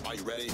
Are you ready?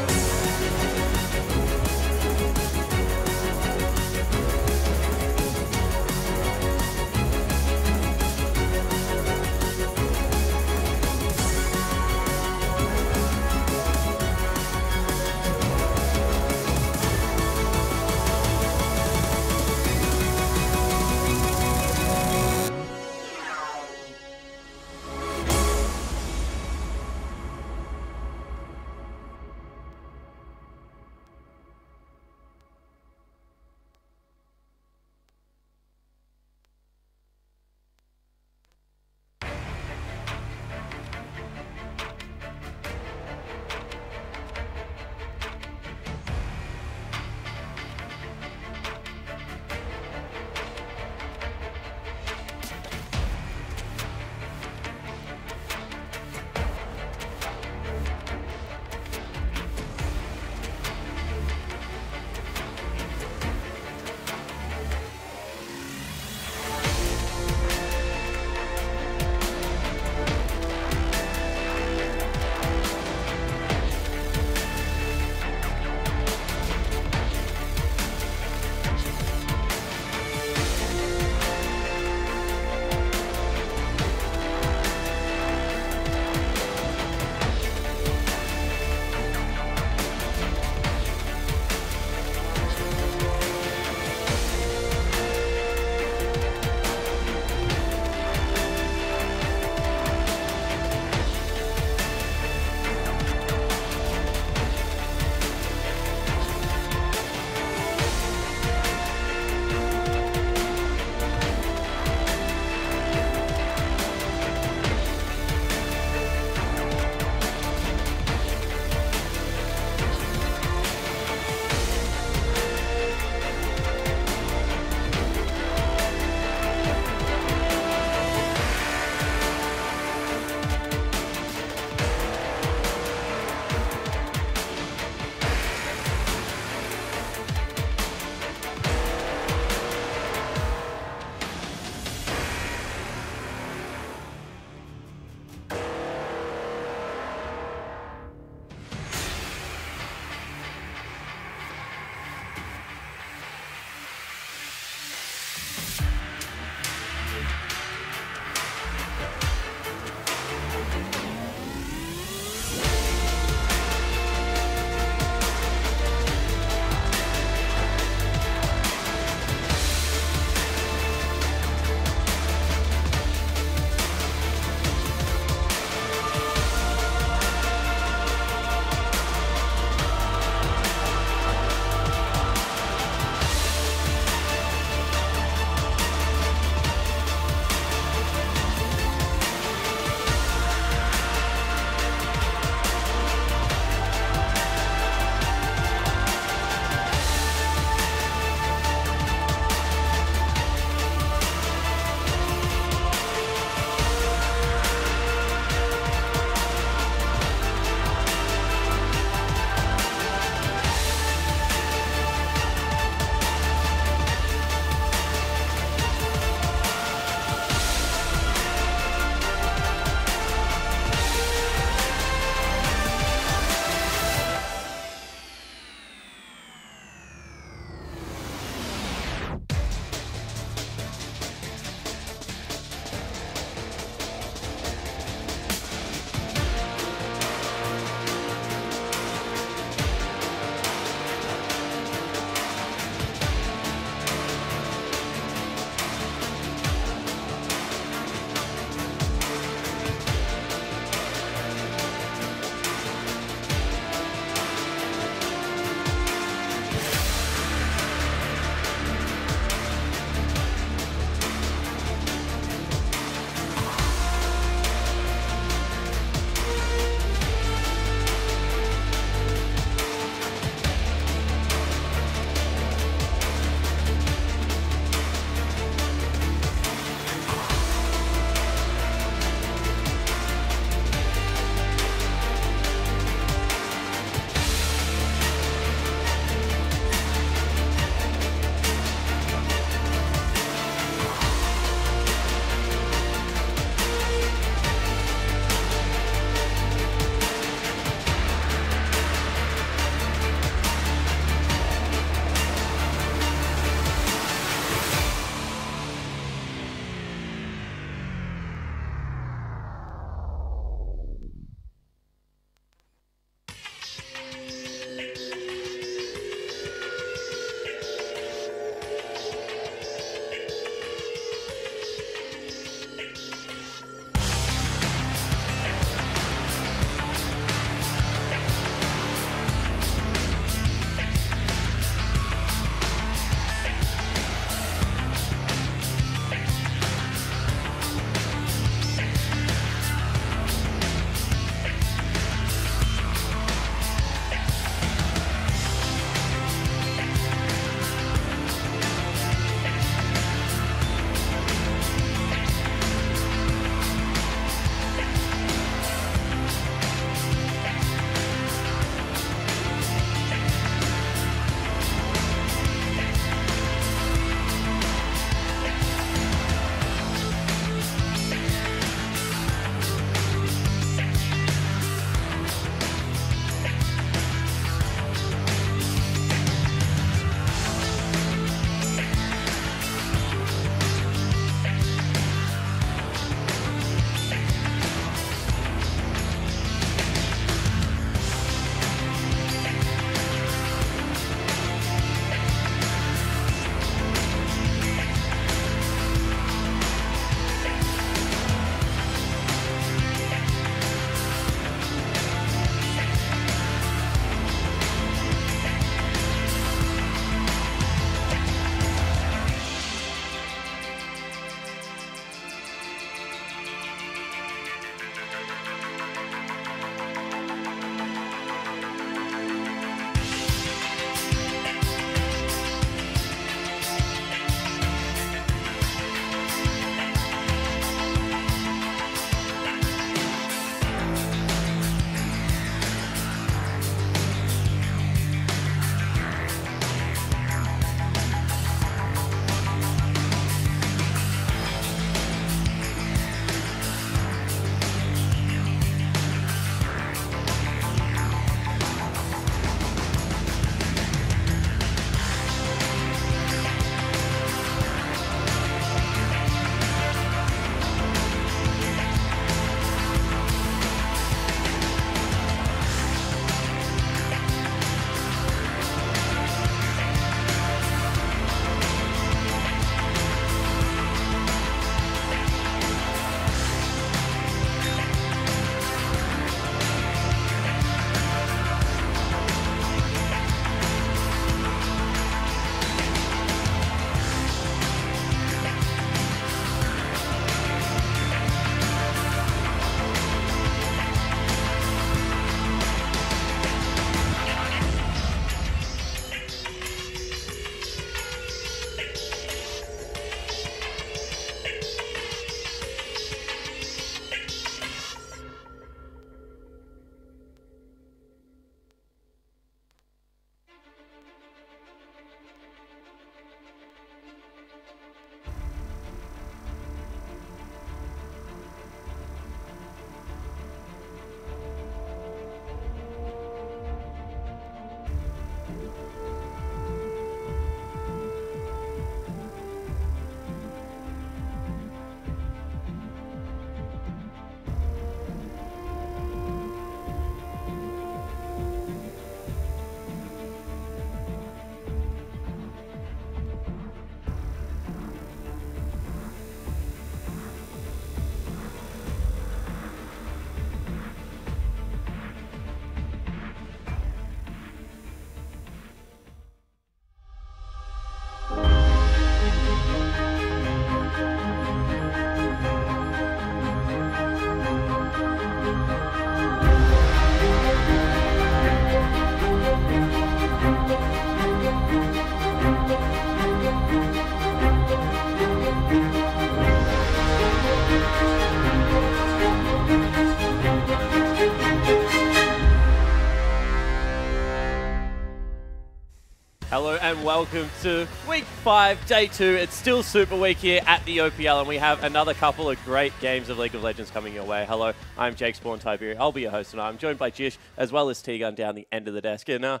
Hello and welcome to Week 5, Day 2. It's still Super Week here at the OPL, and we have another couple of great games of League of Legends coming your way. Hello, I'm Jake Spawn Tiberia. I'll be your host tonight. I'm joined by Jish as well as T-Gun down the end of the desk. And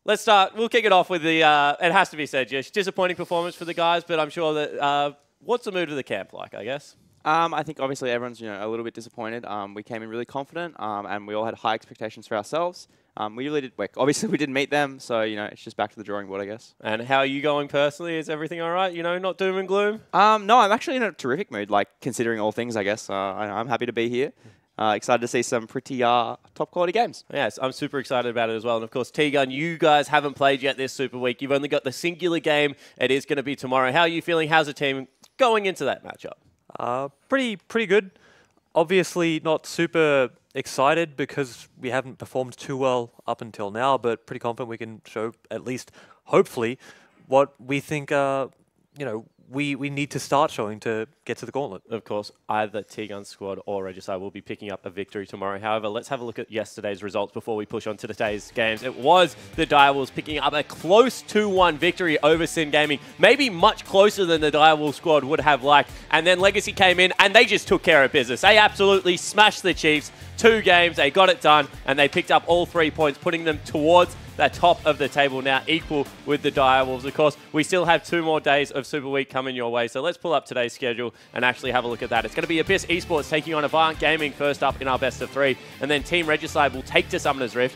let's start. We'll kick it off with the, it has to be said, Jish, disappointing performance for the guys, but I'm sure that, what's the mood of the camp like, I guess? I think obviously everyone's a little bit disappointed. We came in really confident, and we all had high expectations for ourselves. We really did. Obviously, we didn't meet them, so it's just back to the drawing board, I guess. And how are you going personally? Is everything all right? Not doom and gloom. No, I'm actually in a terrific mood. Considering all things, I guess. I'm happy to be here. Excited to see some pretty top quality games. Yes, I'm super excited about it as well. And of course, T-Gun, you guys haven't played yet this Super Week. You've only got the singular game. It is going to be tomorrow. How are you feeling? How's the team going into that matchup? Pretty good. Obviously not super excited because we haven't performed too well up until now, but pretty confident we can show at least, hopefully, what we think, we need to start showing to get to the gauntlet. Of course, either T-Gun squad or Regicide will be picking up a victory tomorrow. However, let's have a look at yesterday's results before we push on to today's games. It was the Direwolves picking up a close 2-1 victory over Sin Gaming, maybe much closer than the Direwolves squad would have liked. And then Legacy came in and they just took care of business. They absolutely smashed the Chiefs. 2 games, they got it done, and they picked up all 3 points, putting them towards the top of the table now, equal with the Direwolves. Of course, we still have 2 more days of Super Week coming your way, so let's pull up today's schedule and actually have a look at that. It's going to be Abyss Esports taking on Avant Gaming first up in our best of 3, and then Team Regicide will take to Summoner's Rift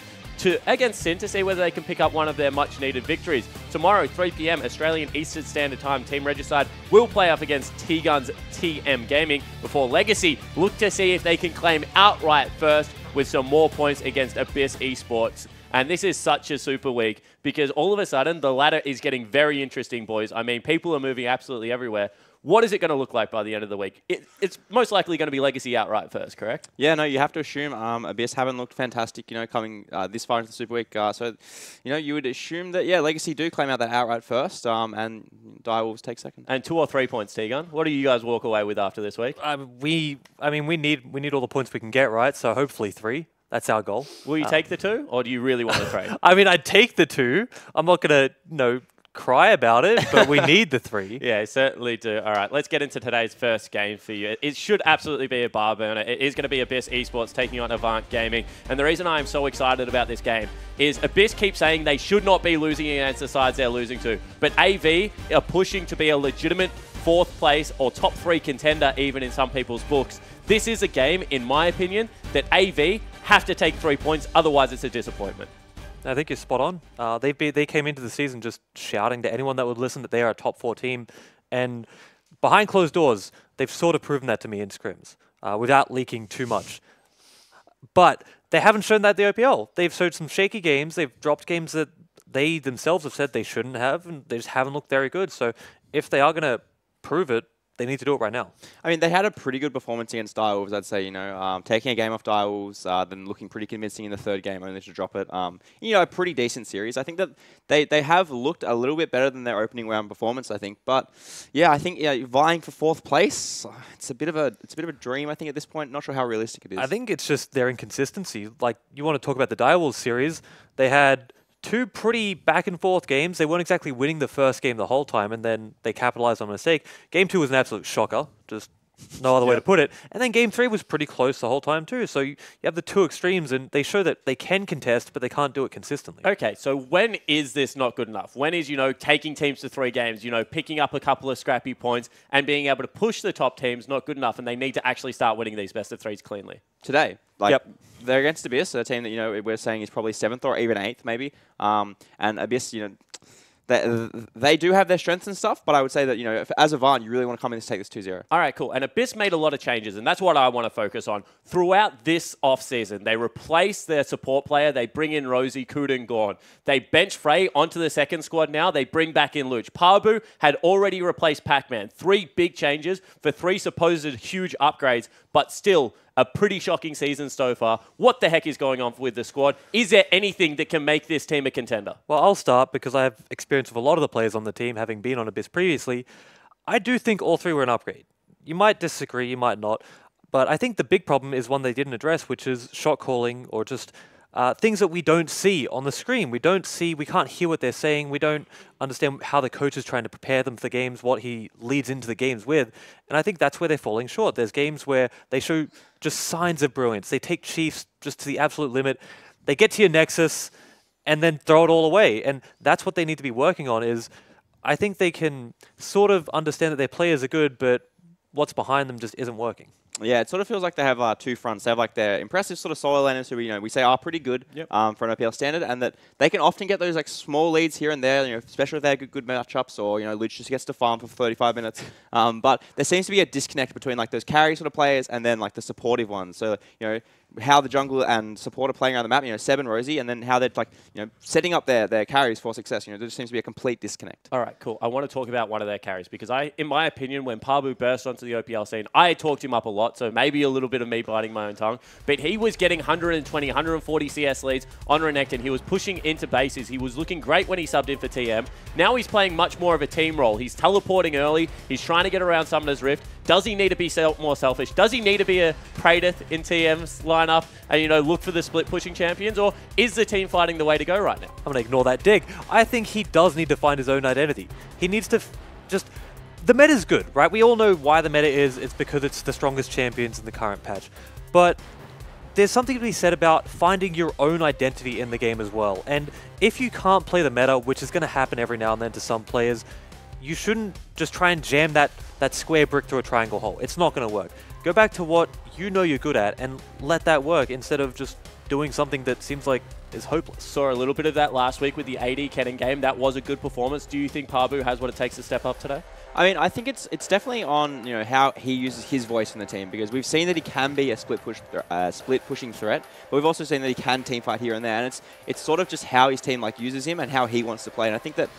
against Sin to see whether they can pick up one of their much-needed victories. Tomorrow, 3 PM Australian Eastern Standard Time, Team Regicide will play up against T-Gun's TM Gaming before Legacy look to see if they can claim outright first with some more points against Abyss Esports. And this is such a super week because all of a sudden the ladder is getting very interesting, boys. I mean, people are moving absolutely everywhere. What is it going to look like by the end of the week? It's most likely going to be Legacy outright first, correct? Yeah, no, you have to assume Abyss haven't looked fantastic, coming this far into the Super Week. So, you would assume that, Legacy do claim out that outright first, and Direwolves take second. And 2 or 3 points, T-Gun. What do you guys walk away with after this week? We need all the points we can get, right? So hopefully 3. That's our goal. Will you take the 2, or do you really want to trade? I'd take the 2. I'm not going to, cry about it, but we need the 3. Yeah, certainly do. All right, let's get into today's first game for you. It should absolutely be a bar burner. It is going to be Abyss Esports taking on Avant Gaming. And the reason I am so excited about this game is Abyss keeps saying they should not be losing against the sides they're losing to. But AV are pushing to be a legitimate 4th place or top 3 contender even in some people's books. This is a game, in my opinion, that AV have to take 3 points, otherwise it's a disappointment. I think you're spot on. They came into the season just shouting to anyone that would listen that they are a top 4 team. And behind closed doors, they've sort of proven that to me in scrims without leaking too much. But they haven't shown that at the OPL. They've showed some shaky games. They've dropped games that they themselves have said they shouldn't have, and they just haven't looked very good. So if they are going to prove it, they need to do it right now. I mean, they had a pretty good performance against Direwolves, I'd say, taking a game off Direwolves, then looking pretty convincing in the 3rd game, only to drop it. A pretty decent series. I think that they have looked a little bit better than their opening round performance, I think. But, I think vying for 4th place, it's a bit of a dream, I think, at this point. Not sure how realistic it is. I think it's just their inconsistency. Like, you want to talk about the Direwolves series, they had 2 pretty back-and-forth games. They weren't exactly winning the first game the whole time, and then they capitalized on a mistake. Game 2 was an absolute shocker. Just No other way to put it. And then game 3 was pretty close the whole time too. So you have the two extremes, and they show that they can contest, but they can't do it consistently. Okay, so when is this not good enough? When is, taking teams to 3 games, picking up a couple of scrappy points and being able to push the top teams not good enough, and they need to actually start winning these best of 3s cleanly? Today. They're against Abyss, a team that, we're saying is probably 7th or even 8th maybe. And Abyss, they do have their strengths and stuff, but I would say that, as Avant, you really want to come in and take this 2-0. All right, cool. And Abyss made a lot of changes, and that's what I want to focus on. Throughout this offseason, they replace their support player. They bring in Rosie, Kuden, Gorn. They bench Frey onto the second squad now. They bring back in Luch. Parbu had already replaced Pac-Man. 3 big changes for 3 supposed huge upgrades, but still a pretty shocking season so far. What the heck is going on with the squad? Is there anything that can make this team a contender? Well, I'll start because I have experience with a lot of the players on the team, having been on Abyss previously. I do think all 3 were an upgrade. You might disagree, you might not, but I think the big problem is one they didn't address, which is shot calling or just things that we don't see on the screen. We can't hear what they're saying. We don't understand how the coach is trying to prepare them for the games, what he leads into the games with. And I think that's where they're falling short. There's games where they show just signs of brilliance. They take Chiefs just to the absolute limit. They get to your Nexus and then throw it all away. And that's what they need to be working on is I think they can sort of understand that their players are good, but what's behind them just isn't working. Yeah, it sort of feels like they have 2 fronts. They have their impressive sort of solo laners who we say are pretty good for an OPL standard, and that they can often get those small leads here and there, especially if they have good matchups or Luch just gets to farm for 35 minutes. But there seems to be a disconnect between those carry sort of players and then the supportive ones. So how the jungle and support are playing around the map, Seb and Rosie, and then how they're setting up their carries for success. There just seems to be a complete disconnect. All right, cool. I want to talk about one of their carries because in my opinion, when Parbu burst onto the OPL scene, I talked him up a lot, so maybe a little bit of me biting my own tongue, but he was getting 120, 140 CS leads on Renekton. He was pushing into bases. He was looking great when he subbed in for TM. Now he's playing much more of a team role. He's teleporting early. He's trying to get around Summoner's Rift. Does he need to be more selfish? Does he need to be a Praedyth in TM's lineup and, look for the split pushing champions? Or is the team fighting the way to go right now? I'm going to ignore that dig. I think he does need to find his own identity. He needs to the meta's good, right? We all know why the meta is. It's because it's the strongest champions in the current patch. But there's something to be said about finding your own identity in the game as well. And if you can't play the meta, which is going to happen every now and then to some players, you shouldn't just try and jam that square brick through a triangle hole. It's not going to work. Go back to what you're good at and let that work instead of just doing something that seems like is hopeless. Saw a little bit of that last week with the AD Kennen game. That was a good performance. Do you think Parbu has what it takes to step up today? I mean, I think it's definitely on how he uses his voice in the team, because we've seen that he can be a split pushing threat, but we've also seen that he can team fight here and there, and it's sort of just how his team uses him and how he wants to play. And I think that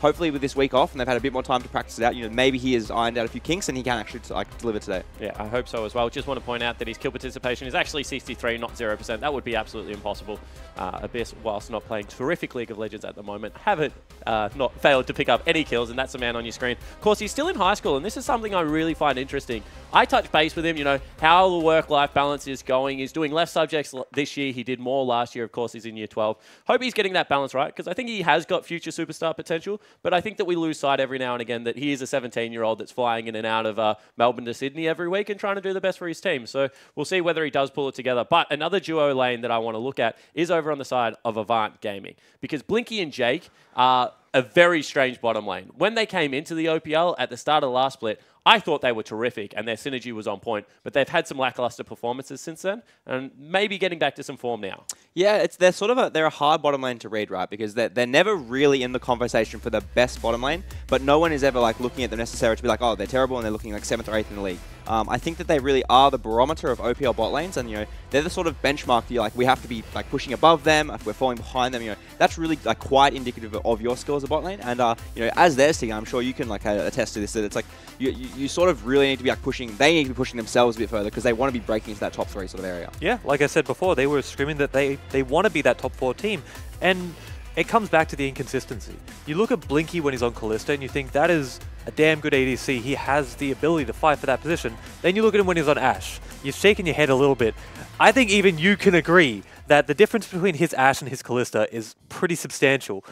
hopefully with this week off and they've had a bit more time to practice it out, maybe he has ironed out a few kinks and he can actually deliver today. Yeah, I hope so as well. Just want to point out that his kill participation is actually 63, not 0%. That would be absolutely impossible. Abyss, whilst not playing terrific League of Legends at the moment, haven't not failed to pick up any kills, and that's the man on your screen. Of course, he's still in high school, and this is something I really find interesting. I touch base with him, how the work-life balance is going. He's doing less subjects this year. He did more last year. Of course, he's in year 12. Hope he's getting that balance right, because I think he has got future superstar potential, but I think that we lose sight every now and again that he is a 17-year-old that's flying in and out of Melbourne to Sydney every week and trying to do the best for his team. So we'll see whether he does pull it together. But another duo lane that I want to look at is over on the side of Avant Gaming, because Blinky and Jake are a very strange bottom lane. When they came into the OPL at the start of the last split, I thought they were terrific and their synergy was on point, but they've had some lackluster performances since then and maybe getting back to some form now. Yeah, they're a hard bottom lane to read, right? Because they're never really in the conversation for the best bottom lane, but no one is ever looking at them necessarily to be oh, they're terrible and they're looking 7th or 8th in the league. I think that they really are the barometer of OPL bot lanes, and they're the sort of benchmark that we have to be pushing above them. If we're falling behind them, that's really quite indicative of your skill as a bot lane. And as their team, I'm sure you can attest to this, that it's you sort of really need to be pushing. They need to be pushing themselves a bit further because they want to be breaking into that top 3 sort of area. Yeah, like I said before, they were screaming that they want to be that top 4 team, and it comes back to the inconsistency. You look at Blinky when he's on Kalista and you think that is a damn good ADC. He has the ability to fight for that position. Then you look at him when he's on Ashe. You're shaking your head a little bit. I think even you can agree that the difference between his Ashe and his Kalista is pretty substantial.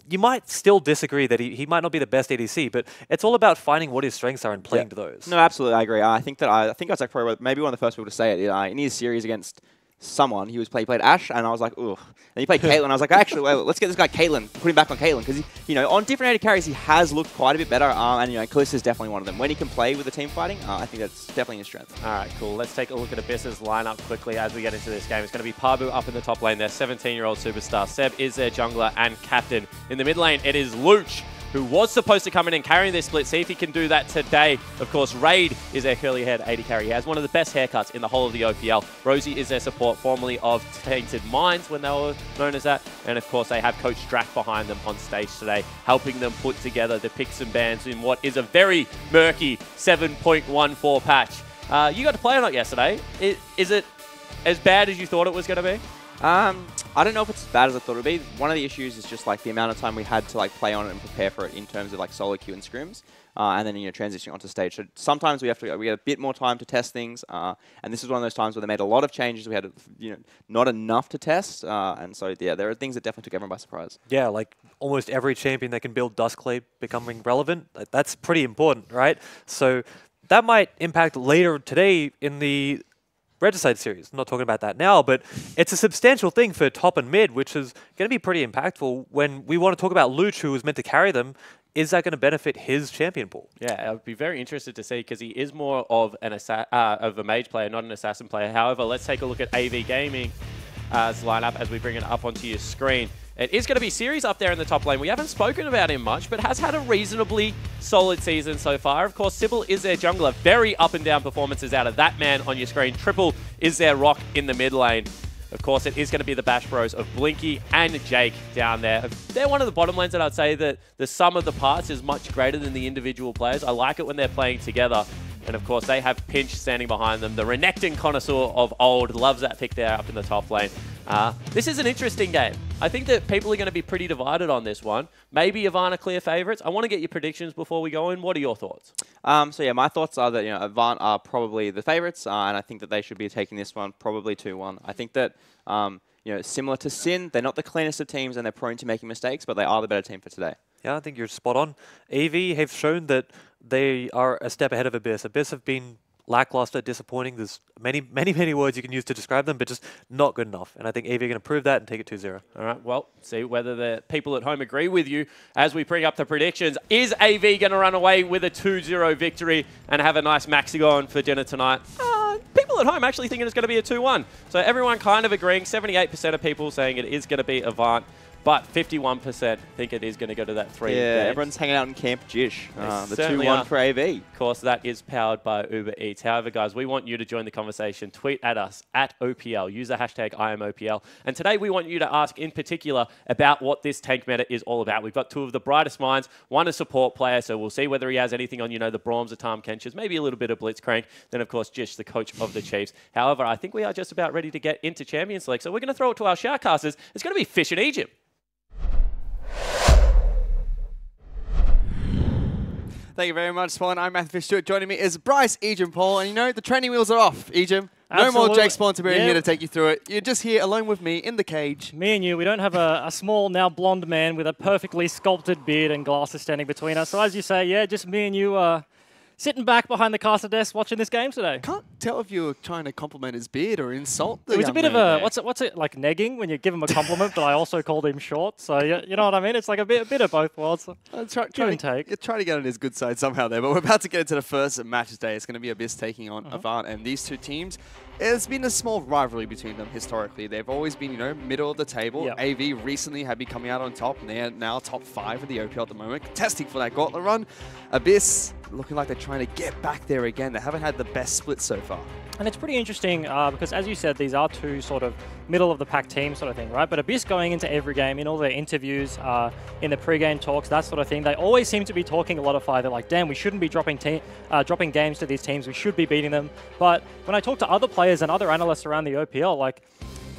you might still disagree that he might not be the best ADC, but it's all about finding what his strengths are and playing to those. No, absolutely, I agree. I think I was like probably maybe one of the first people to say it in his series against someone. He played Ashe, and I was like, ugh. And he played Caitlyn. I was like, actually, well, let's get this guy Caitlyn, put him back on Caitlyn, because on different AD carries he has looked quite a bit better. And Kalista is definitely one of them. When he can play with the team fighting, I think that's definitely his strength. All right, cool. Let's take a look at Abyss's lineup quickly as we get into this game. It's going to be Pabu up in the top lane there, 17-year-old superstar. Seb is their jungler and captain. In the mid lane, it is Luch, who was supposed to come in and carry this split. See if he can do that today. Of course, Raid is their curly-haired AD carry. He has one of the best haircuts in the whole of the OPL. Rosie is their support, formerly of Tainted Minds when they were known as that. And of course, they have Coach Drac behind them on stage today, helping them put together the picks and bans in what is a very murky 7.14 patch. You got to play on it yesterday. Is it as bad as you thought it was going to be? I don't know if it's as bad as I thought it would be. One of the issues is just like the amount of time we had to like play on it and prepare for it in terms of like solo queue and scrims, and then transitioning onto stage. So sometimes we get a bit more time to test things, and this is one of those times where they made a lot of changes. We had not enough to test, and so yeah, there are things that definitely took everyone by surprise. Yeah, like almost every champion that can build Duskblade becoming relevant. That's pretty important, right? So that might impact later today in the Regicide series. I'm not talking about that now, but it's a substantial thing for top and mid, which is going to be pretty impactful when we want to talk about Luch, who was meant to carry them. Is that going to benefit his champion pool? Yeah, I'd be very interested to see because he is more of a mage player, not an assassin player. However, let's take a look at AV Gaming's lineup as we bring it up onto your screen. It is going to be Series up there in the top lane. We haven't spoken about him much, but has had a reasonably solid season so far. Of course, Sybil is their jungler. Very up and down performances out of that man on your screen. Triple is their rock in the mid lane. Of course, it is going to be the Bash Bros of Blinky and Jake down there. They're one of the bottom lanes that I'd say that the sum of the parts is much greater than the individual players. I like it when they're playing together. And of course, they have Pinch standing behind them. The Renekton connoisseur of old loves that pick there up in the top lane. This is an interesting game. I think that people are going to be pretty divided on this one. Maybe Avant are clear favourites. I want to get your predictions before we go in. What are your thoughts? So yeah, my thoughts are that Avant are probably the favourites, and I think that they should be taking this one probably 2-1. I think that similar to Sin, they're not the cleanest of teams and they're prone to making mistakes, but they are the better team for today. Yeah, I think you're spot on. AV have shown that they are a step ahead of Abyss. Abyss have been lackluster, disappointing. There's many words you can use to describe them, but just not good enough. And I think AV are going to prove that and take it 2-0. All right, well, see whether the people at home agree with you as we bring up the predictions. Is AV going to run away with a 2-0 victory and have a nice Maxigon for dinner tonight? People at home actually thinking it's going to be a 2-1. So everyone kind of agreeing. 78% of people saying it is going to be Avant. But 51% think it is going to go to that 3. Yeah, everyone's hanging out in Camp Jish. The 2-1 for AV. Of course, that is powered by Uber Eats. However, guys, we want you to join the conversation. Tweet at us, at OPL. Use the hashtag IamOPL. And today we want you to ask in particular about what this tank meta is all about. We've got two of the brightest minds. One a support player, so we'll see whether he has anything on, the Brahms, the Tom Kenches, maybe a little bit of Blitzcrank. Then, of course, Jish, the coach of the Chiefs. However, I think we are just about ready to get into Champions League. So we're going to throw it to our shoutcasters. It's going to be Fish in Egypt. Thank you very much, Spawn. I'm Matthew Stewart. Joining me is Bryce, Ejim, Paul. And the training wheels are off, Ejim. No more Jake Spontaberry here to take you through it. You're just here alone with me in the cage. Me and you, we don't have a small, now blonde man with a perfectly sculpted beard and glasses standing between us. So as you say, yeah, just me and you sitting back behind the caster desk watching this game today. Can't tell if you were trying to compliment his beard or insult the It was a young bit of man a, what's it, like negging when you give him a compliment, but I also called him short. So you know what I mean? It's like a bit of both worlds. Give and take. You're trying to get on his good side somehow there, but we're about to get into the first match today. It's going to be Abyss taking on Avant, and these two teams, there's been a small rivalry between them historically. They've always been, middle of the table. Yep. AV recently had been coming out on top, and they're now top 5 of the OPL at the moment, testing for that gauntlet run. Abyss looking like they're trying to get back there again. They haven't had the best split so far. And it's pretty interesting because, as you said, these are two sort of middle-of-the-pack teams sort of thing, right? But Abyss going into every game, in all their interviews, in the pre-game talks, that sort of thing, they always seem to be talking a lot of fire. They're like, damn, we shouldn't be dropping games to these teams. We should be beating them. But when I talk to other players and other analysts around the OPL, like,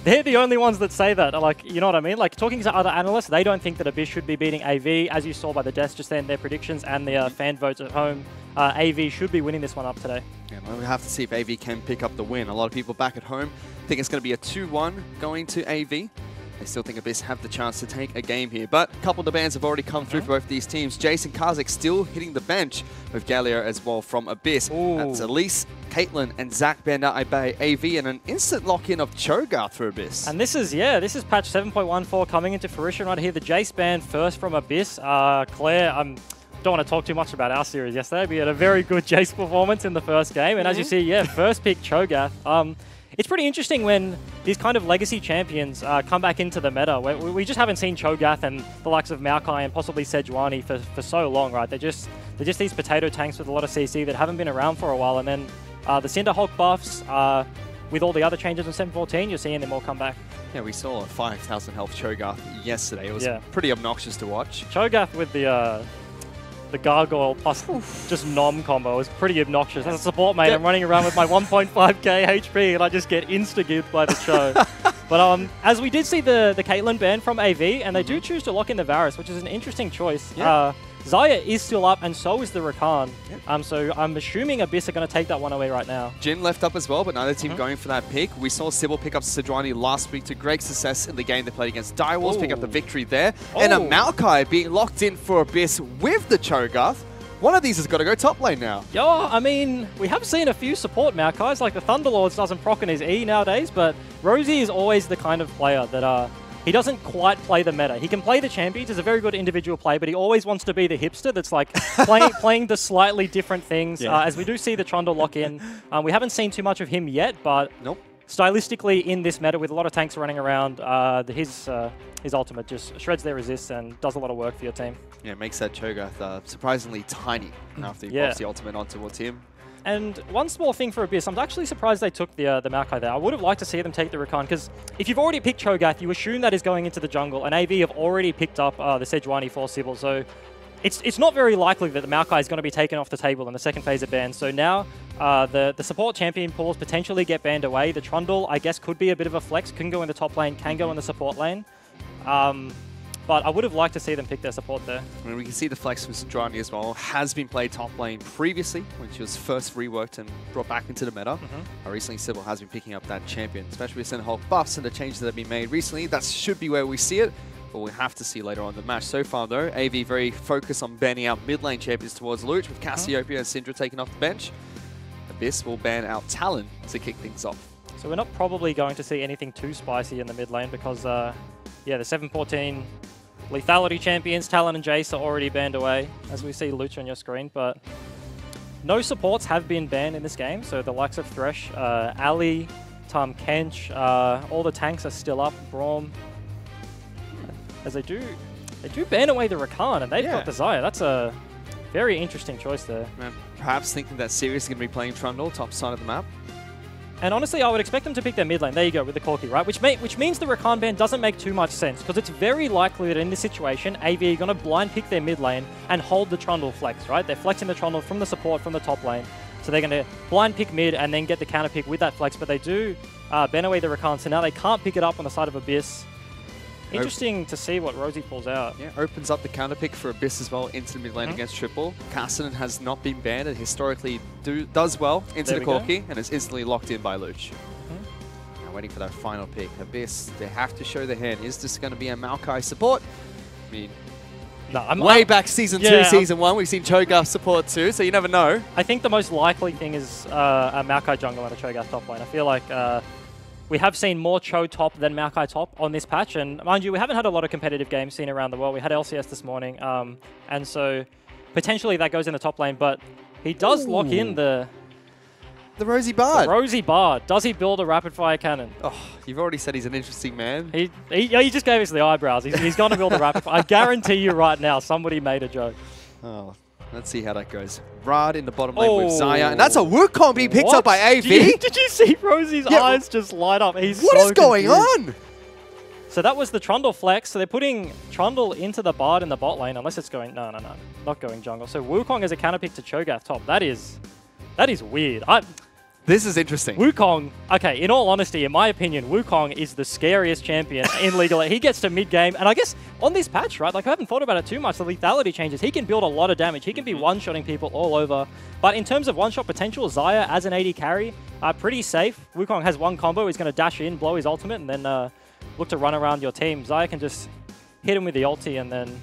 they're the only ones that say that. Like, you know what I mean? Like, talking to other analysts, they don't think that Abyss should be beating AV. As you saw by the desk just then, their predictions and the fan votes at home, AV should be winning this one up today. Yeah, well, we have to see if AV can pick up the win. A lot of people back at home think it's going to be a 2-1 going to AV. I still think Abyss have the chance to take a game here, but a couple of the bans have already come through for both these teams. Jason Karzik still hitting the bench with Galio as well from Abyss. Ooh. That's Elise, Caitlin, and Zach Bender AV, and an instant lock-in of Cho'Gath for Abyss. And this is patch 7.14 coming into fruition right here. The Jace ban first from Abyss. Claire, don't want to talk too much about our series yesterday. We had a very good Jace performance in the first game, and as you see, first pick Cho'Gath. It's pretty interesting when these kind of legacy champions come back into the meta. We just haven't seen Cho'Gath and the likes of Maokai and possibly Sejuani for so long, right? They're just these potato tanks with a lot of CC that haven't been around for a while. And then the Cinderhulk buffs, with all the other changes in 7.14, you're seeing them all come back. Yeah, we saw a 5,000 health Cho'Gath yesterday. It was pretty obnoxious to watch. Cho'Gath with the gargoyle plus just nom combo is pretty obnoxious. As a support mate, I'm running around with my 1.5k HP and I just get insta-gibbed by the Cho. But as we did see the Caitlyn ban from AV, and they do choose to lock in the Varus, which is an interesting choice. Xayah is still up, and so is the Rakan. So I'm assuming Abyss are going to take that one away right now. Jin left up as well, but neither team going for that pick. We saw Sybil pick up Sejuani last week to great success in the game they played against Direwolves, pick up the victory there. And a Maokai being locked in for Abyss with the Cho'Gath. One of these has got to go top lane now. Yeah, I mean, we have seen a few support Maokais, like the Thunderlords doesn't proc in his E nowadays, but Rosie is always the kind of player that he doesn't quite play the meta. He can play the champions, he's a very good individual player, but he always wants to be the hipster that's like playing the slightly different things. As we do see the Trundle lock in. We haven't seen too much of him yet, but stylistically in this meta with a lot of tanks running around, his ultimate just shreds their resists and does a lot of work for your team. Yeah, makes that Cho'Gath surprisingly tiny after he pops the ultimate on towards him. And one small thing for Abyss, I'm actually surprised they took the Maokai there. I would have liked to see them take the Rakan, because if you've already picked Cho'Gath, you assume that is going into the jungle, and AV have already picked up the Sejuani for Sybil, so it's not very likely that the Maokai is going to be taken off the table in the second phase of ban. So now the support champion pools potentially get banned away. The Trundle, I guess, could be a bit of a flex, can go in the top lane, can go in the support lane. But I would have liked to see them pick their support there. I mean, we can see the flex from Sejuani as well. Has been played top lane previously when she was first reworked and brought back into the meta. Recently, Sybil has been picking up that champion, especially with Cinderhulk buffs and the changes that have been made recently. That should be where we see it, but we'll have to see later on in the match. So far, though, AV very focused on banning out mid lane champions towards Luch, with Cassiopeia and Syndra taken off the bench. Abyss will ban out Talon to kick things off. So we're not probably going to see anything too spicy in the mid lane because, the 7.14 lethality champions, Talon and Jace, are already banned away, as we see Luch on your screen, but no supports have been banned in this game, so the likes of Thresh, Ali, Tahm Kench, all the tanks are still up, Braum, as they do ban away the Rakan, and they've got the Xayah. That's a very interesting choice there. Perhaps thinking that Sirius is going to be playing Trundle, top side of the map. And honestly, I would expect them to pick their mid lane. There you go, with the Corki, right? Which means the Rakan ban doesn't make too much sense, because it's very likely that in this situation, AV are going to blind pick their mid lane and hold the Trundle flex, right? They're flexing the Trundle from the support from the top lane. So they're going to blind pick mid and then get the counter pick with that flex, but they do ban away the Rakan, so now they can't pick it up on the side of Abyss. Interesting to see what Rosie pulls out. Yeah, opens up the counter pick for Abyss as well into the mid lane against Triple. Cassidy has not been banned and historically does well into the Corki and is instantly locked in by Luch. Now waiting for that final pick. Abyss, they have to show their hand. Is this going to be a Maokai support? I mean, way back Season 2, Season 1, we've seen Cho'Gath support too, so you never know. I think the most likely thing is a Maokai jungle and a Cho'Gath top lane. I feel like we have seen more Cho top than Maokai top on this patch, and mind you, we haven't had a lot of competitive games seen around the world. We had LCS this morning, and so potentially that goes in the top lane, but he does lock in the Rosie Bard. The Rosie Bard. Does he build a rapid fire cannon? Oh, you've already said he's an interesting man. He just gave us the eyebrows. He's going to build a rapid fire. I guarantee you right now, somebody made a joke. Oh. Let's see how that goes. Rad in the bottom lane with Xayah. And that's a Wukong being picked up by AV. Did you see Rosie's eyes just light up? He's What so is going confused. on? So that was the Trundle flex. So they're putting Trundle into the Bard in the bot lane, unless it's going... No. Not going jungle. So Wukong as a counter pick to Cho'Gath top. That is weird. This is interesting. Wukong, okay, in all honesty, in my opinion, Wukong is the scariest champion in League of Legends. He gets to mid-game, and I guess on this patch, right, like I haven't thought about it too much, the lethality changes, he can build a lot of damage. He can be one-shotting people all over. But in terms of one-shot potential, Xayah as an AD carry, pretty safe. Wukong has one combo, he's going to dash in, blow his ultimate, and then look to run around your team, Xayah can just hit him with the ulti and then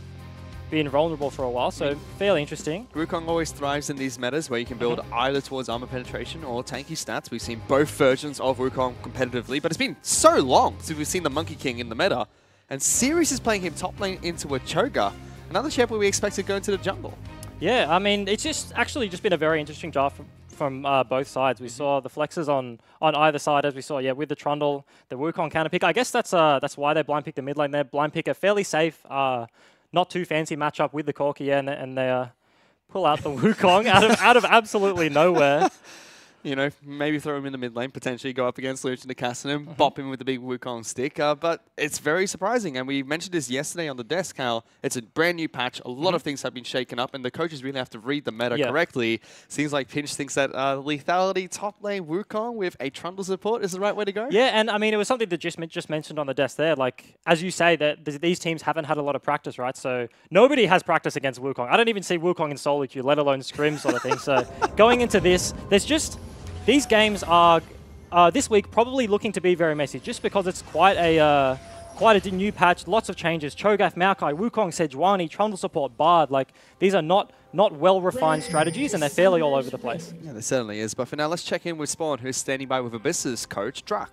be invulnerable for a while, so fairly interesting. Wukong always thrives in these metas where you can build either towards armor penetration or tanky stats. We've seen both versions of Wukong competitively, but it's been so long since we've seen the Monkey King in the meta. And Series is playing him top lane into a Cho'Gath, another champion we expect to go into the jungle. Yeah, I mean, it's just actually just been a very interesting draft from both sides. We saw the flexes on either side, as we saw, with the Trundle, the Wukong counter pick. I guess that's why they blind pick the mid lane there. Blind pick a fairly safe, not too fancy matchup with the Corki, and they pull out the Wukong out of absolutely nowhere. You know, maybe throw him in the mid lane, potentially go up against Lucian to Cassidy, bop him with the big Wukong stick. But it's very surprising, and we mentioned this yesterday on the desk, how it's a brand new patch. A lot of things have been shaken up, and the coaches really have to read the meta correctly. Seems like Pinch thinks that lethality top lane Wukong with a Trundle support is the right way to go. Yeah, and I mean, it was something that just mentioned on the desk there. Like, as you say, that these teams haven't had a lot of practice, right? So nobody has practice against Wukong. I don't even see Wukong in solo queue, let alone scrim sort of thing. So going into this, there's just... These games are this week probably looking to be very messy, just because it's quite a new patch, lots of changes. Cho'Gath, Maokai, Wukong, Sejuani, Trundle support, Bard. Like, these are not well-refined strategies, and they're fairly all over the place. Yeah, there certainly is. But for now, let's check in with Spawn, who's standing by with Abyss's coach, Drak.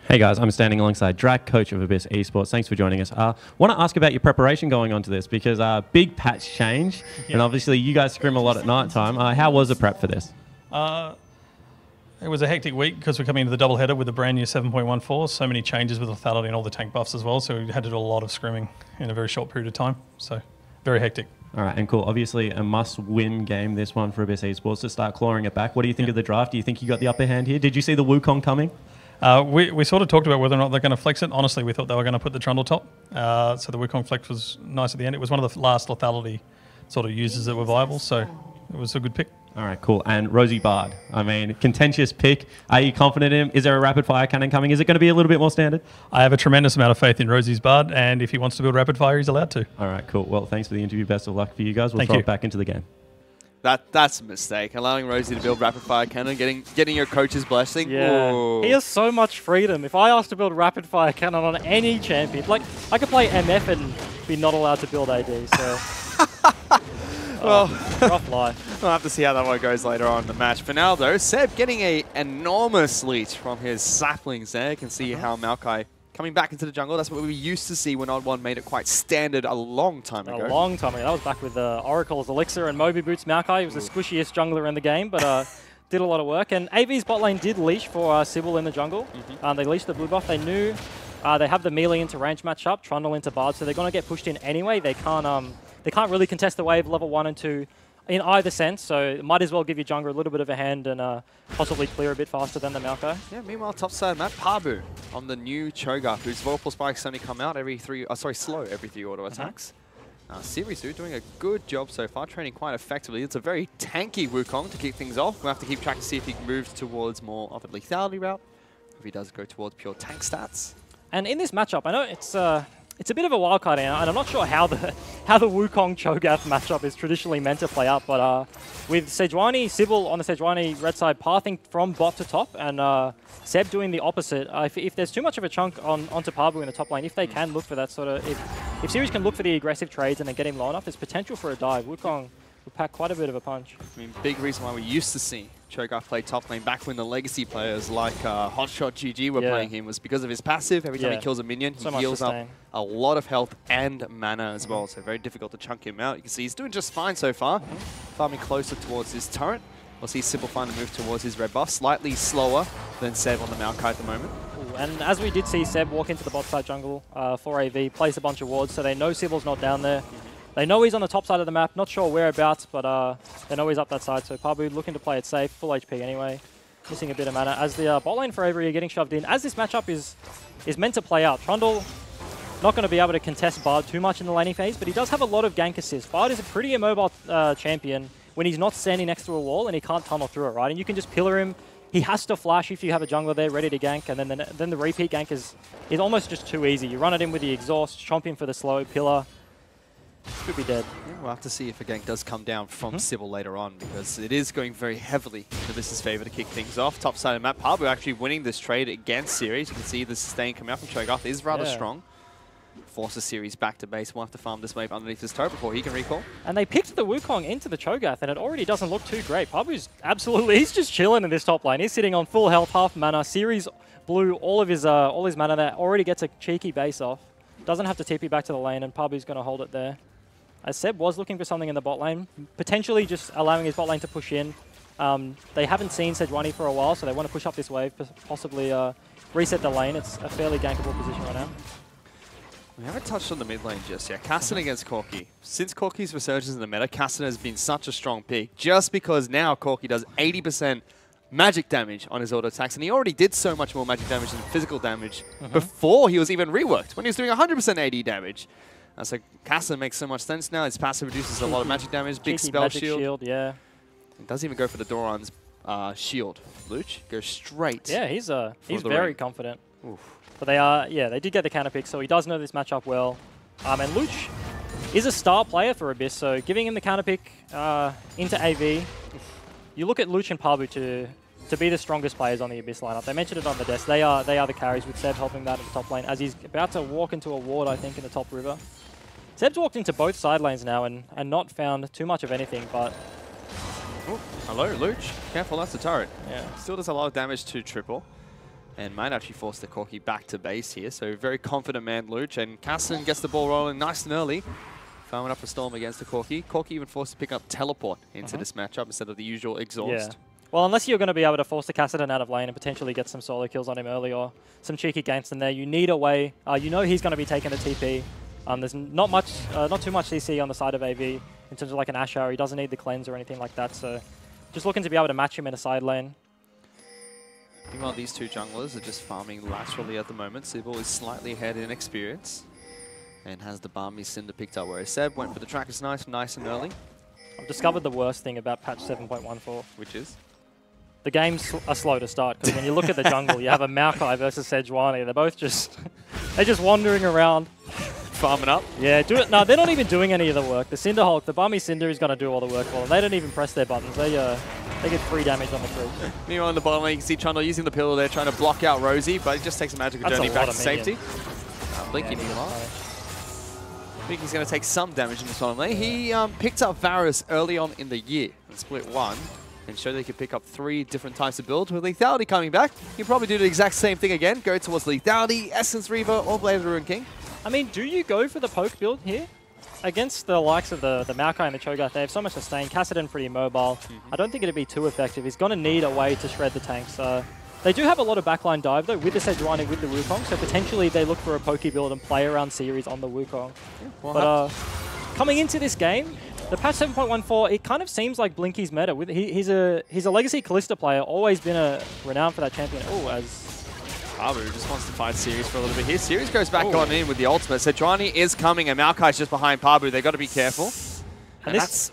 Hey guys, I'm standing alongside Drak, coach of Abyss Esports. Thanks for joining us. Want to ask about your preparation going on to this, because big patch change, and obviously you guys scrim a lot at night time. How was the prep for this? It was a hectic week because we're coming into the double header with the brand new 7.14. So many changes with lethality and all the tank buffs as well. So we had to do a lot of scrimming in a very short period of time. So very hectic. All right, and cool. Obviously a must-win game, this one for Abyss Esports, to start clawing it back. What do you think of the draft? Do you think you got the upper hand here? Did you see the Wukong coming? We sort of talked about whether or not they're going to flex it. Honestly, we thought they were going to put the Trundle top. So the Wukong flex was nice at the end. It was one of the last lethality sort of users that were viable. So it was a good pick. All right, cool. And Rosie Bard, I mean, contentious pick. Are you confident in him? Is there a rapid fire cannon coming? Is it going to be a little bit more standard? I have a tremendous amount of faith in Rosie's Bard, and if he wants to build rapid fire, he's allowed to. All right, cool. Well, thanks for the interview. Best of luck for you guys. We'll throw it back into the game. That's a mistake. Allowing Rosie to build rapid fire cannon, getting your coach's blessing. Yeah, Whoa. He has so much freedom. If I asked to build rapid fire cannon on any champion, like I could play MF and be not allowed to build AD. So. Well, rough life. We'll have to see how that one goes later on in the match. For now, though, Seb getting an enormous leech from his saplings there. You can see how Maokai coming back into the jungle. That's what we used to see when Odd One made it quite standard a long time ago. A long time ago. That was back with Oracle's Elixir and Moby Boots Maokai. He was the squishiest jungler in the game, but did a lot of work. And AV's bot lane did leash for Sybil in the jungle. They leashed the blue buff. They knew they have the melee into range matchup, Trundle into Bard, so they're going to get pushed in anyway. They can't really contest the wave level 1 and 2 in either sense, so it might as well give your jungler a little bit of a hand and possibly clear a bit faster than the Maokai. Yeah, meanwhile, topside map, Pabu on the new Cho'Gath, whose Vorpal Spikes only come out every slow every 3 auto attacks. Series doing a good job so far, training quite effectively. It's a very tanky Wukong to keep things off. We'll have to keep track to see if he moves towards more of a lethality route, if he does go towards pure tank stats. And in this matchup, I know it's a bit of a wild card, and I'm not sure how the Wukong Cho'Gath matchup is traditionally meant to play out. But with Sejuani, Sybil on the Sejuani red side pathing from bot to top, and Seb doing the opposite. If there's too much of a chunk onto Pabu in the top lane, if they can look for that sort of, if Series can look for the aggressive trades and then get him low enough, there's potential for a dive. Wukong will pack quite a bit of a punch. I mean, big reason why we used to see Cho'Gath play top lane back when the legacy players like Hotshot GG were playing him was because of his passive. Every time he kills a minion, he heals up a lot of health and mana as well, so very difficult to chunk him out. You can see he's doing just fine so far, farming closer towards his turret. We'll see Sybil find a move towards his red buff, slightly slower than Seb on the Maokai at the moment. Ooh, and as we did see Seb walk into the bot side jungle for AV, place a bunch of wards, so they know Sybil's not down there. They know he's on the top side of the map, not sure whereabouts, but they know he's up that side. So Pabu looking to play it safe, full HP anyway, missing a bit of mana. As the bot lane for Avery are getting shoved in, as this matchup is meant to play out. Trundle not going to be able to contest Bard too much in the laning phase, but he does have a lot of gank assists. Bard is a pretty immobile champion when he's not standing next to a wall and he can't tunnel through it, right? And you can just pillar him. He has to flash if you have a jungler there ready to gank, and then the repeat gank is almost just too easy. You run it in with the exhaust, chomp him for the slow pillar. Could be dead. Yeah, we'll have to see if a gank does come down from Sybil later on, because it is going very heavily into Abys's favor to kick things off. Top side of the map, Pabu actually winning this trade against Series. You can see the sustain coming out from Cho'Gath is rather strong. Forces Series back to base. We'll have to farm this wave underneath his turret before he can recall. And they picked the Wukong into the Cho'Gath, and it already doesn't look too great. Pabu's absolutely, he's just chilling in this top lane. He's sitting on full health, half mana. Series blew all his mana there. Already gets a cheeky base off. Doesn't have to TP back to the lane, and Pabu's going to hold it there. As Seb was looking for something in the bot lane, potentially just allowing his bot lane to push in. They haven't seen Sejuani for a while, so they want to push up this wave, possibly reset the lane. It's a fairly gankable position right now. We haven't touched on the mid lane just yet. Kassadin against Corki. Since Corki's resurgence in the meta, Kassadin has been such a strong pick, just because now Corki does 80% magic damage on his auto attacks, and he already did so much more magic damage than physical damage before he was even reworked, when he was doing 100% AD damage. So Kassadin makes so much sense now. His passive reduces a lot of magic damage, big spell shield. Yeah. It doesn't even go for the Doran's shield. Luch goes straight. Yeah, he's very confident. Oof. But they did get the counter pick, so he does know this matchup well. And Luch is a star player for Abyss, so giving him the counter pick into AV, you look at Luch and Pabu to be the strongest players on the Abyss lineup. They mentioned it on the desk. They are the carries, with Seb helping that in the top lane as he's about to walk into a ward, I think, in the top river. Seb's walked into both side lanes now and not found too much of anything, but... Ooh, hello, Luch. Careful, that's the turret. Yeah. Still does a lot of damage to triple, and might actually force the Corki back to base here. So very confident man, Luch, and Kassadin gets the ball rolling nice and early. Farming up a storm against the Corki. Corki even forced to pick up teleport into this matchup instead of the usual exhaust. Yeah. Well, unless you're going to be able to force the Kassadin out of lane and potentially get some solo kills on him early or some cheeky ganks in there, you need a way. You know he's going to be taking the TP. There's not too much CC on the side of AV in terms of like an Asher. He doesn't need the cleanse or anything like that. So just looking to be able to match him in a side lane. Meanwhile, these two junglers are just farming laterally at the moment. Sybil is slightly ahead in experience and has the Balmy Cinder picked up, whereas Seb went for the Trackers nice and early. I've discovered the worst thing about patch 7.14. Which is? The games are slow to start, because when you look at the jungle, you have a Maokai versus Sejuani. They're both just wandering around. Farming up? Yeah, no, they're not even doing any of the work. The Cinder Hulk, the Balmy Cinder is going to do all the work for them. They don't even press their buttons. They get free damage on the creep. Meanwhile, in the bottom lane, you can see Trundle using the pillar there, trying to block out Rosie, but it just takes a magical journey back to safety. Blinky Blinky's going to take some damage in this bottom lane. He picked up Varus early on in the year and split one, and showed they could pick up 3 different types of builds. With Lethality coming back, you probably do the exact same thing again. Go towards Lethality, Essence Reaver, or Blade of the Ruined King. I mean, do you go for the poke build here? Against the likes of the Maokai and the Cho'Gath, they have so much sustain. Kassadin pretty mobile. I don't think it'd be too effective. He's going to need a way to shred the tanks. They do have a lot of backline dive, though, with the Sejuani, with the Wukong, so potentially they look for a poke build and play around series on the Wukong. Yeah, but coming into this game, the patch 7.14, it kind of seems like Blinky's meta. He's a legacy Kalista player, always been renowned for that champion. Oh, as Pabu just wants to fight Series for a little bit here. Series goes back on in with the ultimate. Sejuani is coming, and Maokai's just behind Pabu. They've got to be careful. And that's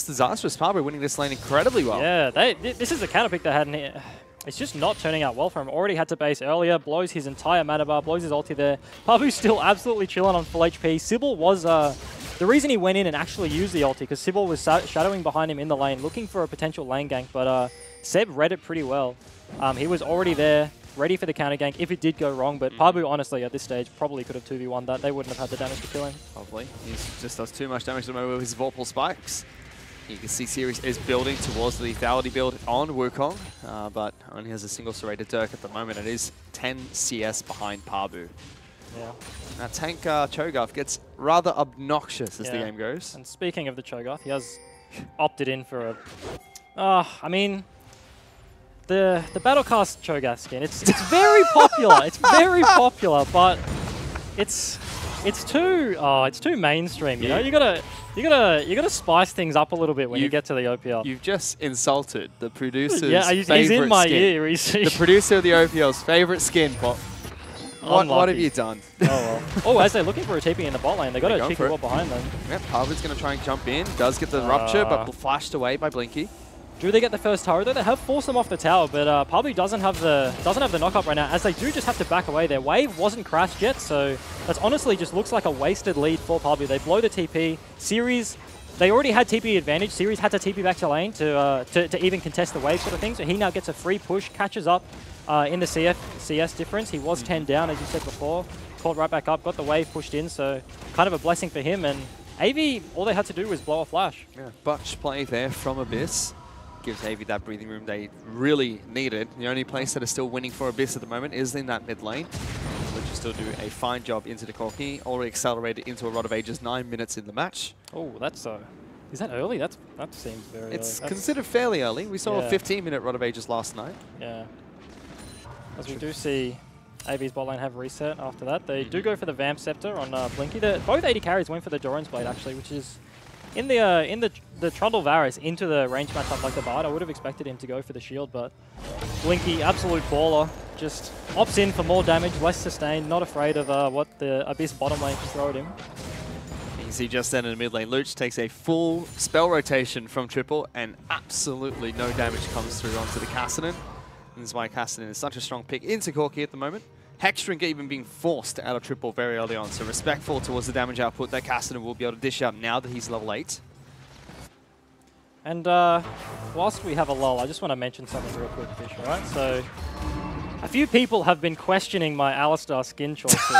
disastrous. Pabu winning this lane incredibly well. Yeah, this is the counter pick they had in here. It's just not turning out well for him. Already had to base earlier, blows his entire mana bar, blows his ulti there. Pabu's still absolutely chilling on full HP. Sybil was the reason he went in and actually used the ulti, because Sybil was shadowing behind him in the lane, looking for a potential lane gank, but Seb read it pretty well. He was already there, ready for the counter gank if it did go wrong, but Pabu, honestly, at this stage, probably could have 2v1 that. They wouldn't have had the damage to kill him. Probably. He just does too much damage at the moment with his Vorpal Spikes. You can see Series is building towards the lethality build on Wukong, but only has a single serrated Dirk at the moment. It is 10 CS behind Pabu. Yeah. Now tank Cho'Gath gets rather obnoxious as the game goes. And speaking of the Cho'Gath, he has opted in for a... I mean... The Battlecast Cho'Gath skin, it's very popular. It's very popular, but it's too mainstream. You know, you gotta spice things up a little bit when you get to the OPL. You've just insulted the producer's he's in my skin. ear. The producer of the OPL's favorite skin. What have you done? Oh well. Oh, as they're looking for a TP in the bot lane, they got a cheeky wall behind them. Yep, Pabu's gonna try and jump in. Does get the rupture, but flashed away by Blinky. Do they get the first tower though? They have forced them off the tower, but Pabu doesn't have the knock-up right now, as they do just have to back away. Their wave wasn't crashed yet, so that's honestly just looks like a wasted lead for Pabu. They blow the TP. Series, they already had TP advantage. Series had to TP back to lane to even contest the wave sort of thing, so he now gets a free push, catches up in the CS difference. He was 10 down, as you said before, called right back up, got the wave pushed in, so kind of a blessing for him. And AV, all they had to do was blow a flash. Yeah, botch play there from Abyss. Gives AV that breathing room they really needed. The only place that is still winning for Abyss at the moment is in that mid lane, which will still do a fine job into the Corki. Already accelerated into a Rod of Ages 9 minutes in the match. Oh, that's is that early? That seems very It's early. considered fairly early. We saw Yeah. a 15-minute Rod of Ages last night. Yeah. As we do see AV's bot lane have reset after that. They do go for the Vamp Scepter on Blinky. Both AD carries went for the Doran's Blade actually, which is in the Trundle Varus into the range matchup like the Bard. I would have expected him to go for the shield, but Blinky, absolute baller, just opts in for more damage, less sustain, not afraid of what the Abyss bottom lane can throw at him. You can see just then in the mid lane, Luch takes a full spell rotation from Triple, and absolutely no damage comes through onto the Kassadin. And this is why Kassadin is such a strong pick into Corki at the moment. Hexdrink even being forced out of Triple very early on, so respectful towards the damage output that Kassadin will be able to dish out now that he's level 8. And whilst we have a lull, I just want to mention something real quick, Fish, right? So, a few people have been questioning my Alistar skin choices.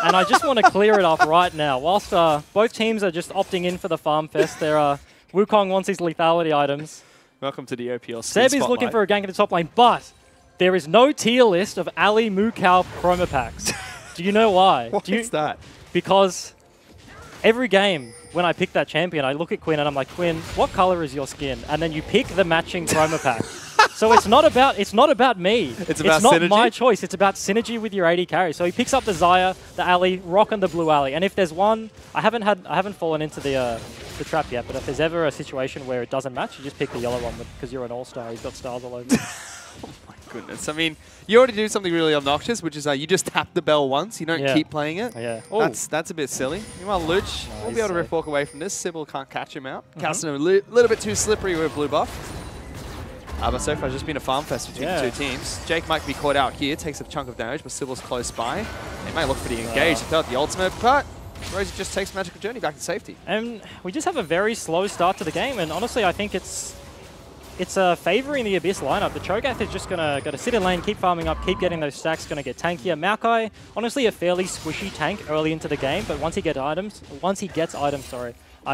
And I just want to clear it up right now. Whilst both teams are just opting in for the Farm Fest, Wukong wants his lethality items. Welcome to the OPL Split. Seb is looking for a gank in the top lane, but there is no tier list of Ali Mukau promo packs. Do you know why? What is that? Because every game when I pick that champion, I look at Quinn and I'm like, Quinn, what color is your skin? And then you pick the matching promo pack. So it's not about me. It's about not synergy? my choice. It's about synergy with your AD carry. So he picks up the Xayah, the Ali, Rock, and the Blue Ali. And if there's one, I haven't fallen into the trap yet. But if there's ever a situation where it doesn't match, you just pick the yellow one because you're an all-star. He's got stars all over. Oh my goodness. I mean, you already do something really obnoxious, which is you just tap the bell once. You don't keep playing it. Yeah. That's a bit silly. Meanwhile, Luch will be able to safe. walk away from this. Sybil can't catch him out. Kassadin a little bit too slippery with blue buff. But so far, it's just been a farm fest between the two teams. Jake might be caught out here, takes a chunk of damage, but Sybil's close by. They might look pretty engaged without the ultimate, but Rosie just takes Magical Journey back to safety. And we just have a very slow start to the game, and honestly, I think it's favouring the Abyss lineup. The Cho'Gath is just gonna sit in lane, keep farming up, keep getting those stacks, gonna get tankier. Maokai, honestly, a fairly squishy tank early into the game, but once he gets items,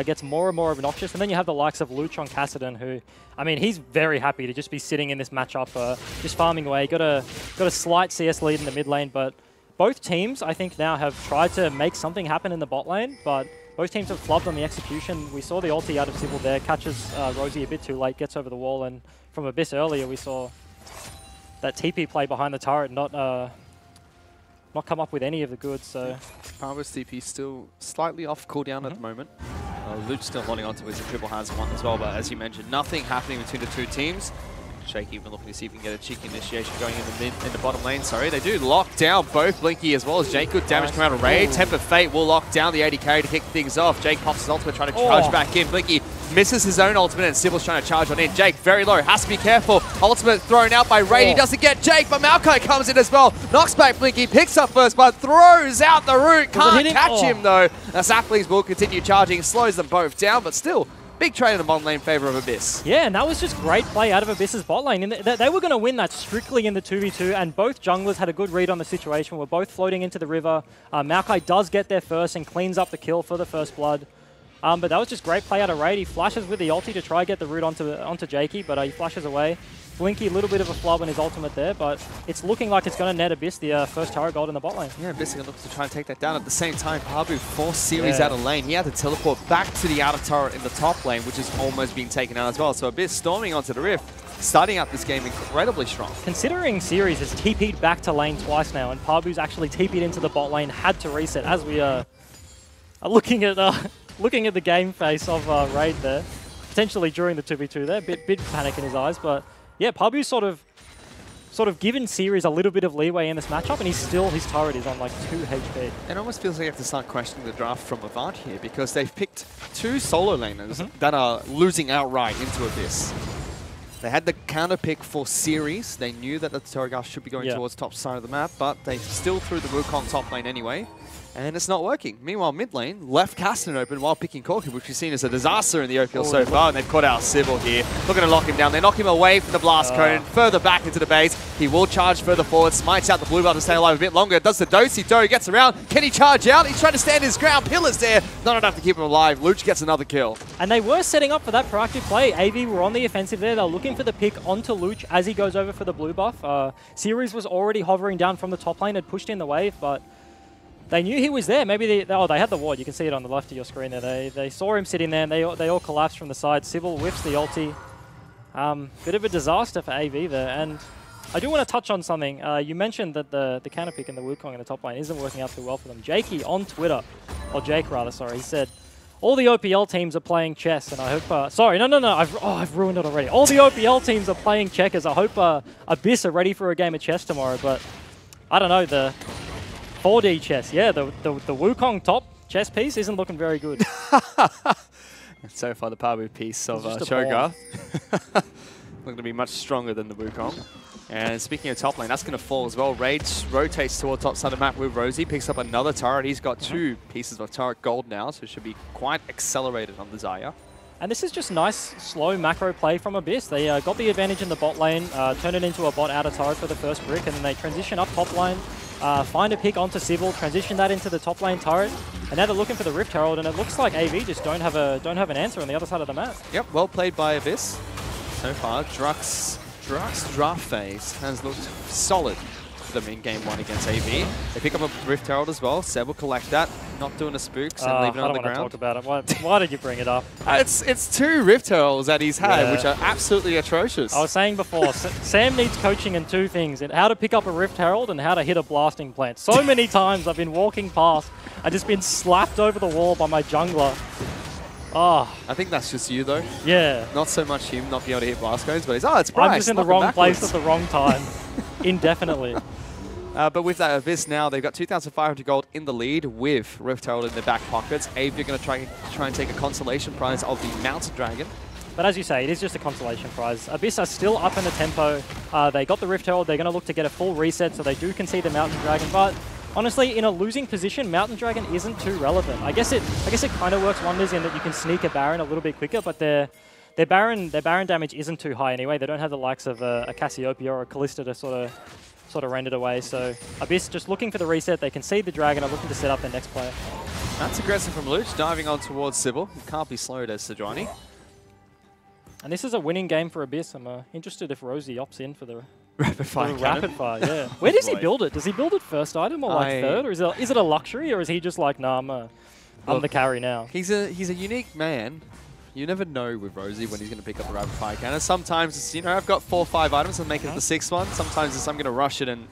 gets more and more obnoxious. And then you have the likes of Luch on Kassadin, who, I mean, he's very happy to just be sitting in this matchup, just farming away. Got a slight CS lead in the mid lane, but both teams, I think, now have tried to make something happen in the bot lane, but both teams have flubbed on the execution. We saw the ulti out of Sybil there, catches Rosie a bit too late, gets over the wall, and from Abyss earlier, we saw that TP play behind the turret not come up with any of the goods. So Parvo's TP still slightly off cooldown at the moment. Luch still holding on to his triple has one as well, but as you mentioned, nothing happening between the two teams. Shake even looking to see if he can get a cheeky initiation going in the bottom lane. Sorry, they do lock down both Blinky as well as Jake. Good damage coming out of Raid. Temper Fate will lock down the AD carry to kick things off. Jake pops his ultimate, trying to charge back in. Blinky misses his own ultimate, and Sybil's trying to charge on in. Jake very low, has to be careful. Ultimate thrown out by Raid. He doesn't get Jake, but Maokai comes in as well. Knocks back Blinky, picks up first blood, throws out the root. Can't catch him though. The Saplings will continue charging, slows them both down, but still. Big trade in the bottom lane in favor of Abyss. Yeah, and that was just great play out of Abyss's bot lane. And they were going to win that strictly in the 2v2, and both junglers had a good read on the situation. We're both floating into the river. Maokai does get there first and cleans up the kill for the first blood. But that was just great play out of Raid. He flashes with the ulti to try get the root onto Jakey, but he flashes away. Blinky, a little bit of a flub in his ultimate there, but it's looking like it's going to net Abyss the first tower gold in the bot lane. Yeah, Abyss is going to look to try and take that down. At the same time, Pabu forced Series out of lane. He had to teleport back to the outer turret in the top lane, which is almost being taken out as well. So Abyss storming onto the Rift, starting out this game incredibly strong. Considering Series has TP'd back to lane twice now, and Pabu's actually TP'd into the bot lane, had to reset, as we are looking at the game face of Raid there. Potentially during the 2v2 there, bit panic in his eyes, but yeah, Pabu's sort of given Series a little bit of leeway in this matchup, and his turret is on like 2 HP. It almost feels like you have to start questioning the draft from Avant here, because they've picked two solo laners that are losing outright into Abyss. They had the counter pick for series. They knew that the Torghast should be going towards top side of the map, but they still threw the Wukong top lane anyway. And it's not working. Meanwhile, mid lane left Casten open while picking Corki, which we've seen as a disaster in the OPL so far. And they've caught out Sybil here. Looking to lock him down. They knock him away from the blast cone, further back into the base. He will charge further forward, smites out the blue bar to stay alive a bit longer. Does the do gets around. Can he charge out? He's trying to stand his ground. Pillars there. Not enough to keep him alive. Luch gets another kill. And they were setting up for that proactive play. AV were on the offensive there. They were looking for the pick onto Luch as he goes over for the blue buff. Series was already hovering down from the top lane, had pushed in the wave, but they knew he was there. Maybe they had the ward. You can see it on the left of your screen there. They saw him sitting there, and they all collapsed from the side. Sybil whiffs the ulti. Bit of a disaster for AV there. And I do want to touch on something. You mentioned that the counter pick and the Wukong in the top lane isn't working out too well for them. Jakey on Twitter, or Jake rather, sorry, he said, all the OPL teams are playing chess, and I hope... sorry, no, I've ruined it already. All the OPL teams are playing checkers. I hope Abyss are ready for a game of chess tomorrow, but I don't know, the 4D chess, yeah, the Wukong top chess piece isn't looking very good. So far, the Pabu piece of Cho'Gath looking to be much stronger than the Wukong. And speaking of top lane, that's going to fall as well. Rage rotates toward top side of the map with Rosie, picks up another turret. He's got 2 pieces of turret gold now, so it should be quite accelerated on the Xayah. And this is just nice, slow macro play from Abyss. They got the advantage in the bot lane, turn it into a bot outer turret for the first brick, and then they transition up top lane, find a pick onto Sybil, transition that into the top lane turret, and now they're looking for the Rift Herald, and it looks like AV just don't have an answer on the other side of the map. Yep, well played by Abyss. So far, Drux's draft phase has looked solid for them in game 1 against AV. They pick up a Rift Herald as well. Seb will collect that, not doing a spooks and leaving it on the ground. I don't want to talk about it. Why did you bring it up? It's 2 Rift Heralds that he's had, which are absolutely atrocious. I was saying before, Sam needs coaching in 2 things, in how to pick up a Rift Herald and how to hit a blasting plant. So many times I've been walking past, I've just been slapped over the wall by my jungler. Oh. I think that's just you, though. Yeah. Not so much him not being able to hit blast cones, but he's, it's Bryce. I'm just in the wrong place at the wrong time, indefinitely. But with that Abyss now, they've got 2,500 gold in the lead with Rift Herald in their back pockets. AV are going to try and take a consolation prize of the Mountain Dragon. But as you say, it is just a consolation prize. Abyss are still up in the tempo. They got the Rift Herald. They're going to look to get a full reset, so they do concede the Mountain Dragon. But honestly, in a losing position, Mountain Dragon isn't too relevant. I guess it kind of works wonders in that you can sneak a Baron a little bit quicker, but their Baron damage isn't too high anyway. They don't have the likes of a Cassiopeia or a Callista to sort of rend it away. So Abyss just looking for the reset. They concede the Dragon, are looking to set up their next player. That's aggressive from Luch, diving on towards Sybil. He can't be slowed as Sejuani. And this is a winning game for Abyss. I'm interested if Rosie opts in for the rapid fire. Rapid fire, yeah. Where does he build it? Does he build it first item or like third, or is it a luxury, or is he just like, nah, I'm the carry now? He's a unique man. You never know with Rosie when he's going to pick up the rapid fire cannon. Sometimes it's, I've got 4 or 5 items and make it the 6th one. Sometimes it's I'm going to rush it and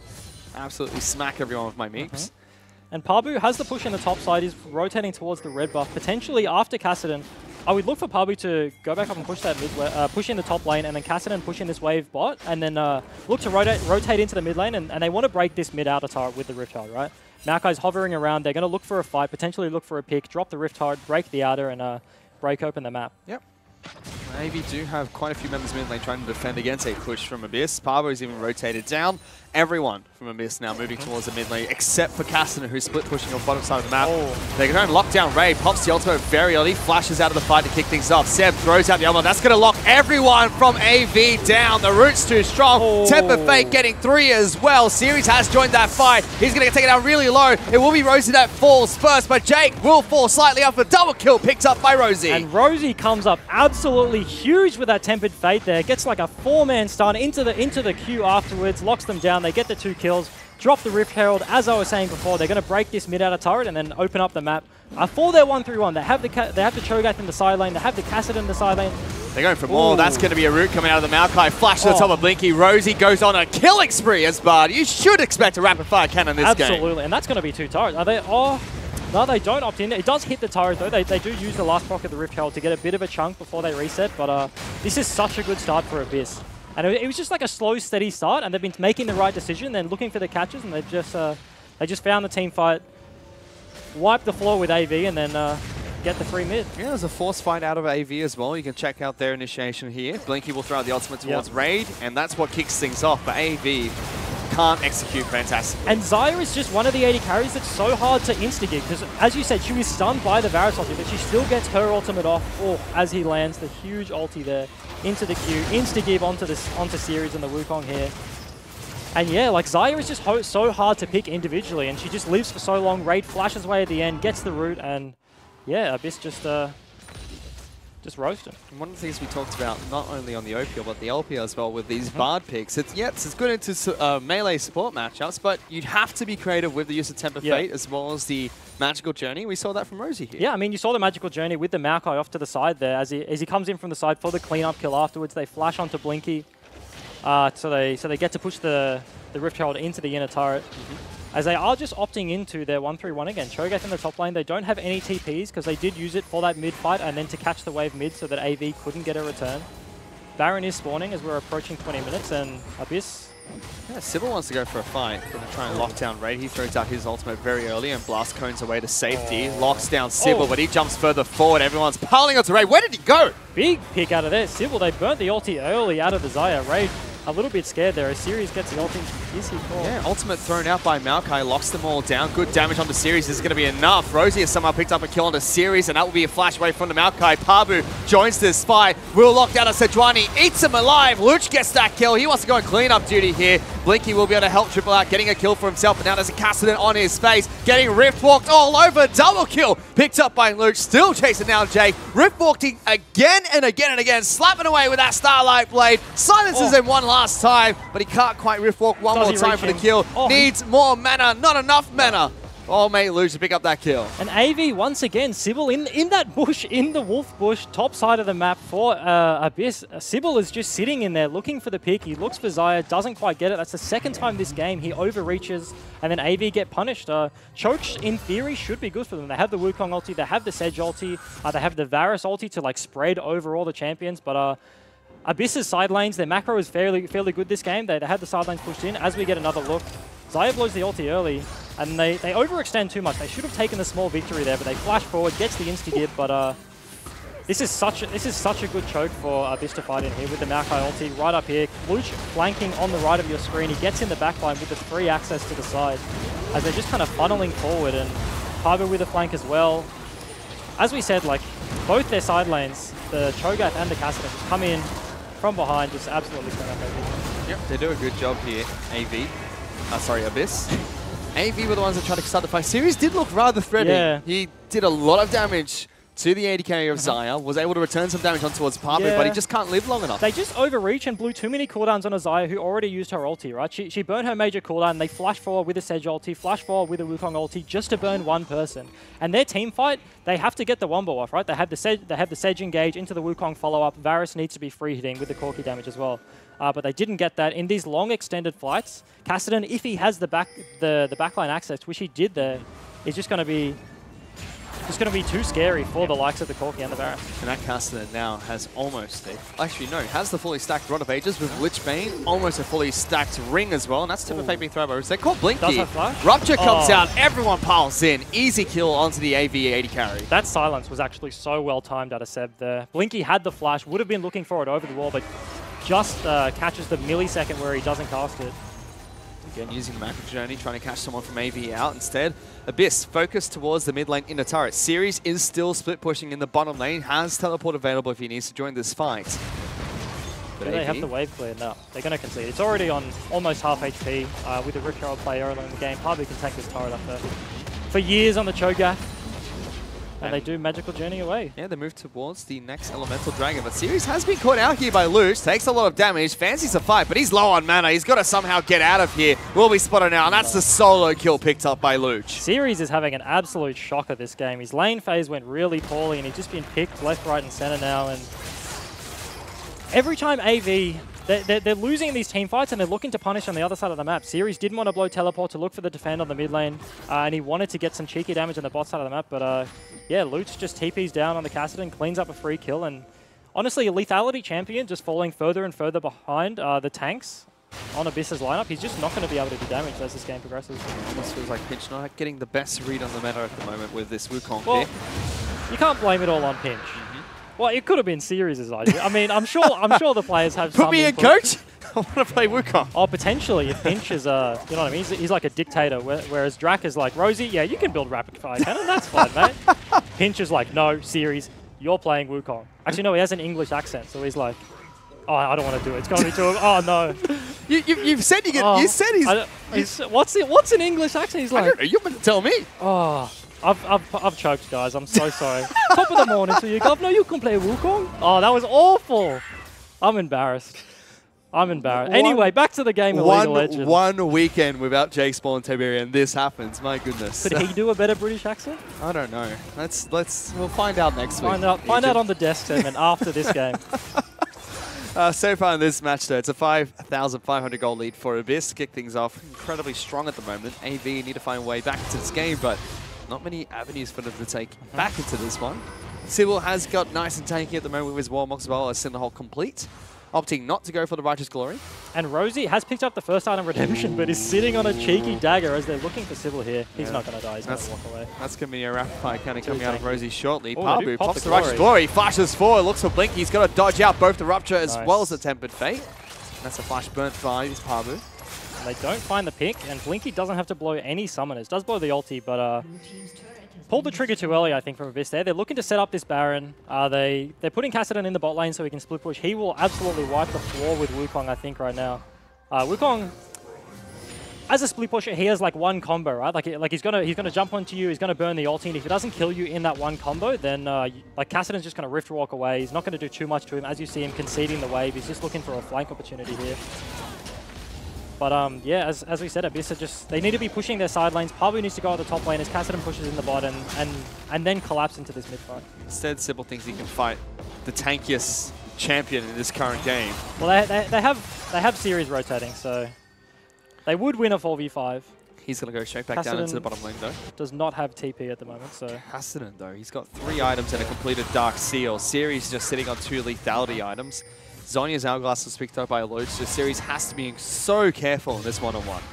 absolutely smack everyone with my meeps. And Pabu has the push in the top side. He's rotating towards the red buff. Potentially after Kassadin, I would look for Pabu to go back up and push that push in the top lane, and then Kassadin push in this wave bot, and then look to rotate into the mid lane, and they want to break this mid outer turret with the Rift Herald, right? Maokai's hovering around. They're going to look for a fight, potentially look for a pick, drop the Rift Herald, break the outer, and break open the map. Yep. Maybe do have quite a few members mid lane trying to defend against a push from Abyss. Pabu's even rotated down. Everyone from Abyss now moving towards the mid lane, except for Kassadin, who's split pushing on the bottom side of the map. They're going to lock down Ray, pops the ultimate very early, flashes out of the fight to kick things off. Seb throws out the elbow. That's going to lock everyone from AV down. The root's too strong. Temper Fate getting 3 as well. Series has joined that fight. He's going to take it down really low. It will be Rosie that falls first, but Jake will fall slightly up. A double kill picked up by Rosie. And Rosie comes up absolutely huge with that Tempered Fate there. Gets like a 4-man stun into the queue afterwards, locks them down. They get the 2 kills. Drop the Rift Herald. As I was saying before, they're going to break this mid-outer turret and then open up the map. For their 1-3-1, they have the Cho'Gath in the side lane. They have the Kassadin in the side lane. They're going for more. That's going to be a root coming out of the Maokai. Flash to the top of Blinky. Rosie goes on a killing spree as Bard. You should expect a rapid-fire cannon this game. Absolutely, and that's going to be 2 turrets. Are they? No, they don't opt in. It does hit the turret, though. They do use the last proc of the Rift Herald to get a bit of a chunk before they reset, but this is such a good start for Abyss. And it was just like a slow, steady start, and they've been making the right decision, then looking for the catches, and they just found the team fight, wiped the floor with AV, and then get the free mid. Yeah, there's a force fight out of AV as well. You can check out their initiation here. Blinky will throw out the ultimate towards Raid, and that's what kicks things off. But AV can't execute fantastically. And Xayah is just one of the AD carries that's so hard to instigate, because as you said, she was stunned by the Varus ulti, but she still gets her ultimate off as he lands the huge ulti there into the queue, insta-give onto Series and the Wukong here. And yeah, like Xayah is just so hard to pick individually, and she just lives for so long. Raid flashes away at the end, gets the root, and yeah, Abyss just roasting. And one of the things we talked about, not only on the OPL, but the LPL as well, with these Bard picks, it's good into melee support matchups, but you'd have to be creative with the use of Temper Fate as well as the Magical Journey. We saw that from Rosie here. Yeah, I mean, you saw the Magical Journey with the Maokai off to the side there. As he comes in from the side for the cleanup kill afterwards, they flash onto Blinky. So they get to push the Rift Herald into the inner turret. As they are just opting into their 1-3-1 again. Cho'Gath in the top lane, they don't have any TPs because they did use it for that mid fight and then to catch the wave mid so that AV couldn't get a return. Baron is spawning as we're approaching 20 minutes, and Abyss... Yeah, Sybil wants to go for a fight. Going to try and lock down Raid. He throws out his ultimate very early and blast cones away to safety. Locks down Sybil, but he jumps further forward. Everyone's piling onto Raid. Where did he go? Big pick out of there. Sybil, they burnt the ulti early out of the Xayah. Raid a little bit scared there. As Series gets the ulti. Is he caught? Yeah, ultimate thrown out by Maokai. Locks them all down. Good damage on the Series is going to be enough. Rosie has somehow picked up a kill on the Series, and that will be a flash away from the Maokai. Pabu joins this fight. Will lock down a Sejuani. Eats him alive. Luch gets that kill. He wants to go on clean up duty here. Blinky will be able to help triple out, getting a kill for himself, but now there's a Cassidy on his face, getting Rift walked all over. Double kill picked up by Luch. Still chasing down Jake. Rift walking again and again and again, slapping away with that Starlight Blade. Silences him one last time, but he can't quite Rift walk one more time for the kill. Needs more mana, not enough mana. Oh, mate, Luch to pick up that kill. And AV, once again, Sybil in that bush, in the wolf bush, top side of the map for Abyss. Sybil is just sitting in there looking for the pick. He looks for Xayah, doesn't quite get it. That's the second time this game he overreaches, and then AV get punished. Choke, in theory, should be good for them. They have the Wukong ulti, they have the Sedge ulti, they have the Varus ulti to like spread over all the champions, but Abyss's side lanes, their macro is fairly good this game. They have the side lanes pushed in. As we get another look, Xayah blows the ulti early, and they overextend too much. They should have taken the small victory there, but they flash forward, gets the insta-give, but this is such a good choke for Abyss to fight in here with the Maokai ulti right up here. Luch flanking on the right of your screen. He gets in the backline with the free access to the side as they're just kind of funneling forward, and Pabu with a flank as well. As we said, like both their side lanes, the Cho'Gath and the Cassidy, just come in from behind, just absolutely clean up AV. Yep, they do a good job here, Abyss. AV were the ones that tried to start the fight. Series did look rather threatening. Yeah. He did a lot of damage to the AD carry of Xayah, was able to return some damage on towards Pabu, but he just can't live long enough. They just overreach and blew too many cooldowns on a Xayah who already used her ulti, right? She burned her major cooldown, and they flash forward with a Sedge ulti, flash forward with a Wukong ulti just to burn one person. And their team fight, they have to get the wombo off, right? They have the Sedge engage into the Wukong follow-up. Varus needs to be free hitting with the Corki damage as well. But they didn't get that. In these long extended fights, Cassidy, if he has the backline access, which he did there, is just going to be too scary for the likes of the Corki and the Varus. And that Cassidy now has has the fully stacked Rod of Ages with Lich Bane, almost a fully stacked Ring as well, and that's Timber Fate being thrown by They call Blinky. Does have flash? Rupture comes out, everyone piles in. Easy kill onto the AV AD carry. That silence was actually so well timed out of Seb there. Blinky had the flash, would have been looking for it over the wall, but just catches the millisecond where he doesn't cast it. Again, using the Macro Journey, trying to catch someone from AV out. Instead, Abyss focused towards the mid lane in the turret. Series is still split pushing in the bottom lane, has teleport available if he needs to join this fight. But they have the wave cleared now. They're going to concede. It's already on almost half HP with the Rift Herald play early in the game. Pabu can take this turret up for years on the Cho'Gath. And they do Magical Journey away. Yeah, they move towards the next Elemental Dragon. But Series has been caught out here by Luch. Takes a lot of damage. Fancies a fight, but he's low on mana. He's got to somehow get out of here. Will be spotted now, and that's the solo kill picked up by Luch. Series is having an absolute shocker this game. His lane phase went really poorly, and he's just been picked left, right, and center now. And every time AV... They're losing these team fights and they're looking to punish on the other side of the map. Series didn't want to blow teleport to look for the defend on the mid lane, and he wanted to get some cheeky damage on the bot side of the map, but yeah, Luch just TPs down on the Cassidy and cleans up a free kill, and honestly, a lethality champion just falling further and further behind the tanks on Abyss's lineup. He's just not going to be able to do damage as this game progresses. Almost feels like Pinch not getting the best read on the meta at the moment with this Wukong well, pick. you can't blame it all on Pinch. Well, it could have been Series' idea. I mean, I'm sure the players have some Put me in, input. coach. I want to play Wukong. Oh, potentially, if Pinch is, you know what I mean? He's like a dictator, whereas Drac is like, Rosie, yeah, you can build rapid fire cannon, that's fine, mate. Pinch is like, no, Series, you're playing Wukong. Actually, no, he has an English accent, so he's like, oh, I don't want to do it. It's going to be too. Oh no. You've said you can. You said he's. What's an English accent? He's I like, don't know. You're going to tell me. oh, I've choked, guys. I'm so sorry. Top of the morning to you, Governor. You can play Wukong. Oh, that was awful. I'm embarrassed. Anyway, back to the game of League of Legends. One weekend without Jake Spawn and Tiberian, this happens. My goodness. Could he do a better British accent? I don't know. We'll find out next week. Find out on the desk segment after this game. So far in this match, though, it's a 5,500 goal lead for Abyss. Kick things off incredibly strong at the moment. AV need to find a way back into this game, but not many avenues for them to take back into this one. Sybil has got nice and tanky at the moment with his Warmox as well as Cinderhawk complete, opting not to go for the Righteous Glory. And Rosie has picked up the first item Redemption, but is sitting on a cheeky dagger as they're looking for Sybil here. He's not going to die. He's going to walk away. That's going to be a rapid fire kind of coming out of Rosie shortly. Oh, Pabu pops the Righteous Glory, flashes forward, looks for Blinky. He's got to dodge out both the Rupture as well as the Tempered Fate. And that's a flash burnt by this Pabu. They don't find the pick, and Blinky doesn't have to blow any summoners. Does blow the ulti, but pulled the trigger too early, I think, from Abyss there. They're looking to set up this Baron. They're putting Kassadin in the bot lane so he can split push. He will absolutely wipe the floor with Wukong, I think, right now. Wukong, as a split pusher, he has like one combo, right? Like he's gonna jump onto you, he's gonna burn the ulti, and if he doesn't kill you in that one combo, then like Kassadin's just gonna rift walk away. He's not gonna do too much to him. As you see him conceding the wave, he's just looking for a flank opportunity here. But yeah, as we said, Abyss are just, they need to be pushing their side lanes. Pabu needs to go at the top lane as Kassadin pushes in the bot and then collapse into this mid fight. Instead, Sybil thinks he can fight the tankiest champion in this current game. Well, they have series rotating, so they would win a 4v5. He's going to go straight back down into the bottom lane, though. Does not have TP at the moment, so... Kassadin, though, he's got 3 items and a completed Dark Seal. Series just sitting on 2 lethality items. Zonya's Hourglass was picked up by Loach, so Series has to be so careful in this one-on-one.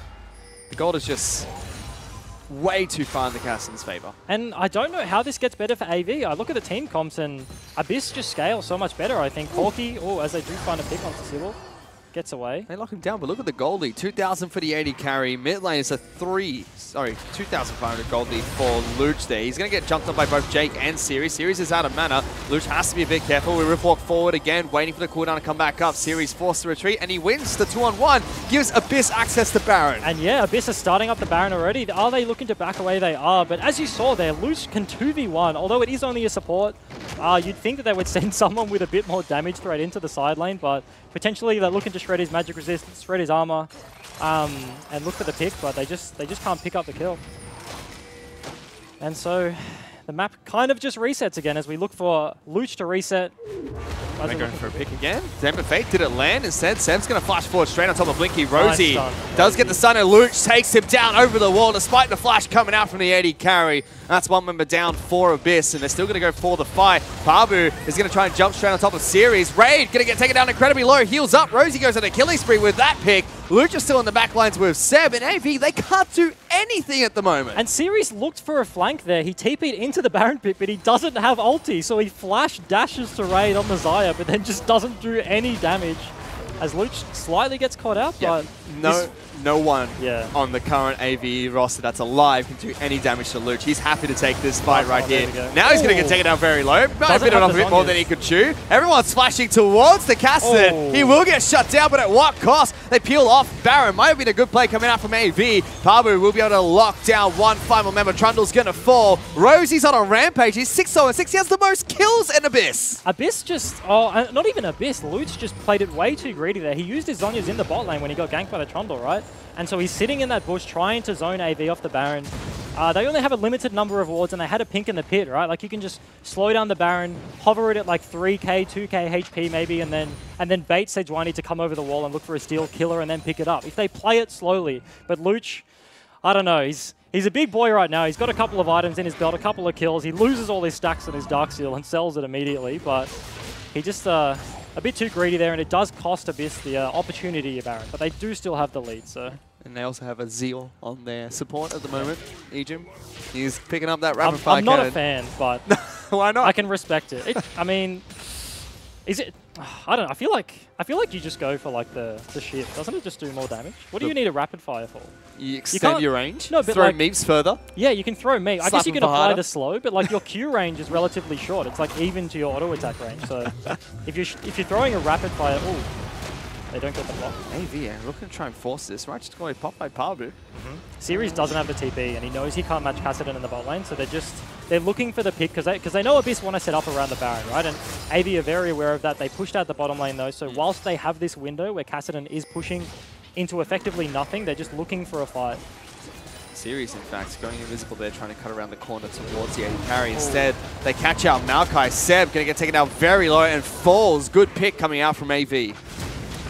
The gold is just way too far in the Kassadin's favor. And I don't know how this gets better for AV. I look at the team comps and Abyss just scales so much better, I think. Corki, as they do find a pick onto Sybil, gets away. They lock him down, but look at the gold lead. 2,000 for the 80 carry. Mid lane is a 2,500 gold lead for Luch there. He's going to get jumped on by both Jake and Series. Series is out of mana. Luch has to be a bit careful. We rift walk forward again, waiting for the cooldown to come back up. Series forced to retreat, and he wins the 2-on-1. Gives Abyss access to Baron. And yeah, Abyss is starting up the Baron already. Are they looking to back away? They are. But as you saw there, Luch can 2v1. Although it is only a support, you'd think that they would send someone with a bit more damage threat into the side lane, but potentially they're looking to shred his magic resistance, shred his armor, and look for the pick, but they just can't pick up the kill. And so the map kind of just resets again as we look for Luch to reset. They're going for a pick again. Tempered Fate, did it land? Instead, Sam's going to flash forward straight on top of Blinky. Rosie does get the stun, and Luch takes him down over the wall despite the flash coming out from the 80 carry. That's one member down for Abyss, and they're still going to go for the fight. Pabu is going to try and jump straight on top of Series. Raid going to get taken down incredibly low. Heals up. Rosie goes on a killing spree with that pick. Luch is still in the back lines with Seb, and AV, they can't do anything at the moment. And Series looked for a flank there. He TP'd into the Baron pit, but he doesn't have ulti, so he flash dashes to Raid on the Xayah, but then just doesn't do any damage. As Luch slightly gets caught out, but... No one on the current AV roster that's alive can do any damage to Luch. He's happy to take this fight right here. Now he's going to get taken down very low. Might have bitten off a bit more than he could chew. Everyone's flashing towards the Kassadin. He will get shut down, but at what cost? They peel off Baron. Might have been a good play coming out from AV. Pabu will be able to lock down one final member. Trundle's going to fall. Rosie's on a rampage. He's 6-0-6. He has the most kills in Abyss. Abyss just... Oh, not even Abyss. Luch just played it way too greedy there. He used his Zonyas in the bot lane when he got ganked by the Trundle, right? And so he's sitting in that bush trying to zone AV off the Baron. They only have a limited number of wards, and they had a pink in the pit, right? Like, you can just slow down the Baron, hover it at like 3k, 2k HP maybe, and then bait Sejuani to come over the wall and look for a steal killer and then pick it up. If they play it slowly. But Luch, I don't know, he's a big boy right now. He's got a couple of items in his belt, a couple of kills. He loses all his stacks on his Dark Seal and sells it immediately, but he just... a bit too greedy there, and it does cost Abyss the opportunity of Baron, but they do still have the lead, so... And they also have a Zeal on their support at the moment, Ejim. He's picking up that rapid fire I'm not a fan, but Why not? I can respect it. I mean, is it? I don't know. I feel like you just go for like the shift. Doesn't it just do more damage? What do you need a rapid fire for? You extend your range? No, but throw like, meeps further? Yeah, you can throw meat. I Slap guess you him can for apply harder. the slow, but like your Q range is relatively short. It's like even to your auto attack range. So if you're throwing a rapid fire, oh, they don't get the block. AV, looking to try and force this. Right, just going to pop by Pabu. Series doesn't have the TP, and he knows he can't match Kassadin in the bot lane, so they're looking for the pick because they know Abyss want to set up around the Baron, right? And AV are very aware of that. They pushed out the bottom lane though, so whilst they have this window where Kassadin is pushing into effectively nothing, they're just looking for a fight. Series, in fact, going invisible there, trying to cut around the corner towards the AD carry. Instead, they catch out Maokai. Seb going to get taken out very low and falls. Good pick coming out from AV.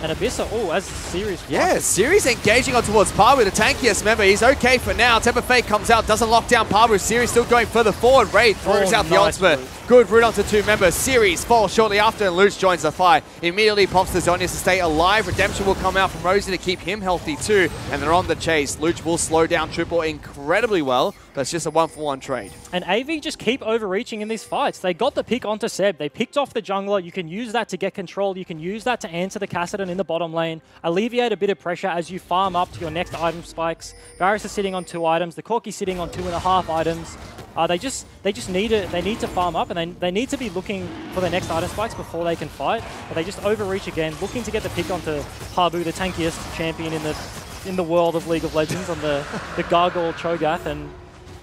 And Abyss, as Series. Yeah, Series engaging on towards Pabu, the tankiest member. He's okay for now. Temper Fate comes out, doesn't lock down Pabu. Series still going further forward. Raid throws out the ultimate. Root. Good root onto 2 members. Series falls shortly after, and Luch joins the fight. Immediately pops the Zhonya's to stay alive. Redemption will come out from Rosie to keep him healthy too, and they're on the chase. Luch will slow down Triple incredibly well, but it's just a 1-for-1 trade. And AV just keep overreaching in these fights. They got the pick onto Seb. They picked off the jungler. You can use that to get control. You can use that to answer the Kassadin in the bottom lane. Alleviate a bit of pressure as you farm up to your next item spikes. Varus is sitting on 2 items. The Corki's sitting on 2.5 items. They just need to farm up, and they need to be looking for the next item spikes before they can fight. But they just overreach again, looking to get the pick onto Pabu, the tankiest champion in the world of League of Legends, on the Gargoyle Cho'Gath, and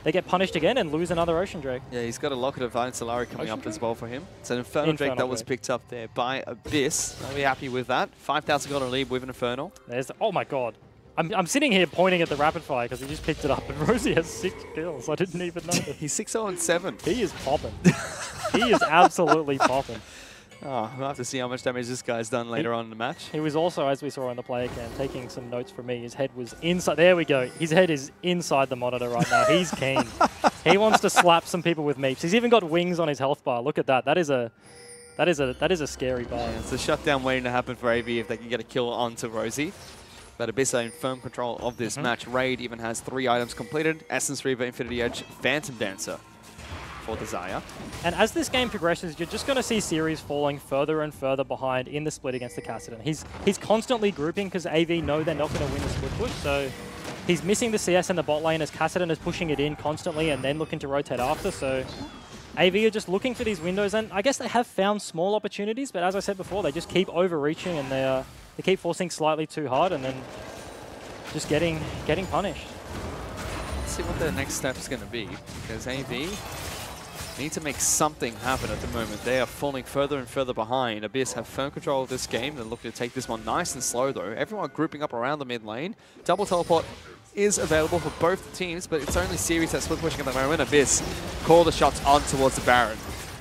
they get punished again and lose another Ocean Drake. Yeah, he's got a Locket of Vine Solari coming up as well for him. It's an Infernal Drake that was picked up there by Abyss. I'll be happy with that. 5,000 gold lead with an Infernal. Oh my god. I'm sitting here pointing at the rapid fire because he just picked it up, and Rosie has 6 kills. I didn't even know that. He's 6-0-7. He is popping. He is absolutely popping. Oh, we'll have to see how much damage this guy's done later on in the match. He was also, as we saw on the player cam, taking some notes from me. His head was inside. There we go. His head is inside the monitor right now. He's keen. He wants to slap some people with meeps. He's even got wings on his health bar. Look at that. That is a scary bar. Yeah, it's a shutdown waiting to happen for AV if they can get a kill onto Rosie. But Abyss are in firm control of this match. Raid even has 3 items completed. Essence Reaver, Infinity Edge, Phantom Dancer for Desire. And as this game progresses, you're just going to see Series falling further and further behind in the split against the Kassadin. He's constantly grouping because AV know they're not going to win the split push, so he's missing the CS in the bot lane as Kassadin is pushing it in constantly and then looking to rotate after, so AV are just looking for these windows, and I guess they have found small opportunities, but as I said before, they just keep overreaching and they keep forcing slightly too hard and then just getting punished. Let's see what their next step is going to be, because AV need to make something happen at the moment. They are falling further and further behind. Abyss have firm control of this game. They're looking to take this one nice and slow though. Everyone grouping up around the mid lane. Double teleport is available for both teams, but it's only Series that's split pushing at the moment. Abyss call the shots on towards the Baron.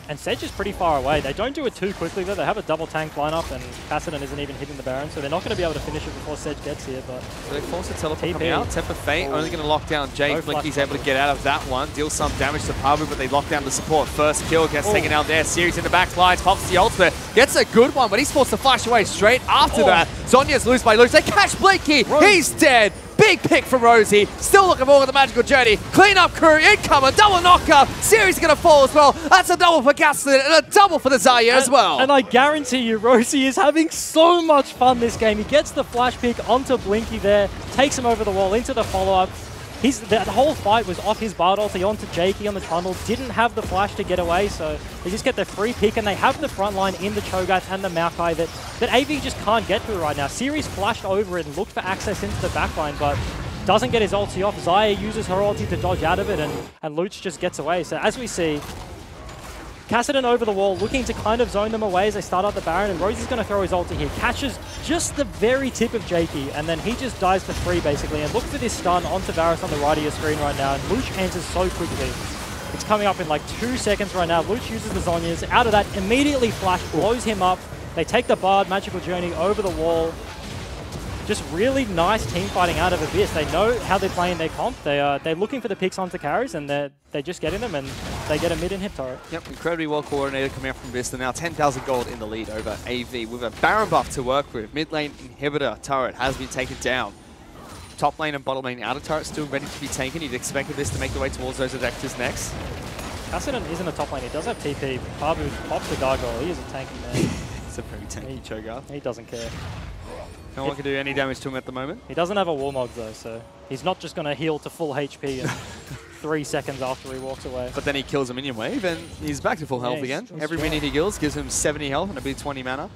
And Sedge is pretty far away. They don't do it too quickly though. They have a double tank lineup and Kassadin isn't even hitting the Baron, so they're not going to be able to finish it before Sedge gets here. But so they force a teleport TP. coming out. Temper Fate only going to lock down Jay. Blinky's able to get out of that one. Deal some damage to Pabu, but they lock down the support. First kill gets taken out there. Series in the back lines. Pops the ultimate. Gets a good one, but he's forced to flash away straight after that. Zhonya's loose by loose. They catch Blinky. He's dead. Big pick from Rosie. Still looking forward to the magical journey. Clean up crew. Incoming. Double knockup. Series going to fall as well. That's a double for Gaston and a double for the Zarya as well. And I guarantee you, Rosie is having so much fun this game. He gets the flash pick onto Blinky there. Takes him over the wall into the follow-up. The whole fight was off his Bard ulti onto Jakey on the tunnel. Didn't have the flash to get away, so they just get the free pick, and they have the front line in the Cho'Gath and the Maokai that AV just can't get through right now. Series flashed over it and looked for access into the backline, but doesn't get his ulti off. Zarya uses her ulti to dodge out of it, and Luch just gets away. So as we see, Kassadin over the wall, looking to kind of zone them away as they start out the Baron, and Rosie's going to throw his ulti here. Catches just the very tip of Jakey, and then he just dies for free, basically. And look for this stun onto Varus on the right of your screen right now, and Luch answers so quickly. It's coming up in like 2 seconds right now. Luch uses the Zhonya's. Out of that, immediately Flash blows him up. They take the Bard, Magical Journey over the wall. Just really nice team fighting out of Abyss. They know how they're playing their comp. They're looking for the picks onto carries, and they're just getting them, and they get a mid and hip turret. Yep, incredibly well coordinated coming out from Abyss. They're now 10,000 gold in the lead over AV with a Baron buff to work with. Mid lane inhibitor turret has been taken down. Top lane and bottom lane outer turret still ready to be taken. You'd expect Abyss to make their way towards those objectives next. Kassadin isn't a top lane. He does have TP. Pabu pops the gargoyle. He is a tanky man. It's a very tanky Cho'Gath. He doesn't care. No one can do any damage to him at the moment. He doesn't have a Warmog though, so he's not just going to heal to full HP in 3 seconds after he walks away. But then he kills a minion wave and he's back to full health again. Every minion he kills gives him 70 health and a big 20 mana.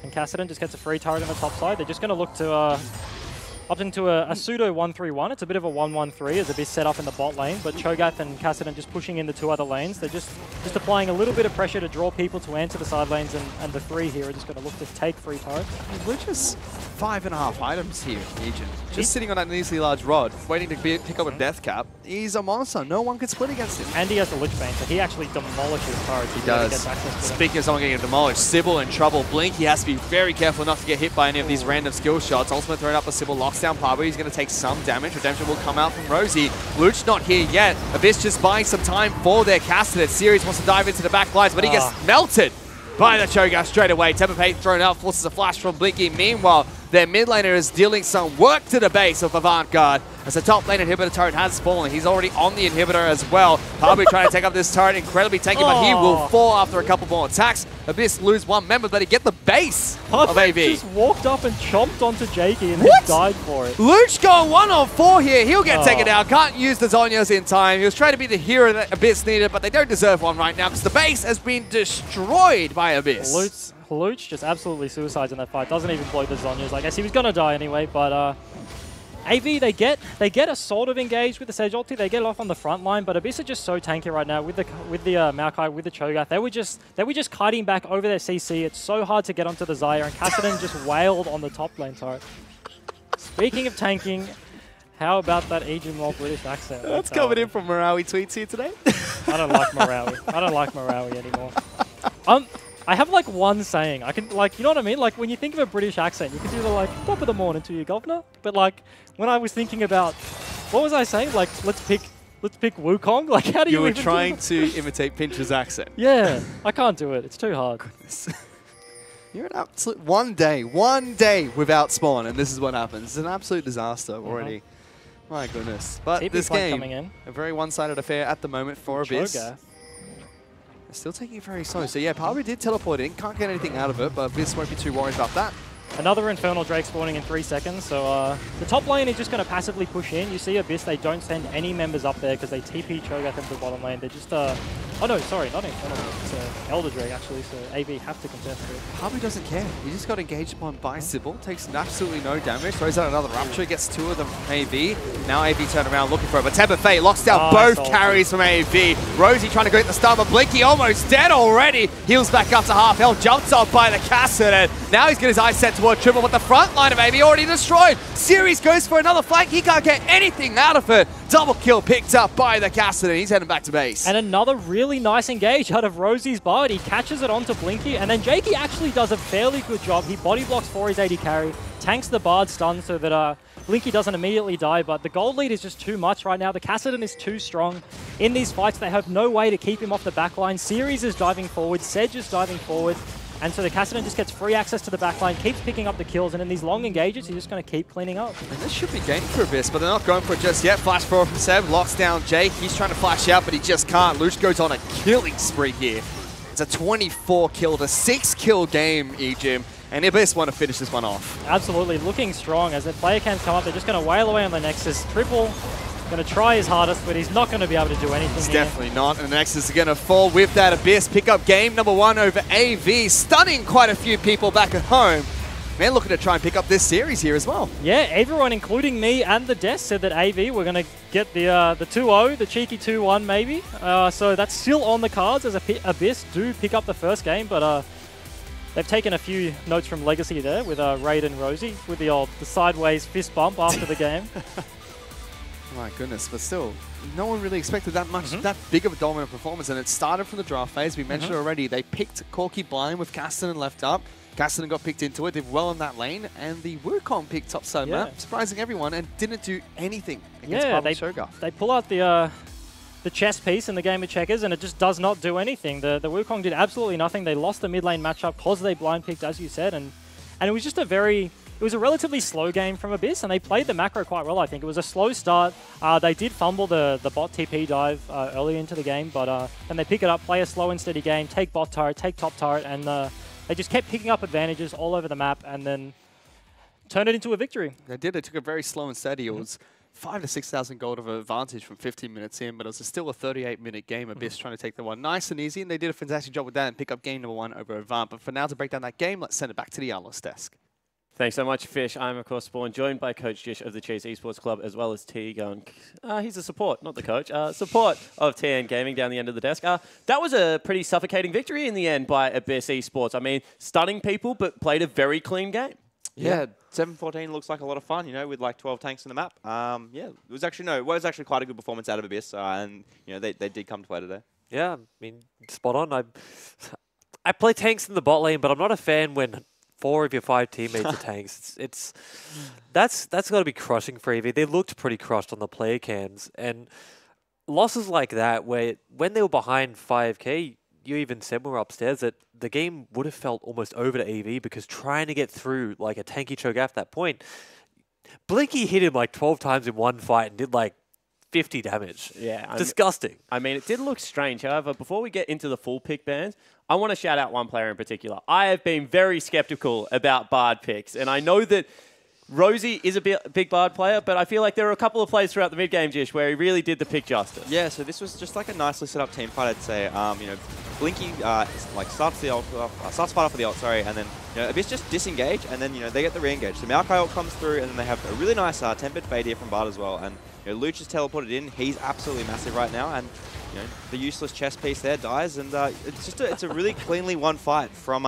And Kassadin just gets a free turret on the top side. They're just going to look to up into a pseudo 1-3-1. It's a bit of a 1-1-3 as a bit set up in the bot lane, but Cho'Gath and Kassadin just pushing in the 2 other lanes. They're just applying a little bit of pressure to draw people to answer the side lanes, and the 3 here are just going to look to take free turrets. We're just 5.5 items here, Agent. Just sitting on that easily large rod, waiting to pick up a death cap. He's a monster. No one can split against him. And he has the Lich Bane, so he actually demolishes turrets. He does. Speaking of someone getting demolished, Sybil in trouble. Blink, he has to be very careful not to get hit by any of these random skill shots. Ultimate throwing up a Sybil, locks down Pabu. He's going to take some damage. Redemption will come out from Rosie. Luch not here yet. Abyss just buying some time for their Kassadin. Series wants to dive into the back lines, but he gets melted by the Cho'Gath straight away. Tempest thrown out, forces a flash from Blinky. Meanwhile, their mid laner is dealing some work to the base of Avant as the top lane inhibitor turret has fallen. He's already on the inhibitor as well. Pabu trying to take up this turret, incredibly tanky, but he will fall after a couple more attacks. Abyss lose 1 member, but he get the base of AV. Just walked up and chomped onto Jakey and then died for it. Luch going 1-on-4 here. He'll get taken out. Can't use the Zhonya's in time. He was trying to be the hero that Abyss needed, but they don't deserve one right now because the base has been destroyed by Abyss. Luch just absolutely suicides in that fight. Doesn't even blow the Zhonya's. I guess he was going to die anyway, but AV, they get a sort of engaged with the Sage ulti. They get it off on the front line, but Abyss are just so tanky right now with the Maokai, with the Cho'Gath. They were just kiting back over their CC. It's so hard to get onto the Xayah, and Kassadin just wailed on the top lane turret. Speaking of tanking, how about that Agent Roll British accent? That's coming in from Marawi tweets here today. I don't like Marawi. I don't like Marawi anymore. I have like one saying. I can you know what I mean? Like when you think of a British accent, you can do the top of the morning to your governor. But like when I was thinking about, what was I saying? Like let's pick Wukong. Like how do you? You were trying to imitate Pinter's accent. Yeah, I can't do it. It's too hard. Goodness. You're an absolute one day without spawn, and this is what happens. It's an absolute disaster already. My goodness. But TP this game, coming in. a very one-sided affair at the moment for Abyss. Cho'Gath. Still taking it very slow. So yeah, Pabu did teleport in. Can't get anything out of it, but Abyss won't be too worried about that. Another Infernal Drake spawning in 3 seconds. So the top lane is just going to passively push in. You see Abyss, they don't send any members up there because they TP Cho'Gath into the bottom lane. They're just, oh no, sorry, not Infernal Drake. It's Elder Drake actually, so AV have to contest it. Pabu doesn't care. He just got engaged upon by Sybil. Takes absolutely no damage. Throws out another Rapture. Gets 2 of them from AV. Now AV turn around looking for it. But Tempest locks down both carries from AV. Rosie trying to go get the stun, but Blinky almost dead already. Heals back up to half health. Jumps off by the Kassadin. Now he's got his eyes set toward triple, but the front line of AV already destroyed. Series goes for another flank. He can't get anything out of it. Double kill picked up by the Kassadin. He's heading back to base. And another really nice engage out of Rosie's Bard. He catches it onto Blinky, and then Jakey actually does a fairly good job. He body blocks for his AD carry, tanks the Bard stun so that Blinky doesn't immediately die, but the gold lead is just too much right now. The Kassadin is too strong. In these fights, they have no way to keep him off the backline. Series is diving forward, Sedge is diving forward. And so the Kassadin just gets free access to the backline, keeps picking up the kills, and in these long engages, he's just going to keep cleaning up. And this should be game for Abyss, but they're not going for it just yet. Flash forward from Seb, locks down Jake. He's trying to flash out, but he just can't. Luch goes on a killing spree here. It's a 24 kill to 6 kill game, Ejim, and Abyss want to finish this one off. Absolutely, looking strong. As the player cams come up, they're just going to wail away on the Nexus. Triple going to try his hardest, but he's not going to be able to do anything It's here. definitely not, and the Nexus is going to fall with that. Abyss pick up game number 1 over AV, stunning quite a few people back at home. Man, looking to try and pick up this series here as well. Yeah, everyone, including me and the Desk, said that AV were going to get the 2-0, the cheeky 2-1 maybe. So that's still on the cards as Abyss do pick up the first game, but they've taken a few notes from Legacy there with Raid and Rosie with the sideways fist bump after the game. My goodness, but still, no one really expected that much, that big of a dominant performance, and it started from the draft phase. We mentioned already, they picked Corky blind with Kassadin left up. Kassadin got picked into it, did well in that lane, and the Wukong picked topside map, surprising everyone, and didn't do anything against Cho'Gath. They pull out the chess piece in the game of checkers, and it just does not do anything. The Wukong did absolutely nothing. They lost the mid lane matchup because they blind picked, as you said, and it was just a very it was a relatively slow game from Abyss, and they played the macro quite well, I think. It was a slow start. They did fumble the bot TP dive early into the game, but then they pick it up, play a slow and steady game, take bot turret, take top turret, and they just kept picking up advantages all over the map, and then turned it into a victory. They did. They took it very slow and steady. It was 5,000 to 6,000 gold of advantage from 15 minutes in, but it was still a 38-minute game. Abyss trying to take the one nice and easy, and they did a fantastic job with that and pick up game number 1 over Avant. But for now, to break down that game, let's send it back to the analyst desk. Thanks so much, Fish. I'm, of course, Spawn, joined by Coach Jish of the Cheese Esports Club, as well as T-Gun. He's a support, not the coach. Support of TN Gaming down the end of the desk. That was a pretty suffocating victory in the end by Abyss Esports. I mean, stunning people, but played a very clean game. Yeah, 7-14 looks like a lot of fun, you know, with like 12 tanks on the map. Yeah, it was actually quite a good performance out of Abyss, and you know they did come to play today. Yeah, I mean, spot on. I play tanks in the bot lane, but I'm not a fan when 4 of your 5 teammates are tanks. That's got to be crushing for EV. They looked pretty crushed on the player cams, and losses like that, where when they were behind 5k, you even said when we were upstairs that the game would have felt almost over to EV, because trying to get through like a tanky choke at that point, Blinky hit him like 12 times in one fight and did like 50 damage. Yeah. Disgusting. I mean, it did look strange. However, before we get into the full pick bans, I want to shout out one player in particular. I have been very skeptical about Bard picks, and I know that Rosie is a big Bard player, but I feel like there were a couple of plays throughout the mid-game, Jish, where he really did the pick justice. Yeah, so this was just like a nicely set up team fight, I'd say. You know, Blinky like starts the ult, starts fight off with the ult, sorry, and then you know Abyss just disengage, and then you know they get the re-engage. So Maokai ult comes through, and then they have a really nice tempered fade here from Bard as well. And you know, Luch is teleported in. He's absolutely massive right now, and you know the useless chest piece there dies, and it's a really cleanly won fight from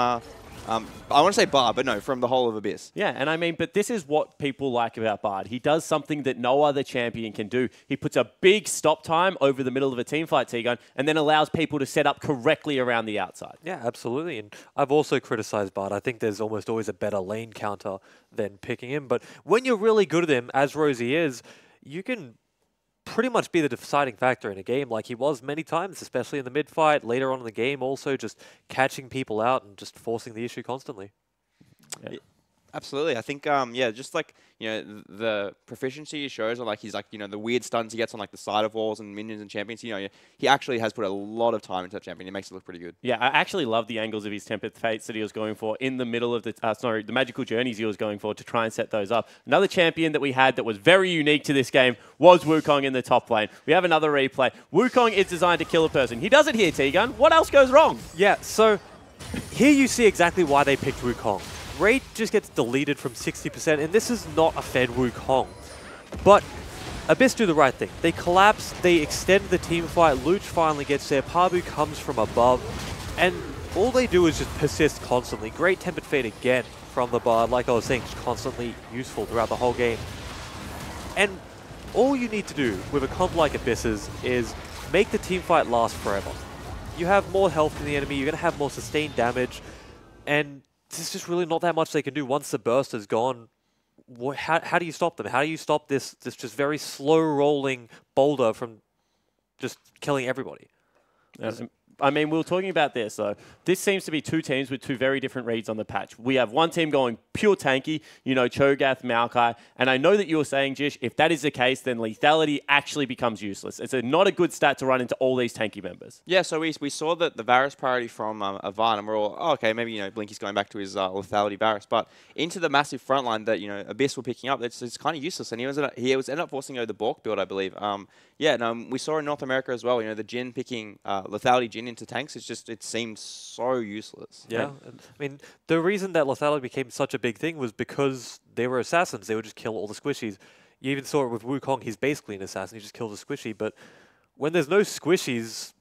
I want to say Bard, but no, from the whole of Abyss. Yeah, and I mean, but this is what people like about Bard. He does something that no other champion can do. He puts a big stop time over the middle of a team fight, T-Gun, and then allows people to set up correctly around the outside. Yeah, absolutely. And I've also criticized Bard. I think there's almost always a better lane counter than picking him. But when you're really good at him, as Rosie is, you can pretty much be the deciding factor in a game, like he was many times, especially in the mid fight, later on in the game, also just catching people out and just forcing the issue constantly. Yeah. Absolutely. I think, yeah, just like, you know, the proficiency he shows, or like he's like, you know, the weird stuns he gets on like the side of walls and minions and champions, you know, he actually has put a lot of time into that champion. It makes it look pretty good. Yeah, I actually love the angles of his Tempered Fates that he was going for in the middle of the, the Magical Journeys he was going for to try and set those up. Another champion that we had that was very unique to this game was Wukong in the top lane. We have another replay. Wukong is designed to kill a person. He does it here, T-Gun. What else goes wrong? Yeah, so here you see exactly why they picked Wukong. Raid just gets deleted from 60%, and this is not a fed Wukong. But Abyss do the right thing. They collapse, they extend the team fight, Luch finally gets there, Pabu comes from above, and all they do is just persist constantly. Great Tempered Fate again from the Bard, like I was saying, just constantly useful throughout the whole game. And all you need to do with a comp like Abyss's is make the team fight last forever. You have more health than the enemy, you're going to have more sustained damage, and there's just really not that much they can do once the burst is gone. How do you stop them? How do you stop this just very slow rolling boulder from just killing everybody? I mean, we were talking about this, though. This seems to be two teams with two very different reads on the patch. We have one team going pure tanky, you know, Cho'Gath, Maokai, and I know that you were saying, Jish, if that is the case, then lethality actually becomes useless. It's not a good stat to run into all these tanky members. Yeah, so we saw that the Varus priority from Avant, and we're all, oh, okay, maybe, you know, Blinky's going back to his lethality Varus, but into the massive front line that, you know, Abyss were picking up, it's kind of useless, and he ended up forcing over the Bork build, I believe. Yeah, no, we saw in North America as well, you know, the Jhin picking lethality Jhin into tanks, it seemed so useless. Yeah, I mean, the reason that lethality became such a big thing was because they were assassins. They would just kill all the squishies. You even saw it with Wukong. He's basically an assassin. He just kills a squishy. But when there's no squishies,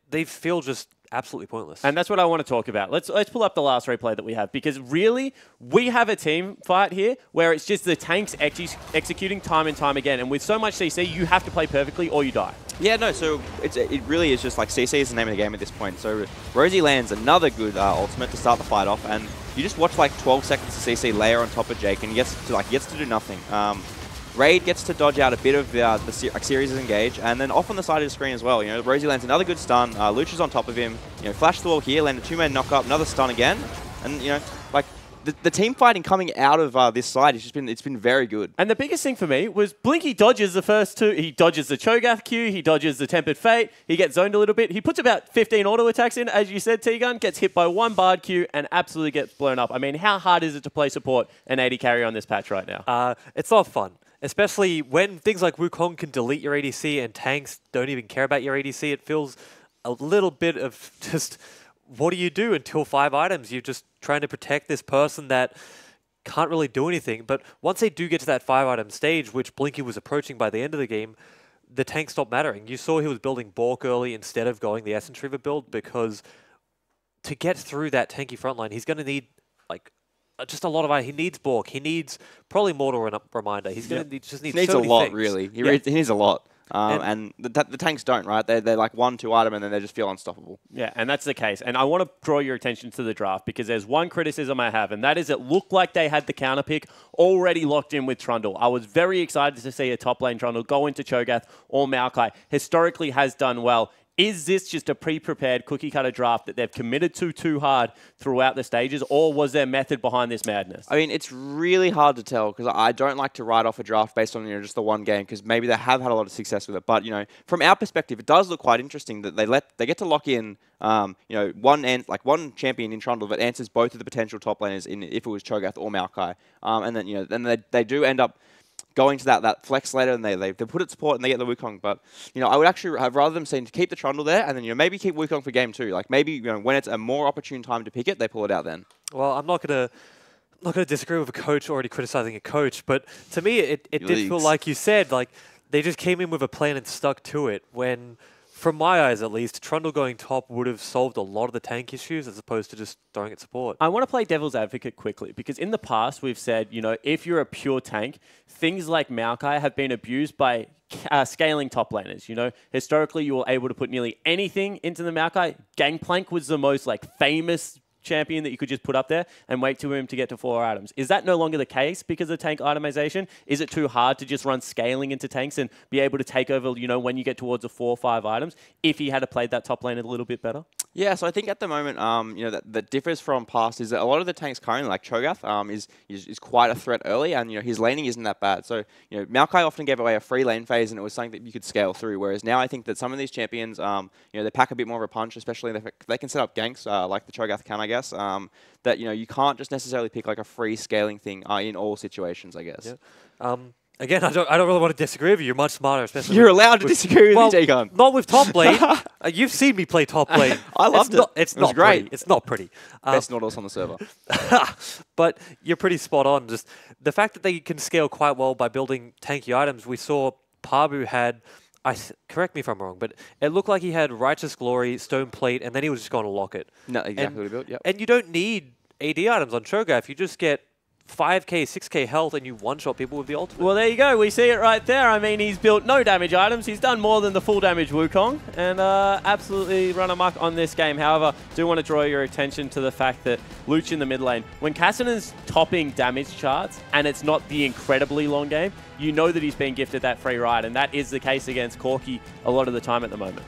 they feel just absolutely pointless. And that's what I want to talk about. Let's pull up the last replay that we have, because really, we have a team fight here where it's just the tanks executing time and time again. And with so much CC, you have to play perfectly or you die. Yeah, no, so it really is just like CC is the name of the game at this point. So Rosie lands another good ultimate to start the fight off, and you just watch like 12 seconds of CC layer on top of Jake, and he gets to do nothing. Raid gets to dodge out a bit of the series is engaged, and then off on the side of the screen as well. You know, Rosie lands another good stun. Luch is on top of him. You know, flash the wall here, land a 2-man knock up, another stun again, and you know, like the team fighting coming out of this side has just been, it's been very good. And the biggest thing for me was Blinky dodges the first two. He dodges the Cho'Gath Q, he dodges the Tempered Fate, he gets zoned a little bit. He puts about 15 auto attacks in, as you said, T-Gun, gets hit by one Bard Q and absolutely gets blown up. I mean, how hard is it to play support an 80 carry on this patch right now? It's not fun, especially when things like Wukong can delete your ADC and tanks don't even care about your ADC. It feels a little bit of just, what do you do until 5 items? You're just trying to protect this person that can't really do anything. But once they do get to that 5-item stage, which Blinky was approaching by the end of the game, the tank stopped mattering. You saw he was building Bork early instead of going the Essence Reaver build, because to get through that tanky frontline, he's going to need like just a lot of. He needs Bork. He needs probably Mortal Reminder. He's going to need, just need He needs so a many lot, things. really. He needs a lot. And the tanks don't, right? They're like 1-2 item and then they just feel unstoppable. Yeah, and that's the case. And I want to draw your attention to the draft because there's one criticism I have, and that is it looked like they had the counter pick already locked in with Trundle. I was very excited to see a top lane Trundle go into Cho'Gath or Maokai. Historically has done well. Is this just a pre-prepared cookie-cutter draft that they've committed to too hard throughout the stages, or was there method behind this madness? I mean, it's really hard to tell because I don't like to write off a draft based on just the one game because maybe they have had a lot of success with it. But from our perspective, it does look quite interesting that they get to lock in one champion in Trundle that answers both of the potential top laners in if it was Cho'Gath or Maokai, and then then they do end up going to that flex later, and they put it support and they get the Wukong. But I would actually have rather them seen to keep the Trundle there, and then maybe keep Wukong for game 2. Like maybe when it's a more opportune time to pick it, they pull it out then. Well, I'm not gonna disagree with a coach already criticizing a coach, but to me it did feel like you said, like they just came in with a plan and stuck to it. When, from my eyes at least, Trundle going top would have solved a lot of the tank issues as opposed to just throwing it support. I want to play devil's advocate quickly because in the past we've said, if you're a pure tank, things like Maokai have been abused by scaling top laners. Historically you were able to put nearly anything into the Maokai. Gangplank was the most famous champion that you could just put up there and wait to him to get to 4 items. Is that no longer the case because of tank itemization? Is it too hard to just run scaling into tanks and be able to take over, when you get towards the 4 or 5 items, if he had played that top lane a little bit better? Yeah, so I think at the moment, that differs from past is that a lot of the tanks currently, like Cho'Gath, is quite a threat early, and his laning isn't that bad. So Maokai often gave away a free lane phase, and it was something that you could scale through. Whereas now I think that some of these champions, they pack a bit more of a punch, especially if they can set up ganks like the Cho'Gath can, I guess. That you can't just necessarily pick like a free scaling thing in all situations, I guess. Yeah. Again, I don't really want to disagree with you. You're much smarter, especially. You're allowed to disagree with me, T-Gun. Not with top lane. You've seen me play top lane. I loved it. It's It was not great. pretty. It's not pretty. Best Nautilus on the server. But you're pretty spot on. Just the fact that they can scale quite well by building tanky items. We saw Pabu had. Correct me if I'm wrong, but it looked like he had Righteous Glory, Stone Plate, and then he was just going to lock it. No, exactly what he built. Yep. And you don't need AD items on Cho'Gath. You just get 5k, 6k health, and you one-shot people with the ultimate. Well, there you go. We see it right there. I mean, he's built no damage items. He's done more than the full damage Wukong, and absolutely run amok on this game. However, do want to draw your attention to the fact that Luch in the mid lane, when Kassadin's topping damage charts, and it's not the incredibly long game, you know that he's been gifted that free ride, and that is the case against Corki a lot of the time at the moment.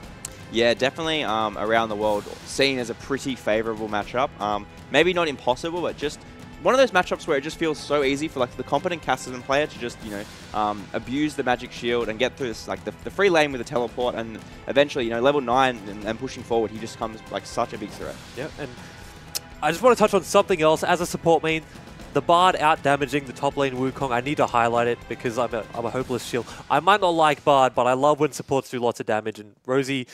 Yeah, definitely around the world seen as a pretty favourable matchup. Maybe not impossible, but just one of those matchups where it just feels so easy for the competent Kassadin player to just abuse the magic shield and get through this the free lane with the teleport, and eventually level 9 and pushing forward, he just comes such a big threat. Yeah, and I just want to touch on something else as a support main. The Bard out-damaging the top lane Wukong, I need to highlight it because I'm a hopeless shield. I might not like Bard, but I love when supports do lots of damage. And Rosie,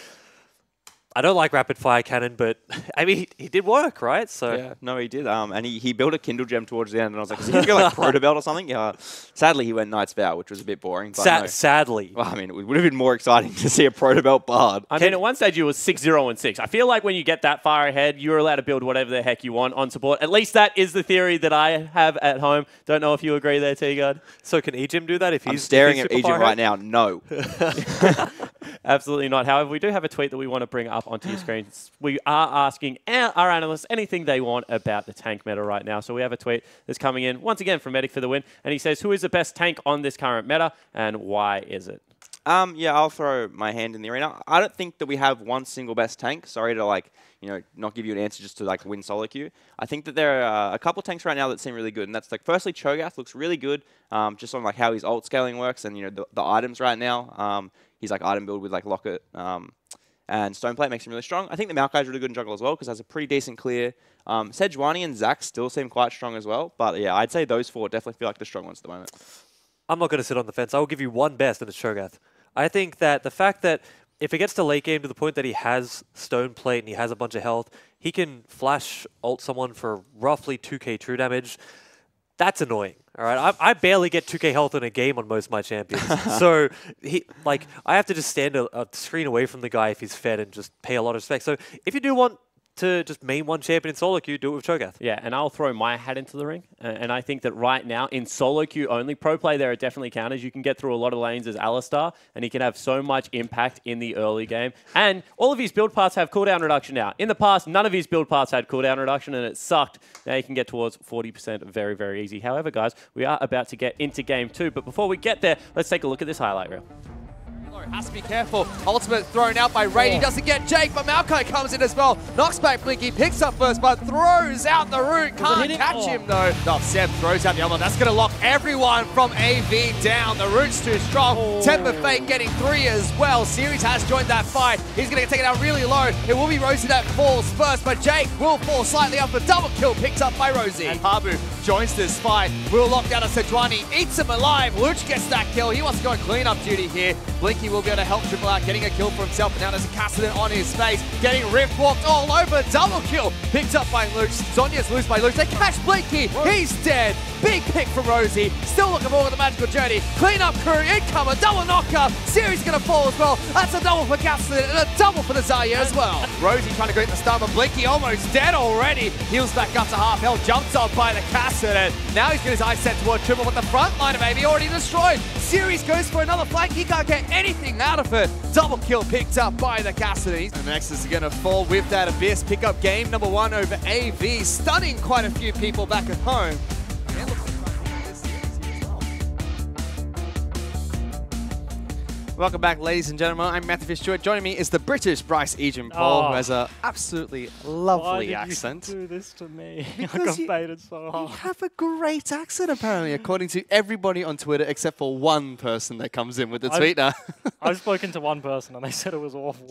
I don't like rapid fire cannon, but I mean, he did work, right? So yeah, no, he did. And he built a Kindle Gem towards the end, and I was like, is he going to go Proto Belt or something? Sadly, he went Knight's Vow, which was a bit boring. But no. Sadly. Well, I mean, it would have been more exciting to see a Proto Belt Bard. I mean, at one stage you were 6-0-6. I feel like when you get that far ahead, you're allowed to build whatever the heck you want on support. At least that is the theory that I have at home. Don't know if you agree there, T-Guard. So can Ejim do that if he's I'm staring at super Ejim right now. No. Absolutely not. However, we do have a tweet that we want to bring up onto your screens. We are asking our analysts anything they want about the tank meta right now. So we have a tweet that's coming in, once again, from Medic for the win. And he says, who is the best tank on this current meta and why is it? Yeah, I'll throw my hand in the arena. I don't think that we have one single best tank. Sorry to not give you an answer just to win solo queue. I think that there are a couple tanks right now that seem really good, and that's firstly Cho'Gath looks really good, just on how his ult scaling works and the items right now. He's item build with Locket and Stoneplate makes him really strong. I think the Maokai's really good in jungle as well because has a pretty decent clear. Sejuani and Zac still seem quite strong as well, but yeah, I'd say those four definitely feel like the strong ones at the moment. I'm not going to sit on the fence. I will give you one best, and it's Cho'Gath. I think that the fact that if it gets to late game to the point that he has Stone Plate and he has a bunch of health, he can flash ult someone for roughly 2k true damage. That's annoying. All right, I barely get 2k health in a game on most of my champions. So I have to just stand a screen away from the guy if he's fed and just pay a lot of respect. So if you do want to just main one champion in solo queue, do it with Cho'Gath. Yeah, and I'll throw my hat into the ring. And I think that right now, in solo queue only, pro play there are definitely counters. You can get through a lot of lanes as Alistar, and he can have so much impact in the early game. And all of his build paths have cooldown reduction now. In the past, none of his build paths had cooldown reduction, and it sucked. Now you can get towards 40% very, very easy. However, guys, we are about to get into game 2. But before we get there, let's take a look at this highlight reel. Has to be careful. Ultimate thrown out by Raid. He doesn't get Jake, but Maokai comes in as well. Knocks back Blinky, picks up first, but throws out the root. Can't catch him though. No, Seb throws out the ultimate. That's going to lock everyone from AV down. The root's too strong. Temper Fate getting 3 as well. Series has joined that fight. He's going to get taken out really low. It will be Rosie that falls first, but Jake will fall slightly up. The double kill picked up by Rosie. And Habu joins this fight. Will lock down a Sejuani. Eats him alive. Luch gets that kill. He wants to go on cleanup duty here. Blinky will be able to help Triple out, getting a kill for himself, and now there's a Kassadin on his face, getting rift walked all over, double kill, picked up by Luch. Sonya's loose by Luch, they catch Blinky, he's dead. Big pick from Rosie, still looking forward to the magical journey. Clean up crew, incoming, double knockup, Series gonna fall as well. That's a double for Kassadin and a double for the Zarya as well. Rosie trying to go in the stun, but Blinky almost dead already. Heals back up to half health, jumps off by the Kassadin. Now he's got his eyes set toward Triple, but the front line of AB already destroyed. Series goes for another flank, he can't get anything out of it. Double kill picked up by the Cassidy. And Nexus is going to fall with that Abyss. Pick up game number 1 over AV, stunning quite a few people back at home. Welcome back, ladies and gentlemen. I'm Matthew Fitzgerald. Joining me is the British Bryce Egan Paul, who has a absolutely lovely accent. Why did you do this to me? I Because got baited so hard. You have a great accent, apparently, according to everybody on Twitter, except for one person that comes in with the tweet now. I've spoken to one person and they said it was awful.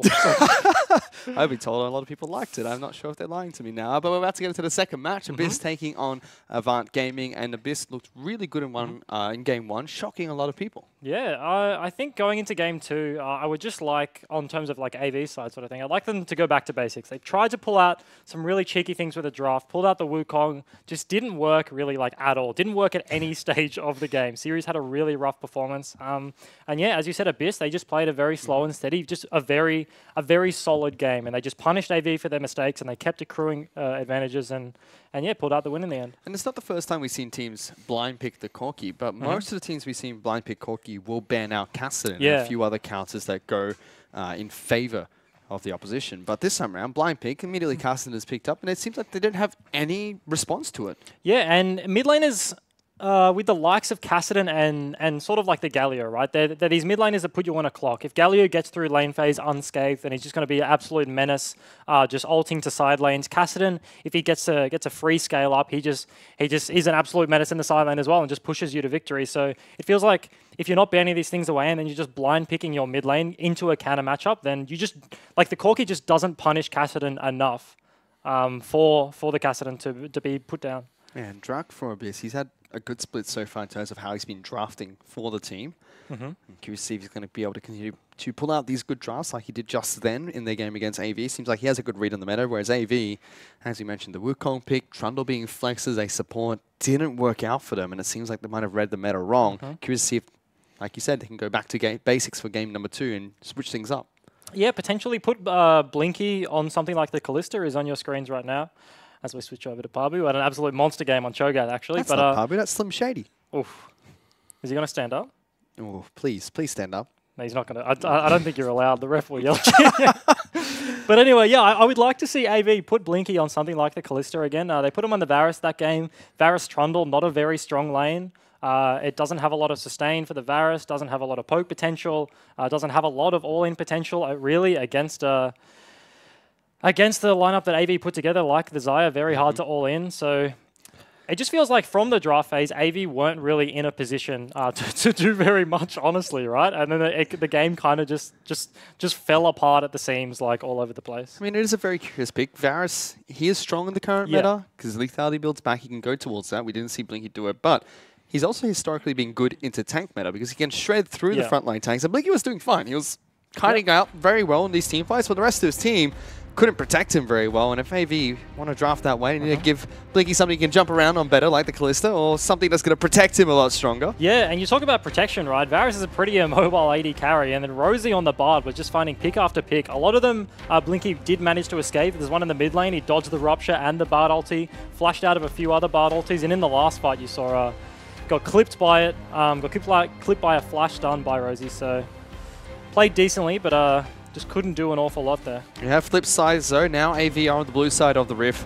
I've been told a lot of people liked it. I'm not sure if they're lying to me now. But we're about to get into the second match. Abyss taking on Avant Gaming, and Abyss looked really good in game 1, shocking a lot of people. Yeah, I think going into game 2, I would just like, on terms of AV side sort of thing, I'd like them to go back to basics. They tried to pull out some really cheeky things with the draft, pulled out the Wukong, just didn't work really at all. Didn't work at any stage of the game. Series had a really rough performance. And yeah, as you said, Abyss, they just played a very slow and steady, just a very solid game. And they just punished AV for their mistakes and they kept accruing advantages and yeah, pulled out the win in the end. And it's not the first time we've seen teams blind pick the Corki, but most of the teams we've seen blind pick Corki will ban out Kassadin and a few other counters that go in favor of the opposition. But this time around, blind pick, immediately Kassadin is picked up, and it seems like they don't have any response to it. Yeah, and mid laners, with the likes of Kassadin and sort of like the Galio, right? They're these mid laners that put you on a clock. If Galio gets through lane phase unscathed, then he's just going to be an absolute menace, just ulting to side lanes. Kassadin, if he gets a free scale up, he just is an absolute menace in the side lane as well and just pushes you to victory. So it feels like if you're not banning these things away and then you're just blind picking your mid lane into a counter matchup, then you just, the Corki just doesn't punish Kassadin enough for the Kassadin to be put down. Yeah, and Drak for Abyss, he's had a good split so far in terms of how he's been drafting for the team. I'm curious to see if he's going to be able to continue to pull out these good drafts like he did just then in their game against AV. Seems like he has a good read on the meta, whereas AV, as you mentioned, the Wukong pick, Trundle being flexed as a support, didn't work out for them, and it seems like they might have read the meta wrong. Curious to see if, like you said, they can go back to basics for game number 2 and switch things up. Yeah, potentially put Blinky on something like the Callista is on your screens right now. As we switch over to Pabu, had an absolute monster game on Cho'Gath, actually. That's not Pabu, that's Slim Shady. Oof. Is he going to stand up? Oh, please stand up. No, he's not going to. I don't think you're allowed. The ref will yell at you. But anyway, yeah, I would like to see AV put Blinky on something like the Callista again. They put him on the Varus that game. Varus Trundle, not a very strong lane. It doesn't have a lot of sustain for the Varus, doesn't have a lot of poke potential, doesn't have a lot of all-in potential, really, against the lineup that AV put together, like the Xayah, very hard to all-in. So it just feels like from the draft phase, AV weren't really in a position to do very much, honestly, right? And then the game kind of just fell apart at the seams, like all over the place. I mean, it is a very curious pick. Varus, he is strong in the current meta because lethality builds back. He can go towards that. We didn't see Blinky do it, but he's also historically been good into tank meta because he can shred through the frontline tanks. And Blinky was doing fine. He was kiting out very well in these team fights, but the rest of his team couldn't protect him very well. And if AV want to draft that way, they need to give Blinky something he can jump around on better, like the Kalista, or something that's going to protect him a lot stronger. Yeah, and you talk about protection, right? Varus is a pretty mobile AD carry, and then Rosie on the Bard was just finding pick after pick. A lot of them, Blinky did manage to escape. There's one in the mid lane. He dodged the Rupture and the Bard ulti, flashed out of a few other Bard ultis, and in the last fight you saw got clipped by it, got clipped by a flash stun by Rosie, so played decently, but just couldn't do an awful lot there. You have flip sides though. Now AV are on the blue side of the Rift.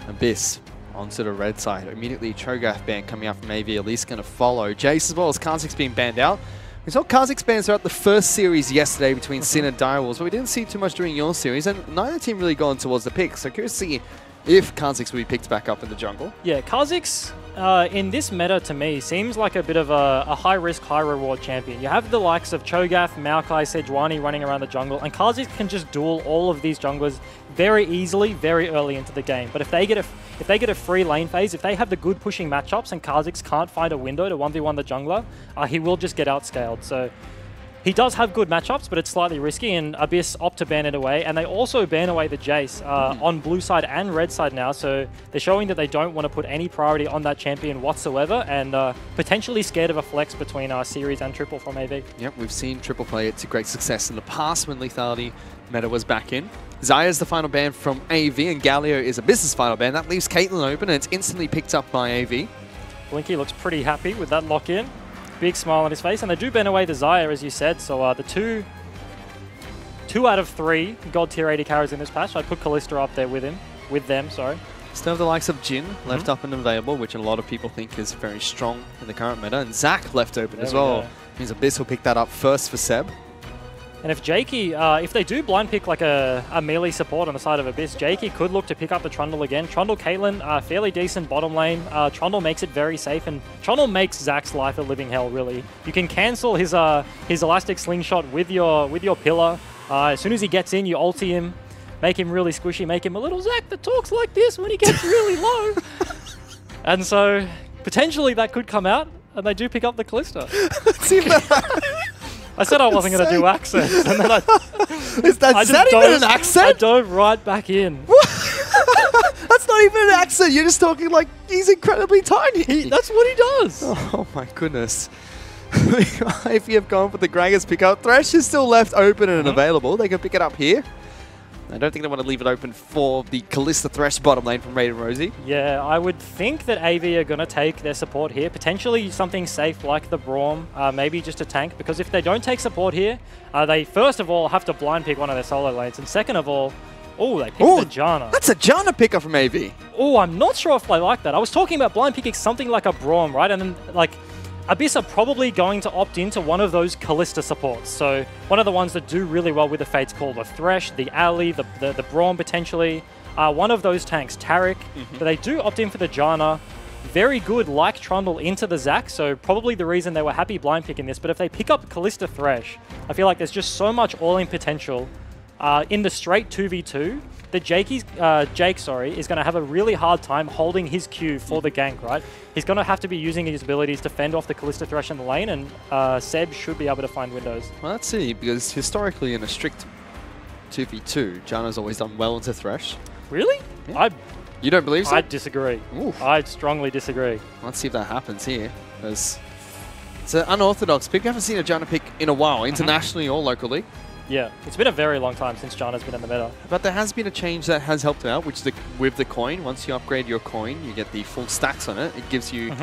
Abyss onto the red side. Immediately Cho'Gath ban coming out from AV, at least going to follow. Jace as well as Kha'Zix being banned out. We saw Kha'Zix bans throughout the first series yesterday between Sin and Direwolves, but we didn't see too much during your series, and neither team really gone towards the pick. So curious to see if Kha'Zix will be picked back up in the jungle. Yeah, Kha'Zix in this meta to me seems like a bit of a high-risk, high-reward champion. You have the likes of Cho'Gath, Maokai, Sejuani running around the jungle, and Kha'Zix can just duel all of these junglers very easily, very early into the game. But if they get a free lane phase, if they have the good pushing matchups and Kha'Zix can't find a window to 1v1 the jungler, he will just get outscaled. So he does have good matchups, but it's slightly risky, and Abyss opt to ban it away. And they also ban away the Jace on blue side and red side now, so they're showing that they don't want to put any priority on that champion whatsoever, and potentially scared of a flex between series and triple from AV. Yep, we've seen triple play it to great success in the past when lethality meta was back in. Xayah is the final ban from AV, and Galio is Abyss's final ban. That leaves Caitlyn open, and it's instantly picked up by AV. Blinky looks pretty happy with that lock-in. Big smile on his face, and they do ban away the Xayah, as you said. So the two out of 3 God tier 80 carries in this patch. I'd put Kalista up there with them. Sorry. Still have the likes of Jhin left up and available, which a lot of people think is very strong in the current meta, and Zac left open as well. Means Abyss will pick that up first for Seb. And if Jakey, if they do blind pick like a melee support on the side of Abyss, Jakey could look to pick up the Trundle again. Trundle Caitlyn, fairly decent bottom lane. Trundle makes it very safe, and Trundle makes Zac's life a living hell, really. You can cancel his elastic slingshot with your pillar. As soon as he gets in, you ulti him, make him really squishy, make him a little Zac that talks like this when he gets really low. And so, potentially that could come out, and they do pick up the Kalista. I said I wasn't going to do accents, and then is that even an accent? I dove right back in. That's not even an accent. You're just talking like he's incredibly tiny. That's what he does. Oh my goodness. If you have gone for the Gragas pickup, Thresh is still left open and available. They can pick it up here. I don't think they want to leave it open for the Kalista Thresh bottom lane from Raiden Rosie. Yeah, I would think that AV are going to take their support here. Potentially something safe like the Braum, maybe just a tank. Because if they don't take support here, they first of all have to blind pick one of their solo lanes. And second of all, they picked the Janna. That's a Janna pickup from AV. Oh, I'm not sure if I like that. I was talking about blind picking something like a Braum, right? And then, like, Abyss are probably going to opt into one of those Kalista supports. So one of the ones that do really well with the Fates called the Thresh, the Ali, the Braum potentially. One of those tanks, Taric. But they do opt in for the Janna. Very good like Trundle into the Zac, so probably the reason they were happy blind picking this. But if they pick up Kalista Thresh, I feel like there's just so much all-in potential in the straight 2v2 that Jake is going to have a really hard time holding his Q for the gank, right? He's going to have to be using his abilities to fend off the Kalista Thresh in the lane, and Seb should be able to find windows. Well, let's see, because historically in a strict 2v2, Janna's always done well into Thresh. Really? Yeah. You don't believe so? I disagree. Oof. I strongly disagree. Let's see if that happens here. It's an unorthodox pick. We haven't seen a Janna pick in a while, internationally or locally. Yeah, it's been a very long time since Janna's been in the meta. But there has been a change that has helped out, which is with the coin. Once you upgrade your coin, you get the full stacks on it. It gives you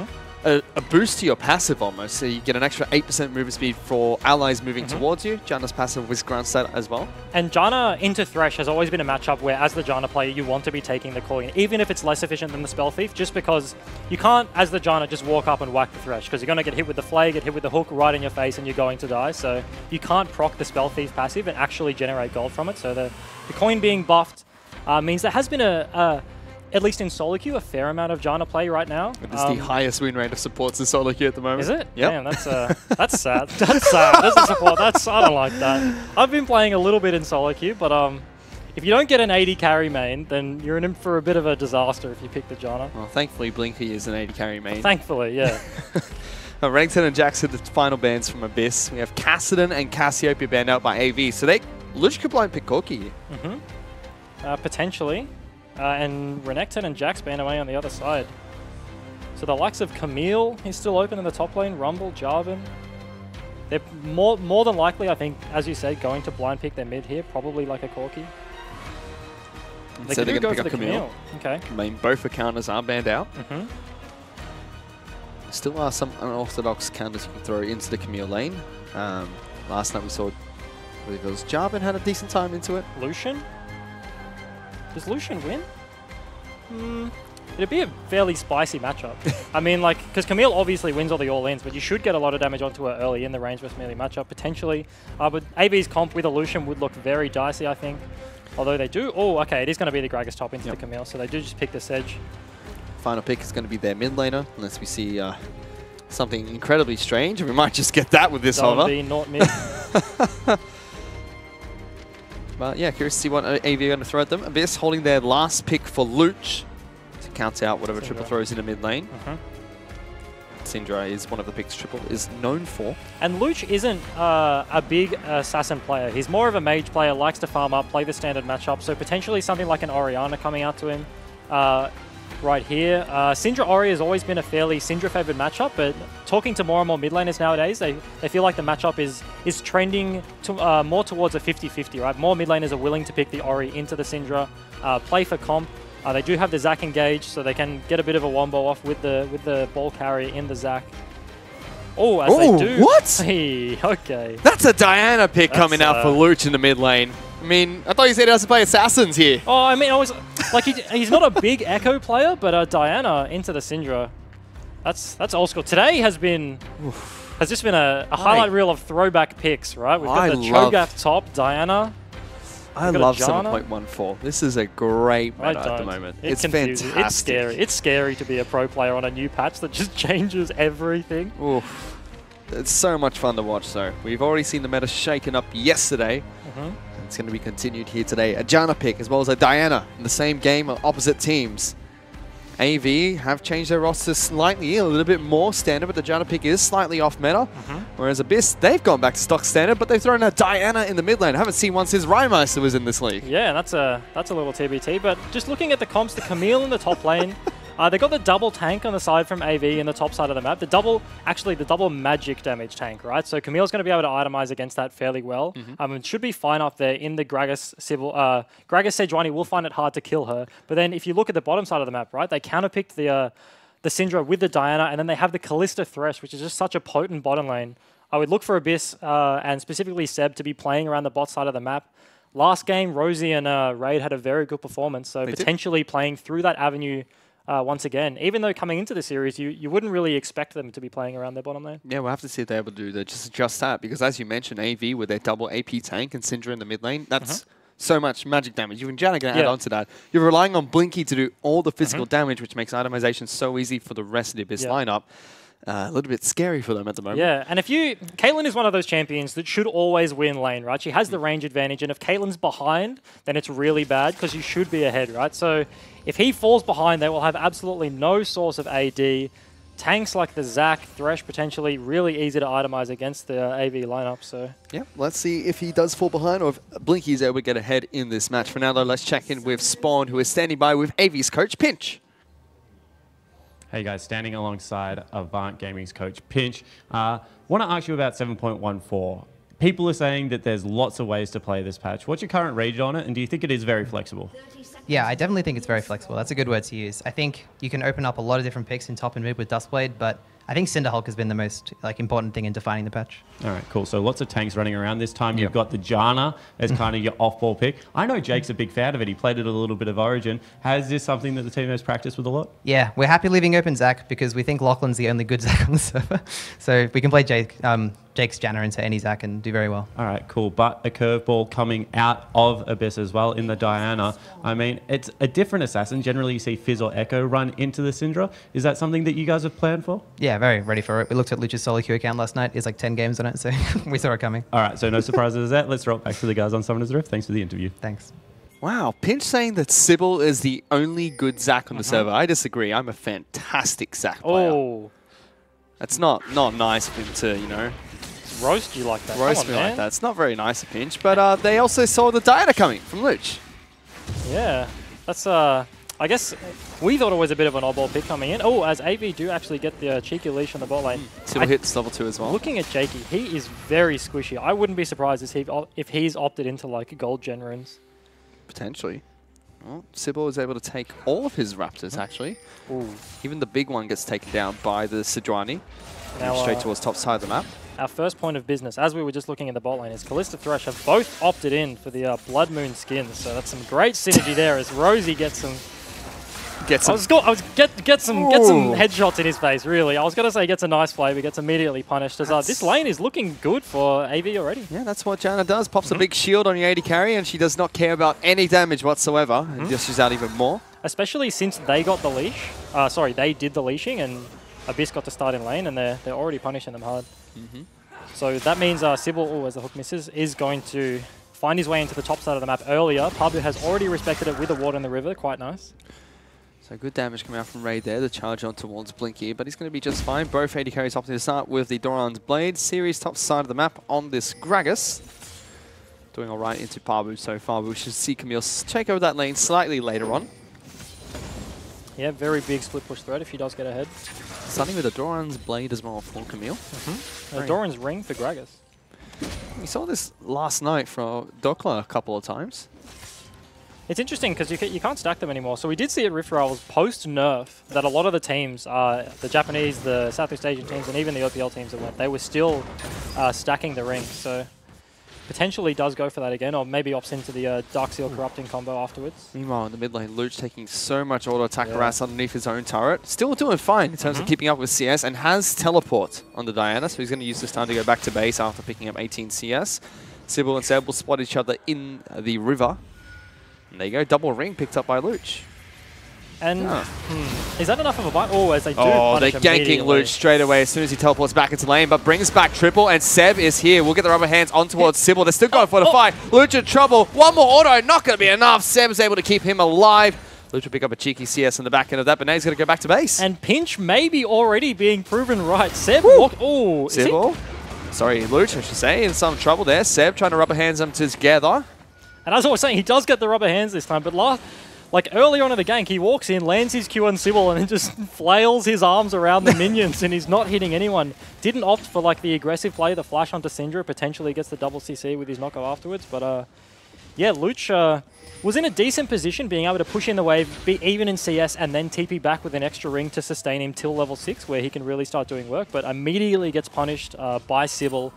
a boost to your passive almost. So you get an extra 8% movement speed for allies moving towards you. Janna's passive with ground set as well. And Janna into Thresh has always been a matchup where, as the Janna player, you want to be taking the coin, even if it's less efficient than the Spell Thief, just because you can't, as the Janna, just walk up and whack the Thresh, because you're going to get hit with the Flay, get hit with the hook right in your face, and you're going to die. So you can't proc the Spell Thief passive and actually generate gold from it. So the coin being buffed means there has been at least in solo queue, a fair amount of Janna play right now. It's the highest win rate of supports in solo queue at the moment. Is it? Yep. Damn, that's sad. That's sad. That's a support. I don't like that. I've been playing a little bit in solo queue, but if you don't get an 80 carry main, then you're in for a bit of a disaster if you pick the Janna. Well, thankfully, Blinky is an 80 carry main. Thankfully, yeah. Renekton and Jax are the final bans from Abyss. We have Kassadin and Cassiopeia banned out by AV. So they literally could blind pick Corki here. Potentially. And Renekton and Jax banned away on the other side. So the likes of Camille is still open in the top lane, Rumble, Jarvan. They're more than likely, I think, as you said, going to blind pick their mid here, probably like a Corki. They So they're could going go to pick for up the Camille. Okay. I mean, both the counters are banned out. Still are some unorthodox counters you can throw into the Camille lane. Last night we saw, I believe it was Jarvan had a decent time into it. Lucian? Does Lucian win? It'd be a fairly spicy matchup. I mean, like, because Camille obviously wins all the all-ins, but you should get a lot of damage onto her early in the range versus melee matchup, potentially. But AV's comp with a Lucian would look very dicey, I think. Although they do... Oh, okay, it is going to be the Gragas top into the Camille, so they do just pick the Sedge. Final pick is going to be their mid laner, unless we see something incredibly strange. We might just get that with this hover. Not mid. But yeah, curious to see what AV are going to throw at them. Abyss holding their last pick for Luch to count out whatever triple throws in the mid lane. Syndra is one of the picks triple is known for. And Luch isn't a big assassin player. He's more of a mage player, likes to farm up, play the standard matchup. So potentially something like an Orianna coming out to him right here. Syndra Ori has always been a fairly Syndra favored matchup, but talking to more and more mid laners nowadays, they feel like the matchup is trending to, more towards a 50-50, right? More mid laners are willing to pick the Ori into the Syndra, play for comp. They do have the Zac engage, so they can get a bit of a wombo off with the ball carrier in the Zac. Oh, as they do. What? Hey, okay. That's a Diana pick coming out for Luch in the mid lane. I mean, I thought you said he doesn't play assassins here. Oh, I mean, I was like, he's not a big Echo player, but Diana into the Syndra. That's old school. Today has just been a highlight reel of throwback picks, right? We've got the Cho'Gath top, Diana. I love 7.14. This is a great meta at the moment. It's fantastic. It's scary. It's scary to be a pro player on a new patch that just changes everything. Oof. It's so much fun to watch, though. We've already seen the meta shaken up yesterday. It's going to be continued here today. A Janna pick as well as a Diana in the same game on opposite teams. AV have changed their roster slightly, a little bit more standard, but the Janna pick is slightly off meta. Whereas Abyss, they've gone back to stock standard, but they've thrown a Diana in the mid lane. I haven't seen one since Rymeister was in this league. Yeah, that's a little TBT. But just looking at the comps, the Camille in the top lane, they got the double tank on the side from AV in the top side of the map. The double magic damage tank, right? So Camille's going to be able to itemize against that fairly well. It should be fine up there in the Gragas Sejuani will find it hard to kill her. But then if you look at the bottom side of the map, right, they counterpicked the Syndra with the Diana, and then they have the Kalista Thresh, which is just such a potent bottom lane. I would look for Abyss and specifically Seb to be playing around the bot side of the map. Last game, Rosie and Raid had a very good performance, so potentially playing through that avenue once again. Even though coming into the series, you wouldn't really expect them to be playing around their bottom lane. Yeah, we'll have to see if they're able to do that. Just that, because as you mentioned, AV with their double AP tank and Syndra in the mid lane, that's so much magic damage. Even Janna can add on to that. You're relying on Blinky to do all the physical damage, which makes itemization so easy for the rest of the Abyss lineup. A little bit scary for them at the moment. Yeah, and Caitlyn is one of those champions that should always win lane, right? She has the range advantage, and if Caitlyn's behind, then it's really bad because you should be ahead, right? So if he falls behind, they will have absolutely no source of AD. Tanks like the Zac, Thresh potentially really easy to itemize against the AV lineup. So yeah, let's see if he does fall behind or if Blinky is able to get ahead in this match. For now, though, let's check in with Spawn, who is standing by with AV's coach, Pinch. Hey guys, standing alongside Avant Gaming's coach Pinch. Want to ask you about 7.14. people are saying that there's lots of ways to play this patch. What's your current read on it, and do you think it is very flexible? Yeah, I definitely think it's very flexible. That's a good word to use. I think you can open up a lot of different picks in top and mid with Duskblade, but I think Cinderhulk has been the most important thing in defining the patch. All right, cool. So lots of tanks running around. This time you've got the Janna as kind of your off-ball pick. I know Jake's a big fan of it. He played it a little bit of Origin. Has this something that the team has practiced with a lot? Yeah, we're happy leaving open Zac because we think Lachlan's the only good Zac on the server. So we can play Jake's Janna into any Zac and do very well. All right, cool. But a curveball coming out of Abyss as well in the Diana. I mean, it's a different assassin. Generally, you see Fizz or Echo run into the Syndra. Is that something that you guys have planned for? Yeah, very ready for it. We looked at Luch's solo queue account last night. It's like 10 games on it, so we saw it coming. All right, so no surprises there. Let's throw it back to the guys on Summoner's Rift. Thanks for the interview. Thanks. Wow, Pinch saying that Sybil is the only good Zac on the server. I disagree. I'm a fantastic Zac player. Oh. That's not nice of him to, you know, Roast you like that. roast me like that. It's not very nice of Pinch, but they also saw the Diana coming from Luch. Yeah. That's, I guess we thought it was a bit of an oddball pick coming in. Oh, as AV do actually get the cheeky leash on the bot lane. Sybil hits level 2 as well. Looking at Jakey, he is very squishy. I wouldn't be surprised if he's opted into like gold gen runes. Potentially. Well, Sybil is able to take all of his Raptors, actually. Ooh. Even the big one gets taken down by the Sejuani. Now, Straight towards top side of the map. Our first point of business, as we were just looking in the bot lane, is Kalista Thresh have both opted in for the Blood Moon skins. So that's some great synergy there as Rosie gets some... Get some headshots in his face, really. I was going to say gets a nice play, but gets immediately punished. As this lane is looking good for AV already. Yeah, that's what Janna does. Pops a big shield on your AD carry, and she does not care about any damage whatsoever. And dishes out even more. Especially since they got the leash. Sorry, they did the leashing, and Abyss got to start in lane, and they're already punishing them hard. So that means Sybil, as the hook misses, is going to find his way into the top side of the map earlier. Pabu has already respected it with a ward in the river. Quite nice. So good damage coming out from Raid there, the charge on towards Blinky, but he's going to be just fine. Both AD carries opting to start with the Doran's Blade. Series top side of the map on this Gragas. Doing all right into Pabu so far, but we should see Camille take over that lane slightly later on. Yeah, very big split push threat if he does get ahead. Starting with the Doran's Blade as well for Camille. Doran's Ring for Gragas. We saw this last night from Dokla a couple of times. It's interesting because you can't stack them anymore. So we did see at Rift Rivals post-nerf that a lot of the teams, the Japanese, the Southeast Asian teams, and even the OPL teams that went, they were still stacking the ring. So potentially does go for that again, or maybe opts into the Darkseal Corrupting combo afterwards. Meanwhile, in the mid lane, Luch taking so much auto attack harass underneath his own turret. Still doing fine in terms of keeping up with CS, and has teleport on the Diana, so he's going to use this time to go back to base after picking up 18 CS. Sybil and Seb will spot each other in the river. And there you go, double ring picked up by Luch. And is that enough of a bite? Oh, as they do they're ganking Luch straight away as soon as he teleports back into lane, but brings back triple, and Seb is here. We'll get the rubber hands on towards Sybil. They're still going for the fight. Luch in trouble. One more auto, not going to be enough. Seb's able to keep him alive. Luch will pick up a cheeky CS on the back end of that, but now he's going to go back to base. And Pinch may be already being proven right. Seb walk. Oh, Sybil. Sorry, Luch, I should say, in some trouble there. Seb trying to rubber hands them together. And as I was saying, he does get the rubber hands this time, but earlier on in the gank, he walks in, lands his Q on Sybil, and then just flails his arms around the minions, and he's not hitting anyone. Didn't opt for the aggressive play, the flash onto Syndra, potentially gets the double CC with his knockoff afterwards. But yeah, Luch was in a decent position, being able to push in the wave, be even in CS, and then TP back with an extra ring to sustain him till level 6, where he can really start doing work, but immediately gets punished by Sybil.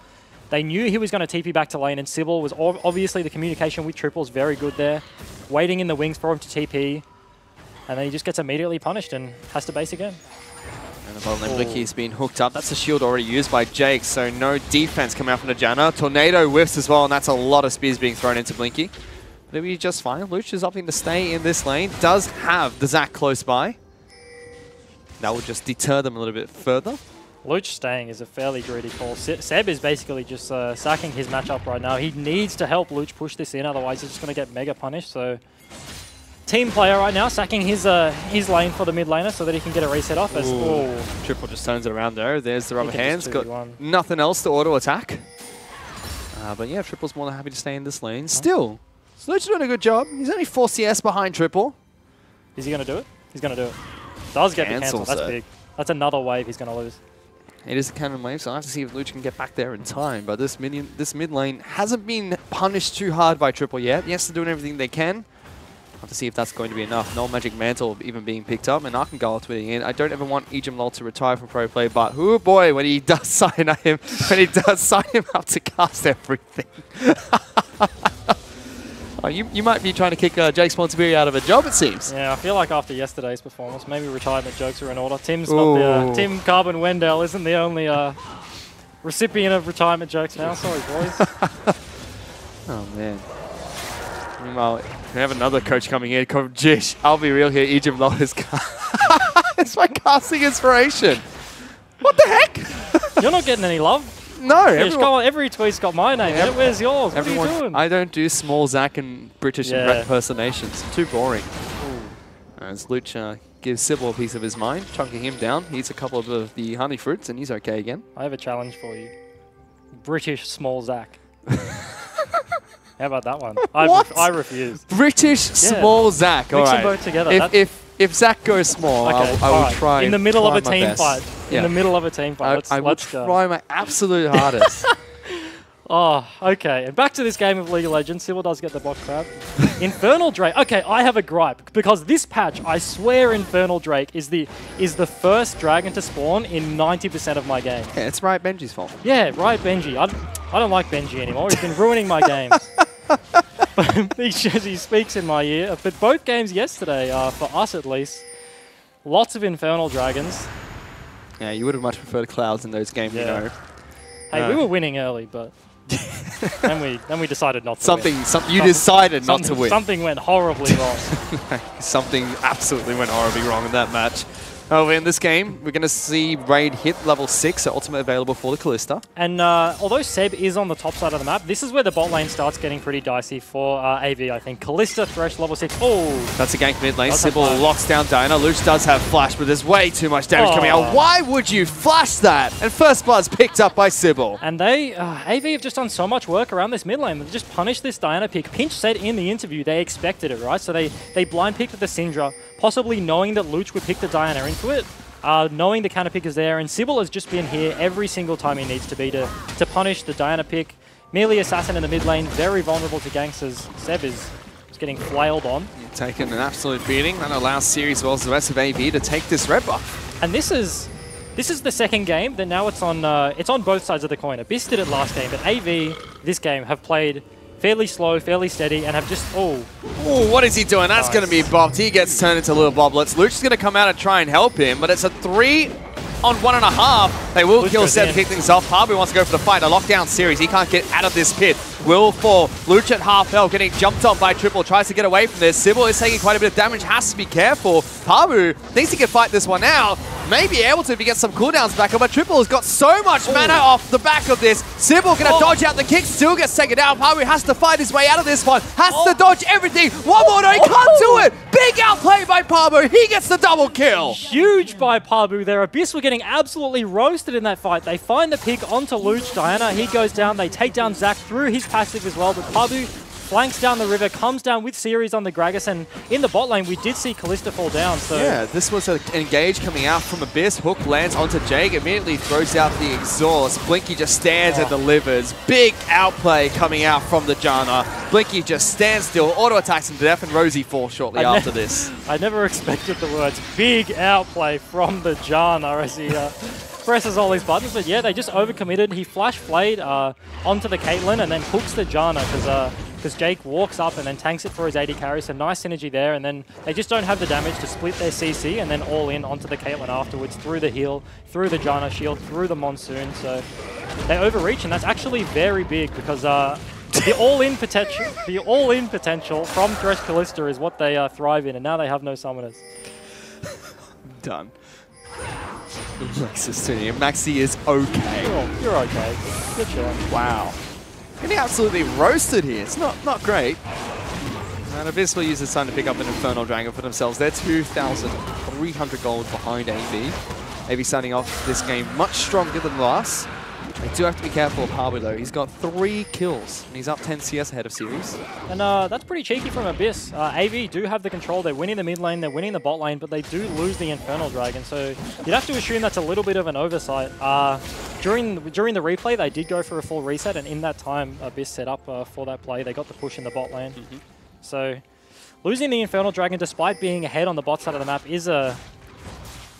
They knew he was going to TP back to lane, and Sybil was obviously the communication with Triple's very good there. Waiting in the wings for him to TP, and then he just gets immediately punished and has to base again. And the bottom lane Blinky's been hooked up. That's a shield already used by Jake, so no defense coming out from the Janna. Tornado whiffs as well, and that's a lot of spears being thrown into Blinky. But it'll be just fine. Luch is opting to stay in this lane. Does have the Zac close by. That will just deter them a little bit further. Luch staying is a fairly greedy call. Seb is basically just sacking his matchup right now. He needs to help Luch push this in, otherwise he's just going to get mega punished. So, team player right now sacking his lane for the mid laner so that he can get a reset off. As Triple just turns it around there. There's the rubber hands. Got nothing else to auto attack. But yeah, Triple's more than happy to stay in this lane. Still, Luch doing a good job. He's only 4 CS behind Triple. Is he going to do it? He's going to do it. Does get the cancel. That's big. That's another wave he's going to lose. It is a cannon wave, so I have to see if Luch can get back there in time. But this mid lane hasn't been punished too hard by Triple yet. Yes, they're doing everything they can. I have to see if that's going to be enough. No Magic Mantle even being picked up, and Arcangel tweeting in. I don't ever want Ejim to retire from pro play, but oh boy, when he does sign him, up to cast everything. Oh, you might be trying to kick Jake Sponsibiri out of a job, it seems. Yeah, I feel like after yesterday's performance, maybe retirement jokes are in order. Tim's not the, Tim Carbon Wendell isn't the only recipient of retirement jokes now. Sorry, boys. Oh, man. Meanwhile, we have another coach coming in. Jish, I'll be real here. Ejim Low is it's my casting inspiration. What the heck? You're not getting any love. No, every tweet's got my name in it. Where's yours? What are you doing? I don't do small Zach and British impersonations. Too boring. As Luch gives Sybil a piece of his mind, chunking him down. Eats a couple of the honey fruits, and he's okay again. I have a challenge for you. British small Zach. How about that one? I refuse. British small Zach. All Mix right. them both together. If Zach goes small, okay, I will try. In the middle of a team best. fight. In the middle of a team fight. I will try my absolute hardest. Oh, okay. And back to this game of League of Legends. Sybil does get the bot crab. Infernal Drake. Okay, I have a gripe because this patch, I swear, Infernal Drake is the first dragon to spawn in 90% of my games. Yeah, it's Riot Benji's fault. Yeah, Riot Benji. I don't like Benji anymore. He's been ruining my games. He speaks in my ear. But both games yesterday, for us at least, lots of Infernal Dragons. Yeah, you would have much preferred Clouds in those games, you know. Hey, we were winning early, but then we decided not to win. You decided not to win. Something went horribly wrong. Something absolutely went horribly wrong in that match. However, in this game, we're going to see Raid hit level 6, so ultimate available for the Kalista. And although Seb is on the top side of the map, this is where the bot lane starts getting pretty dicey for AV, I think. Kalista, Thresh, level 6. Oh! That's a gank mid lane. Sybil locks down Diana. Luch does have flash, but there's way too much damage coming out. Why would you flash that? And first blood's picked up by Sybil. And they, AV have just done so much work around this mid lane. They just punished this Diana pick. Pinch said in the interview they expected it, right? So they blind picked the Syndra, possibly knowing that Luch would pick the Diana into it. Knowing the counter pick is there, and Sybil has just been here every single time he needs to be to punish the Diana pick. Merely Assassin in the mid lane, very vulnerable to ganks as Seb is getting flailed on. Taking an absolute beating. That allows Series as well as the rest of AV to take this red buff. And this is the second game that now it's on both sides of the coin. Abyss did it last game, but AV this game have played fairly slow, fairly steady, and have just, what is he doing? That's going to be bopped. He gets turned into little boblets. Luch is going to come out and try and help him, but it's a 3 on 1.5. They will kill Seb to kick things off. Parbu wants to go for the fight. A lockdown Series. He can't get out of this pit. Will fall. Luch at half health, getting jumped on by Triple. Tries to get away from this. Sybil is taking quite a bit of damage. Has to be careful. Parbu thinks he can fight this one out. May be able to if he gets some cooldowns back up, but Triple has got so much mana off the back of this. Sybil going to dodge out the kick, still gets taken down. Parbu has to fight his way out of this one. Has to dodge everything. One more, no, he can't do it. Big outplay by Parbu. He gets the double kill. Huge by Parbu there. Abyss were getting absolutely roasted in that fight. They find the pick onto Luch. Diana, he goes down. They take down Zac through his passive as well, but Parbu flanks down the river, comes down with Series on the Gragas, and in the bot lane, we did see Kalista fall down. So yeah, this was an engage coming out from Abyss. Hook lands onto Jake, immediately throws out the exhaust. Blinky just stands and delivers. Big outplay coming out from the Janna. Blinky just stands still, auto-attacks him to death, and Rosie falls shortly after this. I never expected the words big outplay from the Janna as he presses all his buttons, but yeah, they just overcommitted. He flash flayed onto the Caitlyn and then hooks the Janna because Jake walks up and then tanks it for his AD carry, so nice synergy there, and then they just don't have the damage to split their CC and then all in onto the Caitlyn afterwards, through the heal, through the Janna shield, through the Monsoon, so they overreach, and that's actually very big because the all-in potential from Thresh Kalista is what they thrive in, and now they have no summoners. Done. Maxi is okay. You're okay. Good chilling. Wow. Getting absolutely roasted here. It's not great. And Abyss will use this time to pick up an Infernal Dragon for themselves. They're 2,300 gold behind AV. AV starting off this game much stronger than last. They do have to be careful of Harbour though. He's got 3 kills and he's up 10 CS ahead of series. And that's pretty cheeky from Abyss. AV do have the control. They're winning the mid lane, they're winning the bot lane, but they do lose the Infernal Dragon. So you'd have to assume that's a little bit of an oversight. During the replay, they did go for a full reset, and in that time, Abyss set up for that play. They got the push in the bot lane. So losing the Infernal Dragon, despite being ahead on the bot side of the map, is a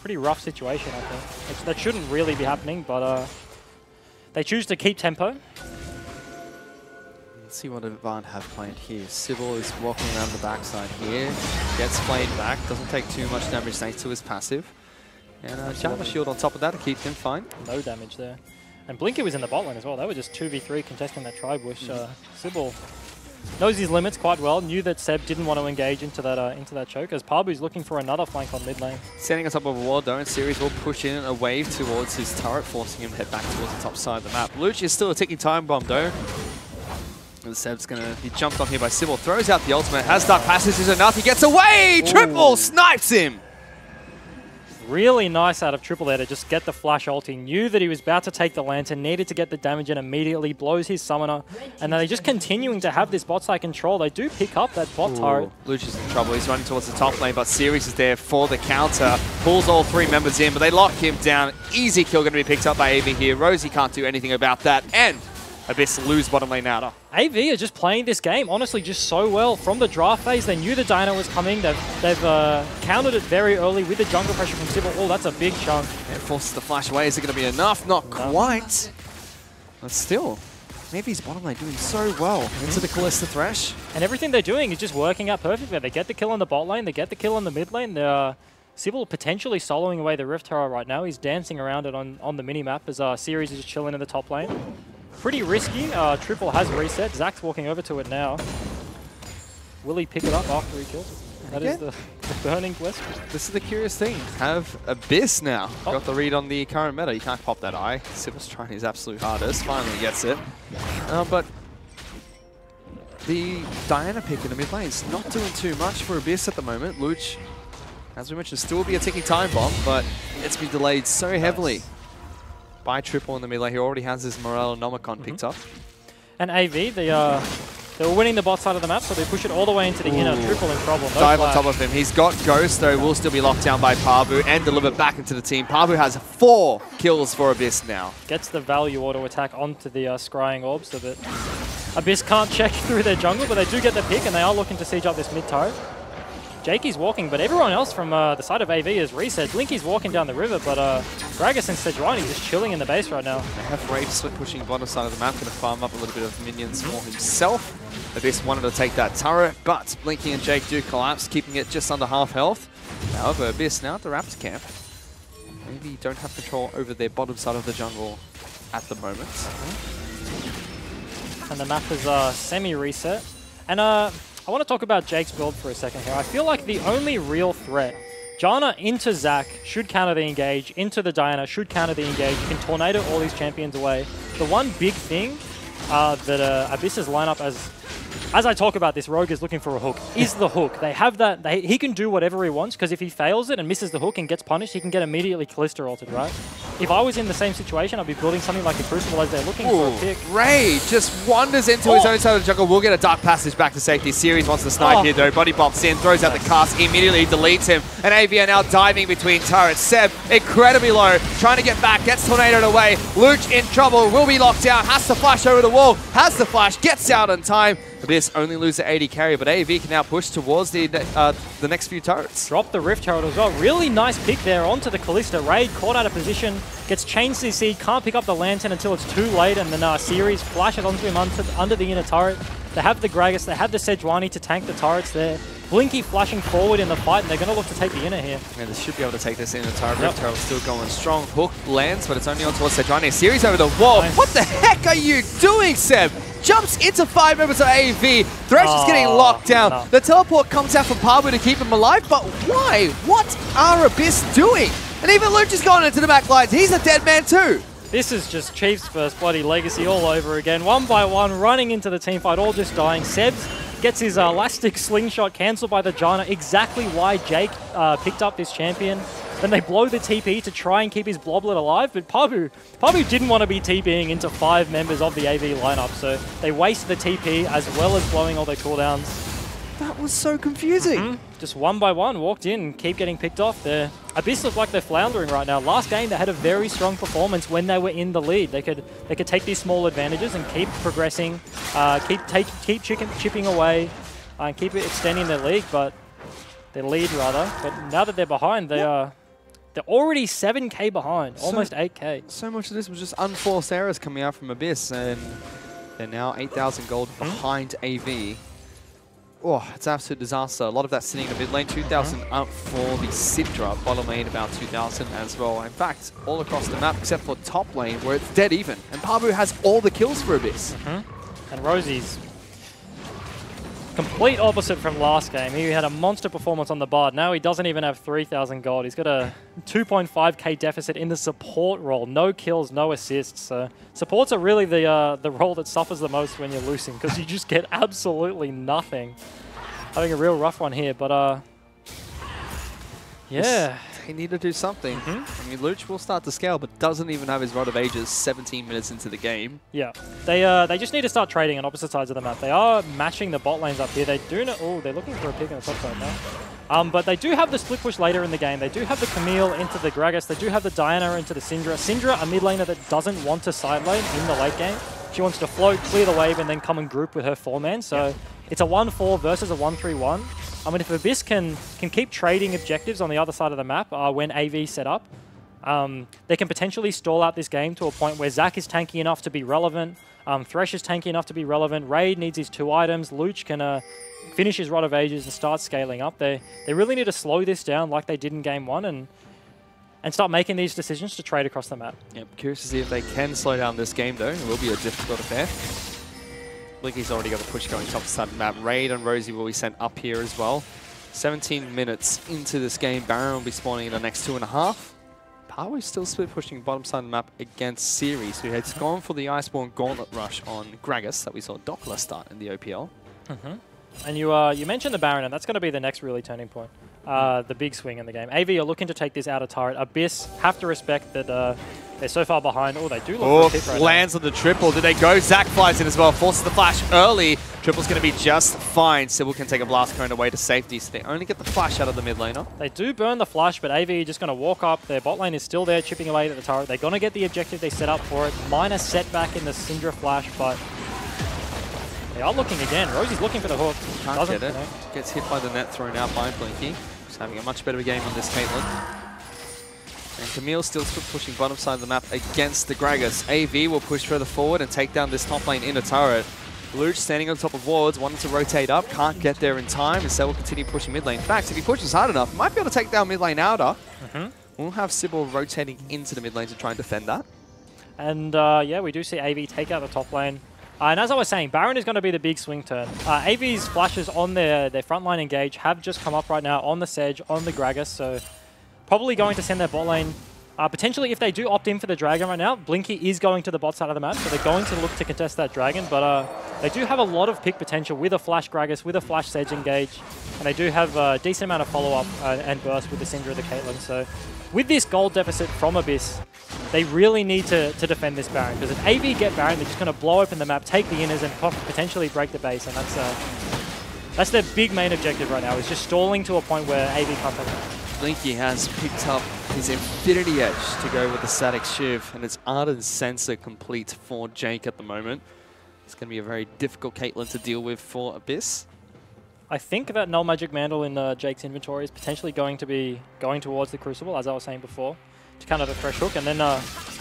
pretty rough situation, I think. That shouldn't really be happening, but they choose to keep tempo. Let's see what Avant have planned here. Sybil is walking around the backside here. Gets played back. Doesn't take too much damage thanks to his passive. And Java Shield on top of that to keep him fine. No damage there. And Blinker was in the bot lane as well. They were just 2v3 contesting that Tri-Bush. Sybil knows his limits quite well, knew that Seb didn't want to engage into that choke, as Parbu's looking for another flank on mid lane. Standing on top of a wall though, and Series will push in a wave towards his turret, forcing him to head back towards the top side of the map. Luch is still a ticking time bomb though. And Seb's going to be jumped on here by Sybil. Throws out the ultimate, has Dark Passage is enough, he gets away! Ooh. Triple snipes him! Really nice out of Triple there to just get the flash ult. He knew that he was about to take the Lantern, needed to get the damage in immediately, blows his Summoner, and then they're just continuing to have this bot side control. They do pick up that bot turret. Luch is in trouble, he's running towards the top lane, but Series is there for the counter. Pulls all 3 members in, but they lock him down. Easy kill going to be picked up by AV here. Rosie can't do anything about that, and Abyss lose bottom lane outer. AV are just playing this game, honestly, just so well. From the draft phase, they knew the Dino was coming. They've countered it very early with the jungle pressure from Sybil. Oh, that's a big chunk. It forces the flash away. Is it going to be enough? Not quite. But still, Navy's bottom lane doing so well into the Callista Thresh. And everything they're doing is just working out perfectly. They get the kill in the bot lane, they get the kill in the mid lane. They're Sybil potentially soloing away the Rift Herald right now. He's dancing around it on the mini-map as Series is chilling in the top lane. Pretty risky. Triple has reset. Zach's walking over to it now. Will he pick it up after he kills it? That is the burning question. This is the curious thing. Have Abyss now. Got the read on the current meta. You can't pop that eye. Sybil's trying his absolute hardest. Finally gets it. But the Diana pick in the mid lane is not doing too much for Abyss at the moment. Luch, as we mentioned, still be a ticking time bomb, but it's been delayed so heavily by Triple in the mid lane. He already has his Morellonomicon picked up. And AV, they were winning the bot side of the map, so they push it all the way into the inner. Triple in trouble. No Dive flash. on top of him. He's got Ghost, though. Will still be locked down by Parbu and delivered back into the team. Parbu has 4 kills for Abyss now. Gets the value auto attack onto the scrying orb so that Abyss can't check through their jungle, but they do get the pick, and they are looking to siege up this mid turret. Jakey's walking, but everyone else from the side of AV is reset. Blinky's walking down the river, but Gragas and Sejuani just chilling in the base right now. They have Rage Split pushing bottom side of the map, going to farm up a little bit of minions for himself. Abyss wanted to take that turret, but Blinky and Jake do collapse, keeping it just under half health. However, Abyss now at the Raptor camp. Maybe don't have control over their bottom side of the jungle at the moment. And the map is semi-reset. And I want to talk about Jake's build for a second here. I feel like the only real threat, Janna into Zac should counter the engage, into the Diana should counter the engage. You can tornado all these champions away. The one big thing that Abyss's lineup, as I talk about this, Rogue is looking for a hook, is the hook. They have that, he can do whatever he wants, because if he fails it and misses the hook and gets punished, he can get immediately Callista ulted, right? If I was in the same situation, I'd be building something like a Crucible as they're looking for a pick. Ray just wanders into his own side of the jungle. We'll get a Dark Passage back to safety. Series wants to snipe here though. Body bops in, throws out the cast, immediately deletes him. And AV are now diving between turrets. Seb, incredibly low, trying to get back, gets tornadoed away. Luch in trouble, will be locked down, has to flash over the wall, has the flash, gets out on time. Abyss only lose the 80 carry, but AV can now push towards the next few turrets. Drop the Rift Herald as well. Really nice pick there onto the Callista. Raid caught out of position, gets chain CC'd, can't pick up the Lantern until it's too late, and then Series flashes onto him under the inner turret. They have the Gragas, they have the Sejuani to tank the turrets there. Blinky flashing forward in the fight, and they're going to look to take the inner here. Yeah, they should be able to take this inner turret. Rift Herald still going strong. Hook lands, but it's only on towards Sejuani. Series over the wall. Nice. What the heck are you doing, Seb? Jumps into 5 members of AV. Thresh is getting locked down. No. The teleport comes out from Parbu to keep him alive, but why? What are Abyss doing? And even Luch is going into the back lines. He's a dead man too. This is just Chiefs first bloody legacy all over again. 1 by 1, running into the team fight, all just dying. Sebs gets his elastic slingshot cancelled by the Janna. Exactly why Jake picked up this champion. Then they blow the TP to try and keep his Bloblet alive, but Pabu didn't want to be TPing into 5 members of the AV lineup, so they waste the TP as well as blowing all their cooldowns. That was so confusing. Just one by one, walked in and keep getting picked off there. Abyss look like they're floundering right now. Last game, they had a very strong performance when they were in the lead. They could take these small advantages and keep progressing, keep chipping away, and keep extending their lead, but their lead rather. But now that they're behind, they're already 7k behind, almost 8k. So much of this was just unforced errors coming out from Abyss, and they're now 8,000 gold behind AV. Oh, it's an absolute disaster. A lot of that sitting in the mid lane. 2,000 up for the Syndra. Bottom lane about 2,000 as well. In fact, all across the map except for top lane where it's dead even. And Pabu has all the kills for Abyss. And Rosie's complete opposite from last game. He had a monster performance on the Bard. Now he doesn't even have 3,000 gold. He's got a 2.5k deficit in the support role. No kills, no assists. So supports are really the role that suffers the most when you're losing, because you just get absolutely nothing. Having a real rough one here, but yeah. They need to do something. I mean, Luch will start to scale, but doesn't even have his Rod of Ages 17 minutes into the game. Yeah, they just need to start trading on opposite sides of the map. They are matching the bot lanes up here. They do know. Oh, they're looking for a pick on the top side now. But they do have the split push later in the game. They do have the Camille into the Gragas. They do have the Diana into the Syndra. Syndra, a mid laner that doesn't want to side lane in the late game. She wants to float, clear the wave, and then come and group with her 4-man. So it's a 1-4 versus a 1-3-1. I mean, if Abyss can keep trading objectives on the other side of the map when AV set up, they can potentially stall out this game to a point where Zac is tanky enough to be relevant, Thresh is tanky enough to be relevant, Raid needs his 2 items, Luch can finish his Rod of Ages and start scaling up. They really need to slow this down like they did in Game 1 and start making these decisions to trade across the map. Yep, curious to see if they can slow down this game, though. It will be a difficult affair. Blinky's already got the push going top side of the map. Raid and Rosie will be sent up here as well. 17 minutes into this game, Baron will be spawning in the next 2.5. Pabu's still split pushing bottom side of the map against Series, who has gone for the Iceborne Gauntlet Rush on Gragas that we saw Doppler start in the OPL. And you mentioned the Baron, and that's going to be the next really turning point. The big swing in the game. AV are looking to take this out of turret. Abyss have to respect that they're so far behind. Oh, they do look for a pick right lands on the triple. Did they go? Zac flies in as well. Forces the flash early. Triple's going to be just fine. Sybil can take a blast cone away to safety, so they only get the flash out of the mid laner. They do burn the flash, but AV are just going to walk up. Their bot lane is still there, chipping away at the turret. They're going to get the objective they set up for it. Minor setback in the Syndra flash, but they are looking again. Rosie's looking for the hook. Can't get it. Gets hit by the net thrown out by Blinky. He's having a much better game on this Caitlyn. And Camille still pushing bottom side of the map against the Gragas. AV will push further forward and take down this top lane inner turret. Luch standing on top of wards, wanting to rotate up, can't get there in time, instead will continue pushing mid lane. In fact, if he pushes hard enough, might be able to take down mid lane outer. We'll have Sybil rotating into the mid lane to try and defend that. And yeah, we do see AV take out the top lane. And as I was saying, Baron is going to be the big swing turn. AV's flashes on their frontline engage have just come up right now on the Sedge, on the Gragas, so probably going to send their bot lane. Potentially, if they do opt in for the Dragon right now, Blinky is going to the bot side of the map, so they're going to look to contest that Dragon, but they do have a lot of pick potential with a Flash Gragas, with a Flash Sedge engage, and they do have a decent amount of follow-up and burst with the Syndra the Caitlyn. So with this gold deficit from Abyss, they really need to defend this Baron, because if AV get Baron, they're just going to blow open the map, take the inners, and potentially break the base, and that's their big main objective right now, is just stalling to a point where AV can't take it. Blinky has picked up his Infinity Edge to go with the Static Shiv, and it's Ardent Sensor complete for Jake at the moment. It's going to be a very difficult Caitlyn to deal with for Abyss. I think that Null Magic Mantle in Jake's inventory is potentially going to be going towards the Crucible, as I was saying before, to kind of a fresh hook. And then,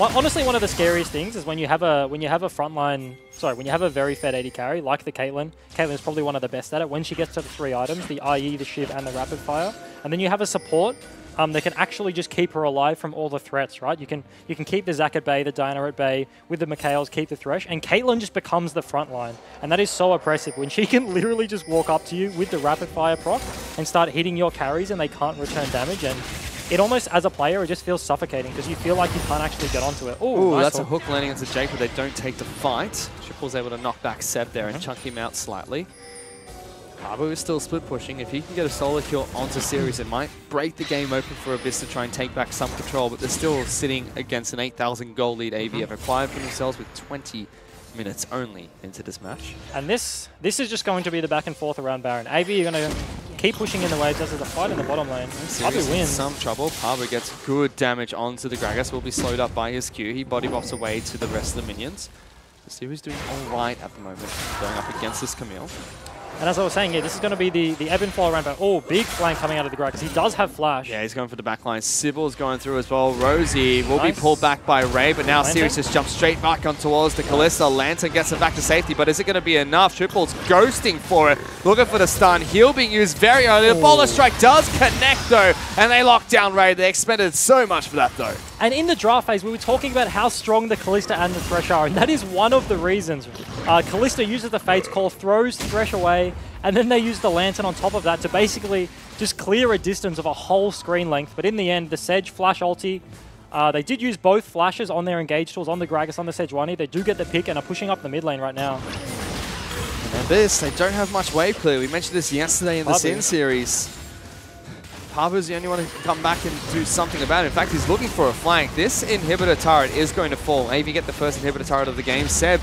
honestly, one of the scariest things is when you have a very fed AD carry like the Caitlyn. Caitlyn is probably one of the best at it. When she gets to the 3 items, the IE, the Shiv, and the Rapid Fire, and then you have a support that can actually just keep her alive from all the threats, right? You can keep the Zac at bay, the Diana at bay, with the Mikhails, keep the Thresh, and Caitlyn just becomes the front line. And that is so oppressive when she can literally just walk up to you with the Rapid Fire proc and start hitting your carries and they can't return damage. And it almost, as a player, it just feels suffocating because you feel like you can't actually get onto it. Ooh, nice that's a hook landing into Jake, but they don't take the fight. Triple's able to knock back Seb there and chunk him out slightly. Pabu is still split pushing. If he can get a solo kill onto series, it might break the game open for Abyss to try and take back some control, but they're still sitting against an 8,000 goal lead AV have acquired for themselves with 20 minutes only into this match. And this is just going to be the back and forth around Baron. AV, you're going to keep pushing in the waves as there's a fight in the bottom lane. Pabu wins. Some trouble. Pabu gets good damage onto the Gragas. Will be slowed up by his Q. He body bops away to the rest of the minions. The series doing all right at the moment, going up against this Camille. And as I was saying, yeah, this is going to be the ebb and flow around Baron. Oh, big flank coming out of the Gragas. He does have flash. Yeah, he's going for the back line. Sybil's going through as well. Rosie will be pulled back by Ray, but now Sirius just jumps straight back on towards the Kalista. Lantern gets him back to safety, but is it going to be enough? Triple's ghosting for it, looking for the stun. Heal being used very early. The Boulder Strike does connect, though, and they lock down Ray. They expended so much for that, though. And in the draft phase, we were talking about how strong the Kalista and the Thresh are, and that is one of the reasons. Kalista uses the Fate's Call, throws Thresh away, and then they use the Lantern on top of that to basically just clear a distance of a whole screen length. But in the end, the Sedge flash ulti, they did use both flashes on their engage tools, on the Gragas, on the Sejuani. They do get the pick and are pushing up the mid lane right now. And this, they don't have much wave clear. We mentioned this yesterday in the Sin series. Pabu's the only one who can come back and do something about it. In fact, he's looking for a flank. This inhibitor turret is going to fall. AV get the first inhibitor turret of the game. Seb,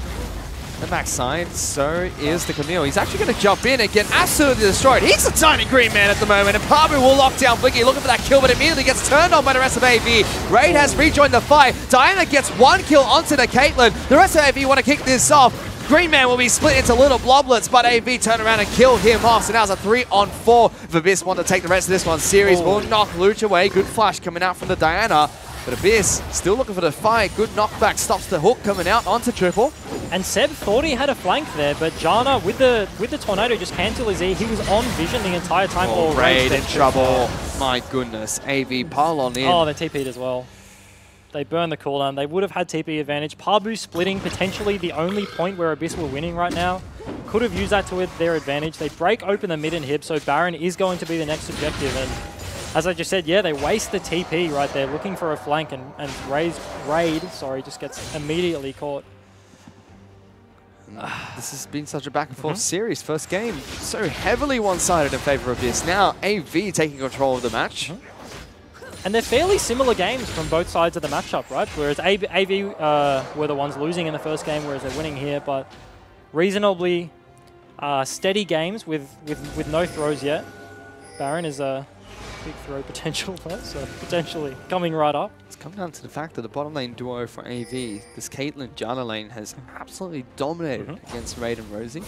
the backside, so is the Camille. He's actually going to jump in and get absolutely destroyed. He's a tiny green man at the moment, and Pabu will lock down Blinky, looking for that kill, but immediately gets turned on by the rest of AV. Raid has rejoined the fight. Diana gets one kill onto the Caitlyn. The rest of AV want to kick this off. Green Man will be split into little bloblets, but AV turn around and kill him off. So now it's a 3-on-4. If Abyss want to take the rest of this one, series will knock Luch away. Good flash coming out from the Diana. But Abyss still looking for the fight. Good knockback stops the hook coming out onto Triple. And Seb thought he had a flank there, but Jana with the Tornado just cancel his E. He was on vision the entire time. Oh, Raid in trouble. My goodness. AV pile on in. Oh, they TP'd as well. They burn the cooldown. They would have had TP advantage. Pabu splitting, potentially the only point where Abyss were winning right now. Could have used that to their advantage. They break open the mid inhib, so Baron is going to be the next objective. And as I just said, yeah, they waste the TP right there, looking for a flank, and Raid just gets immediately caught. This has been such a back and forth series. First game, so heavily one-sided in favor of Abyss. Now AV taking control of the match. And they're fairly similar games from both sides of the matchup, right? Whereas AV were the ones losing in the first game, whereas they're winning here. But reasonably steady games with no throws yet. Baron is a big throw potential, though, so potentially coming right up. It's come down to the fact that the bottom lane duo for AV, this Caitlyn Jana lane, has absolutely dominated against Raid and Rosie.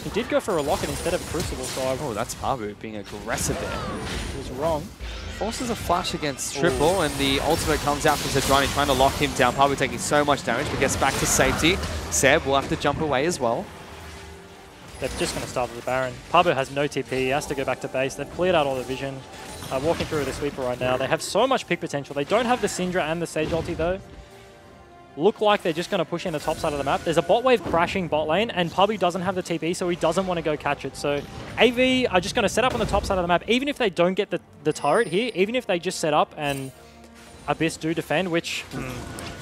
He did go for a locket instead of Crucible, so oh, that's Pabu being aggressive there. He was wrong. Forces a flash against Triple, and the ultimate comes out from Sejuani, trying to lock him down. Pabu taking so much damage, but gets back to safety. Seb will have to jump away as well. They're just going to start with the Baron. Pabu has no TP. He has to go back to base. They've cleared out all the vision. Walking through with the sweeper right now. They have so much pick potential. They don't have the Syndra and the Sage ulti, though. Look like they're just going to push in the top side of the map. There's a bot wave crashing bot lane, and Pabu doesn't have the TP, so he doesn't want to go catch it. So AV are just going to set up on the top side of the map. Even if they don't get the turret here, even if they just set up and Abyss do defend, which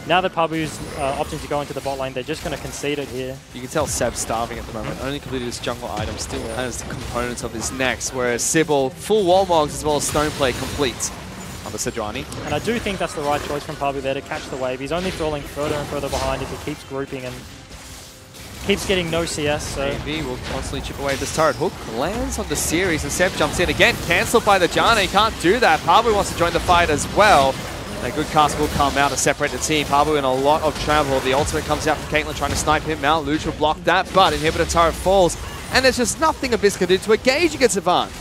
now that Pabu's opting to go into the bot lane, they're just going to concede it here. You can tell Seb's starving at the moment. Only completed his jungle item, still has the components of his next, whereas Sybil, full wall mogs as well as Stoneplay complete on the Sejuani. And I do think that's the right choice from Pabu there to catch the wave. He's only falling further and further behind if he keeps grouping and keeps getting no CS. So AV will constantly chip away at this turret. Hook lands on the series and Seb jumps in again. Cancelled by the Jana. He can't do that. Pabu wants to join the fight as well. A good cast will come out to separate the team. Pabu in a lot of trouble. The ultimate comes out from Caitlyn trying to snipe him out. Luch will block that, but inhibitor turret falls. And there's just nothing Abyss can do to engage against Avant.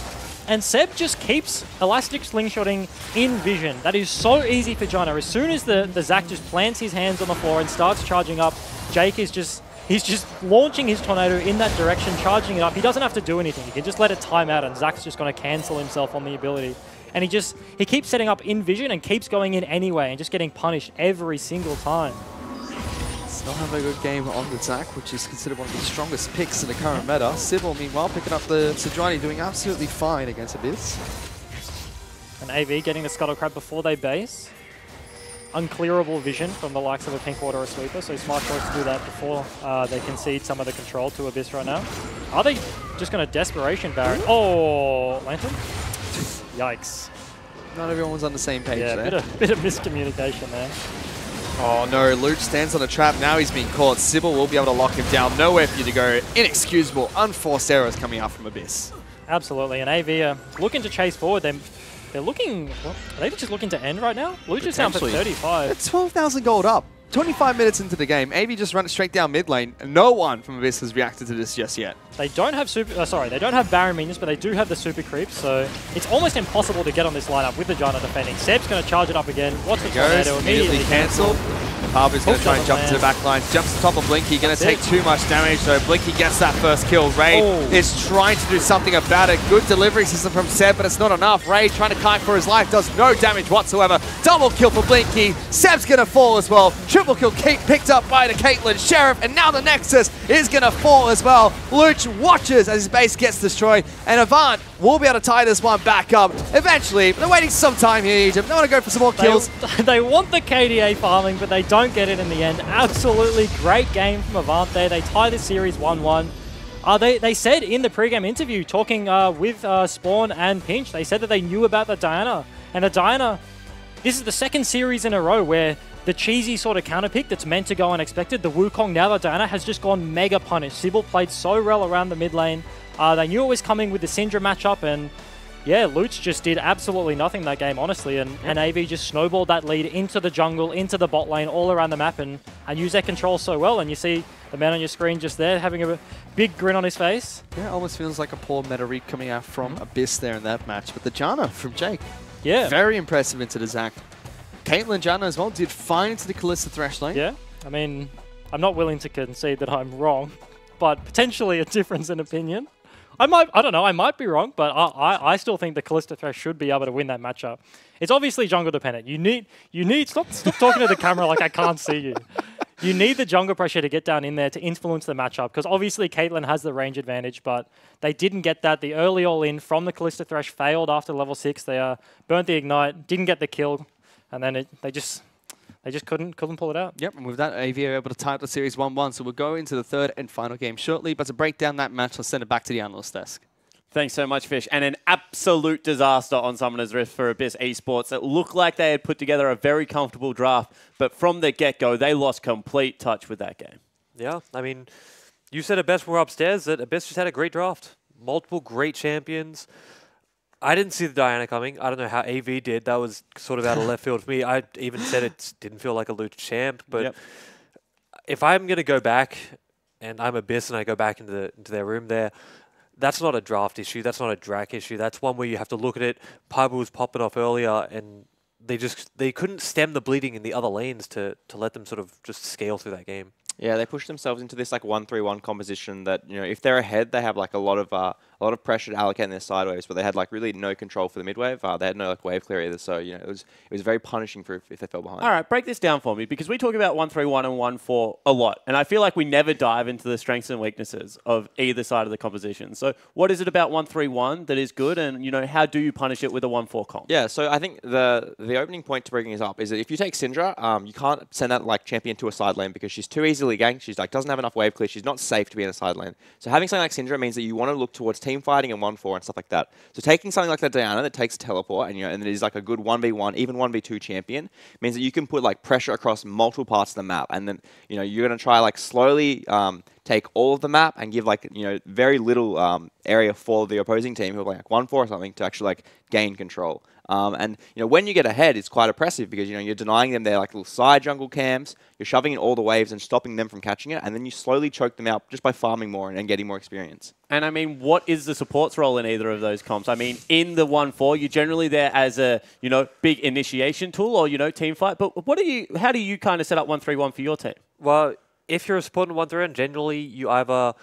And Seb just keeps elastic slingshotting in vision. That is so easy for Jana. As soon as the Zac just plants his hands on the floor and starts charging up, Jake is he's just launching his tornado in that direction, charging it up. He doesn't have to do anything. He can just let it time out, and Zac's just going to cancel himself on the ability. And he keeps setting up in vision and keeps going in anyway and just getting punished every single time. Still have a good game on the Zac, which is considered one of the strongest picks in the current meta. Sybil, meanwhile, picking up the Sejuani, doing absolutely fine against Abyss. And AV getting the Scuttle Crab before they base. unclearable vision from the likes of a pink ward or a sweeper, so smart choice to do that before they concede some of the control to Abyss right now. Are they just going to Desperation Baron? Oh, Lantern? Yikes. Not everyone's on the same page Yeah, there. bit of miscommunication there. Oh no, Luch stands on a trap. Now he's being caught. Sybil will be able to lock him down. Nowhere for you to go. Inexcusable, unforced errors coming out from Abyss. Absolutely, and AV are looking to chase forward. They're looking, well, are they just looking to end right now? Luch is down for 35. They're 12,000 gold up. 25 minutes into the game, AV just run it straight down mid lane. And no one from Abyss has reacted to this just yet. They don't have they don't have Baron minions, but they do have the super creeps, so it's almost impossible to get on this lineup with the Janna defending. Seb's going to charge it up again. Watch the tornado immediately cancelled. Harbor's going to try and jump to the back line. Jumps to top of Blinky, going to take too much damage, so Blinky gets that first kill. Raid is trying to do something about it. Good delivery system from Seb, but it's not enough. Raid trying to kite for his life, does no damage whatsoever. Double kill for Blinky. Seb's going to fall as well. Triple kill picked up by the Caitlyn Sheriff, and now the Nexus is going to fall as well. Luch watches as his base gets destroyed, and Avant will be able to tie this one back up eventually. But they're waiting some time here in Egypt. They want to go for some more kills. They want the KDA farming, but they don't get it in the end. Absolutely great game from Avant there. They tie the series 1-1. They said in the pregame interview, talking with Spawn and Pinch, they said that they knew about the Diana. And the Diana, this is the second series in a row where the cheesy sort of counter pick that's meant to go unexpected, the Wukong, now the Diana, has just gone mega punished. Sybil played so well around the mid lane. They knew it was coming with the Syndra matchup, and yeah, Luch just did absolutely nothing that game, honestly, and AV just snowballed that lead into the jungle, into the bot lane, all around the map, and used their control so well. And you see the man on your screen just there having a big grin on his face. Yeah, it almost feels like a poor meta read coming out from Abyss there in that match. But the Janna from Jake, yeah, very impressive into the Zac. Caitlyn Janna as well did fine into the Kalista Thresh lane. Yeah, I mean, I'm not willing to concede that I'm wrong, but potentially a difference in opinion. I don't know, I might be wrong, but I still think the Kalista Thresh should be able to win that matchup. It's obviously jungle dependent. You need stop talking to the camera like I can't see you. You need the jungle pressure to get down in there to influence the matchup, because obviously Caitlyn has the range advantage, but they didn't get that. The early all-in from the Kalista Thresh failed after level 6. They burnt the Ignite, didn't get the kill, and then they just couldn't pull it out. Yep, and with that, AV are able to tie up the series 1-1, so we'll go into the third and final game shortly. But to break down that match, I'll send it back to the analyst desk. Thanks so much, Fish. And an absolute disaster on Summoner's Rift for Abyss Esports. It looked like they had put together a very comfortable draft, but from the get-go, they lost complete touch with that game. Yeah, I mean, you said it best when we were upstairs, that Abyss just had a great draft. Multiple great champions. I didn't see the Diana coming. I don't know how AV did. That was sort of out of left field for me. I even said it didn't feel like a Luch champ. But if I'm going to go back, and I'm Abyss and I go back into their room there, that's not a draft issue. That's not a Drac issue. That's one where you have to look at it. Piper was popping off earlier, and they couldn't stem the bleeding in the other lanes to let them sort of just scale through that game. Yeah, they pushed themselves into this like 1-3-1 composition that, you know, if they're ahead, they have like a lot of pressure to allocate in their side waves, but they had like really no control for the mid wave. They had no like wave clear either, so you know it was very punishing for if they fell behind. All right, break this down for me, because we talk about 1-3-1 and 1-4 a lot, and I feel like we never dive into the strengths and weaknesses of either side of the composition. So what is it about 1-3-1 that is good, and you know, how do you punish it with a 1-4 comp? Yeah, so I think the opening point to bringing this up is that if you take Syndra, you can't send that like champion to a side lane because she's too easily ganked. She's like doesn't have enough wave clear. She's not safe to be in a side lane. So having something like Syndra means that you want to look towards team fighting and 1-4 and stuff like that. So taking something like that Diana that takes teleport and and it is like a good 1v1, even 1v2 champion means that you can put like pressure across multiple parts of the map, and then you're going to try like slowly take all of the map and give like very little area for the opposing team who are like 1-4 or something to actually like gain control. And when you get ahead, it's quite oppressive because you're denying them their like little side jungle camps. You're shoving in all the waves and stopping them from catching it, and then you slowly choke them out just by farming more and getting more experience. And I mean, what is the support's role in either of those comps? I mean, in the 1-4, you're generally there as a big initiation tool or team fight. But how do you kind of set up 1-3-1 for your team? Well, if you're a support in 1-3-1, generally you either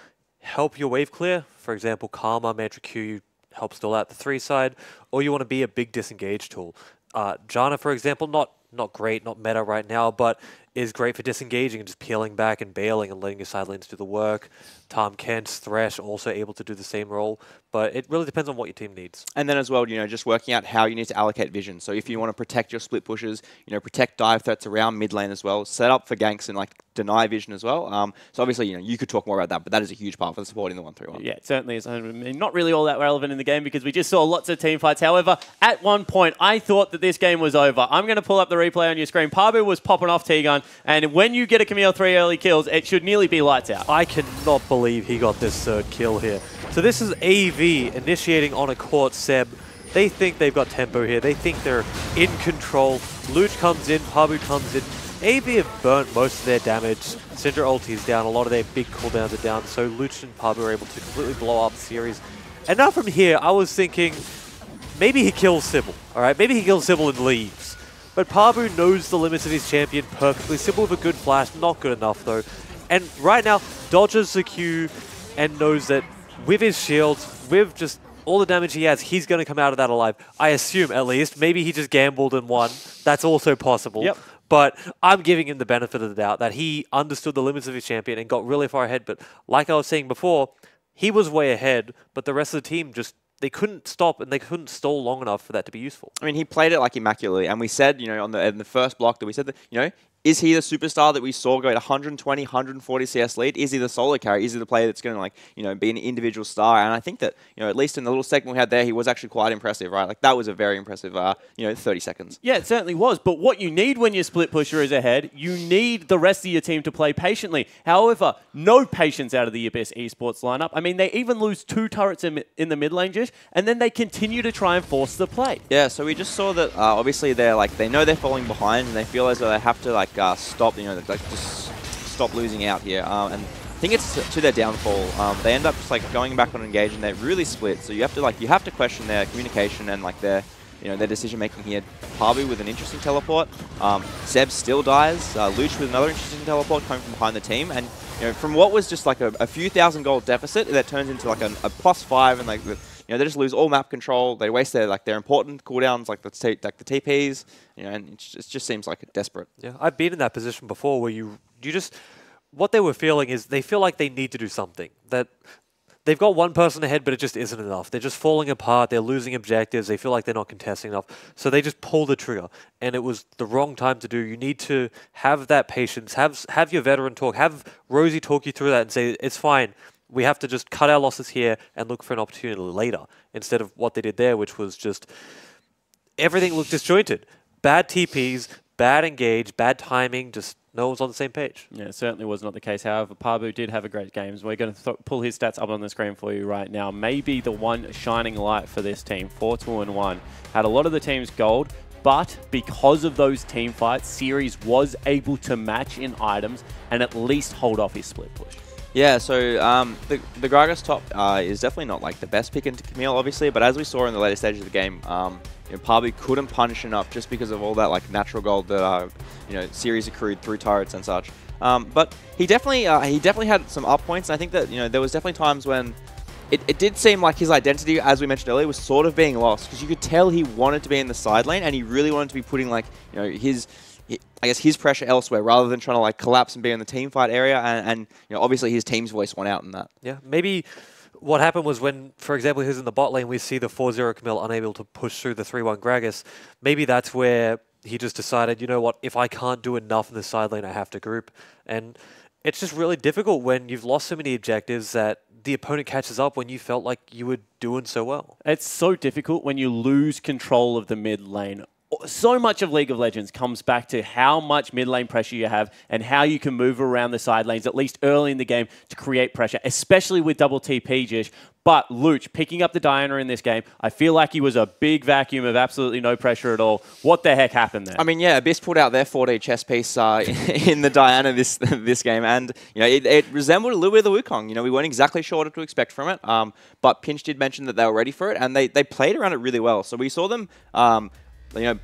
help your wave clear, for example, Karma, Mantra Q, help stall out the 3 side, or you want to be a big disengage tool. Janna, for example, not great, not meta right now, but is great for disengaging and just peeling back and bailing and letting your side lanes do the work. Tom Kent's Thresh also able to do the same role, but it really depends on what your team needs. And then as well, just working out how you need to allocate vision. So if you want to protect your split pushes, protect dive threats around mid lane as well, set up for ganks and like deny vision as well. So obviously, you could talk more about that, but that is a huge part for supporting the 1-3-1. Yeah, it certainly is. I mean, not really all that relevant in the game because we just saw lots of team fights. However, at one point, I thought that this game was over. I'm going to pull up the replay on your screen. Pabu was popping off T-Gun, and when you get a Camille 3 early kills, it should nearly be lights out. I cannot believe he got this third kill here. So this is AV initiating on a court Seb. They think they've got tempo here. They think they're in control. Luch comes in, Pabu comes in. AV have burnt most of their damage. Syndra ulti is down. A lot of their big cooldowns are down. So Luch and Pabu are able to completely blow up the series. And now from here, I was thinking maybe he kills Sybil. All right, maybe he kills Sybil and leaves. But Pabu knows the limits of his champion perfectly. Sybil with a good flash, not good enough though. And right now, dodges the Q and knows that with his shields, with just all the damage he has, he's going to come out of that alive. I assume, at least. Maybe he just gambled and won. That's also possible. Yep. But I'm giving him the benefit of the doubt that he understood the limits of his champion and got really far ahead. But like I was saying before, he was way ahead, but the rest of the team just, they couldn't stop and they couldn't stall long enough for that to be useful. I mean, he played it like immaculately, and we said, in the first block that we said that, is he the superstar that we saw go to 120, 140 CS lead? Is he the solo carry? Is he the player that's going to be an individual star? And I think that, at least in the little segment we had there, he was actually quite impressive, right? Like that was a very impressive, 30 seconds. Yeah, it certainly was. But what you need when your split pusher is ahead, you need the rest of your team to play patiently. However, no patience out of the Abyss Esports lineup. I mean, they even lose 2 turrets in the mid lane, Jish, and then they continue to try and force the play. Yeah, so we just saw that obviously they know they're falling behind and they feel as though they have to stop, just stop losing out here. And I think it's to their downfall. They end up just going back on engage and they're really split. So you have to question their communication and their their decision making here. Pabu with an interesting teleport. Seb still dies. Luch with another interesting teleport coming from behind the team. And from what was just a few thousand gold deficit, that turns into a +5 and they just lose all map control. They waste their important cooldowns, like the TPs, and it just seems desperate. Yeah, I've been in that position before where you just, what they were feeling is they feel like they need to do something. That they've got one person ahead, but it just isn't enough. They're just falling apart. They're losing objectives. They feel like they're not contesting enough. So they just pull the trigger, and it was the wrong time to do. You need to have that patience. Have your veteran talk. Have Rosie talk you through that and say, it's fine. We have to just cut our losses here and look for an opportunity later, instead of what they did there, which was just everything looked disjointed. Bad TPs, bad engage, bad timing, just no one's on the same page. Yeah, it certainly was not the case. However, Pabu did have a great game. We're going to pull his stats up on the screen for you right now. Maybe the one shining light for this team, 4-2-1. Had a lot of the team's gold, but because of those team fights, Series was able to match in items and at least hold off his split push. Yeah, so the Gragas top is definitely not the best pick into Camille, obviously, but as we saw in the later stages of the game, Pabu couldn't punish enough just because of all that natural gold that Series accrued through turrets and such. But he definitely had some up points. And I think that there was definitely times when it did seem like his identity, as we mentioned earlier, was sort of being lost, because you could tell he wanted to be in the side lane and he really wanted to be putting his pressure elsewhere rather than trying to collapse and be in the team fight area, and obviously his team's voice won out in that. Yeah, maybe what happened was when, for example, he was in the bot lane, we see the 4-0 Camille unable to push through the 3-1 Gragas. Maybe that's where he just decided, you know what, if I can't do enough in the side lane, I have to group. And it's just really difficult when you've lost so many objectives that the opponent catches up when you felt like you were doing so well. It's so difficult when you lose control of the mid lane. So much of League of Legends comes back to how much mid lane pressure you have and how you can move around the side lanes, at least early in the game, to create pressure, especially with double TP, Jish. But Luch, picking up the Diana in this game, I feel like he was a big vacuum of absolutely no pressure at all. What the heck happened there? I mean, yeah, Abyss pulled out their 4D chess piece in the Diana this game, and it resembled a little bit of the Wukong. We weren't exactly sure what to expect from it, but Pinch did mention that they were ready for it, and they played around it really well. So we saw them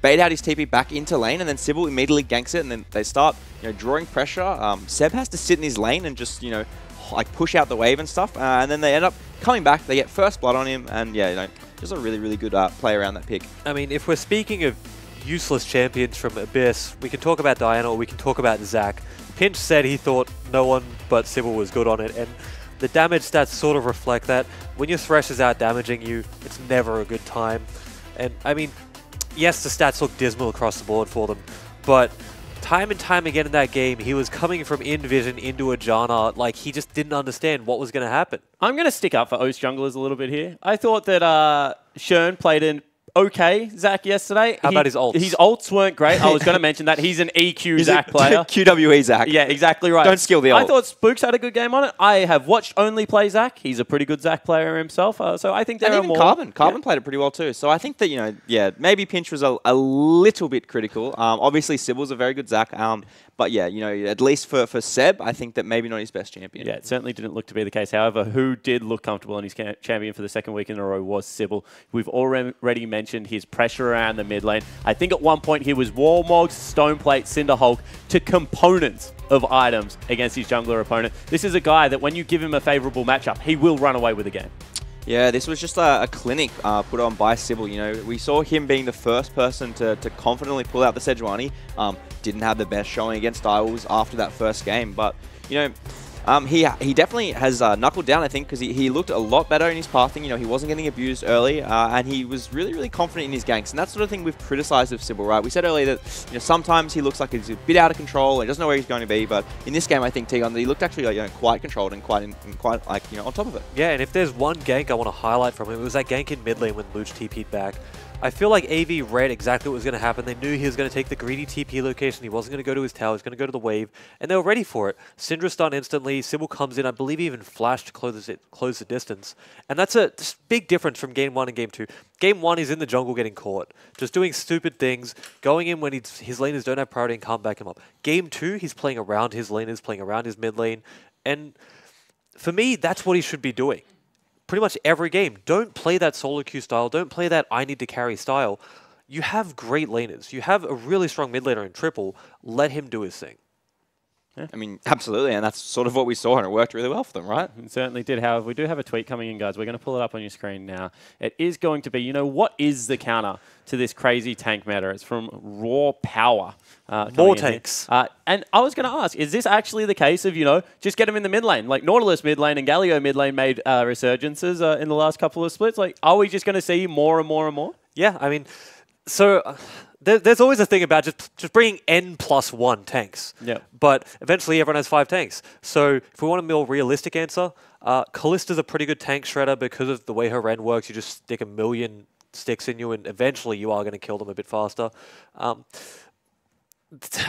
bait out his TP back into lane, and then Sybil immediately ganks it, and then they start drawing pressure. Seb has to sit in his lane and just push out the wave and stuff, and then they end up coming back. They get first blood on him, and just a really, really good play around that pick. I mean, if we're speaking of useless champions from Abyss. We can talk about Diana or we can talk about Zac. Pinch said he thought no one but Sybil was good on it, and the damage stats sort of reflect that. When your Thresh is out damaging you, it's never a good time. And I mean, yes, the stats look dismal across the board for them, but time and time again in that game, he was coming from in-vision into a Janna like he just didn't understand what was going to happen. I'm going to stick up for Oast junglers a little bit here. I thought that Shern played an okay Zac yesterday. How about his ults? His ults weren't great. I was going to mention that. He's an EQ Zac player. QWE Zac. Yeah, exactly right. Don't skill the ult. I thought Spooks had a good game on it. I have watched only play Zac. He's a pretty good Zac player himself. So I think there are more. Carbon played it pretty well too. So I think that, you know, yeah, maybe Pinch was a little bit critical. Obviously, Sybil's a very good Zac. But yeah, you know, at least for Seb, I think that maybe not his best champion. Yeah, it certainly didn't look to be the case. However, who did look comfortable in his champion for the second week in a row was Sybil. We've already mentioned his pressure around the mid lane. I think at one point he was Warmog, Stoneplate, Cinderhulk to components of items against his jungler opponent. This is a guy that when you give him a favorable matchup, he will run away with the game. Yeah, this was just a clinic put on by Sybil. You know, we saw him being the first person to confidently pull out the Sejuani. Didn't have the best showing against Direwolves after that first game, but you know, he definitely has knuckled down, I think, because he looked a lot better in his pathing. You know, he wasn't getting abused early, and he was really confident in his ganks. And that's sort of thing we've criticized of Sybil, right? We said earlier that, you know, sometimes he looks like he's a bit out of control and he doesn't know where he's going to be. But in this game, I think Tegon, he looked actually like, you know, quite controlled and quite like, you know, on top of it. Yeah, and if there's one gank I want to highlight from him, it was that gank in mid lane when Luch TP'd back. I feel like AV read exactly what was going to happen. They knew he was going to take the greedy TP location. He wasn't going to go to his tower. He was going to go to the wave. And they were ready for it. Syndra stunned instantly. Sybil comes in. I believe he even flashed to close the distance. And that's a big difference from Game 1 and Game 2. Game 1, he's in the jungle getting caught. Just doing stupid things. Going in when his laners don't have priority and can't back him up. Game 2, he's playing around his laners, playing around his mid lane. And for me, that's what he should be doing. Pretty much every game. Don't play that solo queue style. Don't play that I need to carry style. You have great laners. You have a really strong mid laner in triple. Let him do his thing. Yeah. I mean, absolutely, and that's sort of what we saw, and it worked really well for them, right? It certainly did. However, we do have a tweet coming in, guys. We're going to pull it up on your screen now. It is going to be, you know, what is the counter to this crazy tank meta? It's from Raw Power. More tanks. And I was going to ask, is this actually the case of, you know, just get them in the mid lane? Like Nautilus mid lane and Galio mid lane made resurgences in the last couple of splits. Like, are we just going to see more and more and more? Yeah, I mean, so there's always a thing about just bringing N+1 tanks. Yeah. But eventually everyone has 5 tanks. So if we want a more realistic answer, Kallista's a pretty good tank shredder because of the way her Ren works. You just stick a million sticks in you and eventually you are going to kill them a bit faster.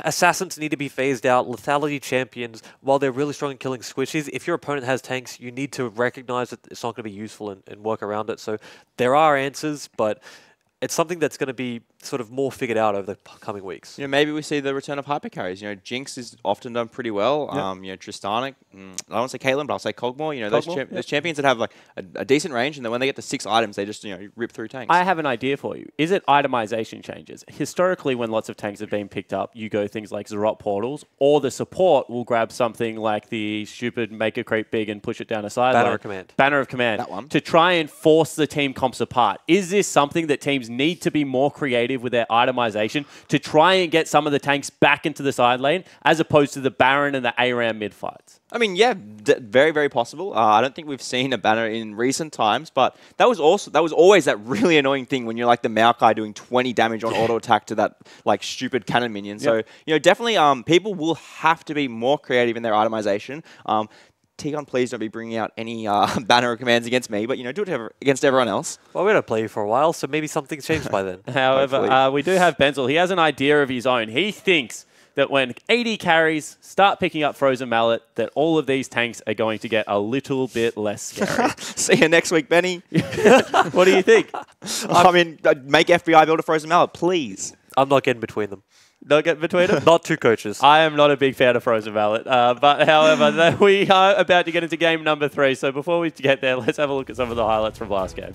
Assassins need to be phased out. Lethality champions, while they're really strong in killing squishies, if your opponent has tanks, you need to recognize that it's not going to be useful and work around it. So there are answers, but it's something that's going to be sort of more figured out over the coming weeks. You know, maybe we see the return of hyper carries. You know, Jinx is often done pretty well. Yep. You know, Tristanic, I don't want to say Caitlyn, but I'll say Kog'Maw. You know, those champions that have like a decent range, and then when they get to 6 items, they just, you know, rip through tanks. I have an idea for you. Is it itemization changes? Historically, when lots of tanks have been picked up, you go things like Zarot portals, or the support will grab something like the stupid make a creep big and push it down a sideline. Banner of Command. Banner of Command. That one. To try and force the team comps apart. Is this something that teams need to be more creative with their itemization to try and get some of the tanks back into the side lane as opposed to the Baron and the ARAM mid fights? I mean, yeah, very, very possible. I don't think we've seen a banner in recent times, but that was always that really annoying thing when you're like the Maokai doing 20 damage on auto attack to that like stupid cannon minion. Yep. So, you know, definitely people will have to be more creative in their itemization. Tegon, please don't be bringing out any banner of commands against me, but, you know, do it against everyone else. Well, we don't play you for a while, so maybe something's changed by then. However, we do have Benzel. He has an idea of his own. He thinks that when 80 carries start picking up Frozen Mallet, that all of these tanks are going to get a little bit less scary. See you next week, Benny. What do you think? I mean, make FBI build a Frozen Mallet, please. I'm not getting between them. Not get between them? Not 2 coaches. I am not a big fan of Frozen Mallet. But however, we are about to get into game number 3. So before we get there, let's have a look at some of the highlights from last game.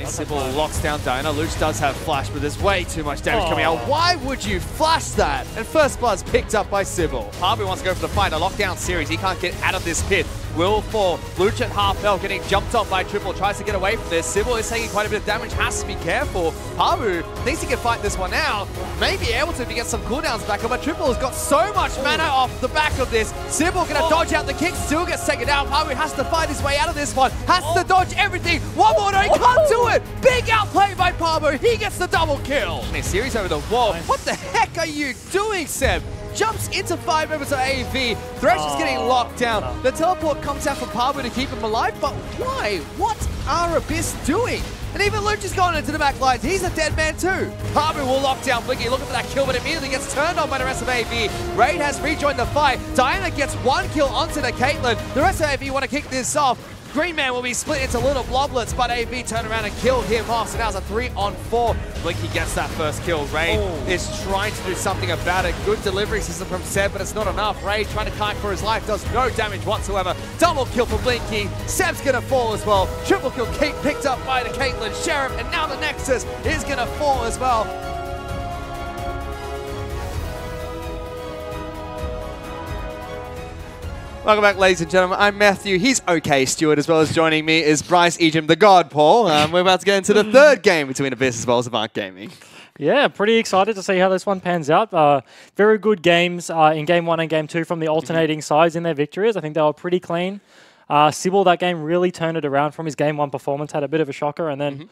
Sybil locks down Diana. Luch does have flash, but there's way too much damage coming out. Why would you flash that? And first blood's picked up by Sybil. Harvey wants to go for the fight. A lockdown series. He can't get out of this pit. will fall. Luch at half health, getting jumped on by Triple, tries to get away from this. Sybil is taking quite a bit of damage, has to be careful. Pabu thinks he can fight this one out. May be able to if he gets some cooldowns back up, but Triple has got so much mana off the back of this. Sybil gonna dodge out the kick, still gets taken down. Pabu has to fight his way out of this one, has to dodge everything. One more, no, he can't do it. Big outplay by Pabu, he gets the double kill. And a series over the wall. What the heck are you doing, Seb? Jumps into 5 members of AV. Thresh is getting locked down. The teleport comes out from Pabu to keep him alive, but why? What are Abyss doing? And even Luch has gone into the back lines. He's a dead man too. Pabu will lock down Blinky, looking for that kill, but immediately gets turned on by the rest of AV. Raid has rejoined the fight. Diana gets 1 kill onto the Caitlyn. The rest of AV want to kick this off. Green Man will be split into little bloblets, but AV turn around and kill him off. So now it's a 3-on-4. Blinky gets that first kill. Raid is trying to do something about it. Good delivery system from Seb, but it's not enough. Raid trying to kite for his life, does no damage whatsoever. Double kill for Blinky. Seb's gonna fall as well. Triple kill picked up by the Caitlyn Sheriff, and now the Nexus is gonna fall as well. Welcome back, ladies and gentlemen. I'm Matthew. He's OK Stewart, as well as joining me is Bryce Ejim, the God Paul. We're about to get into the third game between Abyss as well as Avant Gaming. Yeah, pretty excited to see how this one pans out. Very good games in Game 1 and Game 2 from the alternating sides in their victories. I think they were pretty clean. Sybil, that game, really turned it around from his Game 1 performance, had a bit of a shocker, and then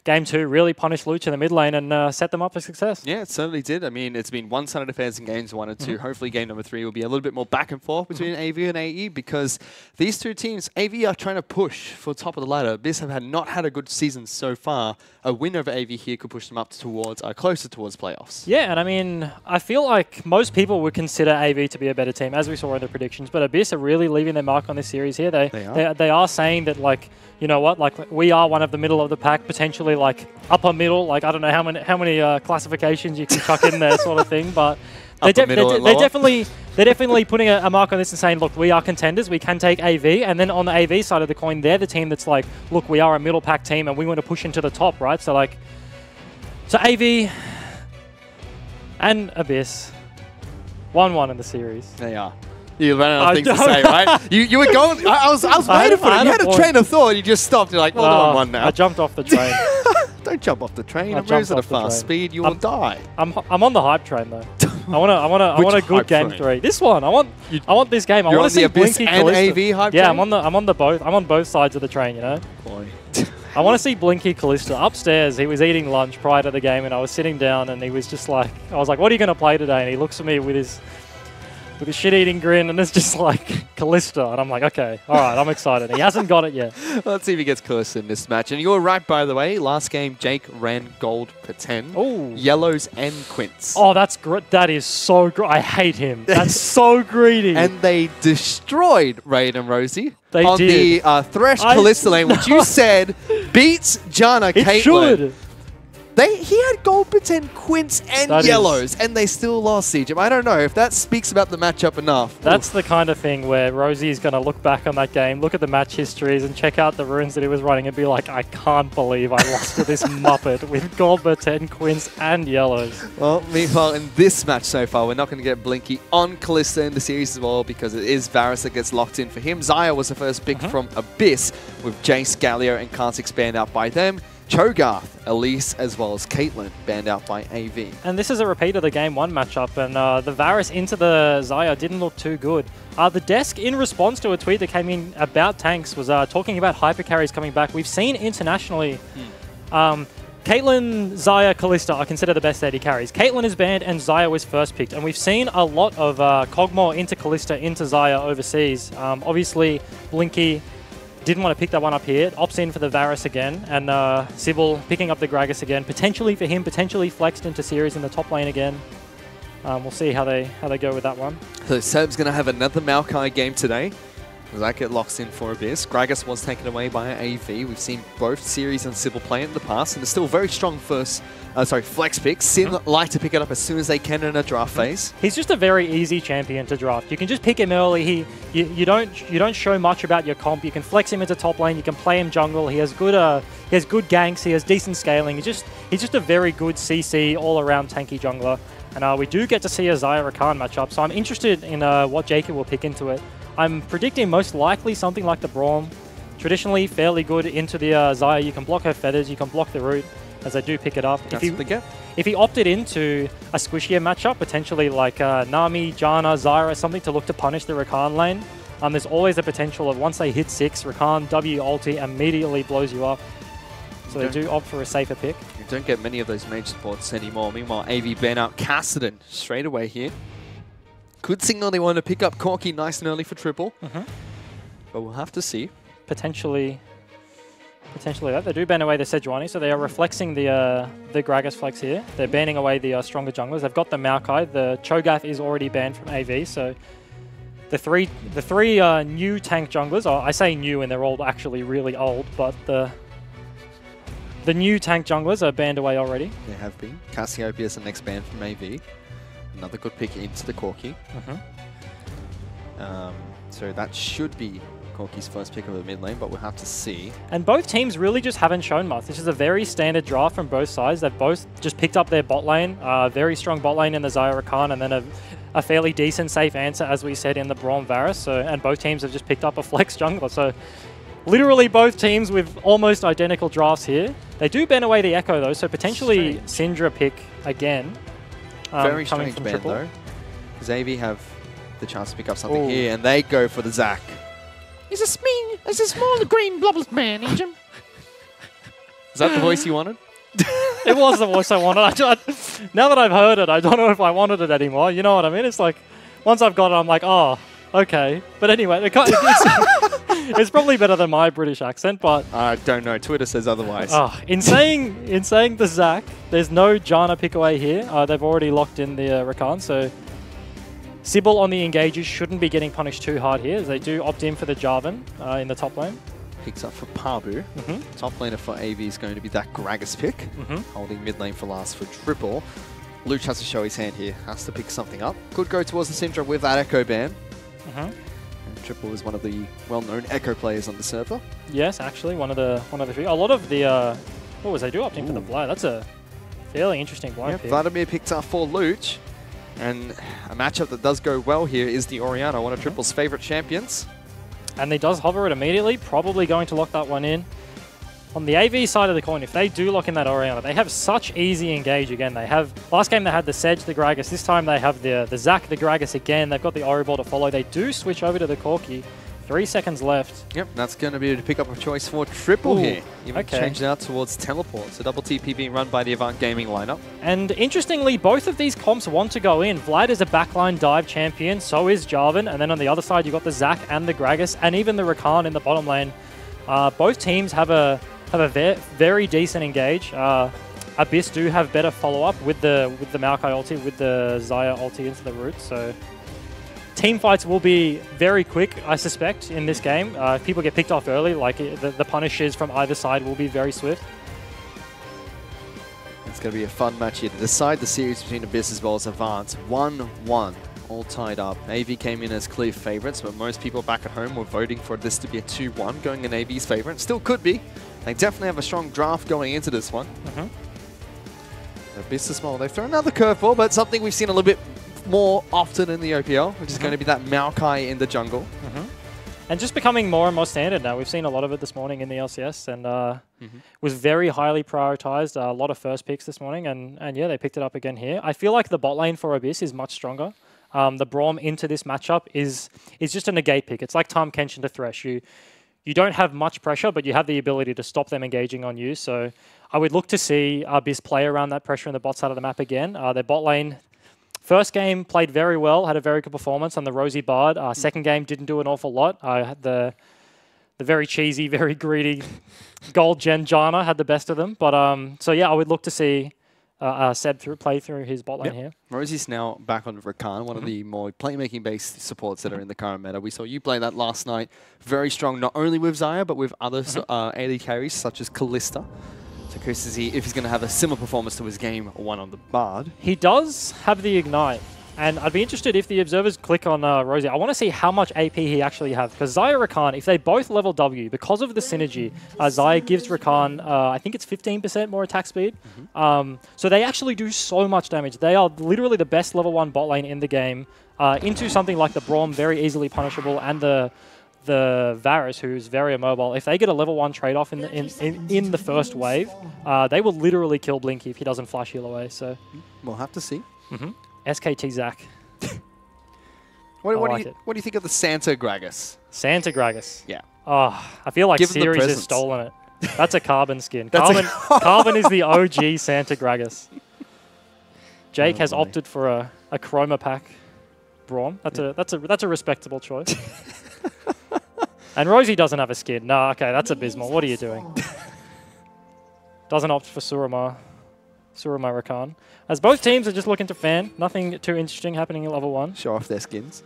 Game 2 really punished Luch in the mid lane and set them up for success. Yeah, it certainly did. I mean, it's been one-sided affairs in Games 1 and 2. Hopefully Game number 3 will be a little bit more back and forth between AV and AE, because these two teams, AV are trying to push for top of the ladder. Abyss have not had a good season so far. A win over AV here could push them up towards, closer towards playoffs. Yeah, and I mean, I feel like most people would consider AV to be a better team, as we saw in the predictions, but Abyss are really leaving their mark on this series here. They are saying that, like, you know what, like, we are one of the middle of the pack, potentially like upper middle, like I don't know how many classifications you can chuck in there, sort of thing, but they're definitely putting a mark on this and saying, look, we are contenders, we can take AV, and then on the AV side of the coin, they're the team that's like, look, we are a middle pack team and we want to push into the top, right? So like, AV and Abyss 1-1 in the the They are. You ran out of things to say, right? You were going. I was waiting for it. You had a train of thought. You just stopped. You're like, well, they're on one now. I jumped off the train. Don't jump off the train. It moves at a fast speed. You will die. I'm on the hype train though. I want a good game 3. This one. I want this game. I want to see Blinky and AV hype train? I'm on both sides of the train. You know. Boy. I want to see Blinky Callista upstairs. He was eating lunch prior to the game, and I was sitting down, and he was just like, I was like, "What are you going to play today?" And he looks at me with a shit-eating grin, and it's just like Callista. And I'm like, okay, all right, I'm excited. He hasn't got it yet. Let's see if he gets Callista in this match. And you were right, by the way. Last game, Jake ran gold per 10. Oh. Yellows and Quints. Oh, that's great. That is so great. I hate him. That's so greedy. And they destroyed Raid and Rosie on the Thresh Callista lane, which you said beats Jana Caitlyn. It should. He had gold per 10 Quints and yellows, and they still lost Siege. I don't know if that speaks about the matchup enough. That's the kind of thing where Rosie is going to look back on that game, look at the match histories, and check out the runes that he was running and be like, I can't believe I lost to this Muppet with gold per 10 Quints and yellows. Well, meanwhile, in this match so far, we're not going to get Blinky on Callista in the series as well, because it is Varus that gets locked in for him. Xayah was the first pick from Abyss, with Jace, Galio, and Kha'Zix banned out by them. Cho'Gath, Elise, as well as Caitlyn, banned out by AV. And this is a repeat of the Game 1 matchup, and the Varus into the Xayah didn't look too good. The desk, in response to a tweet that came in about tanks, was talking about hyper carries coming back. We've seen internationally, Caitlyn, Xayah, Callista are considered the best AD carries. Caitlyn is banned and Xayah was first picked, and we've seen a lot of Kog'Maw into Callista, into Xayah overseas. Obviously, Blinky didn't want to pick that one up here. Opts in for the Varus again, and Sybil picking up the Gragas again. Potentially for him, potentially flexed into series in the top lane again. We'll see how they go with that one. So Seb's going to have another Maokai game today. That get locks in for Abyss. Gragas was taken away by AV. We've seen both Series and Sybil play it in the past, and they're still very strong flex picks. Sin like to pick it up as soon as they can in a draft phase. He's just a very easy champion to draft. You can just pick him early. You don't show much about your comp. You can flex him into top lane. You can play him jungle. He has good ganks. He has decent scaling. He's just a very good CC all around tanky jungler. And we do get to see a Xayah Rakan matchup, so I'm interested in what Jacob will pick into it. I'm predicting most likely something like the Braum. Traditionally fairly good into the Xayah. You can block her feathers, you can block the root as they do pick it up. That's what they get. If he opted into a squishier matchup, potentially like Nami, Janna, Zyra, something to look to punish the Rakan lane, there's always a potential of once they hit 6, Rakan W ulti immediately blows you up. So they do opt for a safer pick. You don't get many of those mage supports anymore. Meanwhile, AV ban out Cassidy straight away here. Good signal they want to pick up Corki nice and early for triple. But we'll have to see. Potentially that. They do ban away the Sejuani, so they are reflexing the Gragas flex here. They're banning away the stronger junglers. They've got the Maokai. The Cho'Gath is already banned from AV, so the three new tank junglers, I say new and they're all actually really old, but the new tank junglers are banned away already. They have been. Cassiopeia is the next ban from AV. Another good pick into the Corki. So that should be Corki's first pick of the mid lane, but we'll have to see. And both teams really just haven't shown much. This is a very standard draft from both sides. They've both just picked up their bot lane, very strong bot lane in the Xayah Rakan, and then a fairly decent safe answer, as we said, in the Braum Varus. So, and both teams have just picked up a flex jungler. So literally both teams with almost identical drafts here. They do ban away the Echo though, so potentially Syndra pick again. Very strange ban though, because AV have the chance to pick up something here, and they go for the Zac. It's a small green blobbled man, Jim. Is that the voice you wanted? It was the voice I wanted. Now that I've heard it, I don't know if I wanted it anymore. You know what I mean? It's like, once I've got it, I'm like, oh, okay. But anyway, it's probably better than my British accent, but... I don't know. Twitter says otherwise. In saying the Zac, there's no Janna pick away here. They've already locked in the Rakan, so... Sybil on the engagers shouldn't be getting punished too hard here, as they do opt in for the Jarvan in the top lane. Picks up for Pabu. Top laner for AV is going to be that Gragas pick. Holding mid lane for last for triple. Luch has to show his hand here. Has to pick something up. Could go towards the Syndra with that Echo ban. And Triple is one of the well-known Echo players on the server. Yes, actually, one of the three. A lot of the what was they do opting for the blind? That's a fairly interesting blind pick. Vladimir picked up for Luch. And a matchup that does go well here is the Orianna, one of Triple's favorite champions. And he does hover it immediately, probably going to lock that one in. On the AV side of the coin, if they do lock in that Orianna, they have such easy engage again. They have, last game they had the Sedge, the Gragas. This time they have the Zac, the Gragas again. They've got the Ori Ball to follow. They do switch over to the Corki. 3 seconds left. Yep, that's going to be to pick up a choice for Triple here. Even changed out towards Teleport. So double TP being run by the Avant Gaming lineup. And interestingly, both of these comps want to go in. Vlad is a backline dive champion, so is Jarvan. And then on the other side, you've got the Zac and the Gragas, and even the Rakan in the bottom lane. Both teams have a very decent engage. Abyss do have better follow-up with the Maokai ulti, with the Xayah ulti into the root. So team fights will be very quick, I suspect, in this game. If people get picked off early, like the punishes from either side will be very swift. It's going to be a fun match here to decide the series between Abyss as well as Avant. 1-1, all tied up. AV came in as clear favorites, but most people back at home were voting for this to be a 2-1, going in AV's favor. It still could be. They definitely have a strong draft going into this one. Abyss is small. They've thrown another curveball, but something we've seen a little bit more often in the OPL, which is going to be that Maokai in the jungle. And just becoming more and more standard now. We've seen a lot of it this morning in the LCS, and was very highly prioritized. A lot of first picks this morning, and yeah, they picked it up again here. I feel like the bot lane for Abyss is much stronger. The Braum into this matchup is just a negate pick. It's like Tahm Kench into Thresh. You don't have much pressure, but you have the ability to stop them engaging on you. So I would look to see Abyss play around that pressure in the bot side of the map again. Their bot lane, first game played very well, had a very good performance on the Rosie Bard. Second game didn't do an awful lot. Had the very cheesy, very greedy gold gen Janna had the best of them. But so yeah, I would look to see Seb play through his bot lane here. Rosie's now back on Rakan, one of the more playmaking-based supports that are in the current meta. We saw you play that last night. Very strong, not only with Xayah, but with other AD carries, such as Kalista. So curious to see if he's going to have a similar performance to his game one on the Bard. He does have the Ignite, And I'd be interested if the observers click on Rosie. I want to see how much AP he actually has. Because Xayah Rakan, if they both level W, because of the synergy, Xayah gives Rakan, I think it's 15% more attack speed. So they actually do so much damage. They are literally the best level 1 bot lane in the game. Into something like the Braum, very easily punishable, and the Varus, who's very immobile. If they get a level 1 trade-off in the first wave, they will literally kill Blinky if he doesn't flash heal away. So we'll have to see. SKT Zach. What do you think of the Santa Gragas? Santa Gragas. Yeah. Oh, I feel like Give them the Series has presents. stolen it. That's a Carbon skin. Carbon is the OG Santa Gragas. Jake has opted for a Chroma Pack Braum. That's a respectable choice. And Rosie doesn't have a skin. No, okay, that's abysmal. What are you doing? Doesn't opt for Surama Rakan. As both teams are just looking to fan. Nothing too interesting happening in level 1. Show off their skins.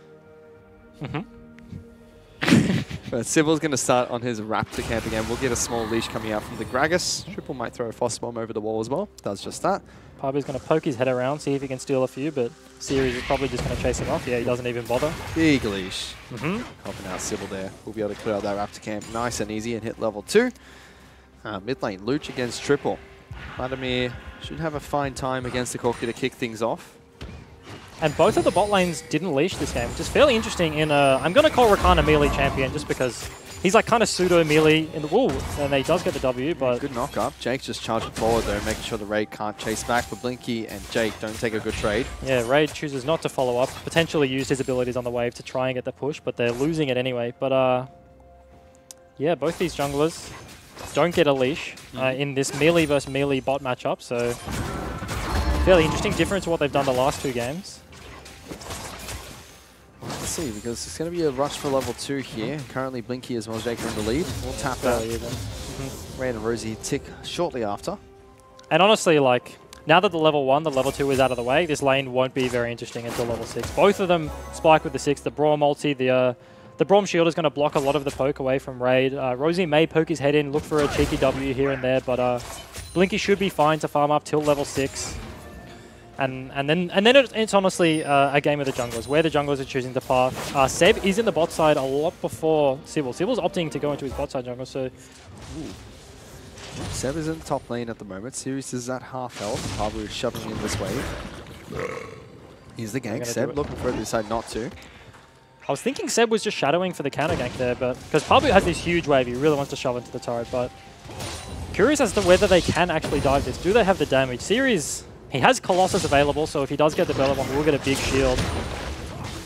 But Sybil's going to start on his Raptor camp again. We'll get a small leash coming out from the Gragas. Triple might throw a Frost Bomb over the wall as well. Does just that. Pabu's going to poke his head around, see if he can steal a few, but Series is probably just going to chase him off. Yeah, he doesn't even bother. Big leash. Helping out Sybil there. We'll be able to clear out that Raptor camp nice and easy and hit level 2. Mid lane, Luch against Triple. Vladimir should have a fine time against the Corki to kick things off. And both of the bot lanes didn't leash this game, which is fairly interesting. I'm going to call Rakan a melee champion just because he's like kind of pseudo melee in the wall, and he does get the W. But good knock up. Jake's just charging forward though, making sure the Raid can't chase back. But Blinky and Jake don't take a good trade. Yeah, Raid chooses not to follow up, potentially used his abilities on the wave to try and get the push, but they're losing it anyway. But yeah, both these junglers don't get a leash in this melee versus melee bot matchup, so fairly interesting difference to what they've done the last 2 games. Let's see, because it's going to be a rush for level 2 here. Currently Blinky as well as Jake are in the lead. We'll tap out. Raid and Rosie tick shortly after. And honestly, like, now that the level 1, the level 2 is out of the way, this lane won't be very interesting until level 6. Both of them spike with the 6. The Braum ulti, the Braum shield is going to block a lot of the poke away from Raid. Rosie may poke his head in, look for a cheeky W here and there, but Blinky should be fine to farm up till level 6. And then it's honestly a game of the junglers, where the junglers are choosing the path. Seb is in the bot side a lot before Sybil. Sybil's opting to go into his bot side jungle, so... Seb is in the top lane at the moment. Sirius is at half health. Pabu is shoving in this wave. Here's the gank. Seb looking for it to decide not to. I was thinking Seb was just shadowing for the counter gank there, but because Pabu has this huge wave, he really wants to shove into the turret, but curious as to whether they can actually dive this. Do they have the damage? Series, he has Colossus available, so if he does get the Bellabomb, we'll get a big shield.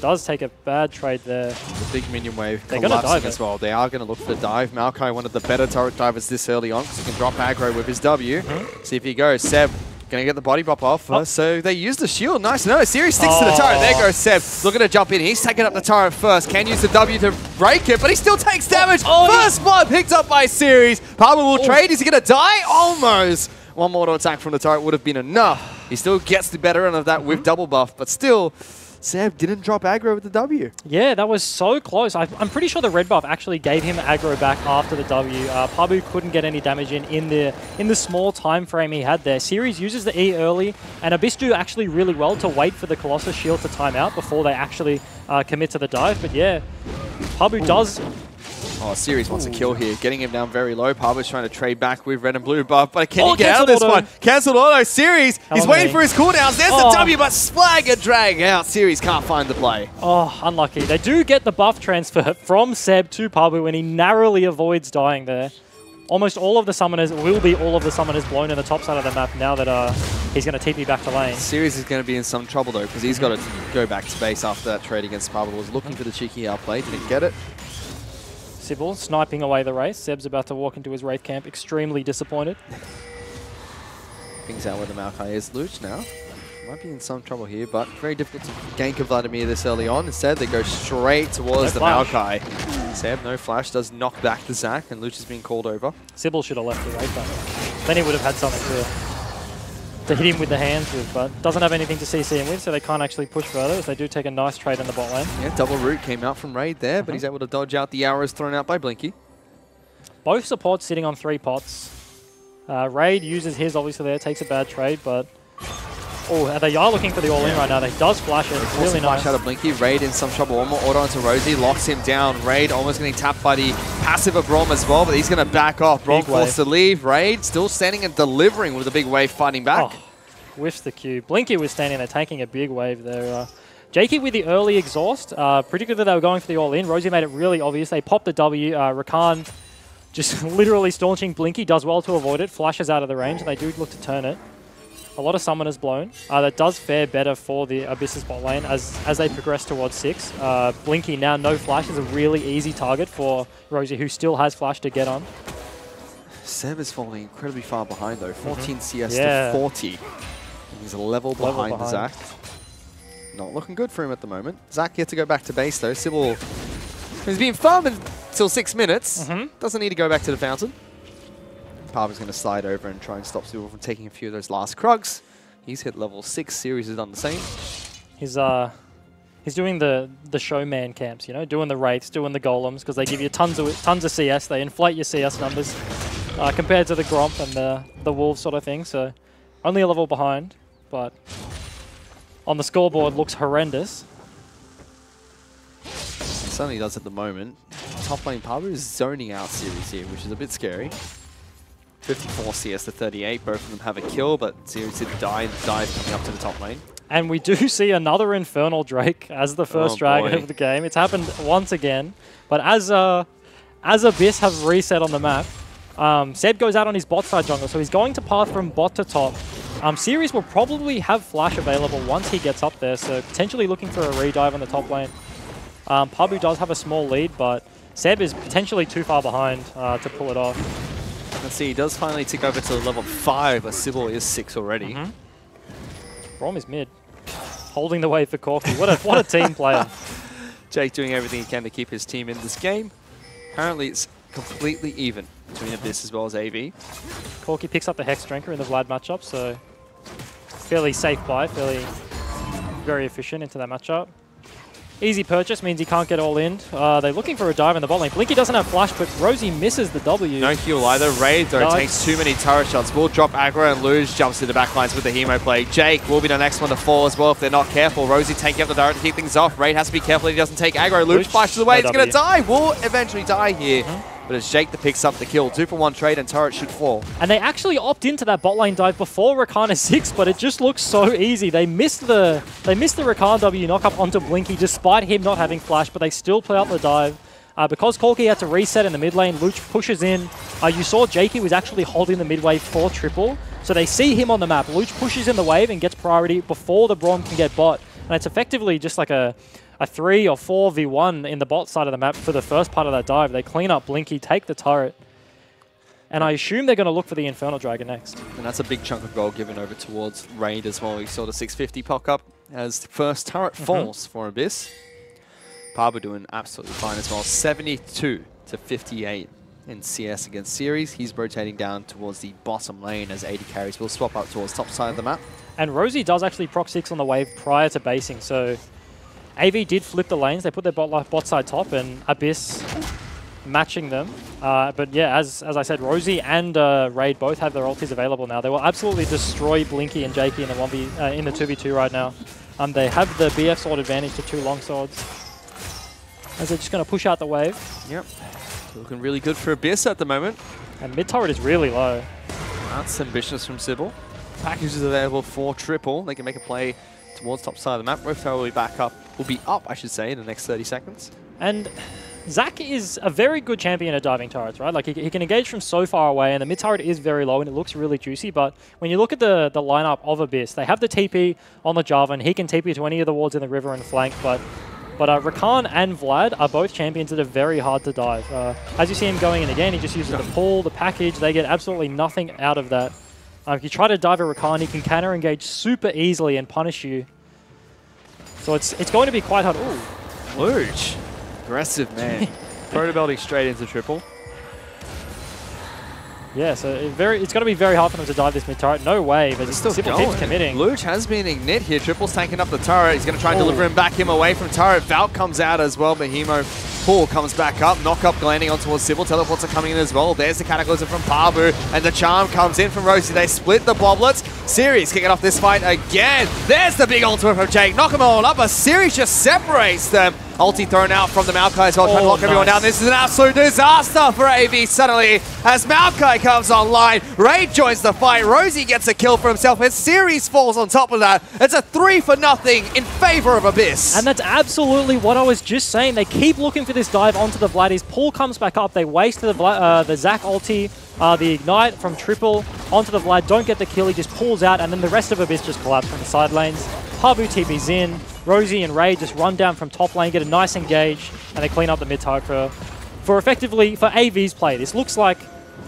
Does take a bad trade there. The big minion wave They're going to dive as well. They are going to look for the dive. Maokai, one of the better turret divers this early on, because he can drop aggro with his W. See if he goes. Seb going to get the body pop off. So they use the shield. Nice. No, Sirius sticks to the turret. There goes Seb. Looking to jump in. He's taking up the turret first. Can use the W to break it, but he still takes damage. First blood picked up by Sirius. Palmer will trade. Is he going to die? Almost. One mortal attack from the turret would have been enough. He still gets the better end of that with double buff, but still... Seb didn't drop aggro with the W. Yeah, that was so close. I'm pretty sure the red buff actually gave him aggro back after the W. Pabu couldn't get any damage in the small time frame he had there. Series uses the E early, and Abyss do actually really well to wait for the Colossus shield to time out before they actually commit to the dive. But yeah, Pabu does... Oh, Series wants a kill here, getting him down very low. Pabu's trying to trade back with red and blue buff, but can he get out of this one? Cancelled auto, Series, he's waiting for his cooldowns. There's the W, but Splag and drag out. Series can't find the play. Oh, unlucky. They do get the buff transfer from Seb to Pabu, and he narrowly avoids dying there. Almost all of the summoners will be blown in the top side of the map now that he's going to TP back to lane. Series is going to be in some trouble though, because he's got to go back to base after that trade against Pabu. Was looking for the cheeky outplay, didn't get it. Sybil sniping away the Wraith. Seb's about to walk into his Wraith camp, extremely disappointed. Things out where the Maokai is. Luch now might be in some trouble here, but very difficult to gank Vladimir this early on. Instead, they go straight towards the Maokai. Seb, no flash, does knock back the Zac, and Luch is being called over. Sybil should have left the Wraith back. Then he would have had something to hit him with the hands with, but doesn't have anything to CC him with, so they can't actually push further, as they do take a nice trade in the bot lane. Yeah, double root came out from Raid there, but he's able to dodge out the arrows thrown out by Blinky. Both supports sitting on 3 pots. Raid uses his obviously there, takes a bad trade, but Oh, they are looking for the all-in right now. They does flash it. It's really nice. Flash out of Blinky. Raid in some trouble. One more auto onto Rosie. Locks him down. Raid almost getting tapped by the passive of Brom as well, but he's going to back off. Brom forced to leave. Raid still standing and delivering with a big wave fighting back. Oh, whiffs the Q. Blinky was standing there taking a big wave there. Jakey with the early exhaust. Pretty good that they were going for the all-in. Rosie made it really obvious. They popped the W. Rakan just literally staunching Blinky. Does well to avoid it. Flashes out of the range, and they do look to turn it. A lot of summoners blown. That does fare better for the Abyss's bot lane as they progress towards 6. Blinky now no flash is a really easy target for Rosie, who still has flash to get on. Seb is falling incredibly far behind though. 14 CS to 40. He's a level behind Zach. Not looking good for him at the moment. Zach gets to go back to base though. Sybil has been firm until 6 minutes. Doesn't need to go back to the fountain. Parver's going to slide over and try and stop Sybil from taking a few of those last Krugs. He's hit level 6. Series has done the same. He's doing the showman camps, you know, doing the wraiths, doing the golems, because they give you tons of CS. They inflate your CS numbers compared to the Gromp and the Wolves sort of thing. So only a level behind, but on the scoreboard looks horrendous. It certainly does at the moment. Top lane Parver is zoning out Series here, which is a bit scary. 54 CS to 38. Both of them have a kill, but Series did dive coming up to the top lane. And we do see another Infernal Drake as the first dragon of the game. It's happened once again, but as Abyss have reset on the map, Seb goes out on his bot side jungle, so he's going to path from bot to top. Series will probably have flash available once he gets up there, so potentially looking for a redive on the top lane. Pabu does have a small lead, but Seb is potentially too far behind to pull it off. Let's see, he does finally tick over to level 5, but Sybil is 6 already. Brom is mid, holding the way for Corky. What a team player. Jake doing everything he can to keep his team in this game. Apparently it's completely even between Abyss as well as AV. Corky picks up the Hex Drinker in the Vlad matchup, so fairly safe buy, very efficient into that matchup. Easy purchase means he can't get all in. They're looking for a dive in the bot lane. Blinky doesn't have flash, but Rosie misses the W. No heal either. Raid, though, takes too many turret shots. Will drop aggro, and Luge jumps to the backlines with the Hemo play. Jake will be the next one to fall as well if they're not careful. Rosie tanking up the turret to keep things off. Raid has to be careful that he doesn't take aggro. Luge flashes away. He's going to die. Will eventually die here. But it's Jake that picks up the kill. 2-for-1 trade and turret should fall. And they actually opt into that bot lane dive before Rakan is 6, but it just looks so easy. They missed the Rakan W knock up onto Blinky despite him not having flash, but they still play out the dive. Because Corky had to reset in the mid lane, Luch pushes in. You saw Jakey was actually holding the mid wave for triple, so they see him on the map. Luch pushes in the wave and gets priority before the Braum can get bot. And it's effectively just like a 3 or 4v1 in the bot side of the map for the first part of that dive. They clean up Blinky, take the turret, and I assume they're going to look for the Infernal Dragon next. And that's a big chunk of gold given over towards Raid as well. We saw the 650 pop up as the first turret falls for Abyss. Parver doing absolutely fine as well. 72 to 58 in CS against Series. He's rotating down towards the bottom lane as 80 carries will swap up towards top side of the map. And Rosie does actually proc 6 on the wave prior to basing, so AV did flip the lanes. They put their bot side top, and Abyss matching them. But yeah, as I said, Rosie and Raid both have their ultis available now. They will absolutely destroy Blinky and Jakey in the 2v2 right now. They have the BF sword advantage to 2 long swords, as they're just going to push out the wave. Yep. Looking really good for Abyss at the moment. And mid turret is really low. That's ambitious from Sybil. Packages available for triple. They can make a play towards top side of the map. Both will be back up. Will be up, I should say, in the next 30 seconds. And Zach is a very good champion at diving turrets, right? Like he can engage from so far away, and the mid turret is very low, and it looks really juicy. But when you look at the lineup of Abyss, they have the TP on the Jarvan. He can TP to any of the wards in the river and flank, but Rakan and Vlad are both champions that are very hard to dive. As you see him going in again, he just uses the pull, the package. They get absolutely nothing out of that. If you try to dive a Rakan, he can counter engage super easily and punish you. So it's going to be quite hard. Ooh, Luge. Aggressive, man. Proto-belting straight into triple. Yeah, so it's going to be very hard for them to dive this mid-turret. No way, but still Sybil keeps committing. Luge has been ignit here. Triple's tanking up the turret. He's going to try and deliver him back away from turret. Valk comes out as well. Behemo pull, comes back up, knock up landing on towards Sybil, teleports are coming in as well. There's the Cataclysm from Pabu, and the charm comes in from Rosie. They split the Boblets. Series kicking off this fight again. There's the big ultimate from Jake, knock them all up, but Series just separates them. Ulti thrown out from the Maokai as well, trying to lock everyone down. This is an absolute disaster for AV suddenly as Maokai comes online. Raid joins the fight. Rosie gets a kill for himself and Series falls on top of that. It's a 3-0 in favor of Abyss. And that's absolutely what I was just saying. They keep looking for this dive onto the Vlad. His pull comes back up. They waste the Zac ulti, the ignite from Triple onto the Vlad. Don't get the kill. He just pulls out and then the rest of Abyss just collapse from the side lanes. Pabu TP's in. Rosie and Ray just run down from top lane, get a nice engage, and they clean up the mid tide for effectively for AV's play. This looks like,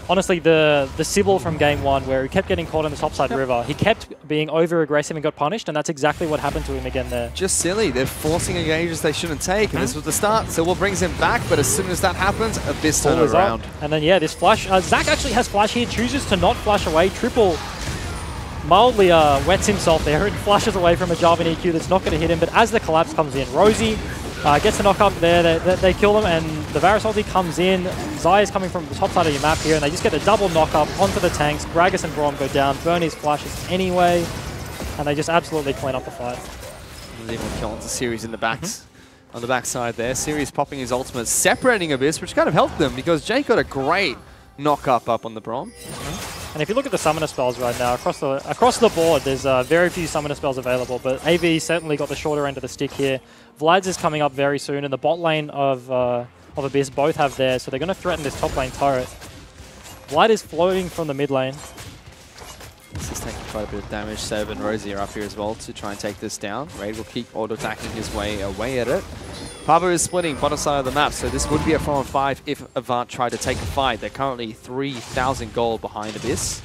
honestly, the Sybil from game 1 where he kept getting caught in the topside river. He kept being over-aggressive and got punished, and that's exactly what happened to him again there. Just silly. They're forcing engages they shouldn't take, and this was the start. Sybil brings him back, but as soon as that happens, Abyss turn it around. And then, yeah, this flash. Zac actually has flash here, chooses to not flash away. Triple mildly wets himself there and flashes away from a Jarvan EQ that's not going to hit him, but as the collapse comes in, Rosie gets a knock up there, they kill them, and the Varus ulti comes in. Zai is coming from the top side of your map here, and they just get a double knock up onto the tanks. Gragas and Braum go down, burn his flashes anyway, and they just absolutely clean up the fight. Even killing the Series in the backs. On the backside there, Series popping his ultimate, separating Abyss, which kind of helped them because Jake got a great knock up on the Braum. And if you look at the summoner spells right now, across the board, there's very few summoner spells available, but AV certainly got the shorter end of the stick here. Vlad's is coming up very soon, and the bot lane of Abyss both have theirs, so they're going to threaten this top lane turret. Vlad is floating from the mid lane. This is taking quite a bit of damage. Seb and Rosie are up here as well to try and take this down. Raid will keep auto-attacking his way away at it. Pabu is splitting bottom side of the map, so this would be a 4-on-5 if Avant tried to take a fight. They're currently 3,000 gold behind Abyss.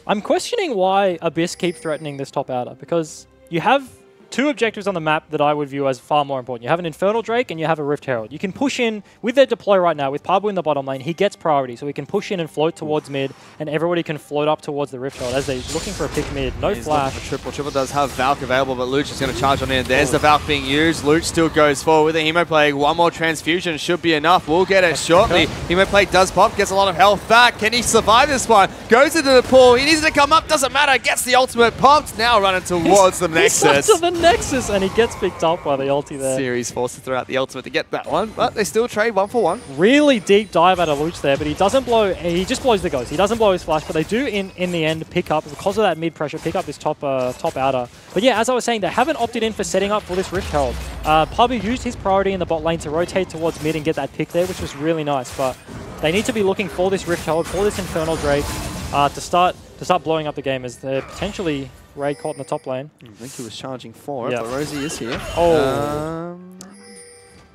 I'm questioning why Abyss keep threatening this top outer, because you have two objectives on the map that I would view as far more important. You have an Infernal Drake and you have a Rift Herald. You can push in with their deploy right now, with Pabu in the bottom lane, he gets priority, so he can push in and float towards mid, and everybody can float up towards the Rift Herald as they're looking for a pick mid. No flash. Triple. Triple does have Valk available, but Luch is going to charge on in. There's the Valk being used. Luch still goes forward with a Hemoplague. One more transfusion should be enough. We'll get it shortly. Hemoplague does pop, gets a lot of health back. Can he survive this one? Goes into the pool. He needs to come up, doesn't matter. Gets the ultimate popped. Now running towards the Nexus. To the Nexus, and he gets picked up by the ulti there. Series forced to throw out the ultimate to get that one, but they still trade 1 for 1. Really deep dive out of Luch there, but he doesn't blow. He just blows the ghost. He doesn't blow his flash, but they do in the end pick up, because of that mid pressure, pick up this top outer. But yeah, as I was saying, they haven't opted in for setting up for this Rift Herald. Pabu used his priority in the bot lane to rotate towards mid and get that pick there, which was really nice. But they need to be looking for this Rift Herald, for this Infernal Drake, to start blowing up the game, as they're potentially Raid caught in the top lane. I think he was charging for it, but Rosie is here. Oh,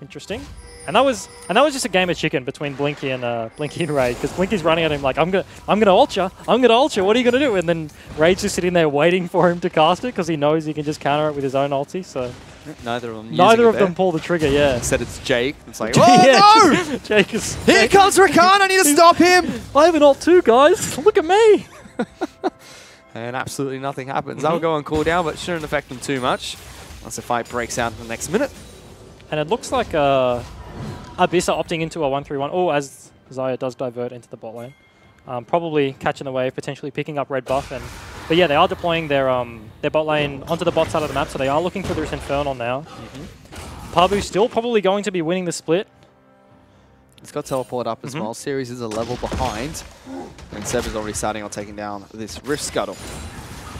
interesting. And that was just a game of chicken between Blinky and Raid, because Blinky's running at him like, I'm gonna ult you, what are you gonna do? And then Raid's just sitting there waiting for him to cast it, because he knows he can just counter it with his own ulti. So neither of them. Neither of them pull the trigger. Yeah. Instead, it's Jake. It's like, oh no! Jake is. Here comes Rakan. I need to stop him. I have an ult too, guys. Look at me. And absolutely nothing happens. They'll go on cooldown, but shouldn't affect them too much once the fight breaks out in the next minute. And it looks like Abyss are opting into a 1-3-1. Oh, as Zaya does divert into the bot lane. Probably catching the wave, potentially picking up red buff. But yeah, they are deploying their bot lane onto the bot side of the map, so they are looking for this Infernal now. Pabu's still probably going to be winning the split. It's got teleport up as well. Series is a level behind. And Seb is already starting on taking down this Rift Scuttle.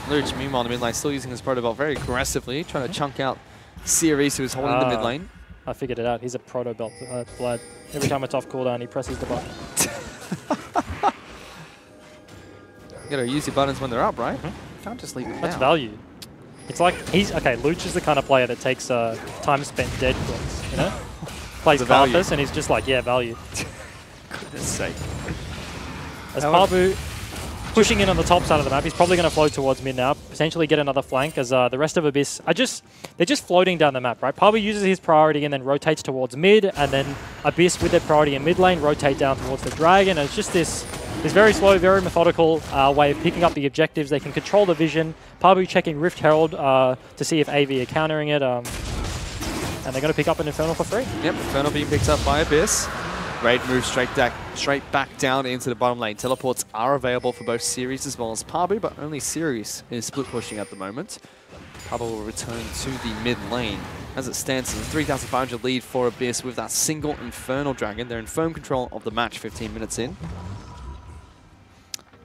Luch, meanwhile, in the mid lane, still using his Protobelt very aggressively, trying to chunk out Series, who is holding the mid lane. I figured it out. He's a Protobelt Vlad. Every time it's off cooldown, he presses the button. You gotta use your buttons when they're up, right? Can't just leave them That's down. value. It's like, Luch is the kind of player that takes time spent dead clicks, you know? Plays Karthus, and he's just like, yeah, value. Goodness sake. As Pabu pushing in on the top side of the map, he's probably going to float towards mid now, potentially get another flank, as the rest of Abyss are they're just floating down the map, right? Pabu uses his priority and then rotates towards mid, and then Abyss with their priority in mid lane rotate down towards the dragon, and it's just this very slow, very methodical way of picking up the objectives. They can control the vision. Pabu checking Rift Herald to see if AV are countering it. and they're going to pick up an Infernal for free. Yep, Infernal being picked up by Abyss. Raid moves straight back down into the bottom lane. Teleports are available for both Series as well as Pabu, but only Series is split pushing at the moment. Pabu will return to the mid lane. As it stands, it's a 3,500 lead for Abyss with that single Infernal Dragon. They're in firm control of the match 15 minutes in.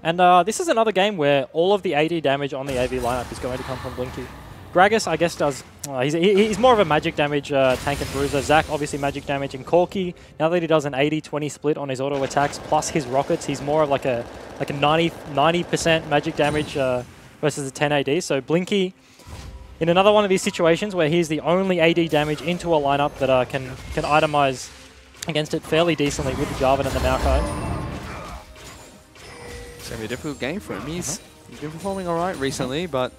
And this is another game where all of the AD damage on the AV lineup is going to come from Blinky. Gragas, I guess, does... he's more of a magic damage tank and bruiser. Zac, obviously magic damage. And Corki, now that he does an 80-20 split on his auto attacks plus his rockets, he's more of like a 90% magic damage versus a 10 AD. So Blinky, in another one of these situations where he's the only AD damage into a lineup that can itemize against it fairly decently with the Jarvan and the Maokai. It's going to be a difficult game for him. He's been performing all right recently, but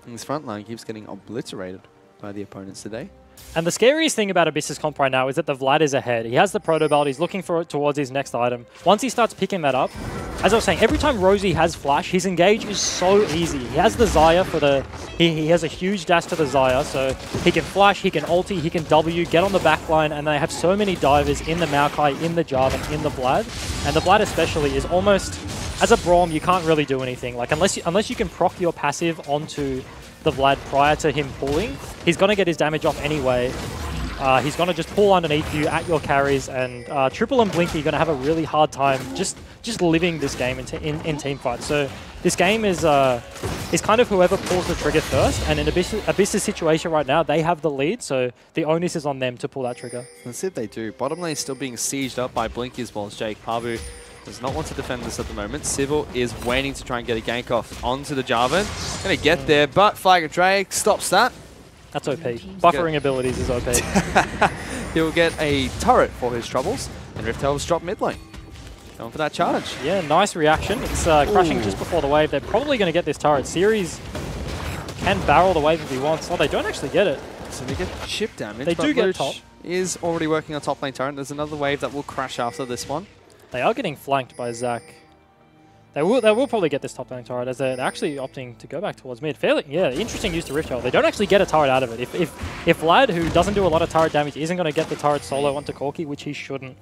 his front line keeps getting obliterated by the opponents today. And the scariest thing about Abyss's comp right now is that the Vlad is ahead. He has the Proto Belt. He's looking for it towards his next item. Once he starts picking that up, as I was saying, every time Rosie has Flash, his engage is so easy. He has the Xayah for the... He has a huge dash to the Xayah, so he can Flash, he can ulti, he can W, get on the back line, and they have so many divers in the Maokai, in the Jarvan, in the Vlad. And the Vlad especially is almost... As a Braum, you can't really do anything. Like unless you can proc your passive onto the Vlad prior to him pulling, he's going to get his damage off anyway. He's going to just pull underneath you at your carries, and Triple and Blinky are going to have a really hard time just living this game in team fights. So this game is kind of whoever pulls the trigger first, and in Abyss's situation right now, they have the lead, so the onus is on them to pull that trigger. Let's see if they do. Bottom lane is still being sieged up by Blinky as well as Jake. Pabu does not want to defend this at the moment. Civil is waiting to try and get a gank off onto the Jarvan. Going to get there, but Flag of Drake stops that. That's OP. Buffering abilities is OP. He'll get a turret for his troubles, and Riftail's drop mid lane. Going for that charge. Yeah, nice reaction. It's crashing just before the wave. They're probably going to get this turret. Series can barrel the wave if he wants. Oh, they don't actually get it. So they get chip damage. They do get top. Is already working on top lane turret. There's another wave that will crash after this one. They are getting flanked by Zac. They will probably get this top lane turret as they're actually opting to go back towards mid. Fairly, yeah, interesting use to Rift Tail. They don't actually get a turret out of it. If Vlad, who doesn't do a lot of turret damage, isn't going to get the turret solo onto Corki, which he shouldn't.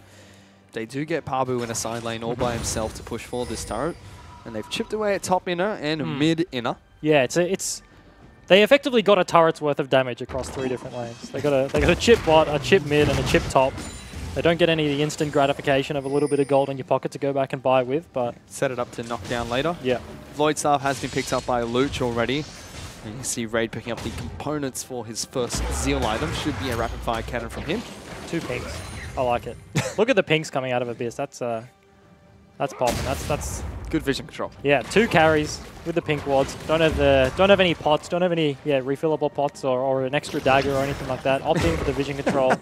They do get Pabu in a side lane all by himself to push for this turret, and they've chipped away at top inner and mid inner. Yeah, they effectively got a turret's worth of damage across 3 different lanes. They got a chip bot, a chip mid, and a chip top. They don't get any of the instant gratification of a little bit of gold in your pocket to go back and buy with, but... Set it up to knock down later. Yeah. Void Staff has been picked up by Luch already. And you see Raid picking up the components for his first Zeal item. Should be a rapid fire cannon from him. 2 pinks. I like it. Look at the pinks coming out of Abyss. That's popping. That's good vision control. Yeah, 2 carries with the pink wards. Don't have any pots. Don't have any refillable pots or an extra dagger or anything like that. Opting for the vision control.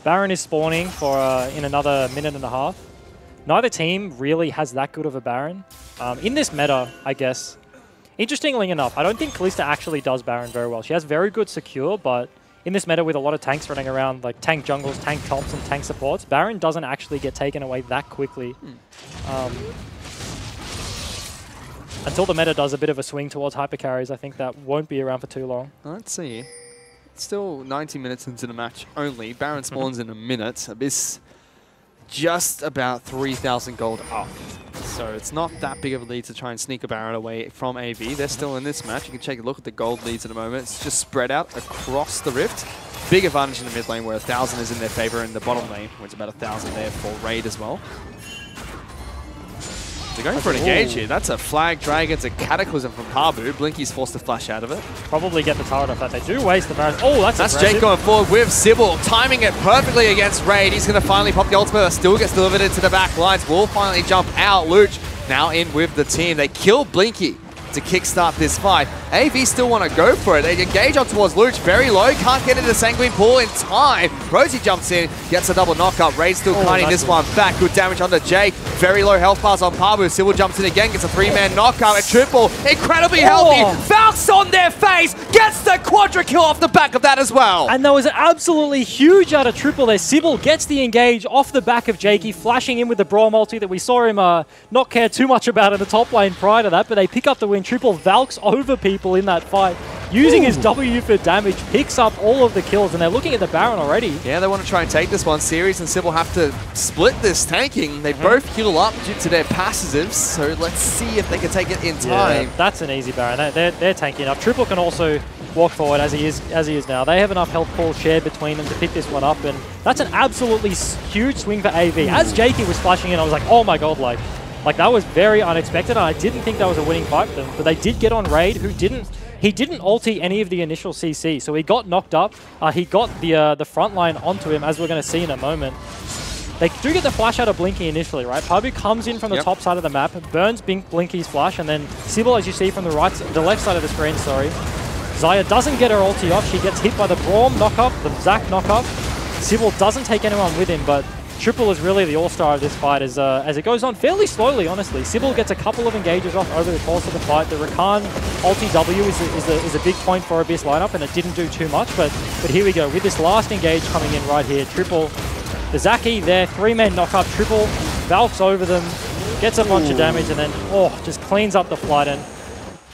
Baron is spawning for in another minute and a half. Neither team really has that good of a Baron. In this meta, I guess, interestingly enough, I don't think Kalista actually does Baron very well. She has very good secure, but in this meta with a lot of tanks running around, like tank jungles, tank tops, and tank supports, Baron doesn't actually get taken away that quickly. Until the meta does a bit of a swing towards hyper carries, I think that won't be around for too long. Let's see. Still 90 minutes into the match only. Baron spawns in a minute. Abyss just about 3,000 gold up. So it's not that big of a lead to try and sneak a Baron away from AV. They're still in this match. You can take a look at the gold leads at the moment. It's just spread out across the Rift. Big advantage in the mid lane where 1,000 is in their favor, in the bottom lane where it's about 1,000 there for Raid as well. They're going for an engage here. That's a Flag Dragon. It's a Cataclysm from Pabu. Blinky's forced to flash out of it. Probably get the turret off that. They do waste the Baron. Oh, that's Jake going forward with Sybil, timing it perfectly against Raid. He's going to finally pop the ultimate. That still gets delivered into the back lines. Will finally jump out. Luch now in with the team. They kill Blinky to kickstart this fight. AV still want to go for it. They engage on towards Luch, very low, can't get into the Sanguine Pool in time. Rosie jumps in, gets a double knockup. Raid still kiting this one back. Good damage onto Jake. Very low health bars on Pabu. Sybil jumps in again, gets a 3-man knockout. A triple, incredibly healthy. Falc's on their face, gets the quadra kill off the back of that as well. And that was absolutely huge out of triple there. Sybil gets the engage off the back of Jakey, flashing in with the Brawl multi that we saw him not care too much about in the top lane prior to that, but they pick up the win Triple valks over people in that fight, using his W for damage, picks up all of the kills, and they're looking at the Baron already. Yeah, they want to try and take this one. Series and Sybil have to split this tanking. They both heal up due to their passives, so let's see if they can take it in time. Yeah, that's an easy Baron. They're tanking enough. Triple can also walk forward as he is now. They have enough health pool shared between them to pick this one up, and that's an absolutely huge swing for AV. As Jakey was flashing in, I was like, oh my god, like that was very unexpected, and I didn't think that was a winning fight for them. But they did get on Raid, who didn't ulti any of the initial CC, so he got knocked up. He got the front line onto him, as we're going to see in a moment. They do get the flash out of Blinky initially, right? Pabu comes in from the top side of the map, burns Blinky's flash, and then Sybil, as you see from the left side of the screen, sorry. Xayah doesn't get her ulti off. She gets hit by the Braum knock-up, the Zac knock-up. Sybil doesn't take anyone with him, but Triple is really the all-star of this fight as it goes on fairly slowly, honestly. Sybil gets a couple of engages off over the course of the fight. The Rakan ulti W is a big point for Abyss lineup, and it didn't do too much, but here we go. With this last engage coming in right here, Triple, the Zaki there, 3-man knock-up, Triple valks over them, gets a bunch of damage, and then, just cleans up the flight.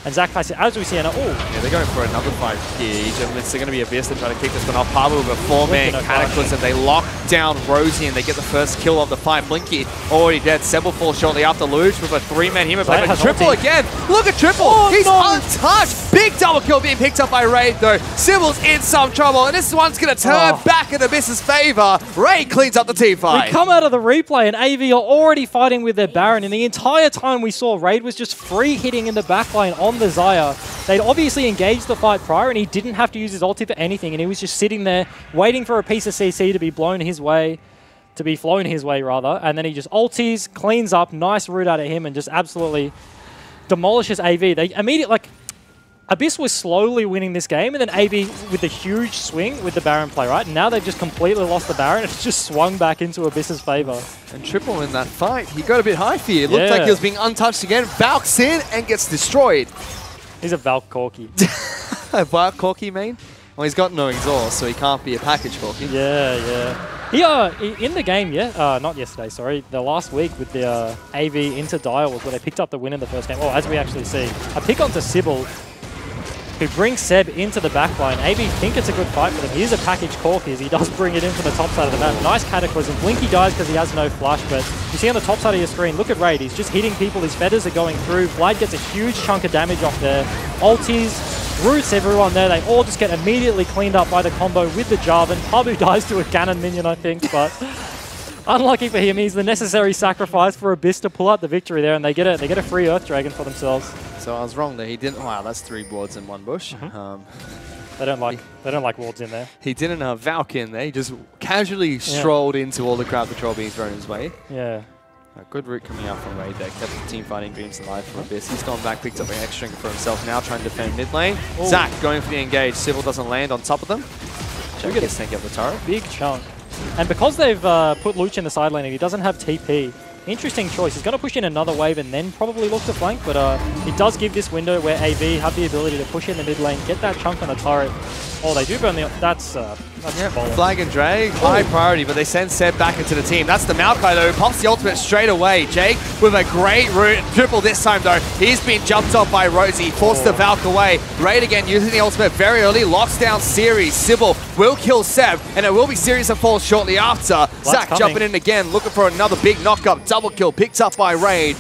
And Zac, as we see, yeah, they're going for another fight here. It's going to be Abyss to try to kick this one off. Pabu with a 4-man Cataclysm. They lock down Rosie and they get the first kill of the fight. Blinky already dead. Sebel falls shortly after Luge with a 3-man Hemoblade. But Triple again. Look at Triple. He's untouched. Big double kill being picked up by Raid though. Sybil's in some trouble, and this one's going to turn back in Abyss's favor. Raid cleans up the team fight. We come out of the replay and AV are already fighting with their Baron, and the entire time we saw Raid was just free hitting in the backline on the Xayah. They'd obviously engaged the fight prior, and he didn't have to use his ulti for anything, and he was just sitting there waiting for a piece of CC to be flown his way, rather, and then he just ultis, cleans up, nice root out of him, and just absolutely demolishes AV. They immediately, Abyss was slowly winning this game, and then AV with the huge swing with the Baron play, right? And now they've just completely lost the Baron. It's just swung back into Abyss's favor. And Triple in that fight, he got a bit high for you. It looked like he was being untouched again. Valks in and gets destroyed. He's a Valk Corki. A Valk Corki main? Well, he's got no exhaust, so he can't be a package Corki. Yeah. He, in the game, not yesterday, sorry, the last week with the AV into Dial was where they picked up the win in the first game. As we actually see. A pick onto Sybil, who brings Seb into the backline. AV think it's a good fight for them. He is a package Corki, as he does bring it in from the top side of the map. Nice Cataclysm. Blinky dies because he has no flash, but you see on the top side of your screen, look at Raid. He's just hitting people. His feathers are going through. Vlad gets a huge chunk of damage off there. Ultis, roots everyone there. They all just get immediately cleaned up by the combo with the Jarvan. Pabu dies to a Ganon minion, I think, but unlucky for him. He's the necessary sacrifice for Abyss to pull out the victory there, and they get a free Earth Dragon for themselves. So I was wrong there. He didn't. Wow, that's 3 wards in one bush. They don't like wards in there. He didn't Valk in there. He just casually strolled into all the crowd control being thrown his way. Yeah. A good route coming out from Raid there. Kept the team fighting dreams alive for Abyss. He's gone back, picked up an extra for himself. Now trying to defend mid lane. Zac going for the engage. Sybil doesn't land on top of them. Check it, snake up the turret. Big chunk. And because they've put Luch in the side lane and he doesn't have TP, interesting choice. He's going to push in another wave and then probably look to flank, but he does give this window where AV have the ability to push in the mid lane, get that chunk on the turret. They do burn the... That's Flag and drag, high priority, but they send Seb back into the team. That's the Maokai though, pops the ultimate straight away. Jake with a great root. Triple this time though. He's been jumped off by Rosie, forced the Valk away. Raid again using the ultimate very early, locks down Series. Sybil will kill Seb, and it will be Series that falls shortly after. Zac jumping in again, looking for another big knock-up. Double kill, picked up by Raid.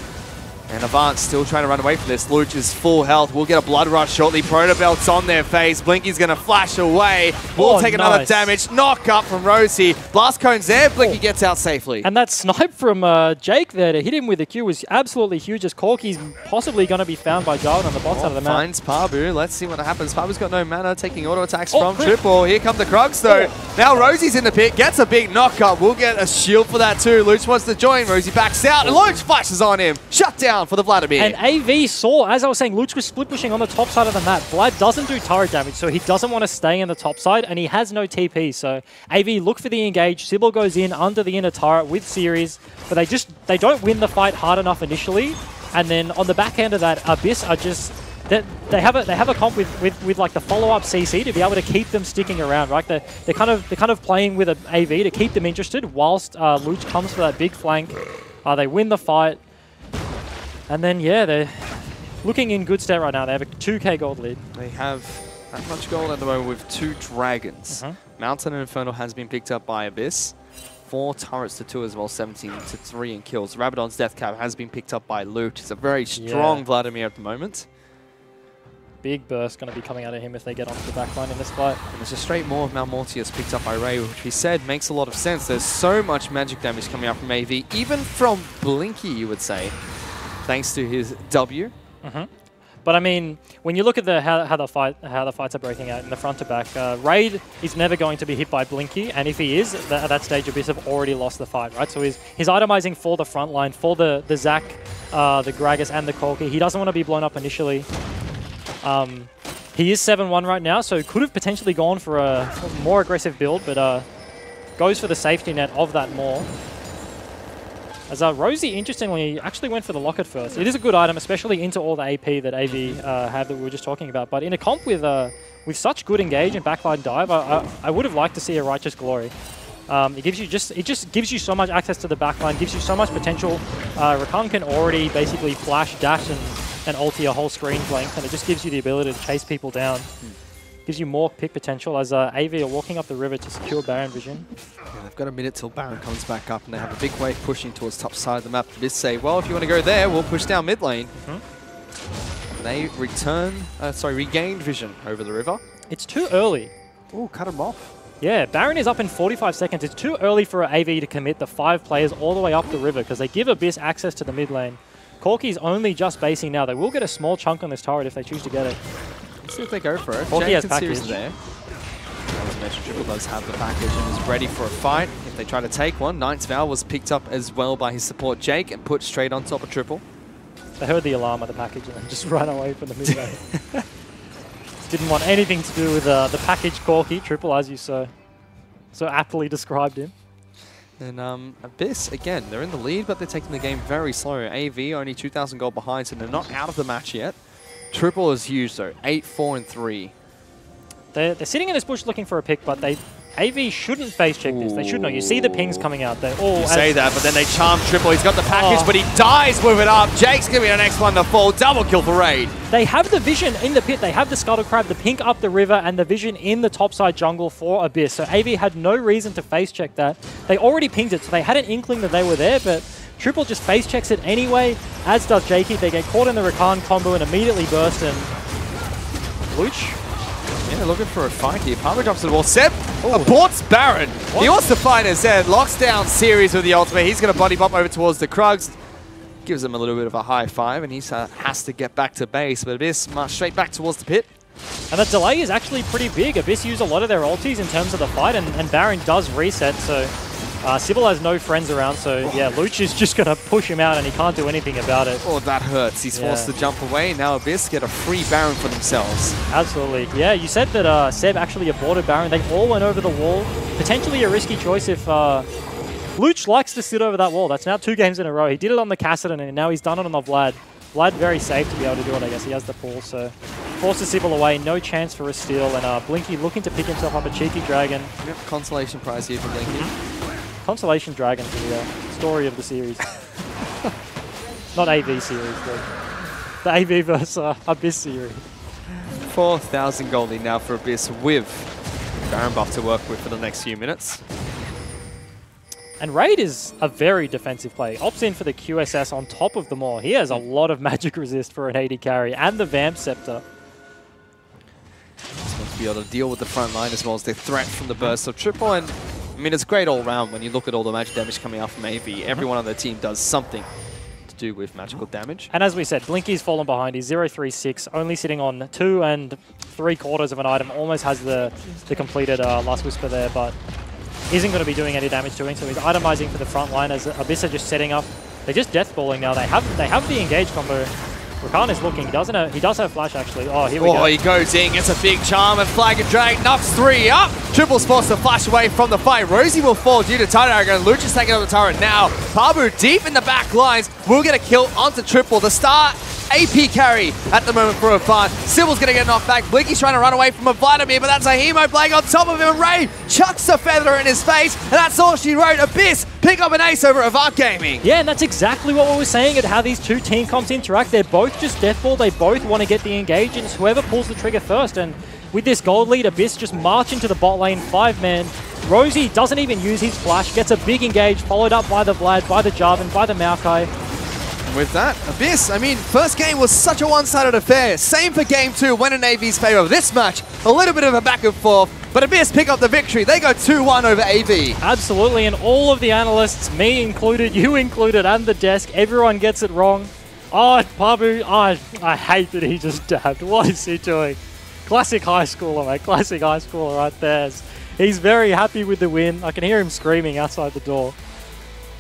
And Avant still trying to run away from this. Luch is full health. We'll get a blood rush shortly. Protobelt's on their face. Blinky's going to flash away. We'll take another damage. Knock up from Rosie. Blast cone's there. Blinky gets out safely. And that snipe from Jake there to hit him with a Q was absolutely huge, as Corki's possibly going to be found by Jarvan on the bot side of the map. Finds Pabu. Let's see what happens. Pabu's got no mana, taking auto attacks from Triple. Here come the Krugs though. Now Rosie's in the pit. Gets a big knock up. We'll get a shield for that too. Luch wants to join. Rosie backs out. And Luch flashes on him. Shut down for the Vladimir. And AV saw, as I was saying, Luch was split pushing on the top side of the map. Vlad doesn't do turret damage, so he doesn't want to stay in the top side, and he has no TP. So AV look for the engage. Sybil goes in under the inner turret with Series, but they don't win the fight hard enough initially. And then on the back end of that, Abyss are just... They have a comp with like the follow-up CC to be able to keep them sticking around, right? They're kind of playing with an AV to keep them interested whilst Luch comes for that big flank. They win the fight. And then, yeah, looking in good state right now. They have a 2k gold lead. They have that much gold at the moment with 2 dragons. Mountain and Infernal has been picked up by Abyss. 4 turrets to 2 as well, 17 to 3 in kills. Rabadon's Death Cap has been picked up by Luch. It's a very strong Vladimir at the moment. Big burst going to be coming out of him if they get onto the backline in this fight. And there's a straight Maw of Malmortius picked up by Ray, which we said makes a lot of sense. There's so much magic damage coming out from AV, even from Blinky, you would say, thanks to his W. But I mean, when you look at how the fights are breaking out in the front to back, Raid is never going to be hit by Blinky, and if he is, at that stage, Abyss have already lost the fight, right? So he's itemizing for the front line, for the Zac, the Gragas, and the Corki. He doesn't want to be blown up initially. He is 7-1 right now, so could have potentially gone for a more aggressive build, but goes for the safety net of that Maw. As Rosie, interestingly, actually went for the Locket first. It is a good item, especially into all the AP that AV have that we were just talking about. But in a comp with such good engage and backline dive, I would have liked to see a Righteous Glory. It just gives you so much access to the backline, gives you so much potential. Rakan can already basically flash, dash, and ulti a whole screen's length, and it just gives you the ability to chase people down. Gives you more pick potential as AV are walking up the river to secure Baron vision. Yeah, they've got a minute till Baron comes back up, and they have a big wave pushing towards top side of the map. Abyss say, well, if you want to go there, we'll push down mid lane. They regained vision over the river. It's too early. Oh, cut him off. Yeah, Baron is up in 45 seconds. It's too early for AV to commit the 5 players all the way up the river because they give Abyss access to the mid lane. Corki's only just basing now. They will get a small chunk on this turret if they choose to get it. Let's see if they go for it. Corki has package. There. As mentioned, Triple does have the package and is ready for a fight if they try to take one. Knight's Vow was picked up as well by his support Jake and put straight on top of Triple. They heard the alarm of the package and then just ran away from the mid lane. Didn't want anything to do with the package Corki. Triple, as you so aptly described him. And Abyss, again, they're in the lead, but they're taking the game very slow. AV only 2,000 gold behind, so they're not out of the match yet. Triple is huge, though. 8-4-3. They're sitting in this bush looking for a pick, but AV shouldn't face check this. They should know. You see the pings coming out. They're all... You say that, but then they charm Triple. He's got the package, but he dies with it up. Jake's going to be the next one to fall. Double kill for Raid. They have the vision in the pit. They have the Scuttle Crab, the pink up the river, and the vision in the topside jungle for Abyss. So AV had no reason to face check that. They already pinged it, so they had an inkling that they were there, but Triple just face checks it anyway, as does Jakey. They get caught in the Rakan combo and immediately burst, and Luch. Yeah, looking for a fight here. Palmer drops to the wall. Seb aborts Baron. What? He wants to fight as Zed. Locks down Series with the ultimate. He's going to body bump over towards the Krugs. Gives him a little bit of a high five, and he has to get back to base. But Abyss march straight back towards the pit. And the delay is actually pretty big. Abyss use a lot of their ultis in terms of the fight, and Baron does reset, so... Sybil has no friends around, so yeah, Luch is just going to push him out and he can't do anything about it. Oh, that hurts. He's forced to jump away. Now Abyss get a free Baron for themselves. Absolutely. Yeah, you said that Seb actually aborted Baron. They all went over the wall. Potentially a risky choice if Luch likes to sit over that wall. That's now 2 games in a row. He did it on the Kassadin and now he's done it on the Vlad. Vlad very safe to be able to do it, I guess. He has the pull, so forces Sybil away. No chance for a steal, and Blinky looking to pick himself up a cheeky dragon. Yep, consolation prize here for Blinky. Consolation Dragon for the story of the series. Not AV series, the AV versus Abyss series. 4,000 gold in now for Abyss with Baron buff to work with for the next few minutes. And Raid is a very defensive play. Opts in for the QSS on top of them all. He has a lot of magic resist for an AD carry and the Vamp Scepter. Just wants to be able to deal with the front line as well as the threat from the burst of Triple, and I mean, it's great all round when you look at all the magic damage coming out from AV. Everyone on the team does something to do with magical damage. And as we said, Blinky's fallen behind. He's 0-3-6, only sitting on 2 3/4 of an item. Almost has the completed Last Whisper there, but isn't going to be doing any damage to him. So he's itemizing for the front line as Abyss are just setting up. They're just deathballing now. They have the engage combo. Rakan is looking. He does have flash actually. Oh, here we go. Oh, he goes in, gets a big charm, and Flag and Drag knocks 3 up. Triple's forced to flash away from the fight. Rosie will fall due to Tidal Arrow. Luch is taking up the turret now. Pabu deep in the back lines will get a kill onto Triple. The start AP carry at the moment for Avant. Sybil's going to get knocked back. Blinky's trying to run away from a Vladimir, but that's a Hemo playing on top of him. Ray chucks a feather in his face, and that's all she wrote. Abyss pick up an ace over Avant Gaming. Yeah, and that's exactly what we were saying at how these two team comps interact. They're both just deathball. They both want to get the engage, and it's whoever pulls the trigger first. And with this gold lead, Abyss just march into the bot lane, 5-man. Rosie doesn't even use his flash, gets a big engage, followed up by the Vlad, by the Jarvan, by the Maokai. And with that, Abyss, I mean, first game was such a one-sided affair. Same for game 2, went in AV's favor. This match, a little bit of a back and forth, but Abyss pick up the victory. They go 2-1 over AV. Absolutely, and all of the analysts, me included, you included, and the desk, everyone gets it wrong. Oh, Pabu, I hate that he just dabbed. What is he doing? Classic high schooler, mate. Classic high schooler right there. He's very happy with the win. I can hear him screaming outside the door.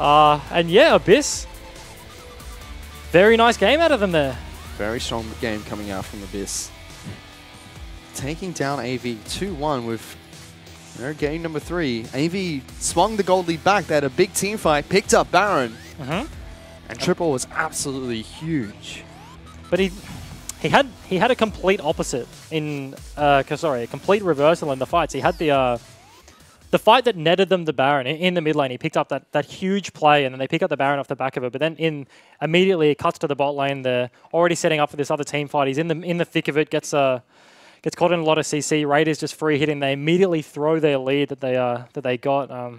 And yeah, Abyss. Very nice game out of them there. Very strong game coming out from Abyss. Taking down AV 2-1 with their game number 3. AV swung the gold lead back. They had a big team fight, picked up Baron. And Triple was absolutely huge. But he had a complete opposite in a complete reversal in the fights. He had the fight that netted them the Baron in the mid lane. He picked up that huge play, and then they pick up the Baron off the back of it. But then immediately it cuts to the bot lane. They're already setting up for this other team fight. He's in the thick of it. Gets caught in a lot of CC. Raiders just free hitting. They immediately throw their lead that they got.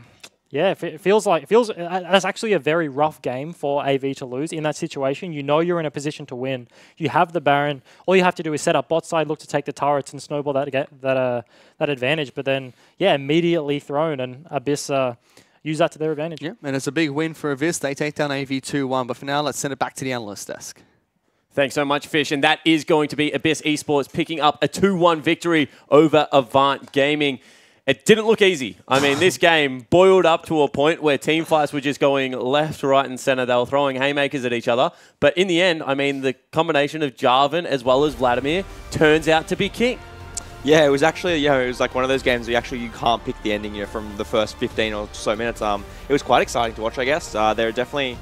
Yeah, it feels that's actually a very rough game for AV to lose in that situation. You know you're in a position to win. You have the Baron. All you have to do is set up bot side, look to take the turrets and snowball that advantage. But then, yeah, immediately thrown, and Abyss use that to their advantage. Yeah, and it's a big win for Abyss. They take down AV 2-1. But for now, let's send it back to the analyst desk. Thanks so much, Fish. And that is going to be Abyss Esports picking up a 2-1 victory over Avant Gaming. It didn't look easy. I mean, this game boiled up to a point where team fights were just going left, right, and center. They were throwing haymakers at each other. But in the end, I mean, the combination of Jarvan as well as Vladimir turns out to be king. Yeah, it was actually, it was like one of those games where you can't pick the ending, from the first 15 or so minutes. It was quite exciting to watch, I guess. There are definitely,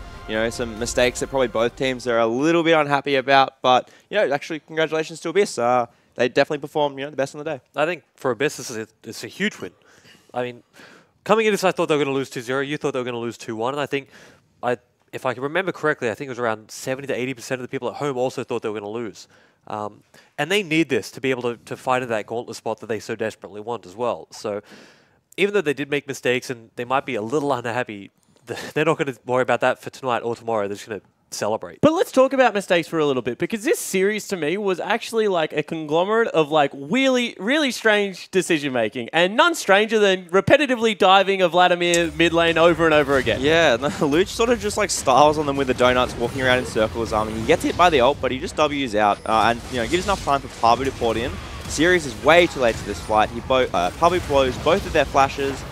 some mistakes that probably both teams are a little bit unhappy about. But, actually, congratulations to Abyss. They definitely performed, the best on the day. I think for Abyss, it's a huge win. I mean, coming into this, I thought they were going to lose 2-0. You thought they were going to lose 2-1. And I think, if I can remember correctly, I think it was around 70 to 80% of the people at home also thought they were going to lose. And they need this to be able to fight in that gauntlet spot that they so desperately want as well. So even though they did make mistakes and they might be a little unhappy, they're not going to worry about that for tonight or tomorrow. They're just going to celebrate. But let's talk about mistakes for a little bit, because this series to me was actually like a conglomerate of like really, really strange decision making, and none stranger than repetitively diving of Vladimir mid lane over and over again. Yeah, Luch sort of just like styles on them with the donuts, walking around in circles. He gets hit by the ult, but he just W's out, and gives enough time for Pabu to port in. Series is way too late to this fight. Pabu blows both of their flashes.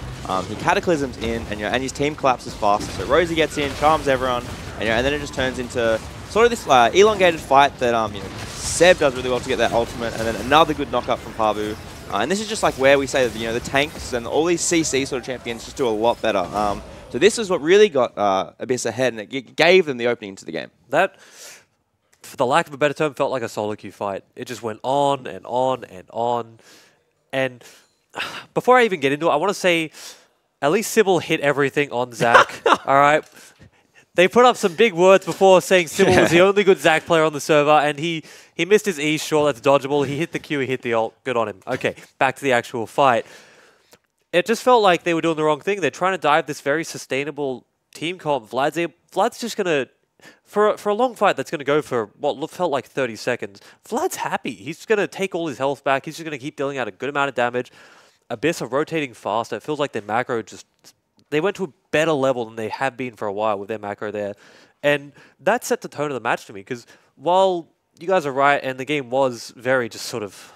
He cataclysms in, and his team collapses fast. So Rosie gets in, charms everyone. And then it just turns into sort of this elongated fight that Seb does really well to get that ultimate, and then another good knockup from Pabu. And this is just like where we say that the tanks and all these CC sort of champions just do a lot better. So this is what really got Abyss ahead, and it gave them the opening into the game. That, for the lack of a better term, felt like a solo queue fight. It just went on and on and on. And before I even get into it, I want to say at least Sybil hit everything on Zach. All right. They put up some big words before saying Sybil was the only good Zac player on the server, and he missed his E, sure, that's dodgeable. He hit the Q, he hit the ult. Good on him. Okay, back to the actual fight. It just felt like they were doing the wrong thing. They're trying to dive this very sustainable team comp. Vlad's just going to, for a long fight that's going to go for what felt like 30 seconds, Vlad's happy. He's going to take all his health back. He's just going to keep dealing out a good amount of damage. Abyss are rotating fast. It feels like their macro just... They went to a better level than they have been for a while with their macro there. And that set the tone of the match to me, because while you guys are right and the game was very just sort of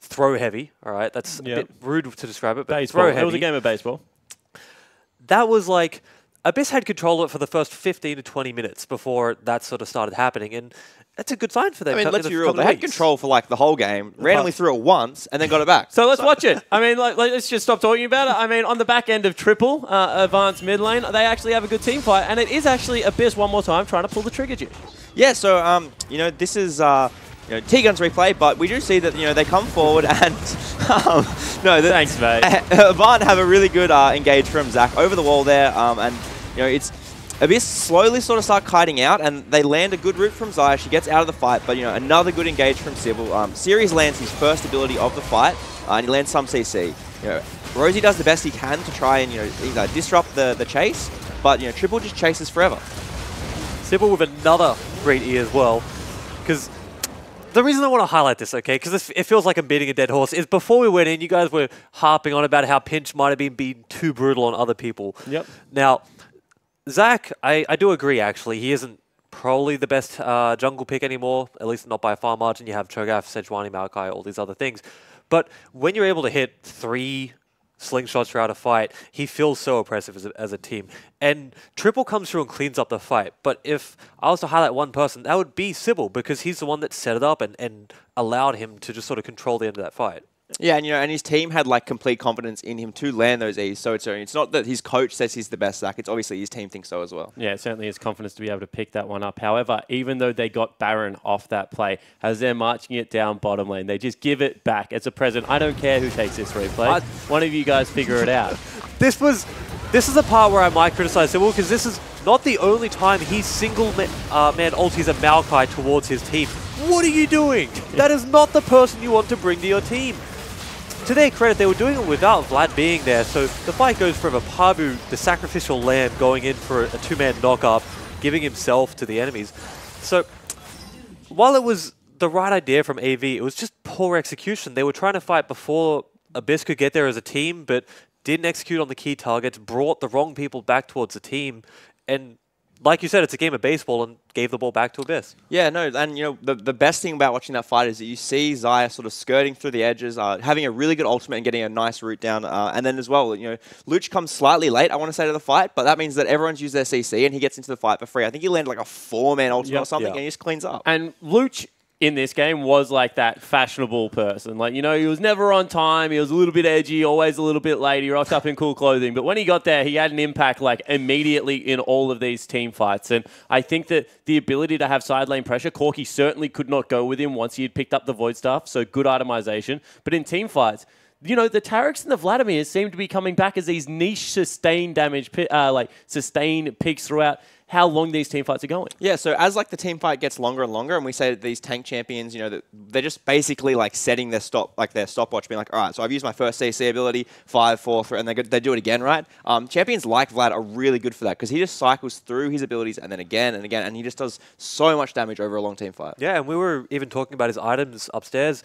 throw heavy, all right, that's a bit rude to describe it, but baseball. Throw heavy. It was a game of baseball. That was like, Abyss had control of it for the first 15 to 20 minutes before that sort of started happening. And that's a good sign for them. I mean, let's be real. They had control for like the whole game, randomly threw it once, and then got it back. So let's watch it. I mean, let's just stop talking about it. I mean, on the back end of triple, Avant's mid lane, they actually have a good team fight, and it is actually Abyss one more time trying to pull the trigger, Jim. Yeah, so, this is, T-Gun's replay, but we do see that, they come forward and, Thanks, mate. Avant have a really good engage from Zach over the wall there, and, it's Abyss slowly sort of start kiting out, and they land a good route from Zaya. She gets out of the fight, but, another good engage from Sybil. Series lands his first ability of the fight, and he lands some CC. Rosie does the best he can to try and, either disrupt the chase, but, Triple just chases forever. Sybil with another great E as well, because the reason I want to highlight this, okay, because it feels like I'm beating a dead horse, is before we went in, you guys were harping on about how Pinch might have been being too brutal on other people. Yep. Now, Zach, I do agree, actually. He isn't probably the best jungle pick anymore, at least not by a far margin. You have Cho'Gath, Sejuani, Maokai, all these other things. But when you're able to hit 3 slingshots throughout a fight, he feels so oppressive as a team. And Triple comes through and cleans up the fight. But if I was to highlight one person, that would be Sybil, because he's the one that set it up and allowed him to just sort of control the end of that fight. Yeah, and and his team had like complete confidence in him to land those E's. So it's not that his coach says he's the best Zach. It's obviously his team thinks so as well. Yeah, it certainly is confidence to be able to pick that one up. However, even though they got Baron off that play, as they're marching it down bottom lane, they just give it back. It's a present. I don't care who takes this replay. One of you guys figure it out. This is the part where I might criticize Sybil, because this is not the only time he man ulties a Maokai towards his team. What are you doing? That is not the person you want to bring to your team. To their credit, they were doing it without Vlad being there, so the fight goes from a Pavu, the sacrificial lamb, going in for a 2-man knock-up, giving himself to the enemies. So, while it was the right idea from AV, it was just poor execution. They were trying to fight before Abyss could get there as a team, but didn't execute on the key targets, brought the wrong people back towards the team, and like you said, it's a game of baseball, and gave the ball back to Abyss. Yeah, no, and the best thing about watching that fight is that you see Zaya sort of skirting through the edges, having a really good ultimate and getting a nice route down, and then as well, Luch comes slightly late, I want to say, to the fight, but that means that everyone's used their CC, and he gets into the fight for free. I think he landed like a 4-man ultimate or something, and he just cleans up. And Luch in this game was like that fashionable person. Like, he was never on time. He was a little bit edgy, always a little bit late. He rocked up in cool clothing. But when he got there, he had an impact like immediately in all of these team fights. And I think that the ability to have side lane pressure, Corki certainly could not go with him once he had picked up the Void Staff. So good itemization. But in team fights, the Tariks and the Vladimirs seem to be coming back as these niche sustained damage, sustained picks throughout how long these team fights are going. Yeah, so as the team fight gets longer and longer, and we say that these tank champions, that they're just basically setting their stopwatch, being like, all right, so I've used my first CC ability, 5, 4, 3, and they do it again, right? Champions like Vlad are really good for that, because he just cycles through his abilities and then again and again, and he just does so much damage over a long team fight. Yeah, and we were even talking about his items upstairs,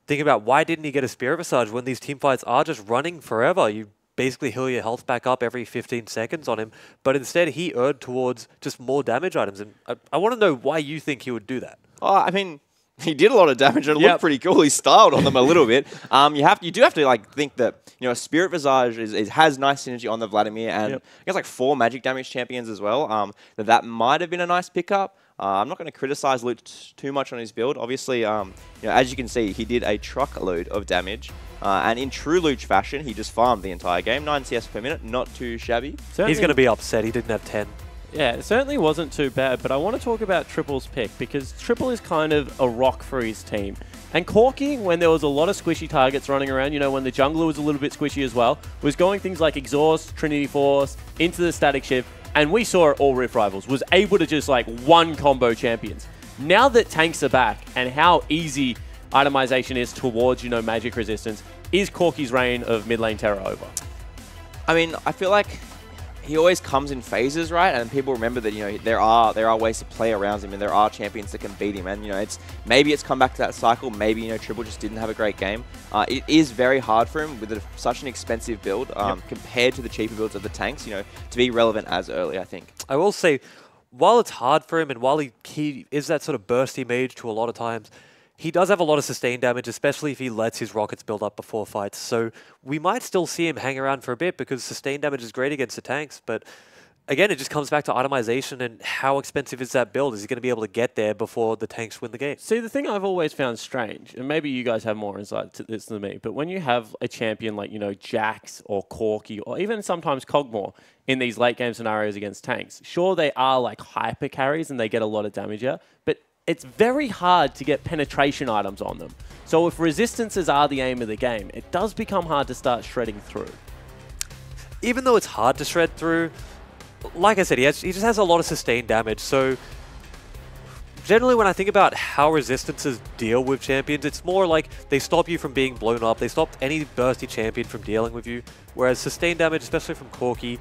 thinking about why didn't he get a Spirit Visage when these team fights are just running forever. You basically heal your health back up every 15 seconds on him, but instead he erred towards just more damage items, and I want to know why you think he would do that. Oh, I mean, he did a lot of damage, and it looked pretty cool. He styled on them a little bit. You do have to think that a Spirit Visage has nice synergy on the Vladimir, and I guess 4 magic damage champions as well. That might have been a nice pickup. I'm not going to criticize Luch too much on his build. Obviously, as you can see, he did a truckload of damage. And in true Luch fashion, he just farmed the entire game. 9 CS per minute, not too shabby. He's going to be upset he didn't have 10. Yeah, it certainly wasn't too bad, but I want to talk about Triple's pick, because Triple is kind of a rock for his team. And Corki, when there was a lot of squishy targets running around, when the jungler was a little bit squishy as well, was going things like Exhaust, Trinity Force, into the Static Shift, and we saw it all Rift Rivals, was able to just one combo champions. Now that tanks are back, and how easy itemization is towards, magic resistance, is Corki's reign of mid lane terror over? I mean, I feel like he always comes in phases, right? And people remember that there are ways to play around him, and there are champions that can beat him. And maybe it's come back to that cycle. Maybe Triple just didn't have a great game. It is very hard for him with such an expensive build compared to the cheaper builds of the tanks. To be relevant as early, I think. I will say, while it's hard for him, and while he is that sort of bursty mage to a lot of times, he does have a lot of sustained damage, especially if he lets his rockets build up before fights. So we might still see him hang around for a bit, because sustained damage is great against the tanks. But again, it just comes back to itemization and how expensive is that build? Is he going to be able to get there before the tanks win the game? See, the thing I've always found strange, and maybe you guys have more insight to this than me, but when you have a champion like, Jax or Corki or even sometimes Cogmore in these late game scenarios against tanks, sure, they are like hyper carries and they get a lot of damage out, but it's very hard to get penetration items on them. So if resistances are the aim of the game, it does become hard to start shredding through. Even though it's hard to shred through, like I said, he just has a lot of sustained damage. So generally when I think about how resistances deal with champions, it's more like they stop you from being blown up. They stop any bursty champion from dealing with you. Whereas sustained damage, especially from Corki,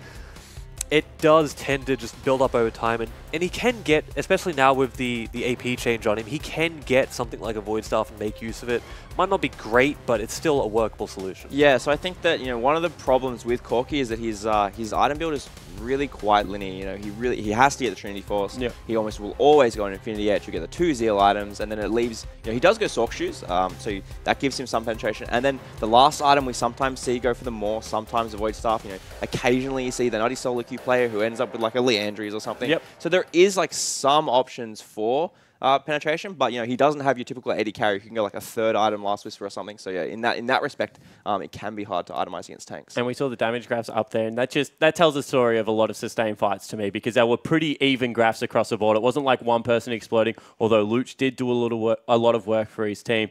it does tend to just build up over time, and he can get, especially now with the AP change on him, he can get something like a Void Staff and make use of it. Might not be great, but it's still a workable solution. Yeah, so I think that one of the problems with Corki is that his item build is really quite linear. He has to get the Trinity Force. Yeah. He almost will always go on Infinity Edge to get the 2 Zeal items, and then it leaves. He does go Sork Shoes, so that gives him some penetration. And then the last item we sometimes see go for the Maw, sometimes the Void Staff. Occasionally you see the Nutty Solo Queue player who ends up with like a Leandries or something. Yep. So there is like some options for penetration, but he doesn't have your typical 80 carry. You can go like a third item Last Whisper or something. So yeah, in that respect, it can be hard to itemize against tanks. And we saw the damage graphs up there, and that tells a story of a lot of sustained fights to me, because there were pretty even graphs across the board. It wasn't like one person exploding, although Luch did do a lot of work for his team.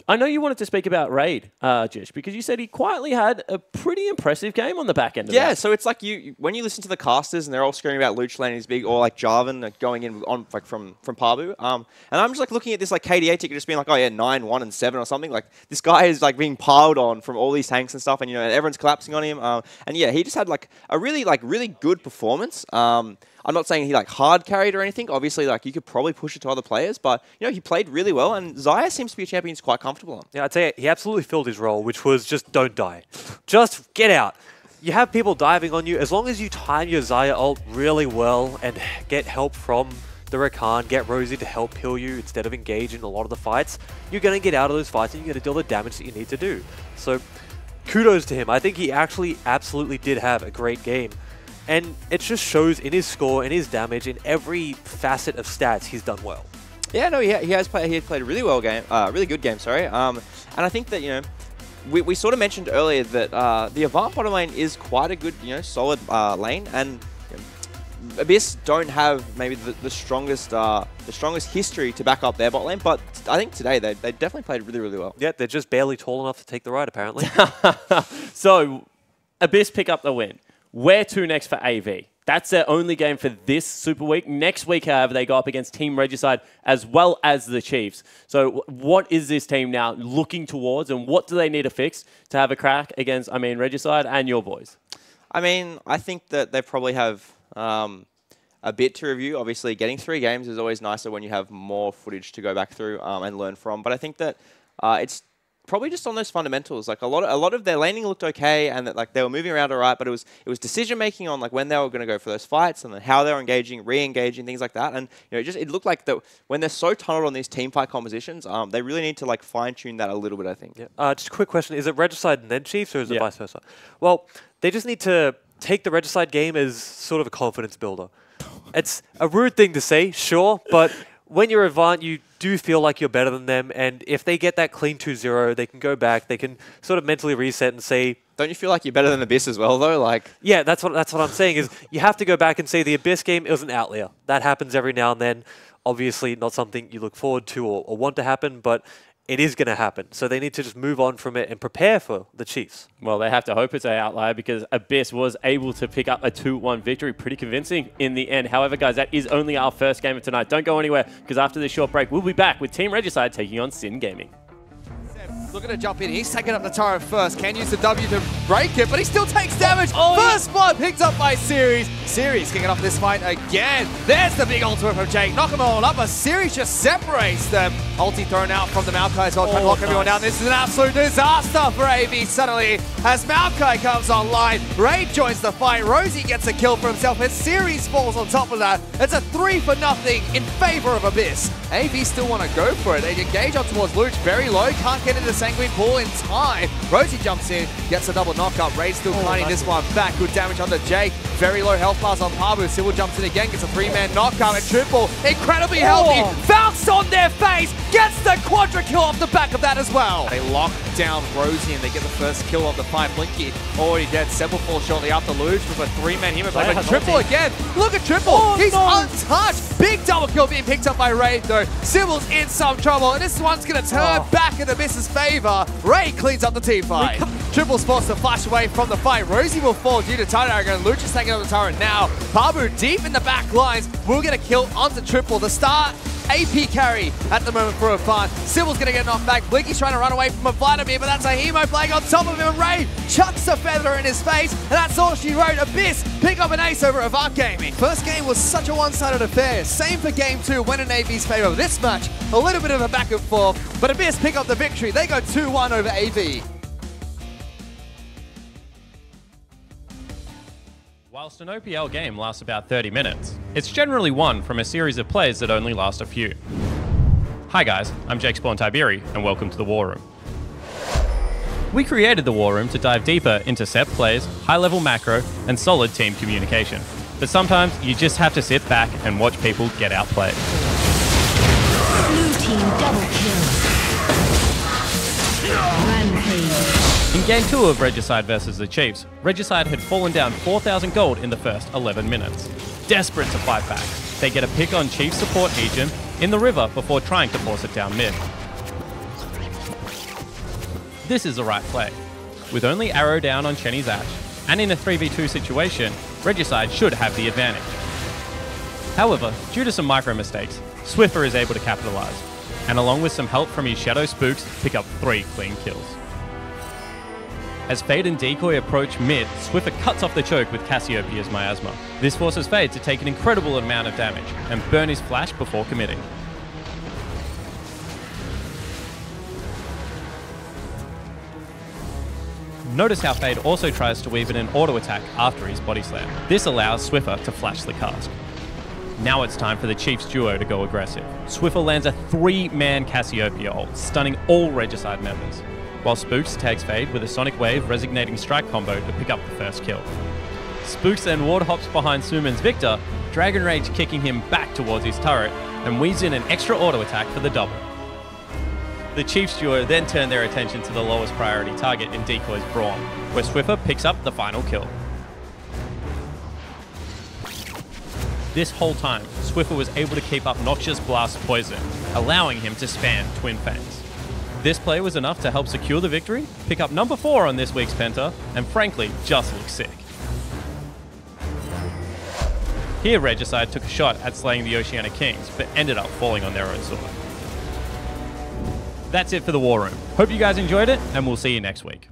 I know you wanted to speak about Raid, Jish, because you said he quietly had a pretty impressive game on the back end of that. Yeah, so it's like when you listen to the casters and they're all screaming about Luch landing his big, or like Jarvan going in on like from Pabu, and I'm just like looking at this like KDA ticket just being like, oh yeah, 9, 1, and 7 or something. Like this guy is like being piled on from all these tanks and stuff, and and everyone's collapsing on him. And yeah, he just had like a really good performance. I'm not saying he like hard carried or anything. Obviously, like you could probably push it to other players, but he played really well, and Xayah seems to be a champion he's quite comfortable on. Yeah, I'd say he absolutely filled his role, which was just don't die. Just get out. You have people diving on you. As long as you time your Xayah ult really well and get help from the Rakan, get Rosie to help heal you instead of engage in a lot of the fights, you're going to get out of those fights and you're going to deal the damage that you need to do. So kudos to him. I think he actually absolutely did have a great game. And it just shows in his score, in his damage, in every facet of stats, he's done well. Yeah, no, he has played. He had played a really good game. Sorry, and I think that we sort of mentioned earlier that the Avant bottom lane is quite a good, solid lane, and Abyss don't have maybe the strongest history to back up their bot lane, but I think today they definitely played really well. Yeah, they're just barely tall enough to take the ride, apparently. So Abyss pick up the win. Where to next for AV? That's their only game for this Super Week. Next week, however, they go up against Team Regicide as well as the Chiefs. So what is this team now looking towards, and what do they need to fix to have a crack against, Regicide and your boys? I think that they probably have a bit to review. Obviously, getting 3 games is always nicer when you have more footage to go back through and learn from. But I think that it's probably just on those fundamentals. Like a lot of their laning looked okay, and that like they were moving around alright, but it was decision making on like when they were going to go for those fights and then how they were engaging, re-engaging, things like that. And it looked like that when they're so tunneled on these team fight compositions, they really need to like fine tune that a little bit, I think. Yeah. Just a quick question: is it Regicide and then Chiefs, or is it vice versa? Well, they just need to take the Regicide game as sort of a confidence builder. It's a rude thing to say, sure, but when you're Avant, you do feel like you're better than them, and if they get that clean 2-0, they can go back, they can sort of mentally reset and say... Don't you feel like you're better than Abyss as well, though? Like, yeah, that's what I'm saying, is you have to go back and say the Abyss game, it was an outlier. That happens every now and then. Obviously, not something you look forward to or want to happen, but it is going to happen. So they need to just move on from it and prepare for the Chiefs. Well, they have to hope it's an outlier, because Abyss was able to pick up a 2-1 victory. Pretty convincing in the end. However, guys, that is only our first game of tonight. Don't go anywhere, because after this short break, we'll be back with Team Regicide taking on Sin Gaming. Looking to jump in. He's taking up the turret first. Can use the W to break it, but he still takes damage. First blood picked up by Series. Series kicking off this fight again. There's the big ultimate from Jake. Knock them all up, but Series just separates them. Ulti thrown out from the Maokai as well, trying to lock everyone down. This is an absolute disaster for AV suddenly as Maokai comes online. Raid joins the fight. Rosie gets a kill for himself as Series falls on top of that. It's a 3-0 in favor of Abyss. AV still want to go for it. They engage on towards Luch very low. Can't get into Sanguine Pool in time. Rosie jumps in, gets a double knockup. Ray still climbing this one back. Good damage on the Jake. Very low health bars on Pabu. Sybil jumps in again, gets a 3-man knockout. And Triple, incredibly healthy. Bounce on their face, gets the quadra kill off the back of that as well. They lock down Rosie and they get the first kill of the fight. Blinky already dead. Sebel falls shortly after Luge with a 3-man human play. But Triple again. Look at Triple. He's untouched. Big double kill being picked up by Ray though. Sybil's in some trouble, and this one's going to turn back in the Miss's favor. Ray cleans up the team fight. Triple's forced to flash away from the fight. Rosie will fall due to turret arrogance. Luch is taking over the turret now. Pabu deep in the back lines will get a kill onto Triple. The start AP carry at the moment for Avant. Sybil's going to get knocked back. Blinky's trying to run away from a Vladimir, but that's a Hemo playing on top of him. And Ray chucks a feather in his face, and that's all she wrote. Abyss pick up an ace over Avant Gaming. First game was such a one-sided affair. Same for game 2, went in AV's favor. This match, a little bit of a back and forth, but Abyss pick up the victory. They go 2-1 over AV. Whilst an OPL game lasts about 30 minutes, it's generally won from a series of plays that only last a few. Hi guys, I'm Jake Spawn Tiberi, and welcome to the War Room. We created the War Room to dive deeper into set plays, high-level macro, and solid team communication. But sometimes you just have to sit back and watch people get outplayed. Blue team double kill. Rampage. In Game 2 of Regicide vs the Chiefs, Regicide had fallen down 4,000 gold in the first 11 minutes. Desperate to fight back, they get a pick on Chief support Ejim in the river before trying to force it down mid. This is the right play. With only arrow down on Chenny's Ash, and in a 3v2 situation, Regicide should have the advantage. However, due to some micro mistakes, Swiffer is able to capitalize, and along with some help from his Shadow Spooks, pick up 3 clean kills. As Fade and Decoy approach mid, Swiffer cuts off the choke with Cassiopeia's Miasma. This forces Fade to take an incredible amount of damage and burn his flash before committing. Notice how Fade also tries to weave in an auto attack after his body slam. This allows Swiffer to flash the cast. Now it's time for the Chiefs duo to go aggressive. Swiffer lands a 3-man Cassiopeia ult, stunning all Regicide members, while Spooks tags Fade with a Sonic Wave Resignating Strike combo to pick up the first kill. Spooks then ward hops behind Suman's Victor, Dragon Rage kicking him back towards his turret, and weaves in an extra auto attack for the double. The Chiefs duo then turn their attention to the lowest priority target in Decoy's Braum, where Swiffer picks up the final kill. This whole time, Swiffer was able to keep up Noxious Blast Poison, allowing him to spam Twin Fangs. This play was enough to help secure the victory, pick up number 4 on this week's Penta, and frankly, just look sick. Here Regicide took a shot at slaying the Oceanic Kings, but ended up falling on their own sword. That's it for the War Room. Hope you guys enjoyed it, and we'll see you next week.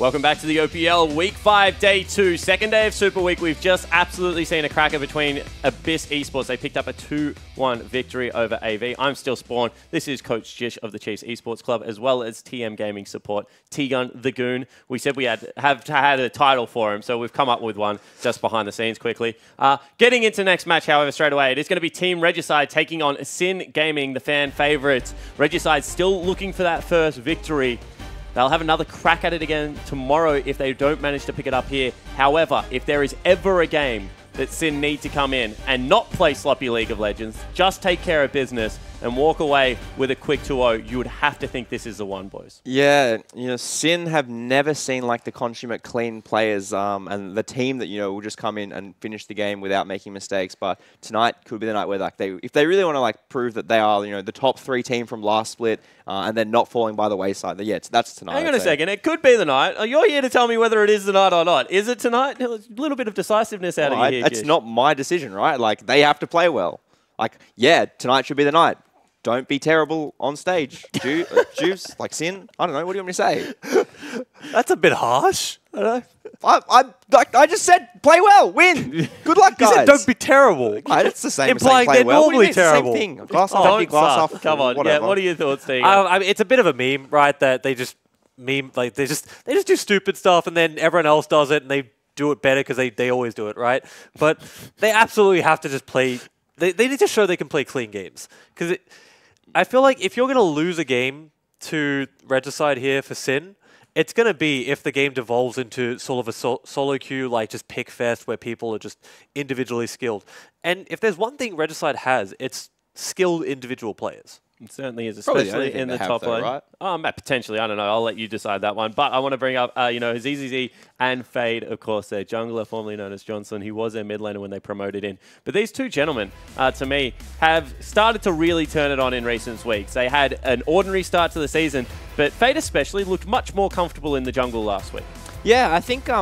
Welcome back to the OPL Week 5, Day 2, second day of Super Week. We've just absolutely seen a cracker between Abyss Esports. They picked up a 2-1 victory over AV. I'm still Spawn. This is Coach Jish of the Chiefs Esports Club, as well as TM Gaming Support, T-Gun the Goon. We said we had a title for him, so we've come up with one just behind the scenes quickly. Getting into next match, however, straight away, it is going to be Team Regicide taking on Sin Gaming, the fan favourites. Regicide still looking for that first victory. They'll have another crack at it again tomorrow if they don't manage to pick it up here. However, if there is ever a game that Sin need to come in and not play sloppy League of Legends, just take care of business and walk away with a quick 2-0, you would have to think this is the one, boys. Yeah, Sin have never seen like the consummate clean players and the team that, will just come in and finish the game without making mistakes. But tonight could be the night where if they really want to prove that they are, the top 3 team from last split and then not falling by the wayside. That's tonight. Hang on a second, it could be the night. You're here to tell me whether it is the night or not. Is it tonight? A little bit of decisiveness out of you here, It's not my decision, right? They have to play well. Tonight should be the night. Don't be terrible on stage. Juice, Sin. I don't know. What do you want me to say? That's a bit harsh. I don't know. I just said play well, win. Good luck, guys. You said don't be terrible. It's the same. Implying play they're well. normally terrible. Same thing. Glass off, glass off. Come on. Whatever. Yeah. What are your thoughts, Tegan? I mean, it's a bit of a meme, right? That they just meme they just do stupid stuff, and then everyone else does it, and they do it better because they always do it, right? But they absolutely have to just play. They need to show they can play clean games because I feel like if you're going to lose a game to Regicide here for Sin, it's going to be if the game devolves into sort of a solo queue, just pick fest where people are just individually skilled. And if there's one thing Regicide has, it's skilled individual players. It certainly is, especially in the top lane. Right? Potentially, I don't know. I'll let you decide that one. But I want to bring up, ZZZ and Fade, of course, their jungler, formerly known as Johnson. He was their mid laner when they promoted in. But these two gentlemen, to me, have started to really turn it on in recent weeks. They had an ordinary start to the season, but Fade especially looked much more comfortable in the jungle last week. Yeah, I think in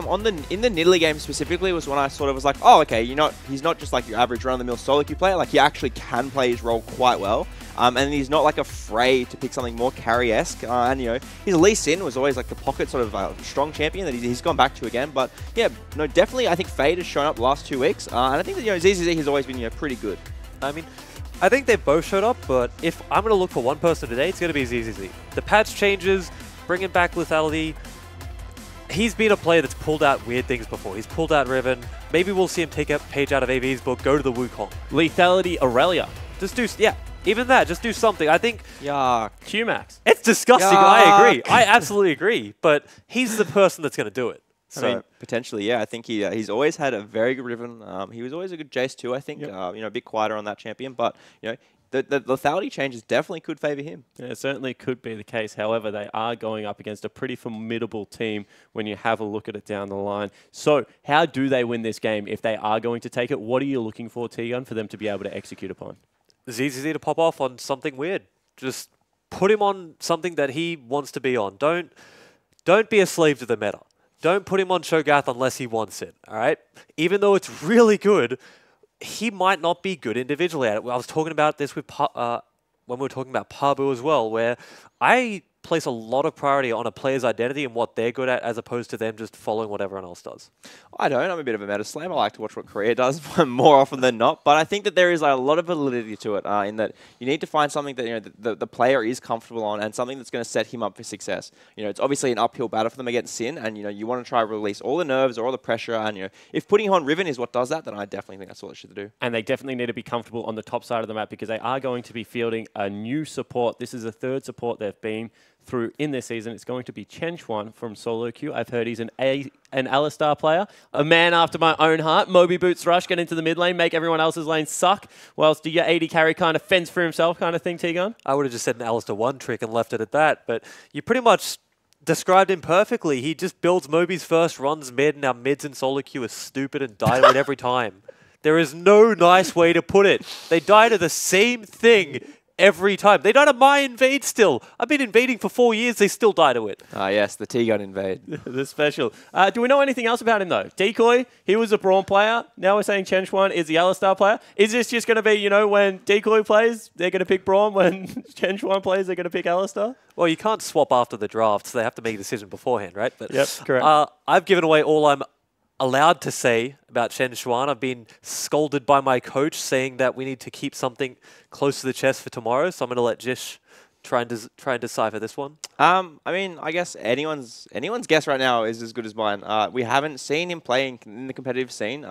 the Nidalee game specifically was when I sort of was like, oh, okay, he's not just your average run-of-the-mill solo queue player. He actually can play his role quite well. And he's not afraid to pick something more carry-esque. And his Lee Sin was always the pocket sort of strong champion that he's gone back to again. But yeah, no, definitely I think Fade has shown up the last 2 weeks. And I think that ZZZ has always been pretty good. I mean, I think they've both showed up, but if I'm going to look for one person today, it's going to be ZZZ. The patch changes, bringing back lethality. He's been a player that's pulled out weird things before. He's pulled out Riven. Maybe we'll see him take a page out of AV's book, go to the Wukong. Lethality Aurelia. Even that, just do something. I think... Yeah. QMax. It's disgusting. Yuck. I agree. I absolutely agree. But he's the person that's going to do it. So, I mean, potentially, yeah. I think he's always had a very good Riven. He was always a good Jace too, I think. Yep. A bit quieter on that champion. But, the lethality changes definitely could favour him. Yeah, it certainly could be the case. However, they are going up against a pretty formidable team when you have a look at it down the line. So how do they win this game if they are going to take it? What are you looking for, T-Gun, for them to be able to execute upon? ZZZ to pop off on something weird. Just put him on something that he wants to be on. Don't be a slave to the meta. Don't put him on Shogath unless he wants it, all right? Even though it's really good, he might not be good individually at it. I was talking about this with when we were talking about Pabu as well, where I place a lot of priority on a player's identity and what they're good at as opposed to them just following what everyone else does. I don't. I'm a bit of a meta slam. I like to watch what Korea does more often than not. But I think that there is a lot of validity to it in that you need to find something that the player is comfortable on and something that's going to set him up for success. It's obviously an uphill battle for them against Sin, and you want to try to release all the nerves or all the pressure. And if putting him on Riven is what does that, then I definitely think that's all it should do. And they definitely need to be comfortable on the top side of the map because they are going to be fielding a new support. This is the third support they've been through in this season. It's going to be Chenchuan from Solo Queue. I've heard he's an Alistar player, a man after my own heart. Moby Boots Rush, get into the mid lane, make everyone else's lane suck, whilst do your AD carry kind of fence for himself kind of thing, T-Gun? I would have just said an Alistar 1 trick and left it at that, but you pretty much described him perfectly. He just builds Moby's first, runs mid, and our mids in Solo Queue are stupid and die to it every time. There is no nice way to put it. They die to the same thing every time. They died to my invade still. I've been invading for 4 years. They still die to it. Ah, yes, the T-Gun invade. The special. Do we know anything else about him, though? Decoy, he was a Brawn player. Now we're saying Chen Xuan is the Alistar player. Is this just going to be, when Decoy plays, they're going to pick Brawn? When Chen Xuan plays, they're going to pick Alistar? Well, you can't swap after the draft, so they have to make a decision beforehand, right? But yep, correct. I've given away all I'm allowed to say about Chen Xuan. I've been scolded by my coach saying that we need to keep something close to the chest for tomorrow, so I'm going to let Jish try and decipher this one. I mean, I guess anyone's guess right now is as good as mine. We haven't seen him playing in the competitive scene.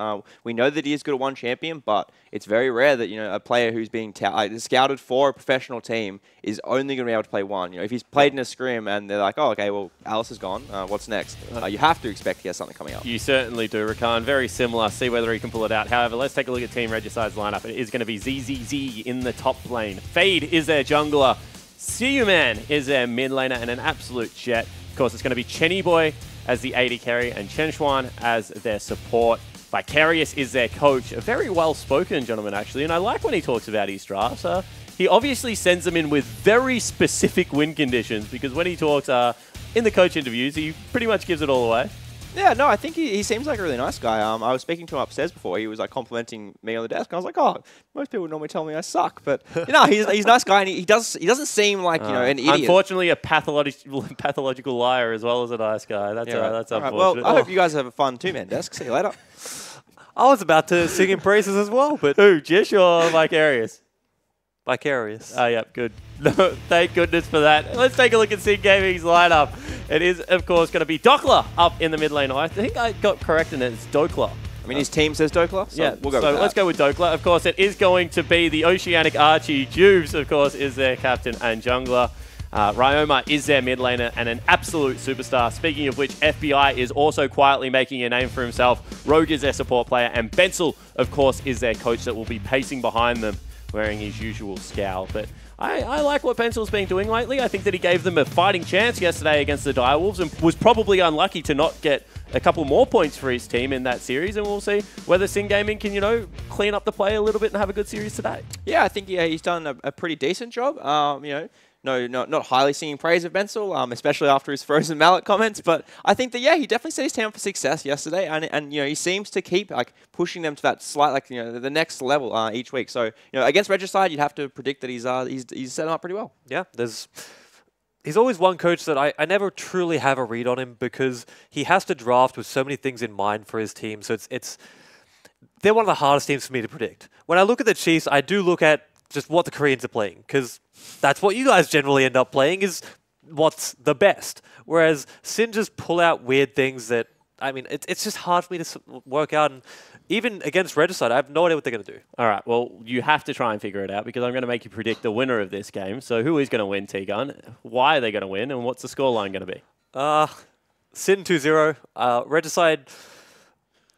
We know that he is good at one champion, but it's very rare that a player who's being scouted for a professional team is only going to be able to play one. If he's played in a scrim and they're like, oh, okay, well, Alice is gone. What's next? You have to expect he has something coming up. You certainly do, Rakan. Very similar. See whether he can pull it out. However, let's take a look at Team Regicide's lineup. It is going to be ZZZ in the top lane. Fade is their jungler. Siuman is their mid laner and an absolute jet. Of course, it's going to be Chenny Boy as the AD carry and Chen Xuan as their support. Vicarious is their coach. A very well-spoken gentleman, actually, and I like when he talks about his drafts. He obviously sends them in with very specific win conditions because when he talks in the coach interviews, he pretty much gives it all away. Yeah, no, I think he seems like a really nice guy. I was speaking to him upstairs before. He was like complimenting me on the desk. I was like, oh, most people normally tell me I suck, but he's a nice guy, and he doesn't seem like an idiot. Unfortunately, a pathological liar as well as a nice guy. That's that's unfortunate. Well, I hope you guys have fun too, man. Desk. See you later. I was about to sing in praises as well, but who, Jish or Vicarious? Vicarious. Oh, yeah, good. No, thank goodness for that. Let's take a look at Sin Gaming's lineup. It is, of course, going to be Dokla up in the mid lane. I think I got correct in it. It's Dokla. I mean, his team says Dokla, so we'll go with that. Let's go with Dokla. Of course, it is going to be the Oceanic Archie. Jubes, of course, is their captain and jungler. Ryoma is their mid laner and an absolute superstar. Speaking of which, FBI is also quietly making a name for himself. Rogue is their support player, and Bensel, of course, is their coach that will be pacing behind them, wearing his usual scowl. But I like what Bensel's been doing lately. I think that he gave them a fighting chance yesterday against the Direwolves and was probably unlucky to not get a couple more points for his team in that series. And we'll see whether Sin Gaming can, clean up the play a little bit and have a good series today. Yeah, I think he's done a pretty decent job. No, not highly singing praise of Bensel, especially after his frozen mallet comments. But I think that, he definitely set his team up for success yesterday. And he seems to keep pushing them to that slight, the next level each week. So, against Regicide, you'd have to predict that he's set them up pretty well. Yeah, he's always one coach that I never truly have a read on him because he has to draft with so many things in mind for his team. So they're one of the hardest teams for me to predict. When I look at the Chiefs, I do look at just what the Koreans are playing, because that's what you guys generally end up playing, is what's the best. Whereas Sin just pull out weird things that, it's just hard for me to work out. And even against Regicide, I have no idea what they're going to do. All right, well, you have to try and figure it out because I'm going to make you predict the winner of this game. So who is going to win, T-Gun? Why are they going to win? And what's the scoreline going to be? Sin 2-0. Regicide,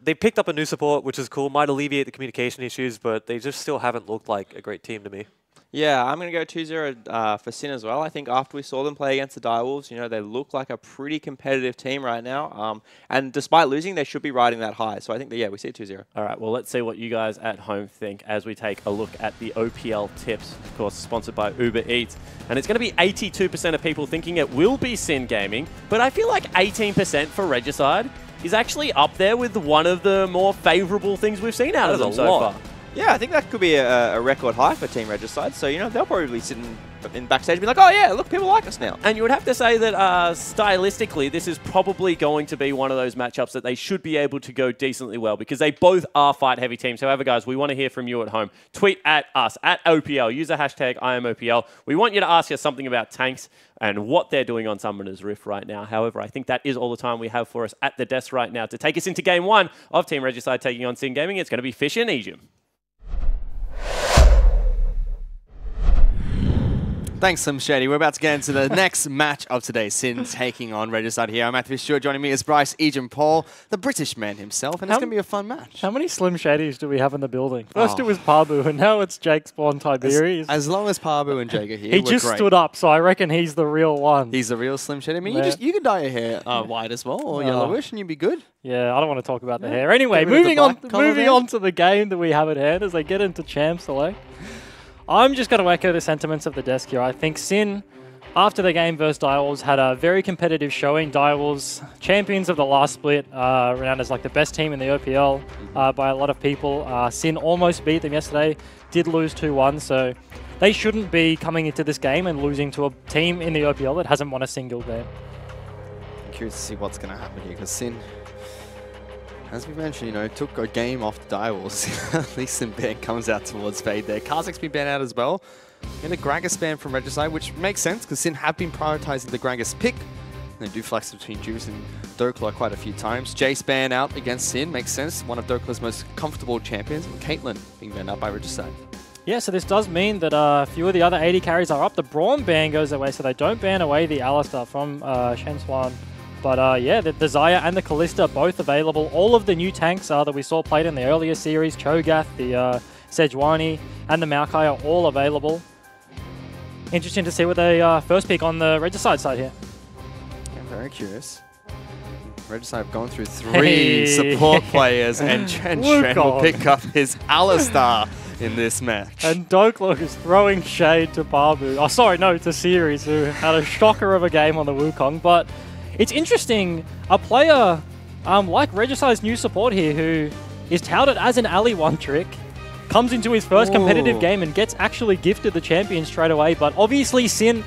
they picked up a new support, which is cool. Might alleviate the communication issues, but they just still haven't looked like a great team to me. Yeah, I'm going to go 2-0 for Sin as well. I think after we saw them play against the Direwolves, they look like a pretty competitive team right now. And despite losing, they should be riding that high. So I think that, we see 2-0. All right, well, let's see what you guys at home think as we take a look at the OPL tips, of course, sponsored by Uber Eats. And it's going to be 82% of people thinking it will be Sin Gaming, but I feel like 18% for Regicide is actually up there with one of the more favourable things we've seen out of them so far. Yeah, I think that could be a record high for Team Regicide. So, they'll probably sit in backstage and be like, oh, yeah, look, people like us now. And you would have to say that stylistically, this is probably going to be one of those matchups that they should be able to go decently well because they both are fight-heavy teams. However, guys, we want to hear from you at home. Tweet at us, at OPL. Use the hashtag IamOPL. We want you to ask us something about tanks and what they're doing on Summoner's Rift right now. However, I think that is all the time we have for us at the desk right now. To take us into Game 1 of Team Regicide taking on Sin Gaming, it's going to be Fish and Egypt. Thanks, Slim Shady. We're about to get into the next match of today. Sin taking on Regicide here. I'm Matthew Stewart. Joining me is Bryce Egan Paul, the British man himself, and it's going to be a fun match. How many Slim Shadys do we have in the building? First it was Parbu, and now it's Jake Spawn Tiberius. As long as Parbu and Jake are here, he just stood up, so I reckon he's the real one. He's the real Slim Shady. I mean, you can dye your hair white as well, or yellowish, and you'd be good. Yeah, I don't want to talk about the hair. Anyway, moving on to the game that we have at hand as they get into Champs select. I'm just going to echo the sentiments of the desk here. I think Sin, after the game versus Direwolves, had a very competitive showing. Direwolves, champions of the last split, renowned as like the best team in the OPL by a lot of people. Sin almost beat them yesterday, did lose 2-1, so they shouldn't be coming into this game and losing to a team in the OPL that hasn't won a single game. I'm curious to see what's going to happen here, because Sin, as we mentioned, you know, took a game off the Direwolves. At least Sin ban comes out towards Fade there. Karzak's been banned out as well. And a Gragas ban from Regicide, which makes sense because Sin have been prioritizing the Gragas pick. They do flex between Juice and Dokla quite a few times. Jace ban out against Sin makes sense. One of Dokla's most comfortable champions. And Caitlyn being banned out by Regicide. Yeah, so this does mean that a few of the other 80 carries are up. The Braum ban goes away, so they don't ban away the Alistar from Shen Swan. But yeah, the Xayah and the Kalista both available. All of the new tanks that we saw played in the earlier series, Cho'Gath, the Sejuani, and the Maokai are all available. Interesting to see what they first pick on the Regicide side here. Yeah, very curious. Regicide have gone through 3 support players, and Chen will pick up his Alistar in this match. And Dokla is throwing shade to Babu. Oh, sorry, no, to Series, who had a shocker of a game on the Wukong. But it's interesting, a player like Regicide's new support here, who is touted as an Ali one-trick, comes into his first competitive game and gets actually gifted the champion straight away. But obviously Sin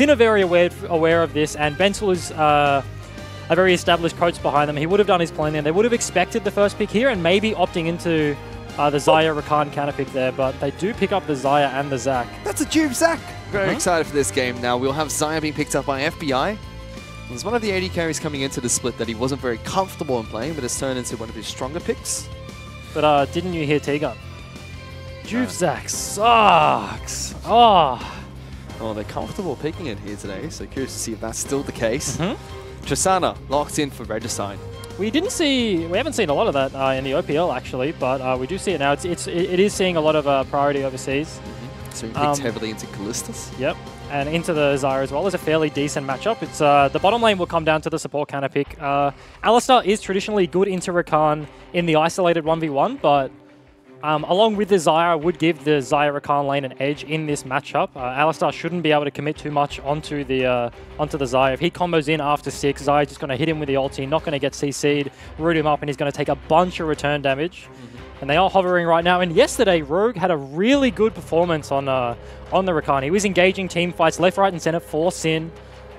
are very aware of this, and Benzel is a very established coach behind them. He would have done his planning. They would have expected the first pick here and maybe opting into the Xayah Rakan counter pick there, but they do pick up the Xayah and the Zac. That's a dupe Zac! Very excited for this game now. We'll have Xayah being picked up by FBI. It was one of the 80 carries coming into the split that he wasn't very comfortable in playing, but it's turned into one of his stronger picks. But didn't you hear T-Gun? Juve Zac sucks. Oh, they're comfortable picking it here today, so curious to see if that's still the case. Tristana locked in for Regicide. We haven't seen a lot of that in the OPL actually, but we do see it now. It is seeing a lot of priority overseas. So he picks heavily into Kalistas. Yep, and into the Xayah as well. It's a fairly decent matchup. It's the bottom lane will come down to the support counter pick. Alistar is traditionally good into Rakan in the isolated 1v1, but along with the Xayah, I would give the Xayah Rakan lane an edge in this matchup. Alistar shouldn't be able to commit too much onto the Xayah. If he combos in after 6, Xayah's just going to hit him with the ulti, not going to get CC'd, root him up, and he's going to take a bunch of return damage. And they are hovering right now. And yesterday, Rogue had a really good performance on the Rakan. He was engaging team fights left, right, and center for Sin.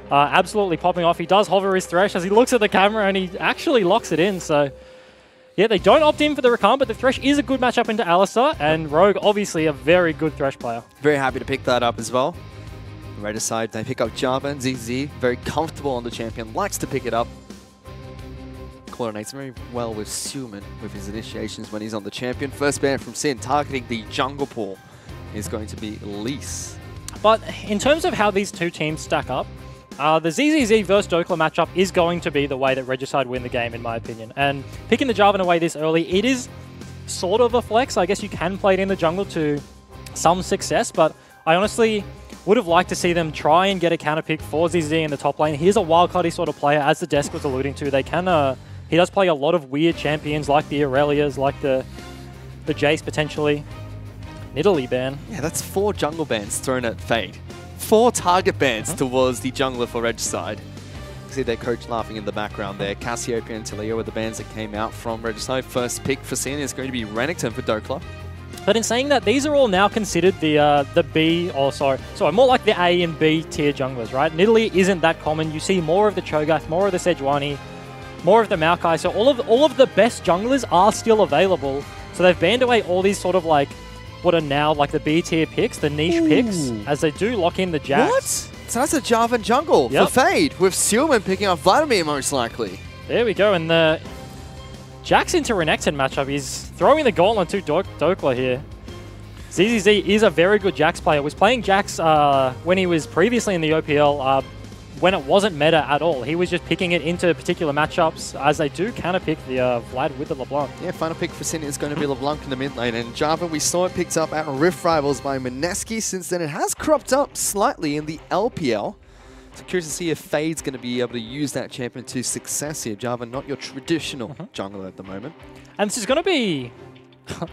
Absolutely popping off. He does hover his Thresh as he looks at the camera, and he actually locks it in. So yeah, they don't opt in for the Rakan, but the Thresh is a good matchup into Alistar, and Rogue obviously a very good Thresh player. Very happy to pick that up as well. Regicide, they pick up Java and ZZ. Very comfortable on the champion, likes to pick it up. Coordinates very well with Suman with his initiations when he's on the champion. First ban from Sin, targeting the jungle pool, is going to be Elise. But in terms of how these two teams stack up, the ZZZ versus Dokla matchup is going to be the way that Regicide win the game, in my opinion. And picking the Jarvan away this early, it is sort of a flex. I guess you can play it in the jungle to some success, but I honestly would have liked to see them try and get a counter pick for ZZ in the top lane. He's a wildcardy sort of player, as the desk was alluding to. They can, he does play a lot of weird champions like the Aurelias, like the Jace potentially. Nidalee ban. Yeah, that's 4 jungle bans thrown at Fade. 4 target bans towards the jungler for Regicide. See their coach laughing in the background there. Cassiopeia and Taliyah were the bans that came out from Regicide. First pick for Sin is going to be Renekton for Dokla. But in saying that, these are all now considered the B, or sorry, more like the A and B tier junglers, right? Nidalee isn't that common. You see more of the Cho'Gath, more of the Sejuani, more of the Maokai. So all of the best junglers are still available. So they've banned away all these sort of like what are now like the B tier picks, the niche picks, as they do lock in the Jax. What? So that's a Jarvan jungle for Fade, with Silman picking up Vladimir most likely. There we go, and the Jax into Renekton matchup is throwing the gauntlet to Dokla here. ZZZ is a very good Jax player. Was playing Jax when he was previously in the OPL when it wasn't meta at all. He was just picking it into particular matchups, as they do counter pick the Vlad with the LeBlanc. Yeah, final pick for Sin is going to be LeBlanc in the mid lane, and Jarvan we saw it picked up at Rift Rivals by Mineski. Since then it has cropped up slightly in the LPL. So curious to see if Fade's going to be able to use that champion to success here. Jarvan, not your traditional jungler at the moment. And this is going to be,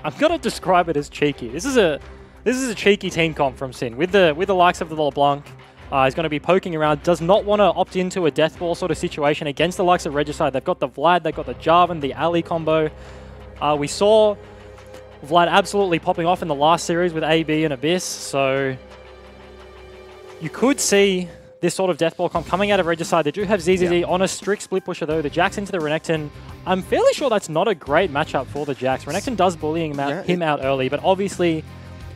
I'm going to describe it as cheeky. This is a This is a cheeky team comp from Sin. With the likes of the LeBlanc, he's going to be poking around, does not want to opt into a death ball sort of situation against the likes of Regicide. They've got the Vlad, they've got the Jarvan, the Ali combo. We saw Vlad absolutely popping off in the last series with AB and Abyss, so you could see this sort of death ball comp coming out of Regicide. They do have ZZZ on a strict split pusher though. The Jax into the Renekton. I'm fairly sure that's not a great matchup for the Jax. Renekton does bully him out early, but obviously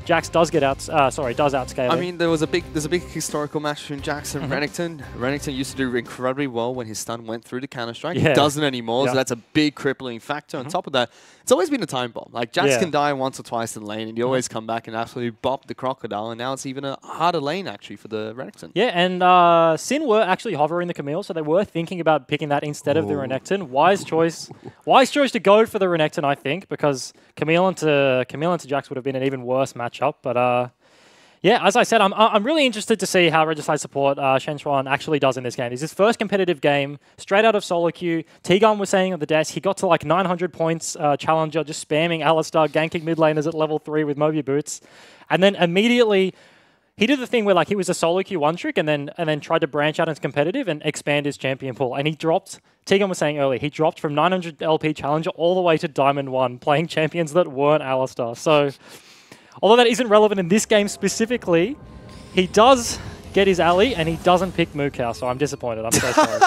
Jax does get out. Does outscale. I mean, there's a big historical match between Jax and Renekton. Renekton used to do incredibly well when his stun went through to Counter-Strike. He doesn't anymore, so that's a big crippling factor. On top of that, it's always been a time bomb. Like, Jax can die once or twice in lane, and you always come back and absolutely bop the Crocodile, and now it's even a harder lane, actually, for the Renekton. Yeah, and Sin were actually hovering the Camille, so they were thinking about picking that instead of the Renekton. Wise choice. Wise choice to go for the Renekton, I think, because Camille into Jax would have been an even worse matchup. But yeah, as I said, I'm really interested to see how Regicide support Shen Chuan actually does in this game. It's his first competitive game, straight out of solo queue. T-Gun was saying on the desk, he got to like 900 points Challenger, just spamming Alistar, ganking mid laners at level 3 with Moby Boots. And then immediately, he did the thing where like he was a solo queue one trick and then tried to branch out into competitive and expand his champion pool. And he dropped, T-Gun was saying earlier, he dropped from 900 LP Challenger all the way to Diamond 1, playing champions that weren't Alistar. So although that isn't relevant in this game specifically, he does get his ally and he doesn't pick Mukau, so I'm disappointed. I'm so sorry.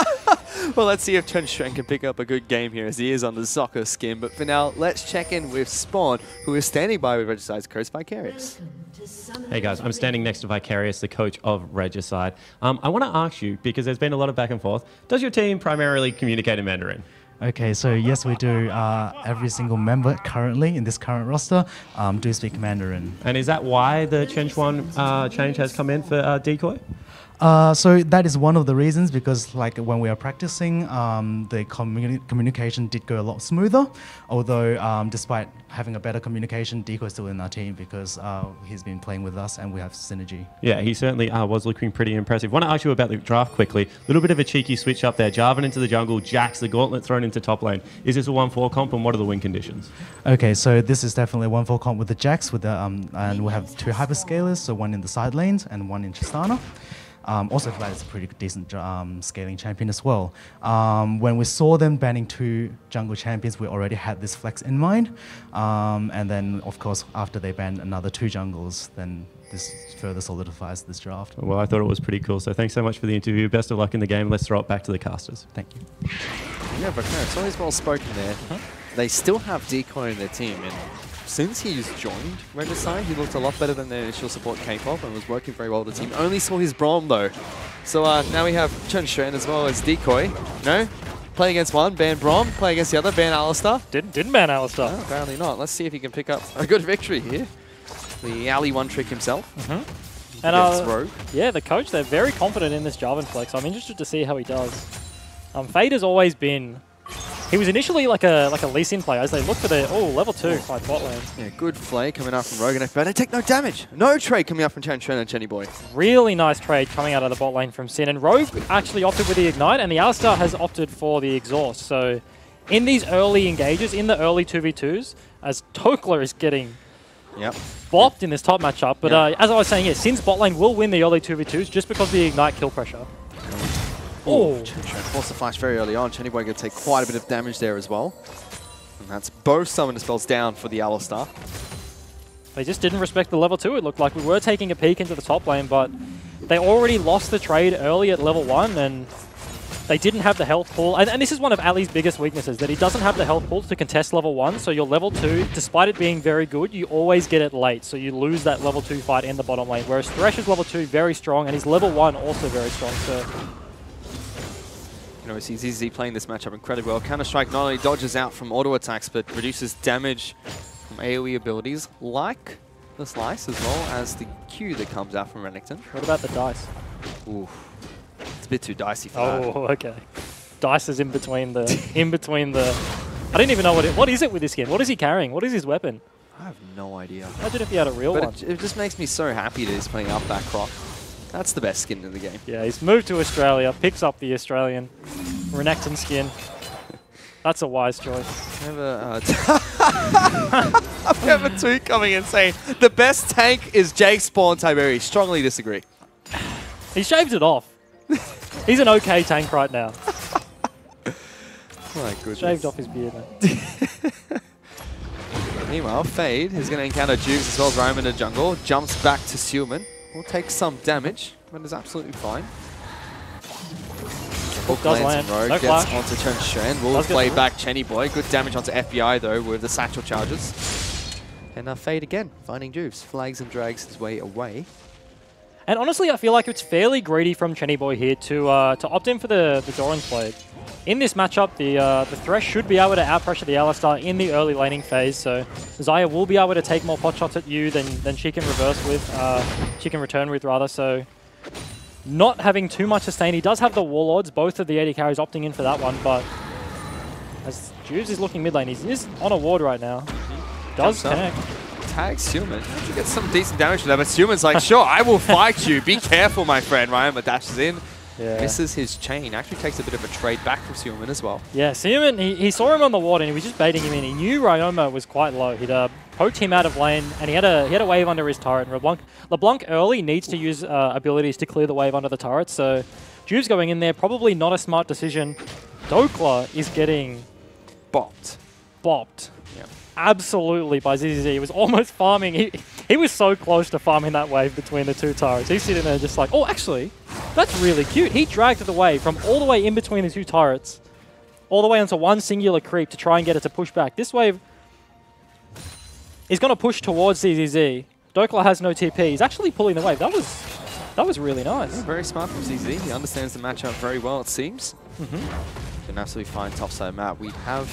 Well, let's see if Chen Shuang can pick up a good game here as he is on the soccer skin. But for now, let's check in with Spawn, who is standing by with Regicide's coach Vicarious. Hey guys, I'm standing next to Vicarious, the coach of Regicide. I want to ask you, because there's been a lot of back and forth, does your team primarily communicate in Mandarin? Okay, so yes, we do. Every single member currently in this current roster do speak Mandarin. And is that why the Chen Chuan change has come in for Decoy? So that is one of the reasons, because like when we are practicing, the communication did go a lot smoother. Although despite having a better communication, Decoy is still in our team because he's been playing with us and we have synergy. Yeah, he certainly was looking pretty impressive. I want to ask you about the draft quickly. A little bit of a cheeky switch up there. Jarvan into the jungle, Jax, the gauntlet thrown into top lane. Is this a 1-4 comp and what are the win conditions? Okay, so this is definitely a 1-4 comp with the Jax, with the, and we have 2 hyperscalers, so 1 in the side lanes and 1 in Tristana. Also, Vlad is a pretty decent scaling champion as well. When we saw them banning 2 jungle champions, we already had this flex in mind. And then, of course, after they banned another 2 jungles, then this further solidifies this draft. Well, I thought it was pretty cool. So thanks so much for the interview. Best of luck in the game. Let's throw it back to the casters. Thank you. Yeah, but no, it's always well spoken there. They still have Decoy in their team, and since he's joined Regicide, he looked a lot better than their initial support K-pop and was working very well with the team. Only saw his Braum though. So now we have Chen Shuan as well as Decoy. No? Play against one, ban Braum. Play against the other, ban Alistar. Didn't ban Alistar. No, apparently not. Let's see if he can pick up a good victory here. The alley one trick himself. And yeah, the coach, they're very confident in this Jarvan flex. I'm interested to see how he does. Fade has always been... He was initially like a Lee Sin player as they look for their level 2 fight bot lane. Yeah, good flay coming out from Roganek, but they take no damage. No trade coming out from Chen Shuan and Chenny Boy. Really nice trade coming out of the bot lane from Sin. And Rogue actually opted with the Ignite, and the Alistar has opted for the Exhaust. So in these early engages, in the early 2v2s, as Tokler is getting bopped in this top matchup. But as I was saying, yeah, Sin's bot lane will win the early 2v2s just because of the Ignite kill pressure. Oh, Chen Shuan forced the flash very early on. Chenny Boy going to take quite a bit of damage there as well. And that's both summoner spells down for the Alistar. They just didn't respect the level 2, it looked like. We were taking a peek into the top lane, but they already lost the trade early at level 1, and they didn't have the health pool. And this is one of Ali's biggest weaknesses, that he doesn't have the health pool to contest level 1, so your level 2, despite it being very good, you always get it late, so you lose that level 2 fight in the bottom lane. Whereas Thresh is level 2 very strong, and his level 1 also very strong, so... You know, we see ZZ playing this matchup incredibly well. Counter-Strike not only dodges out from auto attacks, but reduces damage from AoE abilities, like the Slice, as well as the Q that comes out from Renekton. What about the Dice? Ooh, it's a bit too dicey for that. Oh, okay. Dice is in between the... I didn't even know what is it with this skin? What is he carrying? What is his weapon? I have no idea. Imagine if he had a real one. It just makes me so happy that he's playing up that Croc. That's the best skin in the game. Yeah, he's moved to Australia, picks up the Australian Renekton skin. That's a wise choice. Never, I've got a tweet coming in saying the best tank is Jake Spawn Tiberi. Strongly disagree. He shaved it off. He's an okay tank right now. My goodness. Shaved off his beard. Meanwhile, Fade is going to encounter Jukes as well as Ryan in the jungle. Jumps back to Suman. Will take some damage, but is absolutely fine. Hook does lands land. Rogue, No gets flash. onto Chen Shen. Will play back Chenny Boy. Good damage onto FBI though with the satchel charges. And Fade again, finding Juice. Flags and drags his way away. And honestly, I feel like it's fairly greedy from Chenny Boy here to opt in for the Doran's Blade. In this matchup, the Thresh should be able to outpressure the Alistar in the early laning phase, so Xayah will be able to take more pot shots at you than she can reverse with, she can return with rather, so not having too much sustain. He does have the Warlords, both of the AD carries opting in for that one, but as Juves is looking mid lane, he is on a ward right now. Does connect. Tags Suman. Actually gets some decent damage for that, but Suman's like, sure, I will fight you. Be careful, my friend. Ryan but dashes in. Yeah. Misses his chain. Actually takes a bit of a trade back from Suman as well. Yeah, Suman, he saw him on the ward and he was just baiting him in. He knew Ryoma was quite low. He'd poked him out of lane and he had a wave under his turret. And LeBlanc early needs to use abilities to clear the wave under the turret, so Juve's going in there, probably not a smart decision. Dokla is getting bopped. Yeah. Absolutely by ZZZ. He was almost farming. He was so close to farming that wave between the two turrets. He's sitting there just like, oh, actually, that's really cute. He dragged the wave from all the way in between the two turrets, all the way onto one singular creep to try and get it to push back. This wave is going to push towards ZZZ. Dokla has no TP. He's actually pulling the wave. That was really nice. Yeah, very smart from ZZ. He understands the matchup very well, it seems. Can absolutely fine topside map. We have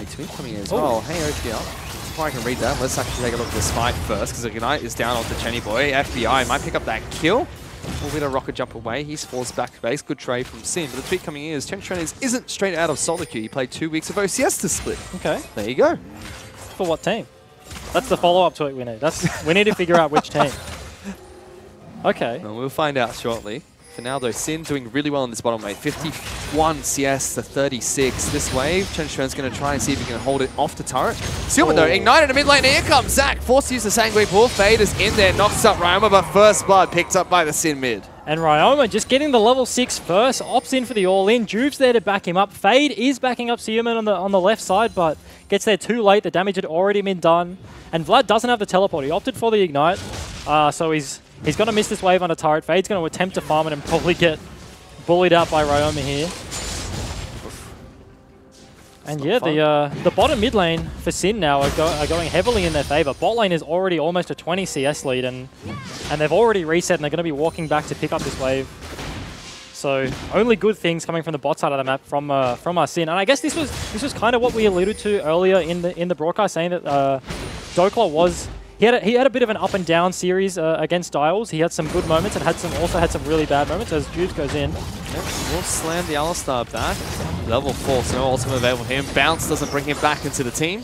a tweet coming in as well. Hey, OPL. Before I can read that, let's actually take a look at this fight first, because Ignite is down onto Chenny Boy. FBI might pick up that kill. Will be a rocket jump away. He falls back to base. Good trade from Sin. But the tweet coming in is Chen Shen isn't straight out of solo queue. He played 2 weeks of OCS to split. Okay. There you go. For what team? That's the follow-up to it we need. We need to figure out which team. Okay. Well, we'll find out shortly. For now, though, Sin doing really well in this bottom lane. 51 CS to 36. This wave, Chen Shen's going to try and see if he can hold it off the turret. Silver, though, ignited in mid lane. Here comes Zach. Forced to use the Sanguine Pool. Fade is in there, knocks up Ryoma, but first blood picked up by the Sin mid. And Ryoma just getting the level 6 first, opts in for the all-in. Juve's there to back him up. Fade is backing up Seaman on the left side, but gets there too late. The damage had already been done. And Vlad doesn't have the teleport. He opted for the ignite, so he's going to miss this wave on a turret. Fade's going to attempt to farm it and probably get bullied out by Ryoma here. And yeah, the bottom mid lane for Sin now are going heavily in their favor. Bot lane is already almost a 20 CS lead, and they've already reset, and they're going to be walking back to pick up this wave. So only good things coming from the bot side of the map from our Sin. And I guess this was kind of what we alluded to earlier in the broadcast, saying that Dokla was. He had a bit of an up and down series against Dials. He had some good moments and also had some really bad moments as Juves goes in. Yep, we'll slam the Alistar back. Level 4, so no ultimate available for him. Bounce doesn't bring him back into the team.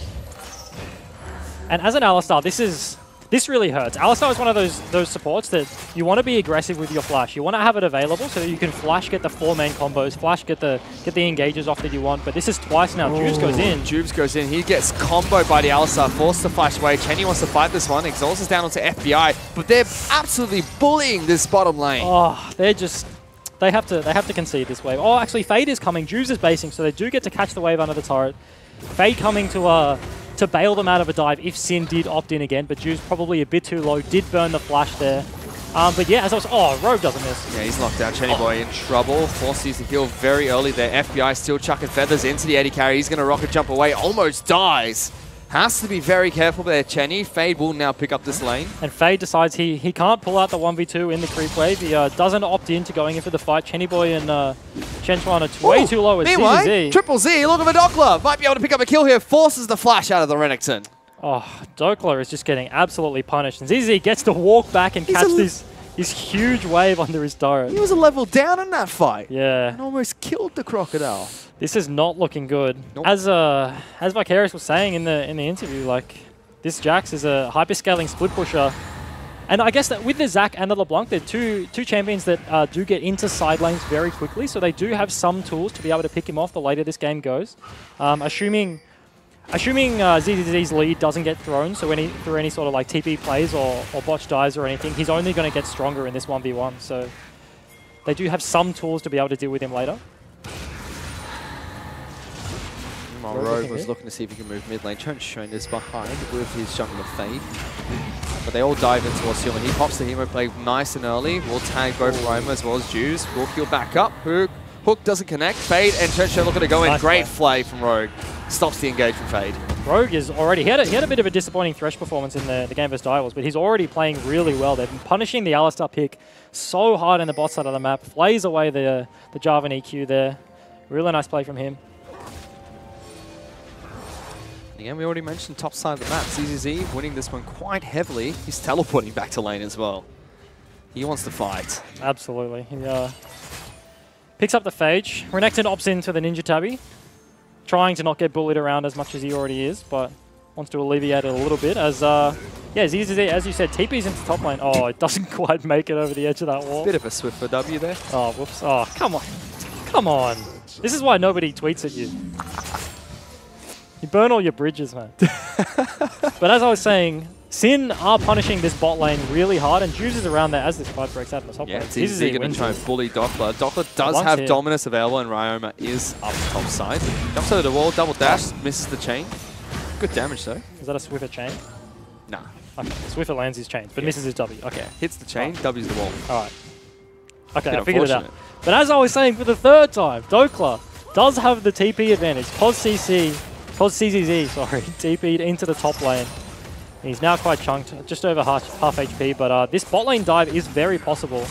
And as an Alistar, this really hurts. Alistar is one of those supports that you want to be aggressive with your flash. You want to have it available so that you can flash, get the 4 main combos, flash, get the engages off that you want. But this is twice now. Juves goes in. Juves goes in. He gets comboed by the Alistar, forced to flash away. Chenny wants to fight this one. Exhaust is down onto FBI, but they're absolutely bullying this bottom lane. Oh, they have to concede this wave. Oh, actually, Fade is coming. Juves is basing, so they do get to catch the wave under the turret. Fade coming to bail them out of a dive if Sin did opt in again, but Juve's probably a bit too low. Did burn the flash there. But yeah, as I was... Oh, Rogue doesn't miss. Yeah, he's knocked down. Chenny Boy in trouble. Forced to use the heal very early there. FBI still chucking feathers into the AD carry. He's going to rocket jump away. Almost dies. Has to be very careful there, Chenny. Fade will now pick up this lane. And Fade decides he can't pull out the 1v2 in the creep wave. He doesn't opt in to going in for the fight. Chenny Boy and Chen Chuan are way too low. Meanwhile, ZZ. Triple Z, look at Dokla. Might be able to pick up a kill here. Forces the flash out of the Renekton. Oh, Dokla is just getting absolutely punished. And ZZ gets to walk back and catch this huge wave under his turret. He was a level down in that fight. Yeah. And almost killed the crocodile. This is not looking good. Nope. As Vicarious was saying in the interview, like, this Jax is a hyperscaling split pusher. And I guess that with the Zac and the LeBlanc, they're two champions that do get into side lanes very quickly, so they do have some tools to be able to pick him off the later this game goes. Assuming Assuming ZZZ's lead doesn't get thrown, so through any sort of like TP plays or botch dives or anything, he's only going to get stronger in this 1v1. So they do have some tools to be able to deal with him later. Rogue was looking to see if he can move mid lane. Chun is behind with his jungler Fade. But they all dive in towards Human. He pops the Hemo play nice and early. Will tag both Roma as well as Jews. Will heal back up. Hook doesn't connect. Fade and Chun looking to go in. Great play from Rogue. Stops the engage from Fade. Rogue is already... He had a bit of a disappointing Thresh performance in the game versus Direwolves, but he's already playing really well. They've been punishing the Alistar pick so hard in the bot side of the map. Flays away the Jarvan EQ there. Really nice play from him. Again, we already mentioned top side of the map. ZZZ winning this one quite heavily. He's teleporting back to lane as well. He wants to fight. Absolutely. He picks up the Phage. Renekton opts into the Ninja Tabby, trying to not get bullied around as much as he already is, but wants to alleviate it a little bit as, yeah, ZZZ, as you said, TP's into top lane. Oh, it doesn't quite make it over the edge of that wall. Bit of a swift for W there. Oh, whoops. Oh, come on. Come on. This is why nobody tweets at you. You burn all your bridges, man. But as I was saying, Sin are punishing this bot lane really hard, and Juice is around there as this fight breaks out in the top lane. Yeah, it's easy going to try and bully Doppler. Doppler does have Dominus available, and Ryoma is up top side. Jumps over the wall, double dash, misses the chain. Good damage, though. Is that a Swiffer chain? Nah. Okay, Swiffer lands his chain, but misses his W. Okay. Hits the chain, W's the wall. All right. Okay, I figured it out. But as I was saying for the third time, Dokla does have the TP advantage. CZZ, sorry, TP'd into the top lane. He's now quite chunked, just over half HP, but this bot lane dive is very possible.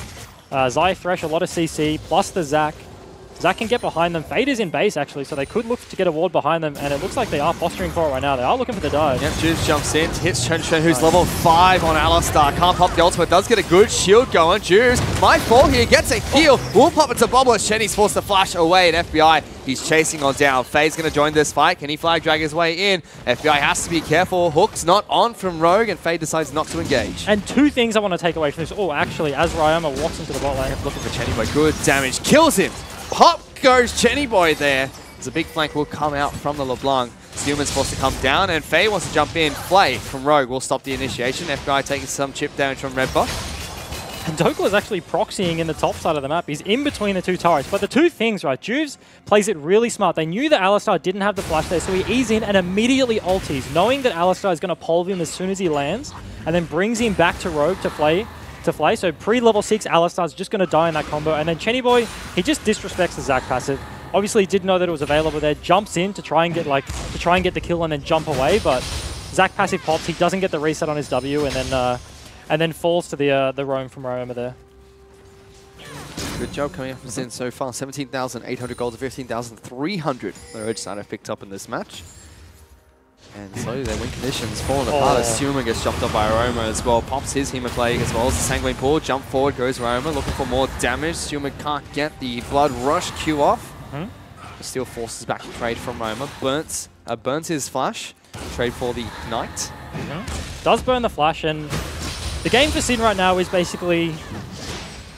Zai Thresh, a lot of CC, plus the Zac. Zac can get behind them. Fade is in base, actually, so they could look to get a ward behind them, and it looks like they are posturing for it right now. They are looking for the dive. Yep, Juice jumps in, hits Chun, who's level 5 on Alistar. Can't pop the ultimate, does get a good shield going. Juice might fall here, gets a heal. Will pop it to Bobble as Shenny's forced to flash away, and FBI, he's chasing on down. Fade's going to join this fight. Can he flag drag his way in? FBI has to be careful. Hook's not on from Rogue, and Fade decides not to engage. And two things I want to take away from this. Oh, actually, as Ryoma walks into the bot lane. Looking for Chenny Boy. Good damage. Kills him. Pop goes Chenny Boy there. There's a big flank will come out from the LeBlanc. Steelman's forced to come down, and Faye wants to jump in. Flay from Rogue will stop the initiation. FBI taking some chip damage from Red Buff. And Dokla is actually proxying in the top side of the map. He's in between the two turrets. But the two things, right, Juves plays it really smart. They knew that Alistar didn't have the flash there, so he eases in and immediately ulties, knowing that Alistar is going to pole him as soon as he lands, and then brings him back to Rogue to Flay. So pre-level 6, Alistar's just going to die in that combo. And then Chenny Boy, he just disrespects the Zac passive. Obviously, he didn't know that it was available there. Jumps in to try and get the kill and then jump away. But Zac passive pops. He doesn't get the reset on his W, and then falls to the roam from Ryoma there. Good job coming up from Sin so far. 17,800 gold to 15,300. The Regicide have picked up in this match. And slowly their win conditions falling apart as Suma gets chopped up by Aroma as well. Pops his Hemoplague as well as the Sanguine Pool. Jump forward goes Aroma looking for more damage. Suma can't get the Blood Rush Q off. Still forces back to trade from Aroma. Burns his flash. Trade for the Knight. Does burn the flash, and the game for Sin right now is basically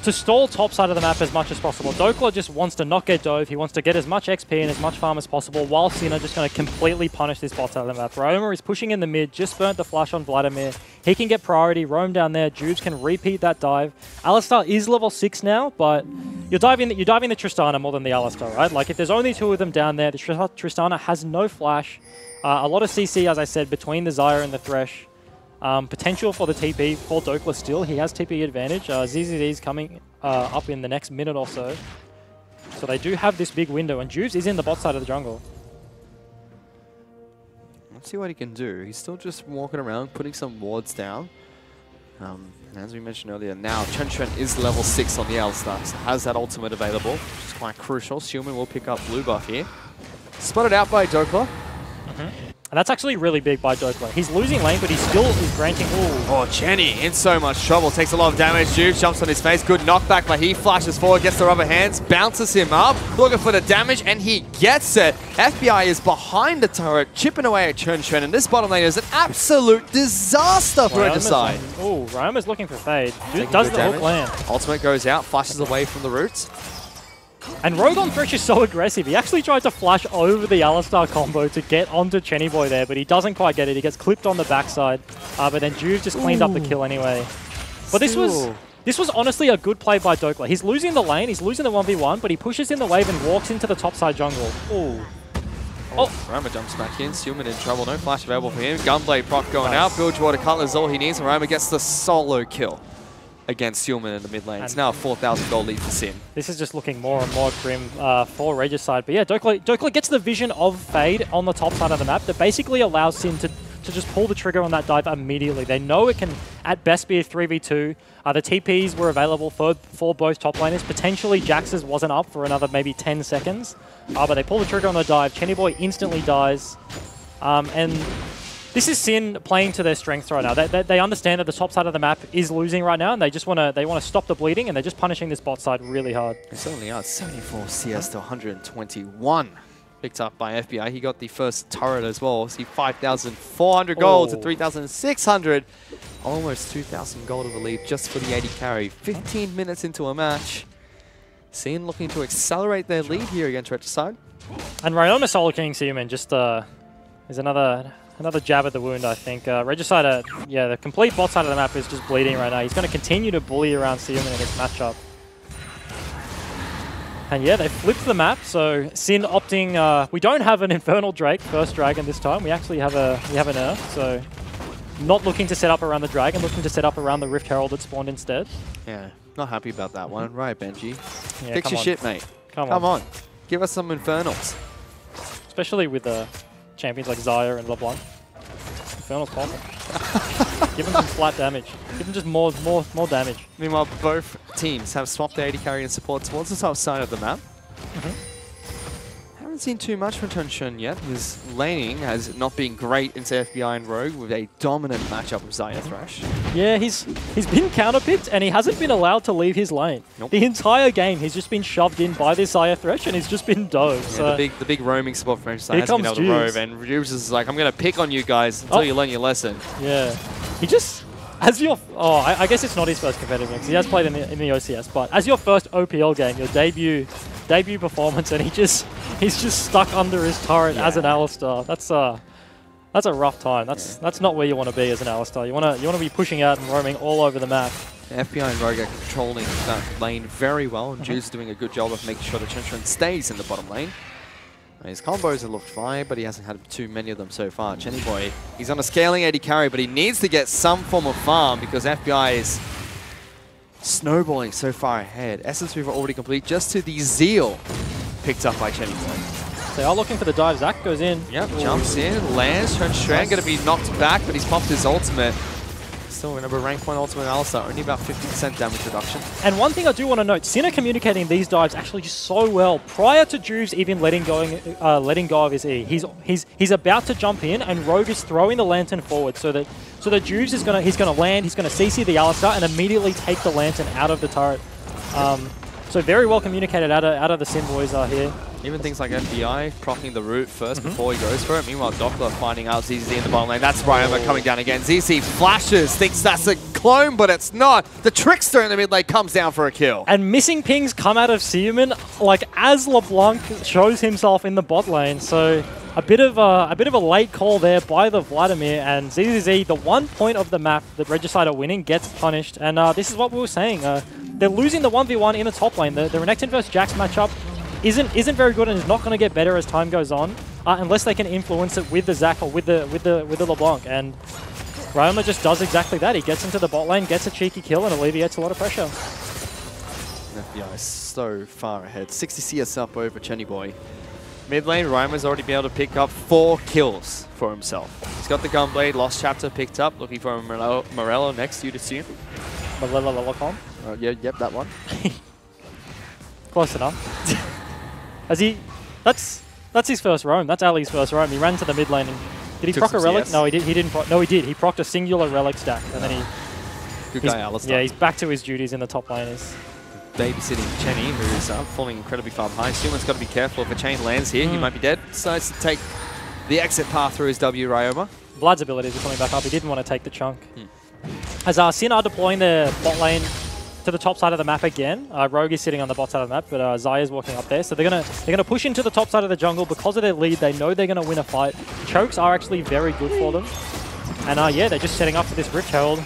to stall top side of the map as much as possible. Dokla just wants to not get dove. He wants to get as much XP and as much farm as possible, while Sin are just going to completely punish this bot side of the map. Ryoma is pushing in the mid, just burnt the flash on Vladimir. He can get priority, roam down there. Juves can repeat that dive. Alistar is level 6 now, but you're diving the Tristana more than the Alistar, right? Like, if there's only two of them down there, the Tristana has no flash. A lot of CC, as I said, between the Zyre and the Thresh. Potential for the TP for Dokla still. He has TP advantage. ZZD's coming up in the next minute or so. So they do have this big window, and Juves is in the bot side of the jungle. Let's see what he can do. He's still just walking around, putting some wards down. As we mentioned earlier, now Chun is level 6 on the Alistar, so has that ultimate available, which is quite crucial. Xiumin will pick up blue buff here. Spotted out by Dokla. And that's actually really big by Dokla. He's losing lane, but he still is granting... Oh, Chenny in so much trouble. Takes a lot of damage. Juve jumps on his face. Good knockback, but he flashes forward, gets the rubber hands, bounces him up, looking for the damage, and he gets it. FBI is behind the turret, chipping away at Chun, and this bottom lane is an absolute disaster for Regicide. Oh, Ryoma's looking for Fade. Does the hook land? Ultimate goes out, flashes away from the roots. And Rogue on Thresh is so aggressive. He actually tried to flash over the Alistar combo to get onto Chenny Boy there, but he doesn't quite get it. He gets clipped on the backside, but then Juve just cleaned up the kill anyway. But this was honestly a good play by Dokla. He's losing the lane, he's losing the 1v1, but he pushes in the wave and walks into the topside jungle. Ooh. Roma jumps back in. Stillman in trouble. No flash available for him. Gunblade proc going out. Bilgewater Cutler is all he needs, and Roma gets the solo kill against Stillman in the mid lane. It's now a 4,000 gold lead for Sin. This is just looking more and more grim for Regicide. But yeah, Dokla gets the vision of Fade on the top side of the map that basically allows Sin to just pull the trigger on that dive immediately. They know it can, at best, be a 3v2. The TPs were available for both top laners. Potentially, Jax's wasn't up for another maybe 10 seconds. But they pull the trigger on the dive. Chenny Boy instantly dies. And this is Sin playing to their strengths right now. They understand that the top side of the map is losing right now, and they want to stop the bleeding, and they're just punishing this bot side really hard. They certainly are. 74 CS to 121. Picked up by FBI. He got the first turret as well. See 5,400 gold to 3,600. Almost 2,000 gold of a lead just for the 80 carry. 15 minutes into a match. Sin looking to accelerate their lead here against Regicide. And Ryoma solo king Seaman just is another jab at the wound, I think. Regicide, yeah, the complete bot side of the map is just bleeding right now. He's going to continue to bully around Seaman in this matchup. And yeah, they flipped the map, so Sin opting... we don't have an Infernal Drake, first dragon this time. We actually have an Earth, so not looking to set up around the dragon, looking to set up around the Rift Herald that spawned instead. Yeah, not happy about that one. Right, Benji. Yeah, Fix your shit, mate. Come on. Give us some Infernals. Especially with champions like Xayah and LeBlanc. Infernal's powerful. Give them some flat damage. Give them just more damage. Meanwhile, both teams have swapped their 80 carry and support towards the south side of the map. Haven't seen too much from Chun yet. His laning has not been great into FBI and Rogue with a dominant matchup with Xayah Thresh. Yeah, he's been counterpicked and he hasn't been allowed to leave his lane. Nope. The entire game, he's just been shoved in by this Xayah Thresh and he's just been dove. Yeah, so the big roaming support for Regicide hasn't been able to rove, and Juves is like, I'm going to pick on you guys until you learn your lesson. Yeah. He just... As your... Oh, I guess it's not his first competitive game because he has played in the OCS, but as your first OPL game, your debut performance, and he's just stuck under his turret as an Alistar. That's a rough time. That's not where you want to be as an Alistar. You want to be pushing out and roaming all over the map. The FBI and Rogue are controlling that lane very well, and Juice is doing a good job of making sure that Chun stays in the bottom lane. His combos have looked fine, but he hasn't had too many of them so far. Chenny Boy, he's on a scaling 80 carry, but he needs to get some form of farm because FBI is snowballing so far ahead. Essence Weaver already complete, just to the Zeal picked up by Chenny Boy. They are looking for the dive. Zach goes in. Yep, jumps in, lands. Chun going to be knocked back, but he's popped his ultimate. Still, remember, rank 1 ultimate Alistar, only about 50% damage reduction. And one thing I do want to note, Sin are communicating these dives actually just so well. Prior to Juves even letting go of his E, he's about to jump in, and Rogue is throwing the Lantern forward so that Juves is he's gonna land, he's gonna CC the Alistar, and immediately take the Lantern out of the turret. So very well communicated out of the Sin boys here. Even things like FBI proccing the root first before he goes for it. Meanwhile, Doppler finding out ZZ in the bottom lane. That's Ryoma coming down again. ZZ flashes, thinks that's a clone, but it's not. The Trickster in the mid lane comes down for a kill. And missing pings come out of Seaman, like as LeBlanc shows himself in the bot lane. So a bit of a late call there by the Vladimir, and ZZZ, the 1 point of the map that Regicide are winning, gets punished. And this is what we were saying. They're losing the 1v1 in the top lane. The Renekton vs Jax matchup isn't very good and is not going to get better as time goes on, unless they can influence it with the Zac or with the LeBlanc. And Ryoma just does exactly that. He gets into the bot lane, gets a cheeky kill, and alleviates a lot of pressure. FBI is so far ahead. 60 CS up over Chenny Boy. Mid lane, Ryoma's already been able to pick up 4 kills for himself. He's got the Gunblade, Lost Chapter picked up, looking for a Morello next, you'd assume. Morello.com? Yep, that one. Close enough. That's his first roam. That's Ali's first roam. He ran to the mid lane and did he proc a relic? CS. No, he didn't. No, he did. He procced a singular relic stack, and then Good guy, Alistar. Yeah, he's back to his duties in the top lane. Babysitting Chenny, who's falling incredibly far behind. Steelman's got to be careful. If a chain lands here, he might be dead. Decides to take the exit path through his W, Ryoma. Vlad's abilities are coming back up. He didn't want to take the chunk. As Sin are deploying their bot lane to the top side of the map again. Rogue is sitting on the bot side of the map, but Xayah's walking up there. So they're gonna push into the top side of the jungle because of their lead. They know they're gonna win a fight. Chokes are actually very good for them. And yeah, they're just setting up for this Rift Herald.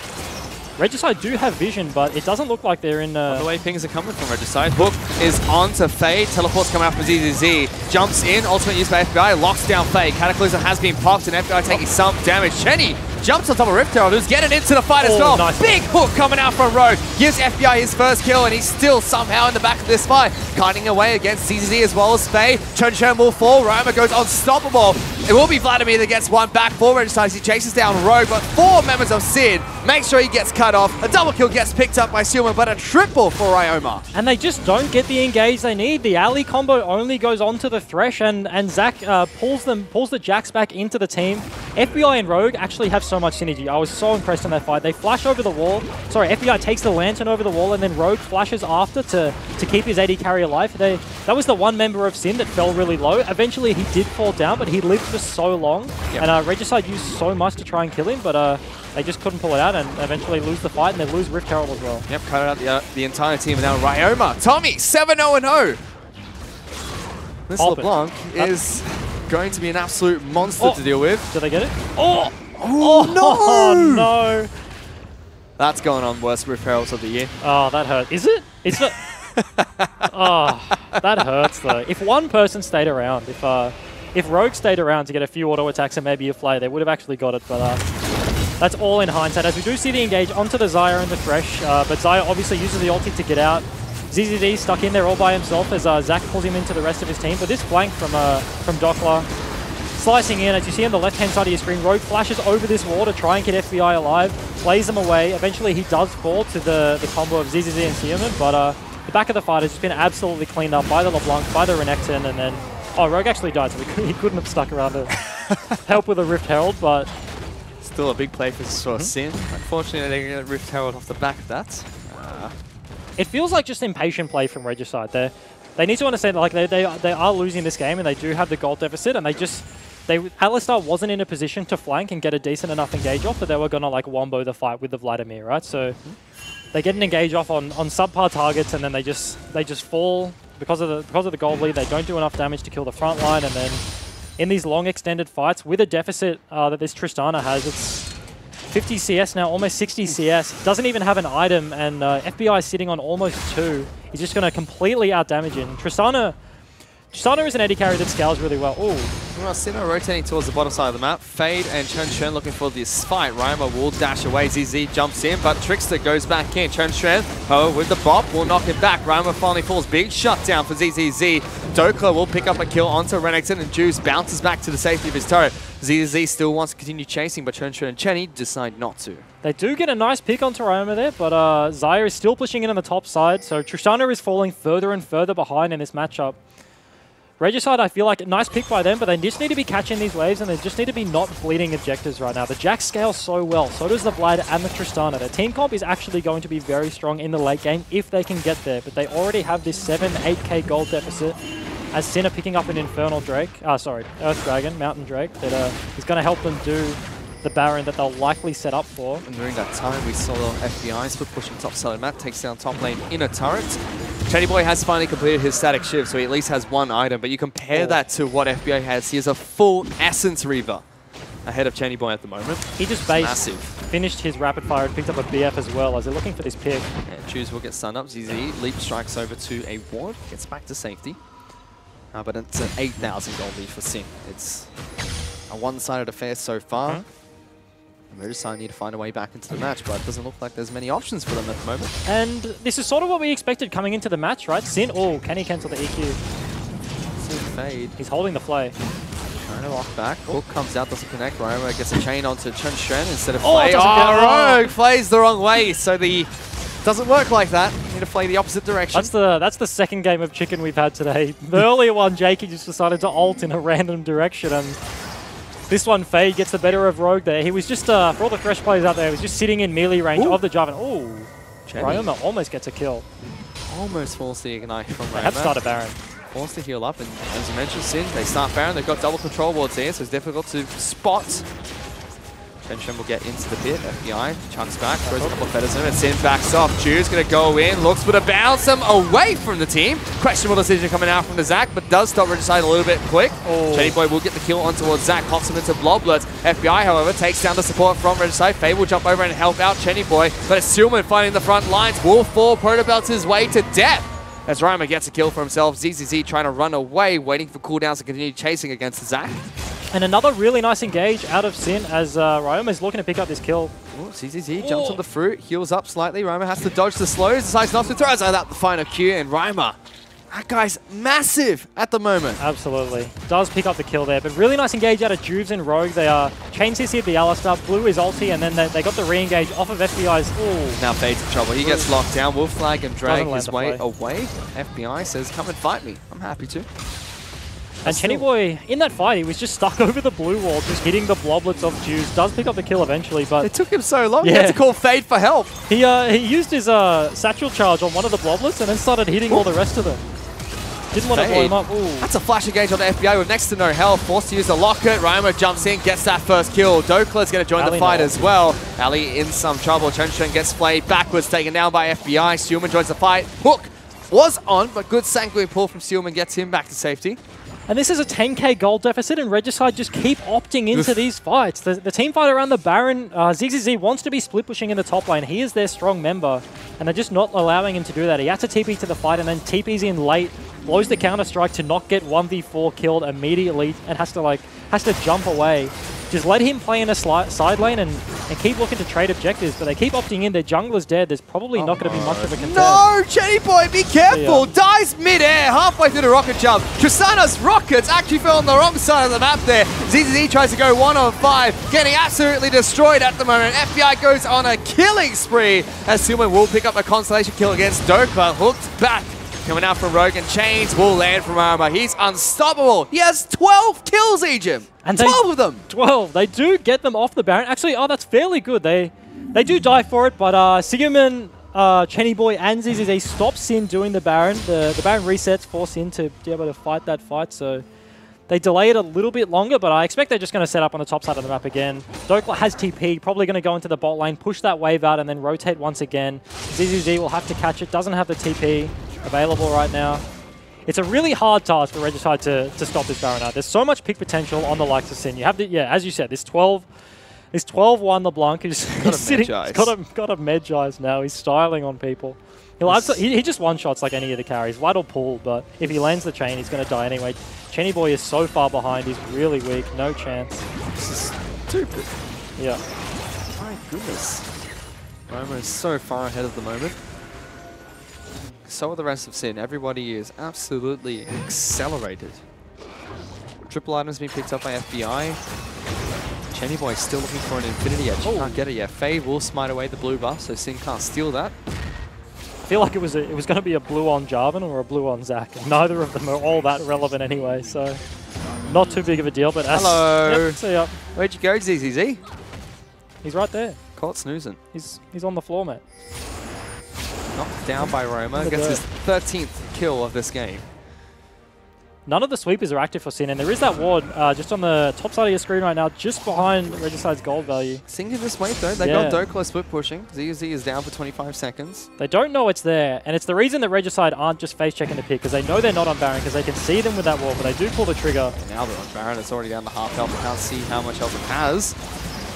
Regicide do have vision, but it doesn't look like they're in... The way pings are coming from Regicide. Hook is on to Fade. Teleport's coming out for ZZZ. Jumps in. Ultimate use by FBI. Locks down Fade. Cataclysm has been popped, and FBI taking some damage. Chenny jumps on top of Rift Herald, who's getting into the fight as well. Nice. Big hook coming out from Rogue. Gives FBI his first kill, and he's still somehow in the back of this fight. Kiting away against ZZZ as well as Fade. Chen will fall. Ryoma goes unstoppable. It will be Vladimir that gets one back for Regicide. He chases down Rogue, but 4 members of Sid make sure he gets cut off. A double kill gets picked up by Silman, but a triple for Ryoma. And they just don't get the engage they need. The alley combo only goes onto the Thresh, and Zach pulls the Jax back into the team. FBI and Rogue actually have so much synergy. I was so impressed in that fight. They flash over the wall. Sorry, FBI takes the lantern over the wall, and then Rogue flashes after to keep his AD carry alive. That was the one member of Sin that fell really low. Eventually, he did fall down, but he lived for so long. Yep. And Regicide used so much to try and kill him, but they just couldn't pull it out and eventually lose the fight, and they lose Rift Herald as well. Yep, cut out the entire team. And now Ryoma. Tommy, 7-0-0. This LeBlanc is going to be an absolute monster to deal with. Did they get it? Oh no! That's going on worst Rift Heralds of the year. Oh, that hurt. Is it? It's not. Oh, that hurts though. If one person stayed around, if Rogue stayed around to get a few auto attacks and maybe a flay, they would have actually got it. But that's all in hindsight. As we do see the engage onto the Xayah and the Thresh, but Xayah obviously uses the ulti to get out. ZZZ stuck in there all by himself as Zach pulls him into the rest of his team. But this flank from Dockler, slicing in, as you see on the left-hand side of your screen, Rogue flashes over this wall to try and get FBI alive, plays them away. Eventually he does fall to the combo of ZZZ and Seaman, but the back of the fight has just been absolutely cleaned up by the LeBlanc, by the Renekton, and then... Oh, Rogue actually died, so he couldn't have stuck around to help with a Rift Herald, but... Still a big play for Sin. Unfortunately, they get Rift Herald off the back of that. It feels like just impatient play from Regicide there. They need to understand, like, they are losing this game, and they do have the gold deficit, and Alistar wasn't in a position to flank and get a decent enough engage off that they were going to, like, wombo the fight with the Vladimir, right? So they get an engage off on subpar targets, and then they just fall because of the gold lead. They don't do enough damage to kill the front line, and then in these long extended fights with a deficit that this Tristana has, it's 50 CS now, almost 60 CS. Doesn't even have an item, and FBI is sitting on almost 2. He's just going to completely outdamage him. Tristana is an AD carry that scales really well. Ooh. Well, Sinnoh rotating towards the bottom side of the map. Fade and Chen looking for this fight. Ryoma will dash away. ZZ jumps in, but Trickster goes back in. Chen with the bop will knock it back. Ryoma finally falls. Big shutdown for ZZZ. Dokla will pick up a kill onto Renekton, and Juice bounces back to the safety of his turret. ZZZ still wants to continue chasing, but Chen and Chenny decide not to. They do get a nice pick onto Ryoma there, but Xayah is still pushing in on the top side, so Tristana is falling further and further behind in this matchup. Regicide, I feel like a nice pick by them, but they just need to be catching these waves, and they just need to be not bleeding objectives right now. The Jax scales so well, so does the Vlad and the Tristana. Their team comp is actually going to be very strong in the late game if they can get there, but they already have this 8k gold deficit, as Sin are picking up an Infernal Drake, Earth Dragon, Mountain Drake, that is going to help them do the Baron that they'll likely set up for. And during that time, we saw the FBI Split pushing top side of the map, takes down top lane inner turret. Shady Boy has finally completed his static shift, so he at least has one item, but you compare that to what FBI has. He has a full Essence Reaver ahead of Shady Boy at the moment. He just finished his rapid fire and picked up a BF as well, as they're looking for this pick. And Choose will get stunned up. ZZ leap strikes over to a ward, gets back to safety. But it's an 8,000 gold lead for Sin. It's a one-sided affair so far. Regicide need to find a way back into the match, but it doesn't look like there's many options for them at the moment. And this is sort of what we expected coming into the match, right? Sin, can he cancel the EQ? Sin Fade. He's holding the flay. Trying to lock back. Hook comes out, doesn't connect. Ryoma gets a chain onto Chen instead of Flay. Rogue Flays the wrong way, so the... Doesn't work like that. You need to play the opposite direction. That's the second game of chicken we've had today. The earlier one, Jakey just decided to ult in a random direction, and this one, Fade gets the better of Rogue there. He was just, for all the Thresh players out there, he was just sitting in melee range of the Jarvan. Ooh, Ryoma almost gets a kill. Almost falls the Ignite from Ryoma. They have started Baron. Forced to heal up, and as you mentioned, Sin, they start Baron. They've got double control wards here, so it's difficult to spot Shen will get into the pit. FBI chucks back, throws a couple of feathers in him, and Sin backs off. Jude's going to go in, looks for the bounce him away from the team. Questionable decision coming out from the Zac, but does stop Regicide a little bit quick. Chenny Boy will get the kill on towards Zac, pops him into Bloblets. FBI, however, takes down the support from Regicide. Faye will jump over and help out Chenny Boy, but it's Sealman finding the front lines. Will fall, Protobelts his way to death. As Ryoma gets a kill for himself, ZZZ trying to run away, waiting for cooldowns to continue chasing against the Zac. And another really nice engage out of Sin as Ryoma is looking to pick up this kill. Ooh, ZZZ jumps on the fruit, heals up slightly. Ryoma has to dodge the slows, decides not to, throws out the final Q, and Ryoma, that guy's massive at the moment. Absolutely. Does pick up the kill there, but really nice engage out of Juves and Rogue. They are chain CC'd the Alistar, blew his ulti, and then they got the re-engage off of FBI's. Ooh. Now Fade's in trouble. He gets locked down. Will flag and drag his Doesn't way land away. FBI says, come and fight me. I'm happy to. And Chenny Boy, in that fight, he was just stuck over the blue wall, just hitting the bloblets of Juice. Does pick up the kill eventually, but... It took him so long. He had to call Fade for help. He used his satchel charge on one of the bloblets and then started hitting all the rest of them. Didn't want to blow him up. Ooh. That's a flash engage on the FBI with next to no health. Forced to use the locket. Ryoma jumps in, gets that first kill. Dokla's going to join the fight as well. Ali in some trouble. Chen gets flayed backwards, taken down by FBI. Steelman joins the fight. Hook was on, but good sanguine pull from Steelman gets him back to safety. And this is a 10k gold deficit, and Regicide just keep opting into these fights. The team fight around the Baron, ZZZ wants to be split pushing in the top lane. He is their strong member, and they're just not allowing him to do that. He had to TP to the fight, and then TP's in late, blows the counter-strike to not get 1v4 killed immediately, and has to jump away. Just let him play in a side lane and keep looking to trade objectives, but they keep opting in. Their jungler's dead. There's probably not going to be much of a contest. No! Chenny Boy, be careful! Dies mid-air, halfway through the rocket jump. Tristana's rockets actually fell on the wrong side of the map there. ZZZ tries to go 1-on-5, getting absolutely destroyed at the moment. FBI goes on a killing spree as Silman will pick up a constellation kill against Dokla. Hooked back. Coming out from Rogue, and chains will land from Armor. He's unstoppable. He has 12 kills, Ejim. And 12 of them. 12. They do get them off the Baron. Actually, that's fairly good. They do die for it, but Sigurman, Chenny Boy, and ZZZ stop Sin doing the Baron. The Baron resets, force Sin to be able to fight that fight, so they delay it a little bit longer, but I expect they're just going to set up on the top side of the map again. Dokla has TP, probably going to go into the bot lane, push that wave out, and then rotate once again. ZZZ will have to catch it, doesn't have the TP available right now. It's a really hard task for Regicide to stop this Baron out. There's so much pick potential on the likes of Sin. You have the, as you said, this 12-1 LeBlanc who's sitting, got a Medjais now. He's styling on people. He just one-shots like any of the carries. White or pull, but if he lands the chain, he's going to die anyway. Chenny Boy is so far behind. He's really weak. No chance. This is stupid. Yeah. My goodness. Roma is so far ahead of the moment. So are the rest of Sin. Everybody is absolutely accelerated. Triple item's been picked up by FBI. Chenny Boy still looking for an Infinity Edge. Can't get it yet. Faye will smite away the blue buff, so Sin can't steal that. I feel like it was going to be a blue on Jarvan or a blue on Zac. Neither of them are all that relevant anyway, so not too big of a deal. But hello. Yep, see ya. Where'd you go, ZZZ? He's right there. Caught snoozing. He's on the floor, mate. Knocked down by Roma. Gets his 13th kill of this game. None of the sweepers are active for Sin, and there is that ward just on the top side of your screen right now, just behind Regicide's gold value. Sin can just wait though. They got Dokla split pushing. ZZ is down for 25 seconds. They don't know it's there, and it's the reason that Regicide aren't just face checking the pick, because they know they're not on Baron, because they can see them with that wall, but they do pull the trigger. And now they're on Baron. It's already down to half health. I can't see how much health it has.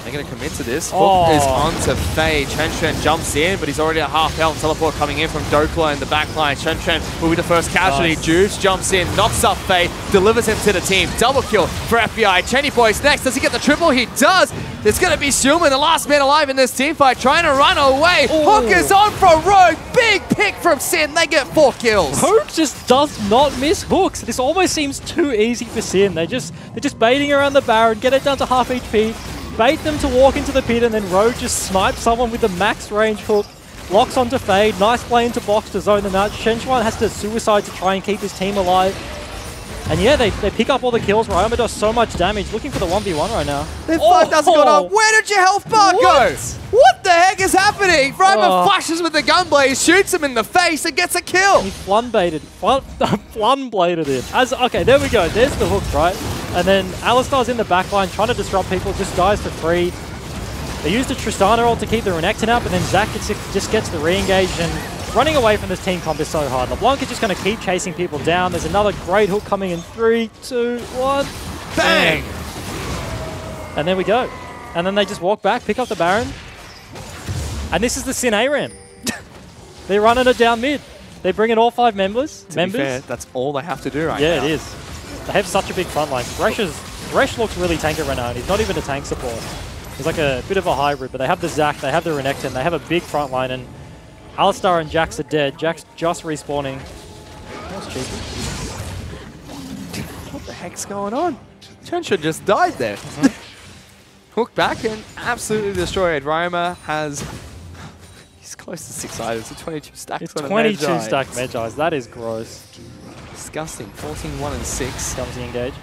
They're going to commit to this. Hook is on to Faye. Chen jumps in, but he's already at half health. Teleport coming in from Dokla in the back line. Chen will be the first casualty. Juice jumps in, knocks up Faye, delivers him to the team. Double kill for FBI. Chenny Boy's next. Does he get the triple? He does. It's going to be Shulman, the last man alive in this team fight, trying to run away. Hook is on for Rogue. Big pick from Sin. They get 4 kills. Rogue just does not miss hooks. This almost seems too easy for Sin. They're just baiting around the Baron, get it down to half HP. Bait them to walk into the pit, and then Rogue just snipes someone with the max range hook. Locks onto Fade. Nice play into box to zone them out. Shenchuan has to suicide to try and keep his team alive. And yeah, they pick up all the kills. Ryoma does so much damage. Looking for the 1v1 right now. Their 5,000 got up. Where did your health bar go? What the heck is happening? Ryoma flashes with the gunblade, shoots him in the face, and gets a kill. He flun-bladed him. Okay, there we go. There's the hook, right? And then Alistar's in the backline trying to disrupt people. Just dies for free. They used the Tristana ult to keep the Renekton up, and then Zac just gets the re-engage, and running away from this team comp is so hard. LeBlanc is just going to keep chasing people down. There's another great hook coming in 3, 2, 1. Bang! And there we go. And then they just walk back, pick up the Baron. And this is the Sin ARAM. They're running it down mid. They bring in all 5 members. To be fair, that's all they have to do right now. Yeah, it is. They have such a big front line. Thresh looks really tanky right now, and he's not even a tank support. He's like a bit of a hybrid, but they have the Zac, they have the Renekton, they have a big front line, and Alistar and Jax are dead. Jax just respawning. That's cheeky. What the heck's going on? Chensha just died there. Hook back and absolutely destroyed. Ryoma has... He's close to 6 items, so 22 stacks It's on a 22 Magi. stack Magi's. That is gross. Disgusting. 14, 1, and 6. Comes the engage.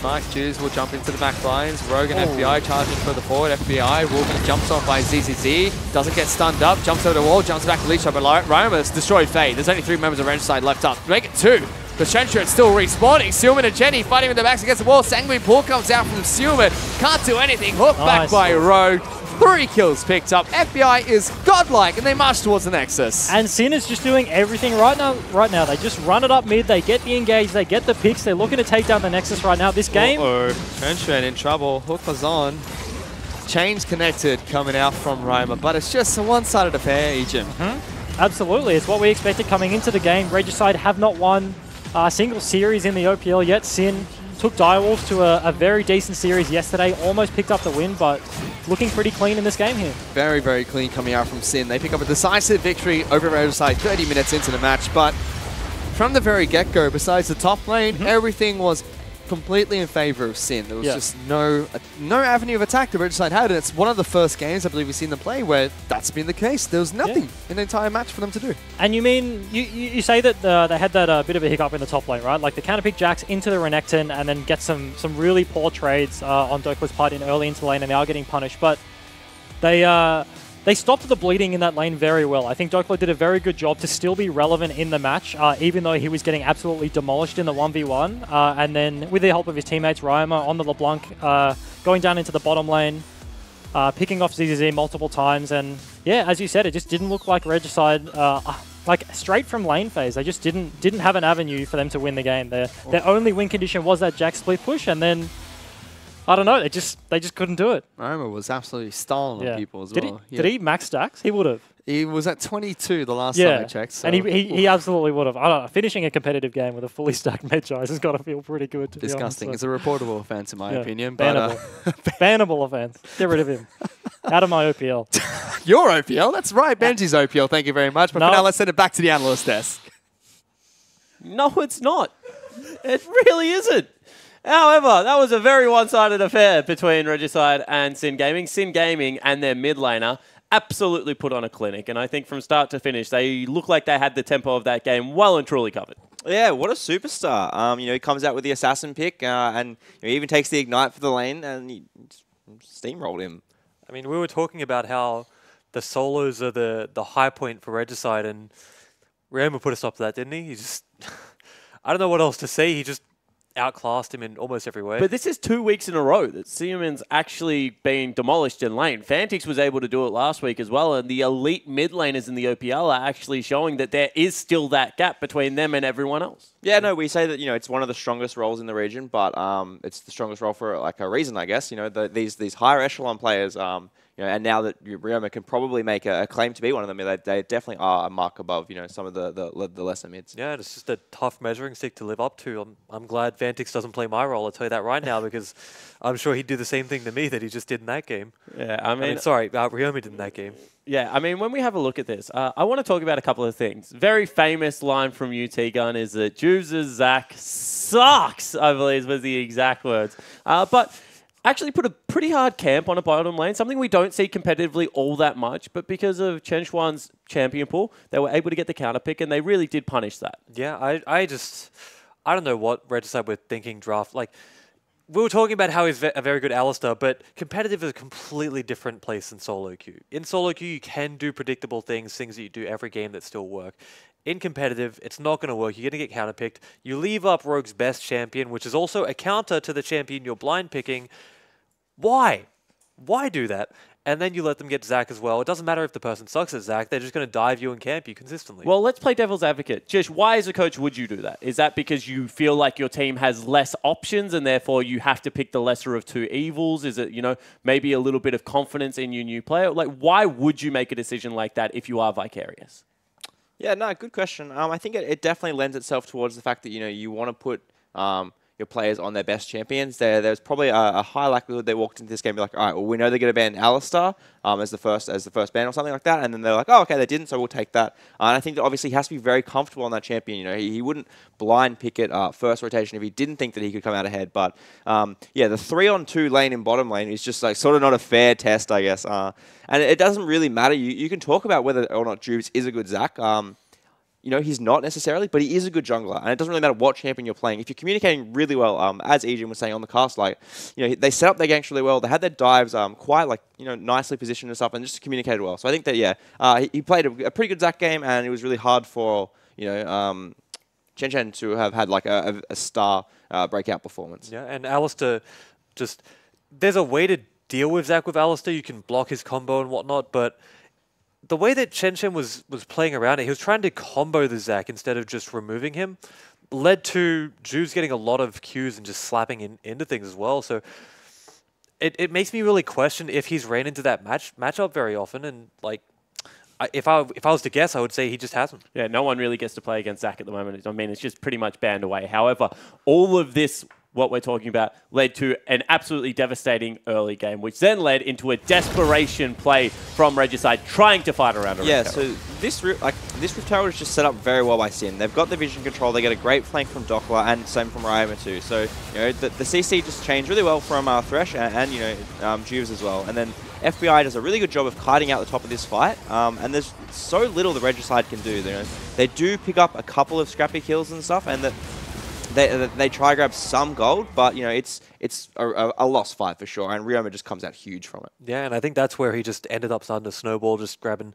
Mike Jews will jump into the back lines. Rogue and FBI charging further forward. FBI will be jumped off by ZZZ. Doesn't get stunned up. Jumps over the wall. Jumps back to Leech Up. But Ryoma's destroyed Fade. There's only 3 members of Regicide left up. Make it 2. But Shenshire is still respawning. Sealman and Jenny fighting with their backs against the wall. Sanguine Pool comes out from Sealman. Can't do anything. Hooked back by Rogue. 3 kills picked up. FBI is godlike, and they march towards the Nexus. And Sin is just doing everything right now. They just run it up mid. They get the engage. They get the picks. They're looking to take down the Nexus right now. This game... Trenchard in trouble. Hook was on. Chains connected coming out from Ryoma, but it's just a one-sided affair, Ejim. Absolutely. It's what we expected coming into the game. Regicide have not won a single series in the OPL yet. Sin took Direwolves to a very decent series yesterday. Almost picked up the win, but looking pretty clean in this game here. Very, very clean coming out from Sin. They pick up a decisive victory over Regicide 30 minutes into the match, but from the very get-go, besides the top lane, everything was completely in favor of Sin. There was just no avenue of attack that Regicide had, and it's one of the first games I believe we've seen them play where that's been the case. There was nothing in the entire match for them to do. And you mean, you say that they had that bit of a hiccup in the top lane, right? Like the counterpick Jax into the Renekton and then get some really poor trades on Dokla's part in early into the lane, and they are getting punished, but they stopped the bleeding in that lane very well. I think Dokla did a very good job to still be relevant in the match, even though he was getting absolutely demolished in the 1v1. And then with the help of his teammates, Ryoma on the LeBlanc, going down into the bottom lane, picking off ZZZ multiple times. And yeah, as you said, it just didn't look like Regicide, like straight from lane phase. They just didn't have an avenue for them to win the game. Their only win condition was that Jack split push, and then I don't know. They just couldn't do it. Ryoma was absolutely stalling on people as well. Did he max stacks? He would have. He was at 22 the last time I checked. So. And he absolutely would have. I don't know. Finishing a competitive game with a fully stacked Medjai has got to feel pretty good. To Disgusting. Be honest, It's a reportable offense in my opinion. Bannable. Bannable offense. Get rid of him. Out of my OPL. Your OPL? That's right. Benji's OPL. Thank you very much. But for now, let's send it back to the analyst desk. No, it's not. It really isn't. However, that was a very one-sided affair between Regicide and Sin Gaming. Sin Gaming and their mid laner absolutely put on a clinic, and I think from start to finish, they look like they had the tempo of that game well and truly covered. Yeah, what a superstar. He comes out with the assassin pick, and he even takes the ignite for the lane, and he steamrolled him. I mean, we were talking about how the solos are the high point for Regicide, and Ryoma put a stop to that, didn't he? He just... I don't know what else to say. He just outclassed him in almost every way. But this is 2 weeks in a row that Seaman's actually been demolished in lane. Fantix was able to do it last week as well, and the elite mid laners in the OPL are actually showing that there is still that gap between them and everyone else. Yeah, no, we say that, it's one of the strongest roles in the region, but it's the strongest role for like a reason, I guess. These higher echelon players, and now that Ryoma can probably make a claim to be one of them, they definitely are a mark above, some of the lesser mids. Yeah, it's just a tough measuring stick to live up to. I'm glad Fantix doesn't play my role, I'll tell you that right now, because I'm sure he'd do the same thing to me that he just did in that game. Yeah, Ryoma did in that game. Yeah, I mean, when we have a look at this, I want to talk about a couple of things. Very famous line from UT Gun is that Juice's Zac sucks, I believe was the exact words. But actually put a pretty hard camp on a bottom lane, something we don't see competitively all that much, but because of Chen Xuan's champion pool, they were able to get the counter pick, and they really did punish that. Yeah, I don't know what Regicide were thinking draft. Like, we were talking about how he's a very good Alistar, but competitive is a completely different place than solo queue. In solo queue, you can do predictable things that you do every game that still work. In competitive, it's not going to work. You're going to get counterpicked. You leave up Rogue's best champion, which is also a counter to the champion you're blind picking. Why? Why do that? and then you let them get Zac as well. It doesn't matter if the person sucks at Zac, they're just going to dive you and camp you consistently. Well, let's play devil's advocate. Jish, why as a coach would you do that? Is that because you feel like your team has less options and therefore you have to pick the lesser of two evils? Is it, maybe a little bit of confidence in your new player? Like, why would you make a decision like that if you are vicarious? Yeah, no, good question. I think it definitely lends itself towards the fact that, you want to put your players on their best champions. There's probably a high likelihood they walked into this game and be like, all right, well, we know they're going to ban Alistar as the first ban or something like that. And then they're like, oh, okay, they didn't, so we'll take that. And I think that obviously he has to be very comfortable on that champion. He wouldn't blind pick it first rotation if he didn't think that he could come out ahead. But yeah, the 3-on-2 lane in bottom lane is just like sort of not a fair test, I guess. And it doesn't really matter. You can talk about whether or not Juves is a good Zac. He's not necessarily, but he is a good jungler. And it doesn't really matter what champion you're playing. If you're communicating really well, as Ejin was saying on the cast, they set up their ganks really well. They had their dives quite, nicely positioned and stuff and just communicated well. So I think that, yeah, he played a pretty good Zac game, and it was really hard for, Chen Chen to have had, a star breakout performance. Yeah, and Alistar there's a way to deal with Zac with Alistar. You can block his combo and whatnot, but the way that Chen Chen was playing around it, he was trying to combo the Zac instead of just removing him, led to Juves getting a lot of Qs and just slapping into things as well. So it makes me really question if he's ran into that matchup very often. And if I was to guess, I would say he just hasn't. Yeah, no one really gets to play against Zac at the moment. I mean, it's just pretty much banned away. However, all of this, what we're talking about, led to an absolutely devastating early game, which then led into a desperation play from Regicide trying to fight around a Yeah, so this Rift Tower is just set up very well by Sin. They've got the vision control, they get a great flank from Doppler and same from Ryoma too. So, the CC just changed really well from Thresh and Juves as well. And then FBI does a really good job of kiting out the top of this fight, and there's so little the Regicide can do. They do pick up a couple of scrappy kills and stuff, and they try to grab some gold, but it's a lost fight for sure, and Ryoma just comes out huge from it. Yeah, and I think that's where he just ended up starting to snowball, just grabbing.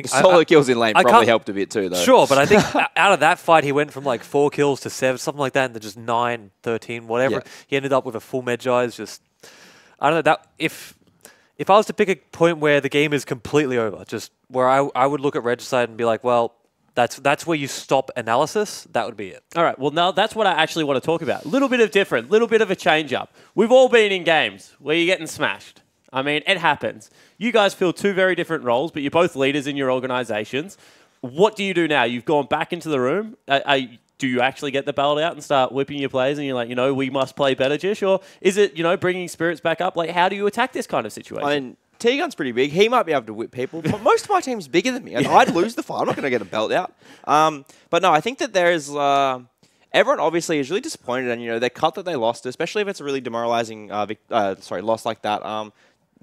Solo kills in lane probably helped a bit too, though. Sure, but I think out of that fight, he went from 4 kills to 7, something like that, and then just 9, 13, whatever. Yeah. He ended up with a full Medjai. Just I don't know that if I was to pick a point where the game is completely over, just where I would look at Regicide and be like, well, that's where you stop analysis. That would be it. All right. Well, now that's what I actually want to talk about. A little bit of different, little bit of a change up. We've all been in games where you're getting smashed. I mean, it happens. You guys fill two very different roles, but you're both leaders in your organizations. What do you do now? You've gone back into the room. Do you actually get the belt out and start whipping your players and you're like, we must play better, Jish? Or is it, bringing spirits back up? How do you attack this kind of situation? I mean, T-Gun's pretty big. He might be able to whip people. But most of my team's bigger than me, and I'd lose the fight. I'm not going to get a belt out. But no, I think that there's... everyone obviously is really disappointed, and, their cut that they lost, especially if it's a really demoralizing loss like that,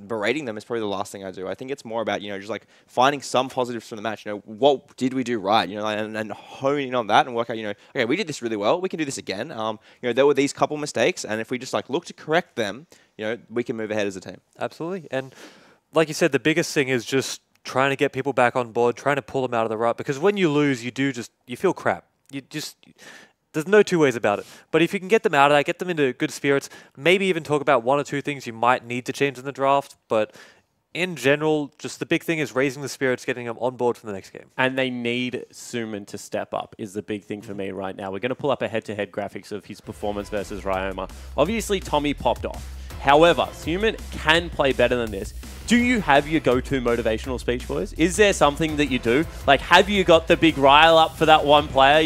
berating them is probably the last thing I do. I think it's more about, just finding some positives from the match. What did we do right? And hone in on that and work out, okay, we did this really well. We can do this again. There were these couple mistakes, and if we just look to correct them, we can move ahead as a team. Absolutely. And like you said, the biggest thing is just trying to get people back on board, trying to pull them out of the rut. Because when you lose, you feel crap. There's no two ways about it. But if you can get them out of that, get them into good spirits, maybe even talk about 1 or 2 things you might need to change in the draft. But in general, just the big thing is raising the spirits, getting them on board for the next game. And they need Suman to step up is the big thing for me right now. We're going to pull up a head-to-head graphics of his performance versus Ryoma. Obviously, Tommy popped off. However, Suman can play better than this. Do you have your go-to motivational speech, boys? Is there something that you do? Have you got the big rile up for that one player?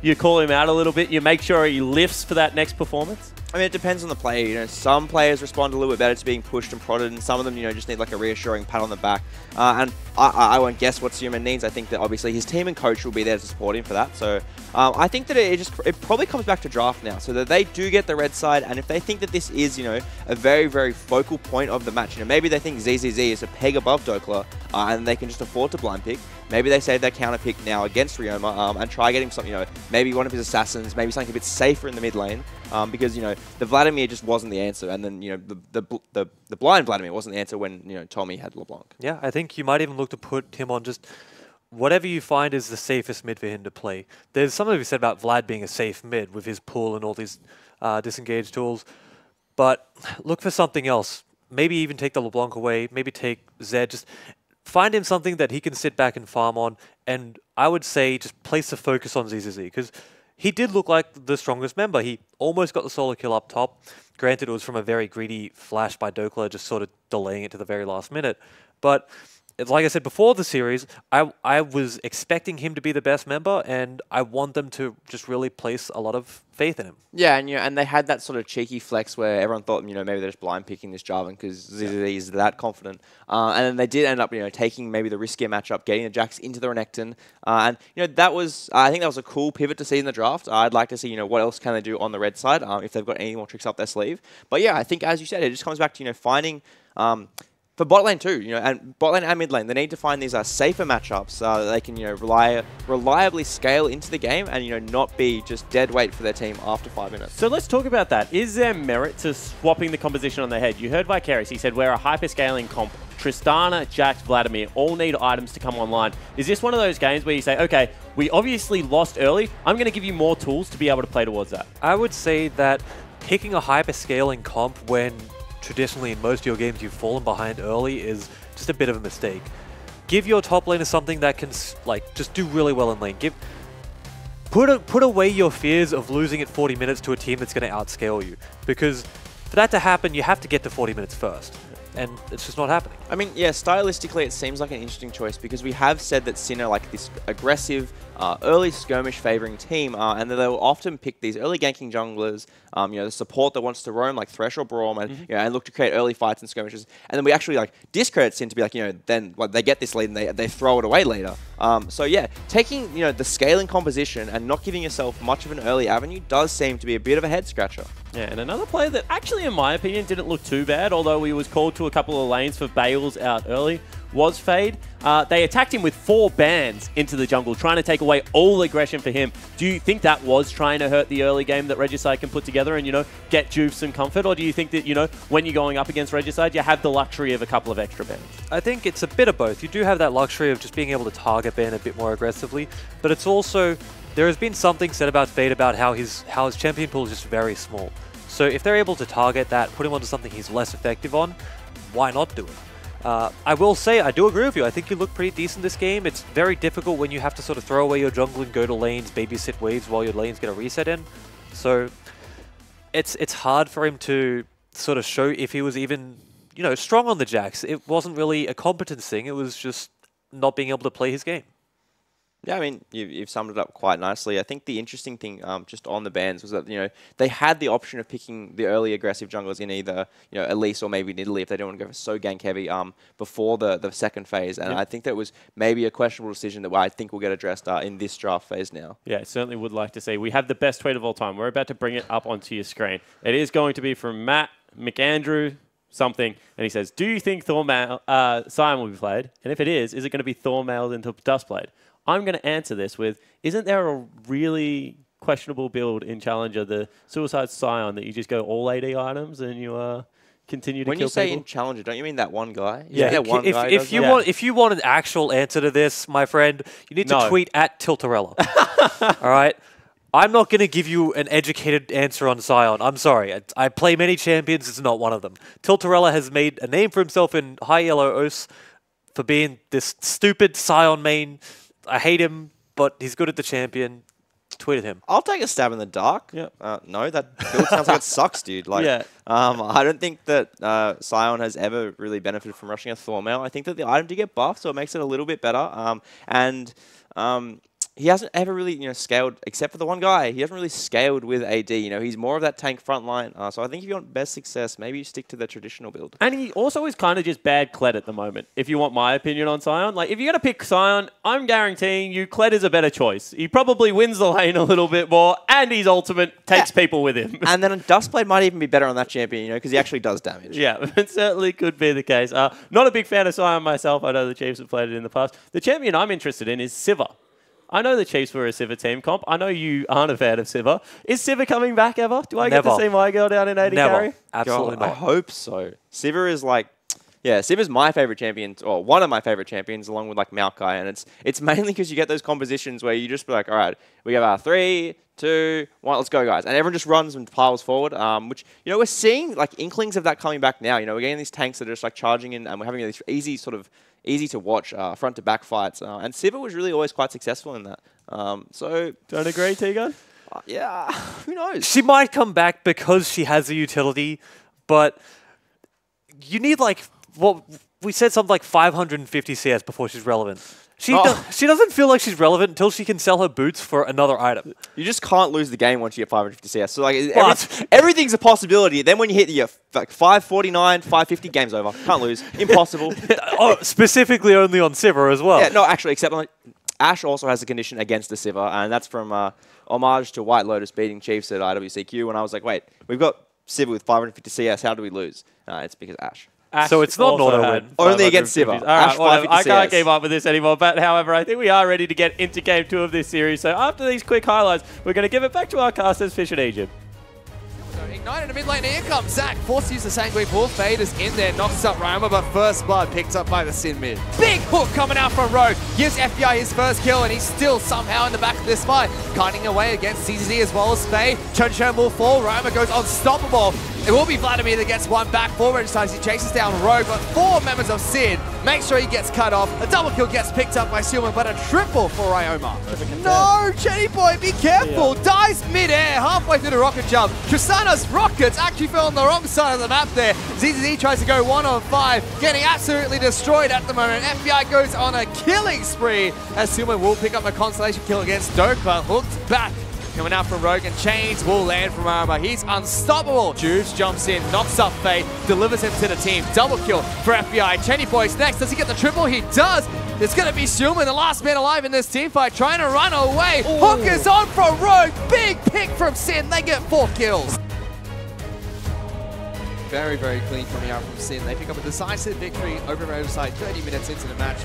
You call him out a little bit, you make sure he lifts for that next performance? I mean, it depends on the player. Some players respond a little bit better to being pushed and prodded, and some of them, just need a reassuring pat on the back. And I won't guess what Suman needs. I think that obviously his team and coach will be there to support him for that. So I think that it probably comes back to draft now, so that they do get the red side. And if they think that this is, a very, very focal point of the match, maybe they think ZZZ is a peg above Dokla, and they can just afford to blind pick. Maybe they save their counter pick now against Ryoma and try getting something, maybe one of his assassins, maybe something a bit safer in the mid lane, because the Vladimir just wasn't the answer, and then the blind Vladimir wasn't the answer when Tommy had LeBlanc. Yeah, I think you might even look to put him on just whatever you find is the safest mid for him to play. There's something to be said about Vlad being a safe mid with his pull and all these disengage tools, but look for something else. maybe even take the LeBlanc away, maybe take Zed, just find him something that he can sit back and farm on, and I would say just place the focus on ZZZ, because he did look like the strongest member. He almost got the solo kill up top. Granted, it was from a very greedy flash by Dokla, just sort of delaying it to the very last minute. But it's like I said before the series, I was expecting him to be the best member, and I want them to just really place a lot of faith in him. Yeah, and they had that sort of cheeky flex where everyone thought, maybe they're just blind picking this Jarvan because ZZZ is that confident. And then they did end up, taking maybe the riskier matchup, getting the Jax into the Renekton. And, that was, I think that was a cool pivot to see in the draft. I'd like to see, what else can they do on the red side if they've got any more tricks up their sleeve. But yeah, I think, as you said, it just comes back to, finding... for bot lane too, and bot lane and mid lane, they need to find these safer matchups that they can, reliably scale into the game and, not be just dead weight for their team after 5 minutes. So let's talk about that. Is there merit to swapping the composition on their head? You heard Vicarious. He said we're a hyper-scaling comp. Tristana, Jax, Vladimir all need items to come online. Is this one of those games where you say, okay, we obviously lost early. I'm going to give you more tools to be able to play towards that? I would say that picking a hyper-scaling comp when traditionally in most of your games you've fallen behind early is just a bit of a mistake. Give your top laner something that can just do really well in lane. Put away your fears of losing at 40 minutes to a team that's going to outscale you, because for that to happen you have to get to 40 minutes first, and it's just not happening. I mean, yeah, stylistically it seems like an interesting choice because we have said that Sin are like this aggressive, early skirmish favoring team, and that they will often pick these early ganking junglers, the support that wants to roam like Thresh or Braum, and and look to create early fights and skirmishes. And then we actually discredit Sin to be then they get this lead and they throw it away later. So yeah, taking the scaling composition and not giving yourself much of an early avenue does seem to be a bit of a head scratcher. Yeah, and another player that actually, in my opinion, didn't look too bad, although he was called to a couple of lanes for Bales out early, was Fade. They attacked him with 4 bans into the jungle, trying to take away all aggression for him. Do you think that was trying to hurt the early game that Regicide can put together and, get Juve some comfort? Or do you think that, when you're going up against Regicide, you have the luxury of a couple of extra bans? I think it's a bit of both. You do have that luxury of just being able to target ban a bit more aggressively, but it's also... There has been something said about Fade about how his champion pool is just very small. So if they're able to target that, put him onto something he's less effective on, why not do it? I will say, I do agree with you. I think you look pretty decent this game. It's very difficult when you have to sort of throw away your jungle and go to lanes, babysit waves while your lanes get a reset in. So it's hard for him to sort of show if he was even, strong on the Jax. It wasn't really a competence thing. It was just not being able to play his game. Yeah, I mean, you've summed it up quite nicely. I think the interesting thing just on the bans was that, they had the option of picking the early aggressive junglers in either, Elise or maybe Nidalee if they don't want to go for so gank heavy before the second phase. And I think that was maybe a questionable decision that I think will get addressed in this draft phase now. Yeah, I certainly would like to see. We have the best tweet of all time. We're about to bring it up onto your screen. It is going to be from Matt McAndrew something, and he says, do you think Sion will be played? And if it is it going to be Thormailed into Duskblade? I'm going to answer this with, isn't there a really questionable build in Challenger, the Suicide Scion, that you just go all AD items and you continue to kill people? When you say in Challenger, don't you mean that one guy? Yeah, if you want an actual answer to this, my friend, you need to tweet at Tiltarella. All right? I'm not going to give you an educated answer on Sion. I'm sorry. I play many champions. It's not one of them. Tiltarella has made a name for himself in High Yellow Oaths for being this stupid Sion main. I hate him, but he's good at the champion. Tweeted him. I'll take a stab in the dark. Yeah. No, that build sounds like it sucks, dude. I don't think that Sion has ever really benefited from rushing a Thormail. I think that the item did get buffed, so it makes it a little bit better. He hasn't ever really, scaled, except for the one guy. He hasn't really scaled with AD. He's more of that tank frontline. So I think if you want best success, maybe you stick to the traditional build. And he also is kind of just bad Kled at the moment, if you want my opinion on Sion. Like, if you're going to pick Sion, I'm guaranteeing you Kled is a better choice. He probably wins the lane a little bit more, and his ultimate takes people with him. And then Duskblade might even be better on that champion, because he actually does damage. Yeah, it certainly could be the case. Not a big fan of Sion myself. I know the Chiefs have played it in the past. The champion I'm interested in is Sivir. I know the Chiefs were a Sivir team comp. I know you aren't a fan of Sivir. Is Sivir coming back ever? Do I get to see my girl down in AD carry? Absolutely not. I hope so. Sivir is like Yeah, Civ is my favorite champion, or one of my favorite champions, along with like Maokai, and it's mainly because you get those compositions where you just be like, all right, we have our 3, 2, 1, let's go, guys, and everyone just runs and piles forward. Which we're seeing like inklings of that coming back now. We're getting these tanks that are just like charging in, and we're having these easy to watch front to back fights. And Civ was really always quite successful in that. So don't agree, Tegan? Yeah, who knows? She might come back because she has a utility, but you need like what we said, something like 550 CS before she's relevant. She doesn't feel like she's relevant until she can sell her boots for another item. You just can't lose the game once you get 550 CS. So like everything's a possibility. Then when you hit your like 549, 550, game's over. Can't lose. Impossible. Specifically only on Sivir as well. Yeah, no, actually, except like Ash also has a condition against the Sivir, and that's from homage to White Lotus beating Chiefs at IWCQ. And I was like, wait, we've got Sivir with 550 CS. How do we lose? It's because Ash. So it's not an auto win. Only against Sivir. All right, well, I can't keep up with this anymore. But however, I think we are ready to get into Game 2 of this series. So after these quick highlights, we're going to give it back to our casters, Fish and Egypt. Ignite in the mid lane, here comes Zac, forced to use the Sanguine Pool, Fade is in there, knocks up Ryoma, but first blood picked up by the Sin mid. Big hook coming out from Rogue, gives FBI his first kill, and he's still somehow in the back of this fight, kiting away against CZZ as well as Faye. Chun will fall, Ryoma goes unstoppable. It will be Vladimir that gets one back for Regicide as he chases down Rogue, but 4 members of Sid make sure he gets cut off. A double kill gets picked up by Silman, but a triple for Ryoma. No, Jenny Boy, be careful! Yeah. Dies mid-air, halfway through the rocket jump. Tristana's rockets actually fell on the wrong side of the map there. ZZZ tries to go 1-on-5, getting absolutely destroyed at the moment. FBI goes on a killing spree as Silman will pick up a consolation kill against Doka, hooked back. Coming out from Rogue, and Chains will land from Armor. He's unstoppable. Juice jumps in, knocks up Faye, delivers him to the team. Double kill for FBI. Chenny Boy's next. Does he get the triple? He does. It's going to be Silman, the last man alive in this team fight, trying to run away. Ooh. Hook is on from Rogue. Big pick from Sin. They get 4 kills. Very, very clean coming out from Sin. They pick up a decisive victory over Regicide 30 minutes into the match.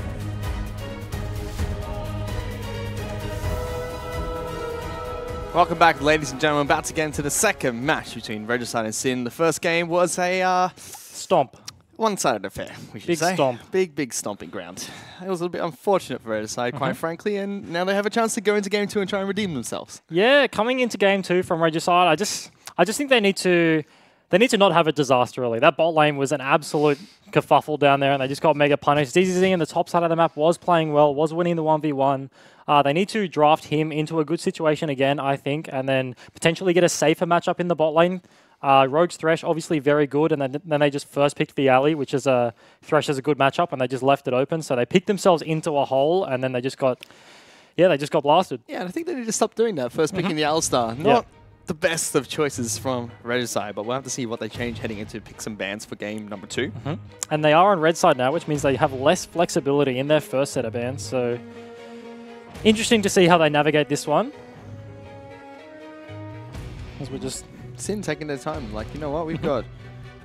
Welcome back, ladies and gentlemen. About to get into the second match between Regicide and Sin. The first game was a stomp. One-sided affair, we should say. Big stomp. Big stomping ground. It was a little bit unfortunate for Regicide, quite frankly, and now they have a chance to go into Game 2 and try and redeem themselves. Yeah, coming into Game 2 from Regicide, I just think they need to not have a disaster early. That bot lane was an absolute kerfuffle down there, and they just got mega punished. ZZZ in the top side of the map was playing well, was winning the 1v1. They need to draft him into a good situation again, I think, and then potentially get a safer matchup in the bot lane. Rogue's Thresh, obviously very good, and then they just first picked the alley, which is Thresh is a good matchup, and they just left it open. So they picked themselves into a hole, and then they just got blasted. Yeah, and I think they need to stop doing that. First picking the Alistar. Not the best of choices from Regicide, but we'll have to see what they change heading into pick some bans for game number 2. And they are on red side now, which means they have less flexibility in their first set of bans. So interesting to see how they navigate this one. As we're just Sin taking their time, like, you know what, we've got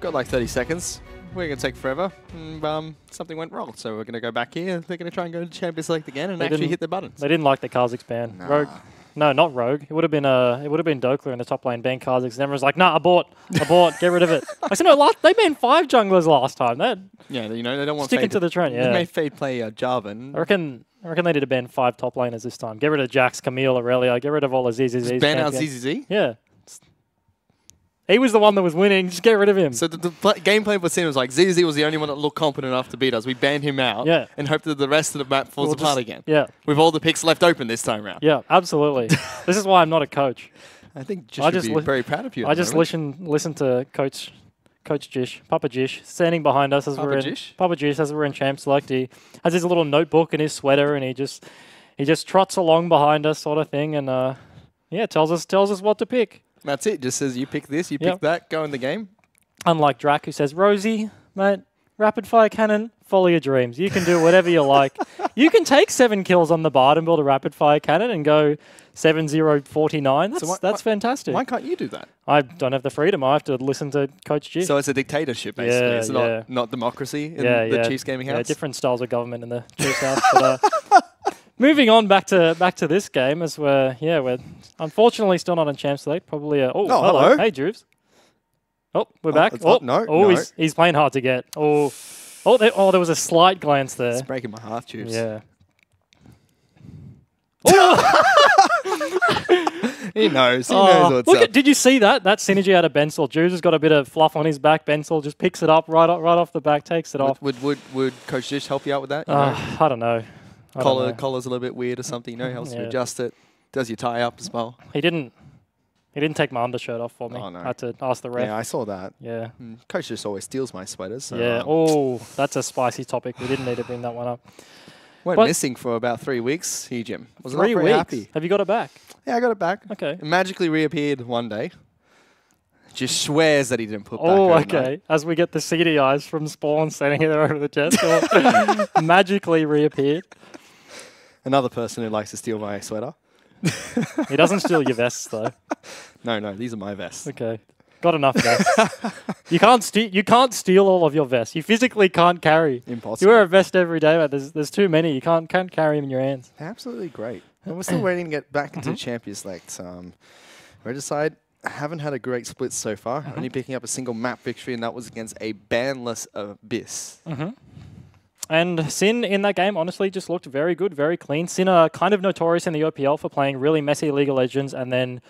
like 30 seconds. We're going to take forever. And, something went wrong, so we're going to go back here. They're going to try and go to Champion Select again and actually hit the buttons. They didn't like the Kha'Zix ban. Nah. Rogue. No, not Rogue. It would have been Dokler in the top lane, ban Kha'Zix. And everyone's like, nah, abort, get rid of it. I said, no, they banned 5 junglers last time. Yeah, you know, they don't want sticking to the trend. Yeah, they made Fade play Jarvan. I reckon they need to ban 5 top laners this time. Get rid of Jax, Camille, Aurelia. Get rid of all the ZZZs. Ban out ZZZ? Yeah. He was the one that was winning. Just get rid of him. So the gameplay for Sin was like, ZZ was the only one that looked competent enough to beat us. We banned him out and hoped that the rest of the map falls apart again. Yeah. With all the picks left open this time around. Yeah, absolutely. This is why I'm not a coach. I think Jish should be very proud of you. I just listen to Coach Jish, Papa Jish, standing behind us as we're in Champ Select. He has his little notebook and his sweater, and he just trots along behind us, sort of thing, and tells us what to pick. That's it. Just says you pick this, you pick that, go in the game. Unlike Drac, who says, Rosie, mate, rapid fire cannon, follow your dreams. You can do whatever you like. You can take 7 kills on the Bard and build a rapid fire cannon and go 7-0-49. That's fantastic. Why can't you do that? I don't have the freedom. I have to listen to Coach G. So it's a dictatorship, basically. It's not democracy in the Chiefs gaming house? Yeah, different styles of government in the Chiefs house. But, moving on back to this game, as we're unfortunately still not on Champ Select. Probably hello. Hey, Juves. Oh, we're back. No. He's playing hard to get. Oh, There was a slight glance there. It's breaking my heart tubes. Yeah. He knows. He knows what's up. Did you see that? That synergy out of Bensel. Jules has got a bit of fluff on his back. Bensel just picks it up right off the back, takes it off. Would Coach Dish help you out with that? I don't know. Collar's a little bit weird or something. Helps to adjust it. Does your tie up as well? He didn't take my undershirt off for me. Oh, no. I had to ask the ref. Yeah, I saw that. Yeah. Coach just always steals my sweaters. So, yeah. Oh, that's a spicy topic. We didn't need to bring that one up. Went missing for about 3 weeks, Jim. Was 3 not very weeks? happy. Have you got it back? Yeah, I got it back. Okay. It magically reappeared one day. Just swears that he didn't put back okay. As we get the CDIs from Spawn standing there over the chest, magically reappeared. Another person who likes to steal my sweater. He doesn't steal your vests, though. No, these are my vests. Okay. Got enough vests. You can't steal all of your vests. You physically can't carry. Impossible. You wear a vest every day, but there's too many. You can't carry them in your hands. Absolutely great. And we're still waiting to get back into the Champions Select. Regicide haven't had a great split so far. Only picking up a single map victory, and that was against a banless Abyss. And Sin in that game, honestly, just looked very good, very clean. Sin are kind of notorious in the OPL for playing really messy League of Legends and then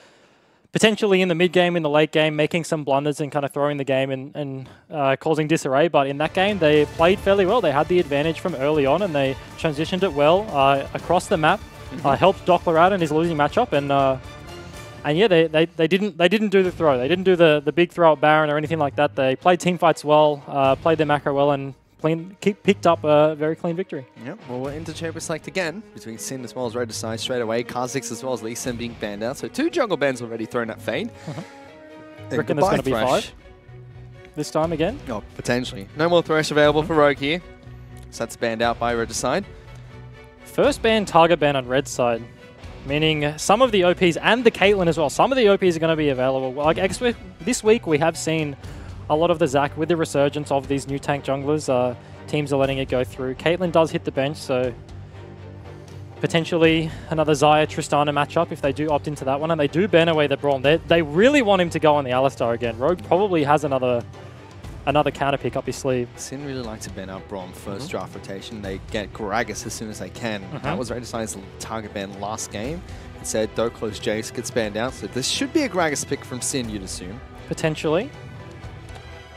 potentially in the mid-game, in the late game, making some blunders and kind of throwing the game and causing disarray. But in that game, they played fairly well. They had the advantage from early on, and they transitioned it well across the map. Helped Dockler out in his losing matchup, and yeah, they didn't do the throw. They didn't do the big throw at Baron or anything like that. They played team fights well, played their macro well, and picked up a very clean victory. Yep, well, we're into Champions Select again between Sin as well as Regicide straight away. Kha'Zix as well as Lee Sin being banned out. So 2 jungle bans already thrown at Fade. Reckon there's going to be 5 this time again? Oh, potentially. No more Thresh available for Rogue here. So that's banned out by Regicide. First ban, target ban on red side, meaning some of the OPs and the Caitlyn as well. Some of the OPs are going to be available. Like this week, we have seen a lot of the Zac with the resurgence of these new tank junglers. Teams are letting it go through. Caitlyn does hit the bench, so potentially another Xayah-Tristana matchup if they do opt into that one. And they do ban away the Braum. They really want him to go on the Alistar again. Rogue probably has another counter pick up his sleeve. Sin really like to ban out Braum first draft rotation. They get Gragas as soon as they can. That was Regicide's target ban last game. Instead, Doklo's Jace gets banned out. So this should be a Gragas pick from Sin, you'd assume. Potentially.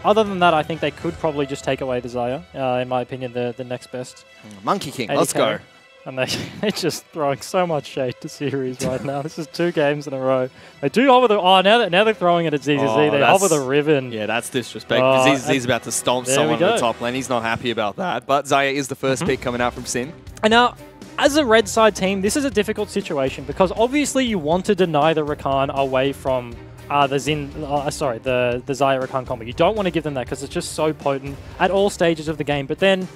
Other than that, I think they could probably just take away the Xayah. In my opinion, the next best. Monkey King, let's go. And they're just throwing so much shade to series right now. This is 2 games in a row. They do hover the... Oh, now they're throwing it at ZZZ. They hover the ribbon. Yeah, that's disrespect. ZZZ's about to stomp someone in the top lane. He's not happy about that. But Xayah is the first pick coming out from Sin. And now, as a red side team, this is a difficult situation because obviously you want to deny the Rakan away from... the Xayah Rakan combo. You don't want to give them that because it's just so potent at all stages of the game. But then,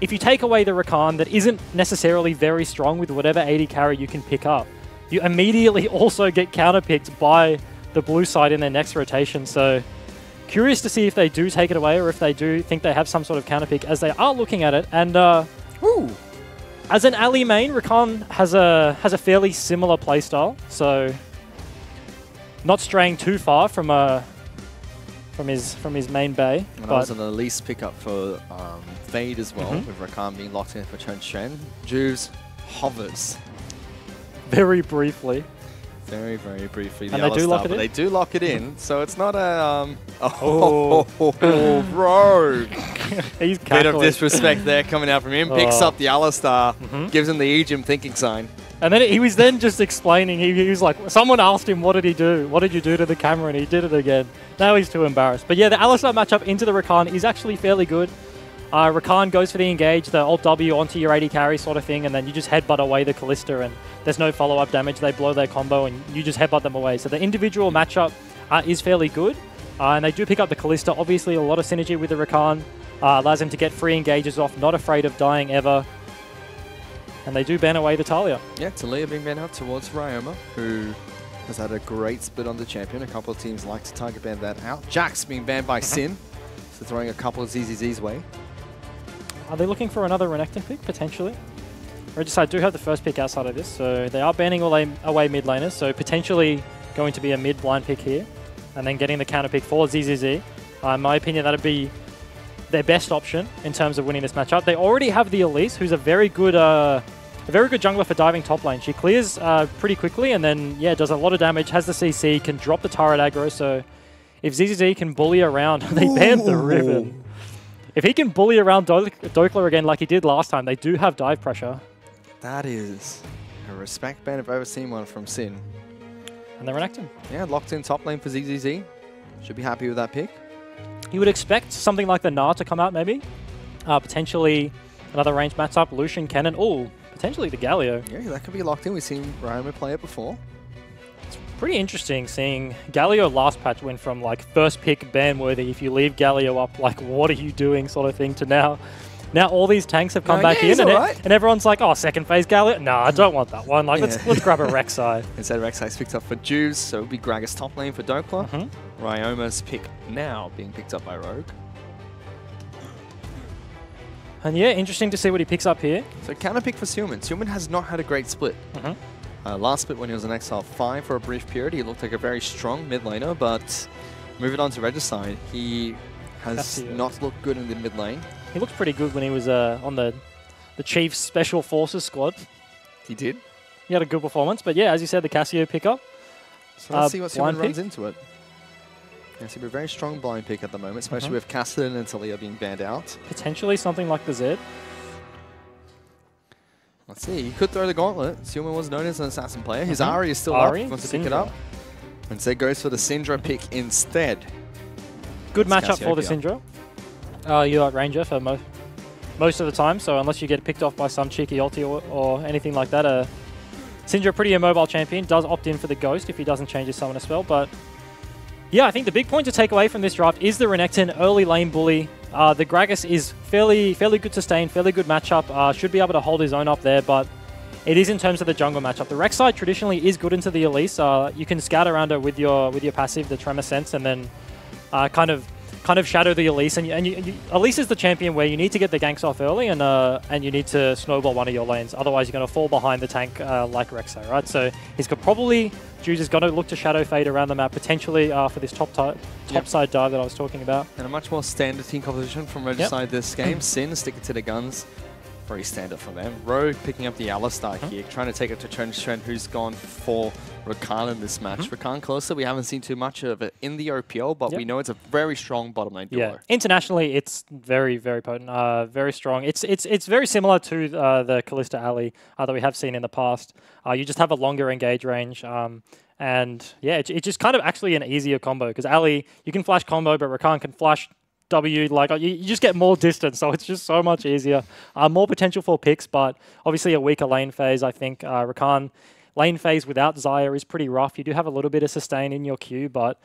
if you take away the Rakan that isn't necessarily very strong with whatever AD carry you can pick up, you immediately also get counterpicked by the blue side in their next rotation. So, curious to see if they do take it away or if they do think they have some sort of counterpick as they are looking at it. And as an Ali main, Rakan has a fairly similar playstyle. So, not straying too far from his main bay. And that was an Elise pickup for Fade as well, with Rakan being locked in for Chen Shen. Juves hovers. Very briefly. Very, very briefly. And they do lock it in? They do lock it in, so it's not a... Rogue! He's Bit of disrespect there coming out from him. Picks up the Alistar, gives him the Ejim thinking sign. And then he was just explaining, he was like, someone asked him, what did he do? What did you do to the camera? And he did it again. Now he's too embarrassed. But yeah, the Alistar matchup into the Rakan is actually fairly good. Rakan goes for the engage, the Alt W onto your AD carry sort of thing, and then you just headbutt away the Kalista, and there's no follow-up damage. They blow their combo, and you just headbutt them away. So the individual matchup is fairly good. And they do pick up the Kalista. Obviously, a lot of synergy with the Rakan. Allows him to get free engages off, not afraid of dying ever. And they do ban away the Talia. Yeah, Talia being banned out towards Ryoma, who has had a great split on the champion. A couple of teams like to target ban that out. Jax being banned by Sin, so throwing a couple of ZZZ's way. Are they looking for another Renekton pick, potentially? Regicide do have the first pick outside of this, so they are banning all away mid laners, so potentially going to be a mid blind pick here, and then getting the counter pick for ZZZ. In my opinion, that'd be their best option in terms of winning this matchup. They already have the Elise, who's a very good jungler for diving top lane. She clears pretty quickly and then, yeah, does a lot of damage, has the CC, can drop the turret aggro. So if ZZZ can bully around, they banned the Riven. If he can bully around Dokler again like he did last time, they do have dive pressure. That is a respect ban if I've ever seen one from Sin. And they Renekton. Yeah, locked in top lane for ZZZ. Should be happy with that pick. You would expect something like the Gnar to come out maybe. Potentially another range matchup, Lucian, Kennen. Oh, potentially the Galio. Yeah, that could be locked in. We've seen Ryoma play it before. Pretty interesting seeing Galio last patch went from like first pick ban worthy, if you leave Galio up, like what are you doing sort of thing, to now all these tanks have come back in and everyone's like, oh, second phase Galio? Nah, I don't want that one. Like let's grab a Rek'Sai. Instead Rek'Sai's picked up for Juice, so it would be Gragas top lane for Dokler. Ryoma's pick now being picked up by Rogue. And yeah, interesting to see what he picks up here. So counter pick for Seelman. Seelman has not had a great split. Last split when he was an XL5 for a brief period, he looked like a very strong mid laner, but moving on to Regicide, he has not looked good in the mid lane. He looked pretty good when he was on the Chiefs Special Forces squad. He did. He had a good performance, but yeah, as you said, the Cassio pickup. So let's see what Seelman runs into it. Yeah, so a very strong blind pick at the moment, especially with Cassidy and Talia being banned out. Potentially something like the Zed. Let's see, he could throw the gauntlet. Seelman was known as an assassin player. His Ahri is still up, he wants to pick it up. And Zed goes for the Syndra pick instead. Good matchup for the Syndra. You're at Ranger for most of the time, so unless you get picked off by some cheeky ulti or anything like that, Syndra, pretty immobile champion, does opt in for the Ghost if he doesn't change his summoner spell, but yeah, I think the big point to take away from this draft is the Renekton early lane bully. The Gragas is fairly good sustain, fairly good matchup. Should be able to hold his own up there, but it is in terms of the jungle matchup. The Rek'Sai traditionally is good into the Elise. You can scout around it with your passive, the Tremor Sense, and then kind of shadow the Elise. And Elise is the champion where you need to get the ganks off early and you need to snowball one of your lanes. Otherwise, you're going to fall behind the tank like Rek'Sai, right? So he's got Juice is going to look to shadow fade around the map, potentially for this top side dive that I was talking about. And a much more standard team composition from Regicide this game. Sin sticking to the guns. Very standard for them. Rogue picking up the Alistar here, trying to take it to Chen, who's gone for Rakan in this match. Rakan closer, we haven't seen too much of it in the OPL, but we know it's a very strong bottom lane duo. Yeah, internationally, it's very, very potent, very strong. It's very similar to the Kalista Ali that we have seen in the past. You just have a longer engage range. And yeah, it's just kind of actually an easier combo, because Ali, you can flash combo, but Rakan can flash W, like you just get more distance, so it's just so much easier. More potential for picks, but obviously a weaker lane phase. I think Rakan lane phase without Xayah is pretty rough. You do have a little bit of sustain in your queue, but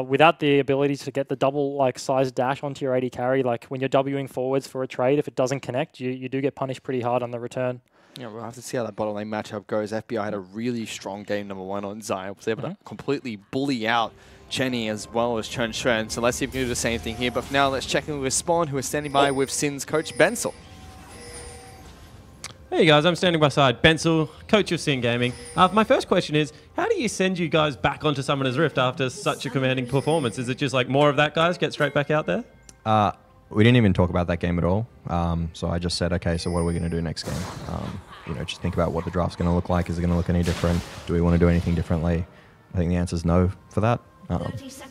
without the ability to get the double size dash onto your AD carry, like when you're Wing forwards for a trade, if it doesn't connect, you do get punished pretty hard on the return. Yeah, we'll have to see how that bottom lane matchup goes. FBI had a really strong game #1 on Xayah. Was able to completely bully out Chenny as well as Chen Shen. So let's see if we can do the same thing here. But for now, let's check in with Spawn, who is standing by with Sin's coach, Bensel. Hey guys, I'm standing beside Bensel, coach of Sin Gaming. My first question is, how do you send you guys back onto Summoner's Rift after such a commanding performance? Is it just like more of that, guys? Get straight back out there? We didn't even talk about that game at all. So I just said, okay, so what are we going to do next game? You know, just think about what the draft's going to look like. Is it going to look any different? Do we want to do anything differently? I think the answer is no for that.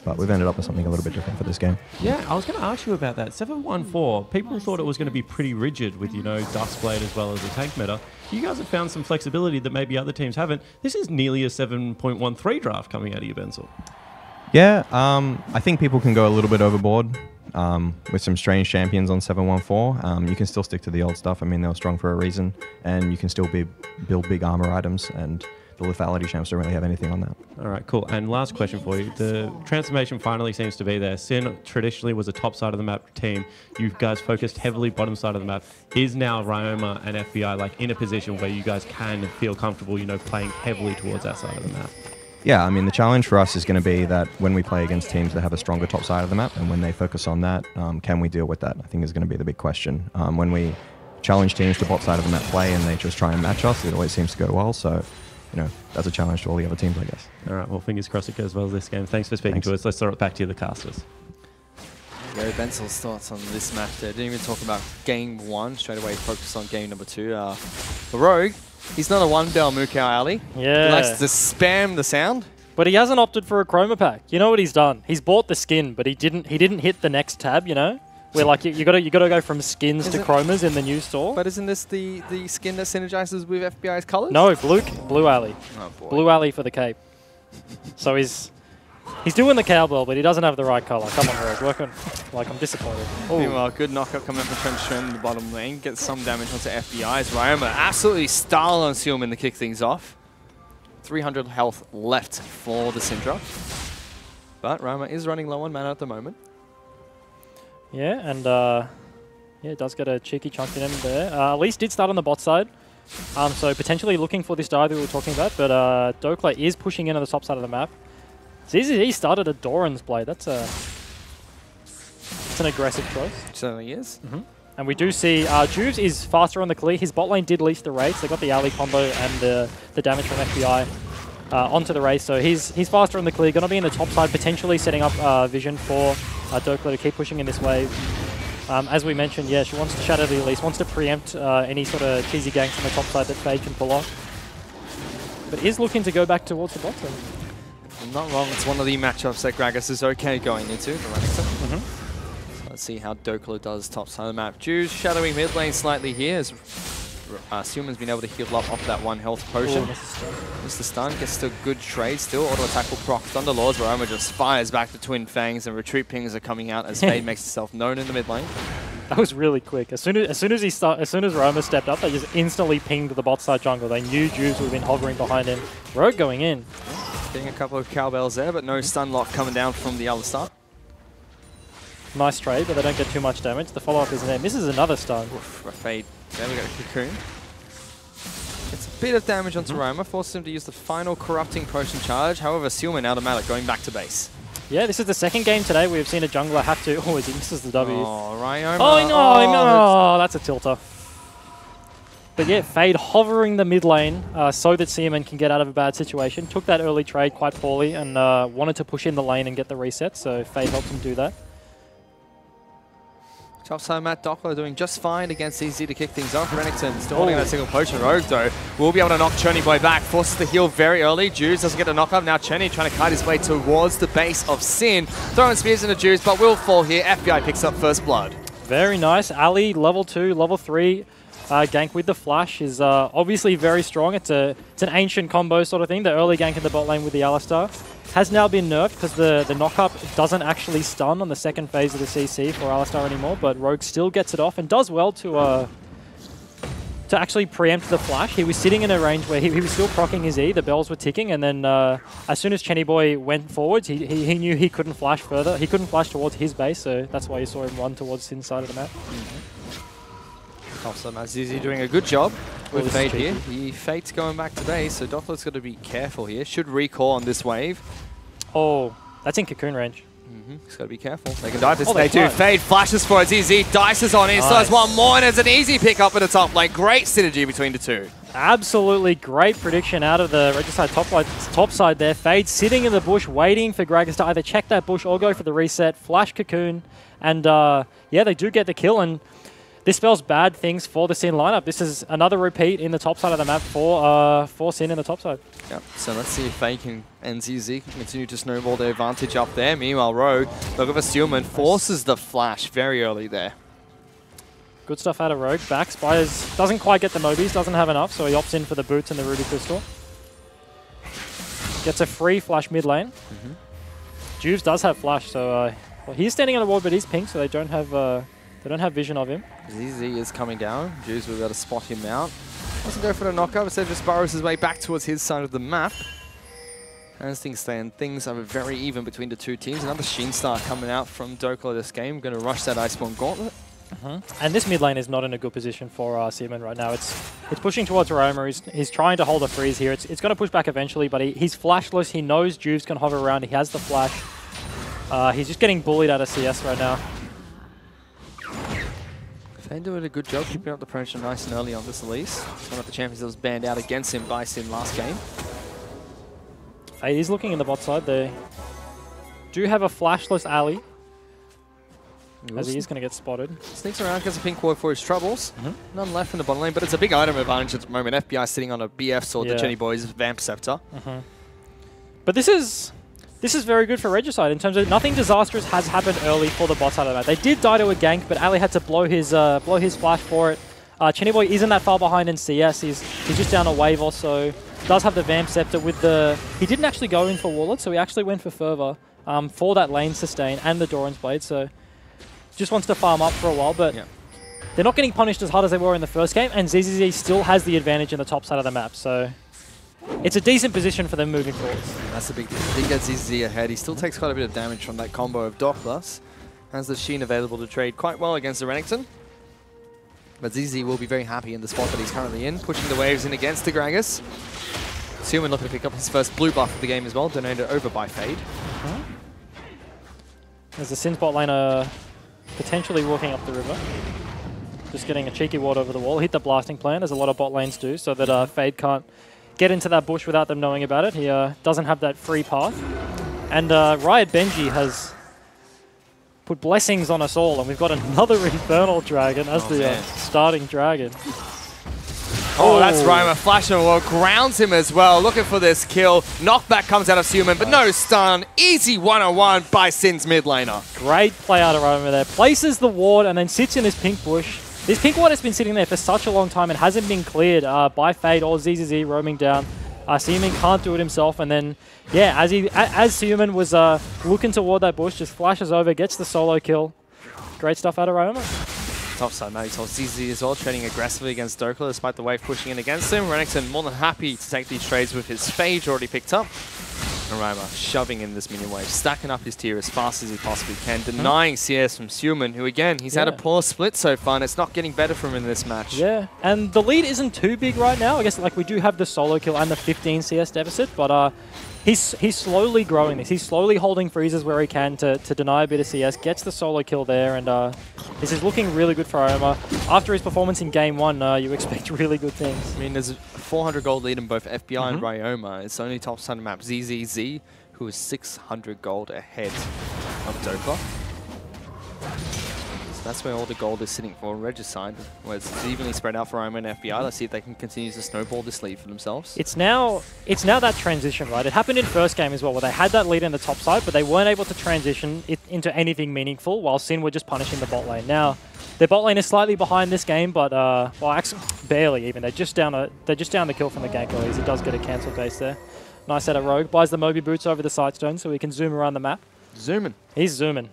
But we've ended up with something a little bit different for this game. Yeah, I was going to ask you about that. 714, people thought it was going to be pretty rigid with, you know, Duskblade as well as the tank meta. You guys have found some flexibility that maybe other teams haven't. This is nearly a 7.13 draft coming out of you, Bensel. Yeah, I think people can go a little bit overboard with some strange champions on 714. You can still stick to the old stuff. I mean, they were strong for a reason, and you can still build big armor items, and the lethality champs don't really have anything on that. All right, cool. And last question for you. The transformation finally seems to be there. Sin traditionally was a top side of the map team. You guys focused heavily bottom side of the map. Is now Ryoma and FBI like in a position where you guys can feel comfortable, you know, playing heavily towards that side of the map? Yeah, I mean, the challenge for us is going to be that when we play against teams that have a stronger top side of the map, and when they focus on that, can we deal with that? I think is going to be the big question. When we challenge teams to bot side of the map play and they just try and match us, it always seems to go well. So, you know, that's a challenge to all the other teams, I guess. All right, well, fingers crossed it goes well this game. Thanks for speaking to us. Let's throw it back to you, the casters. Gary Bensel's thoughts on this match there. Didn't even talk about game 1. Straight away focused on game number 2. The Rogue, he's not a one-bell Mukau alley. Yeah. He likes to spam the sound. But he hasn't opted for a chroma pack. You know what he's done? He's bought the skin, but he didn't hit the next tab, you know? Where like you gotta go from skins to chromas in the new store. But isn't this the skin that synergizes with FBI's colors? No, blue alley. Oh boy. Blue alley for the cape. So he's doing the cowbell, but he doesn't have the right color. Come on, Rogue. Working like I'm disappointed. Meanwhile, good knockup coming up from Trench in the bottom lane. Gets some damage onto FBI's Ryoma. Absolutely style on Sealman to kick things off. 300 health left for the Syndra. But Ryoma is running low on mana at the moment. Yeah, and yeah, it does get a cheeky chunk in him there. Elise did start on the bot side, so potentially looking for this die that we were talking about, but Dokla is pushing in on the top side of the map. ZZZ started a Doran's blade. That's an aggressive choice. It certainly is. And we do see Juves is faster on the clear. His bot lane did leech the race. They got the alley combo and the damage from FBI onto the race. So he's faster on the clear. Going to be in the top side, potentially setting up vision for Dokla to keep pushing in this wave. As we mentioned, yeah, she wants to shadow the Elise, wants to preempt any sort of cheesy ganks on the top side that Fade can pull off. But is looking to go back towards the bottom. I'm not wrong. It's one of the matchups that Gragas is okay going into. So let's see how Dokla does top side of the map. Juice shadowing mid lane slightly here as Sealman's been able to heal up off that 1 health potion. Mr. Stun gets a good trade still. Auto attack will proc Thunderlords. Ryoma just fires back the Twin Fangs and retreat pings are coming out as Fade makes himself known in the mid lane. That was really quick. As soon as Ryoma stepped up, they just instantly pinged the bot side jungle. They knew Juves would have been hovering behind him. Rogue going in. Getting a couple of cowbells there, but no stun lock coming down from the other start. Nice trade, but they don't get too much damage. The follow-up is there. Misses another stun. Fade. There we go, Cocoon. It's a bit of damage onto Ryoma, forces him to use the final corrupting potion charge. However, Sealman automatic going back to base. Yeah, this is the second game today we've seen a jungler have to... Oh, he misses the W. Oh, Ryoma. Oh, no, that's a tilter. But yeah, Fade hovering the mid lane so that Seaman can get out of a bad situation. Took that early trade quite poorly and wanted to push in the lane and get the reset, so Fade helped him do that. Topside Matt Doppler doing just fine against EZ to kick things off. Renekton still holding that single potion. Rogue, though, will be able to knock Cherny Boy back. Forces the heal very early. Juice doesn't get the knock up. Now Cherny trying to kite his way towards the base of Sin. Throwing spears into Juice, but will fall here. FBI picks up first blood. Very nice. Ali, level 2, level 3. Gank with the flash is obviously very strong. It's an ancient combo sort of thing. The early gank in the bot lane with the Alistar has now been nerfed because the knock-up doesn't actually stun on the second phase of the CC for Alistar anymore, but Rogue still gets it off and does well to actually preempt the flash. He was sitting in a range where he was still proccing his E, the bells were ticking, and then as soon as Cherny Boy went forwards, he knew he couldn't flash further. He couldn't flash towards his base, so that's why you saw him run towards the inside of the map. Also, Mazizi doing a good job with Fade here. The Fate's going back to base, so Doppler's got to be careful here. Should recall on this wave. Oh, that's in Cocoon range. He's got to be careful. They can dive this. They do. Fade flashes for it. ZZ dices on it. So there's one more, and it's an easy pick up at the top lane. Great synergy between the two. Absolutely great prediction out of the Regicide top side there. Fade sitting in the bush, waiting for Gragas to either check that bush or go for the reset. Flash Cocoon, and yeah, they do get the kill, and this spells bad things for the Sin lineup. This is another repeat in the top side of the map for Sin in the top side. Yep. So let's see if Fade and ZZ can continue to snowball their advantage up there. Meanwhile, Rogue, look at Steelman, forces the flash very early there. Good stuff out of Rogue. Back, Spires doesn't quite get the Mobies, doesn't have enough, so he opts in for the boots and the Ruby Crystal. Gets a free flash mid lane. Juves does have flash, so well, he's standing on the ward, but he's pink, so they don't have vision of him. ZZ is coming down. Juves will be able to spot him out. Doesn't go for the knockup, instead just burrows his way back towards his side of the map. As things stand, things are very even between the two teams. Another Sheen Star coming out from Dokla this game. Going to rush that Iceborne Gauntlet. And this mid lane is not in a good position for Seaman right now. It's pushing towards Ryoma. He's trying to hold a freeze here. It's going to push back eventually, but he's flashless. He knows Juves can hover around. He has the flash. He's just getting bullied out of CS right now. Fade doing a good job keeping up the pressure nice and early on this Elise. It's one of the champions that was banned out against him by Sin last game. Fade is looking in the bot side. They do have a flashless alley. as he is going to get spotted. Sneaks around, gets a pink ward for his troubles. None left in the bottom lane, but it's a big item advantage at the moment. FBI sitting on a BF sword, the Jenny Boys Vamp Scepter. But this is very good for Regicide in terms of nothing disastrous has happened early for the bot side of that. They did die to a gank, but Ali had to blow his flash for it. Chenny Boy isn't that far behind in CS. He's just down a wave or so. Does have the Vamp Scepter with the... He didn't actually go in for Warlord, so he actually went for Fervor for that lane sustain and the Doran's Blade, so just wants to farm up for a while, but they're not getting punished as hard as they were in the first game, and ZZZ still has the advantage in the top side of the map, so it's a decent position for them moving forward. That's the big thing. He gets ZZZ ahead. He still takes quite a bit of damage from that combo of Doppler. Has the Sheen available to trade quite well against the Renekton. But ZZ will be very happy in the spot that he's currently in, pushing the waves in against the Gragas. Suman looking to pick up his first blue buff of the game as well, donated over by Fade. There's the Sin's bot laner potentially walking up the river. Just getting a cheeky ward over the wall. Hit the blasting plan, as a lot of bot lanes do, so that Fade can't get into that bush without them knowing about it. He doesn't have that free path. And Riot Benji has put blessings on us all, and we've got another Infernal Dragon as the starting dragon. Oh, that's Roma. Flash and Wall grounds him as well. Looking for this kill. Knockback comes out of Suman, but no stun. Easy 1-on-1 by Sin's mid laner. Great play out of Roma there. Places the ward and then sits in his pink bush. This pink ward has been sitting there for such a long time and hasn't been cleared by Fade or ZZZ roaming down. Suman can't do it himself, and then, yeah, as Suman was looking toward that bush, just flashes over, gets the solo kill. Great stuff out of Roma. Top side, now he told ZZ as well, trading aggressively against Dokla despite the wave pushing in against him. Renekton more than happy to take these trades with his Phage already picked up. And Roma shoving in this minion wave, stacking up his tier as fast as he possibly can, denying CS from Suman, who again, he's had a poor split so far, and it's not getting better for him in this match. Yeah, and the lead isn't too big right now. I guess like we do have the solo kill and the 15 CS deficit, but he's slowly growing this. He's slowly holding freezes where he can to deny a bit of CS, gets the solo kill there, and this is looking really good for Roma. After his performance in Game 1, you expect really good things. I mean, there's a 400 gold lead in both FBI and Ryoma. It's only top side map ZZZ, who is 600 gold ahead of Dokla. So that's where all the gold is sitting for Regicide, where it's evenly spread out for Ryoma and FBI. Let's see if they can continue to snowball this lead for themselves. It's now that transition, right? It happened in first game as well, where they had that lead in the top side, but they weren't able to transition it into anything meaningful, while Sin were just punishing the bot lane. Now, their bot lane is slightly behind this game, but well, actually, barely even. They're just down the kill from the gank early. He does get a cancel base there. Nice out of Rogue. Buys the Moby boots over the Sightstone so he can zoom around the map. Zooming. He's zooming.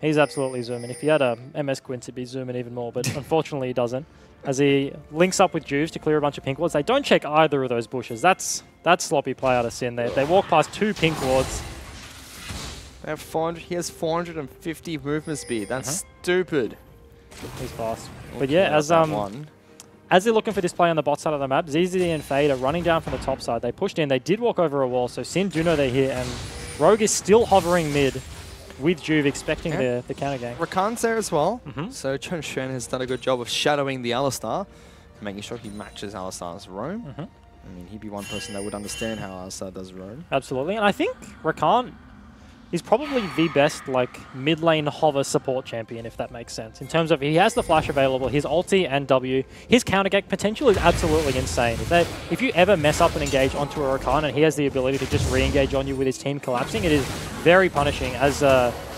He's absolutely zooming. If he had a MS Quince, he'd be zooming even more, but unfortunately he doesn't. As he links up with Juves to clear a bunch of pink wards. They don't check either of those bushes. That's sloppy play out of Sin. They walk past 2 pink wards. They have 400. He has 450 movement speed. That's stupid. He's fast. But yeah, as they're looking for this play on the bot side of the map, ZZ and Fade are running down from the top side. They pushed in. They did walk over a wall, so Sin do know they're here, and Rogue is still hovering mid with Juve, expecting the counter gang. Rakan's there as well. So Chen Shen has done a good job of shadowing the Alistar, making sure he matches Alistar's roam. I mean, he'd be one person that would understand how Alistar does roam. Absolutely, and I think Rakan is probably the best mid lane hover support champion, if that makes sense. In terms of he has the flash available, his ulti and W, his counter gank potential is absolutely insane. If you ever mess up an engage onto a Rakan and he has the ability to just re-engage on you with his team collapsing, it is very punishing. As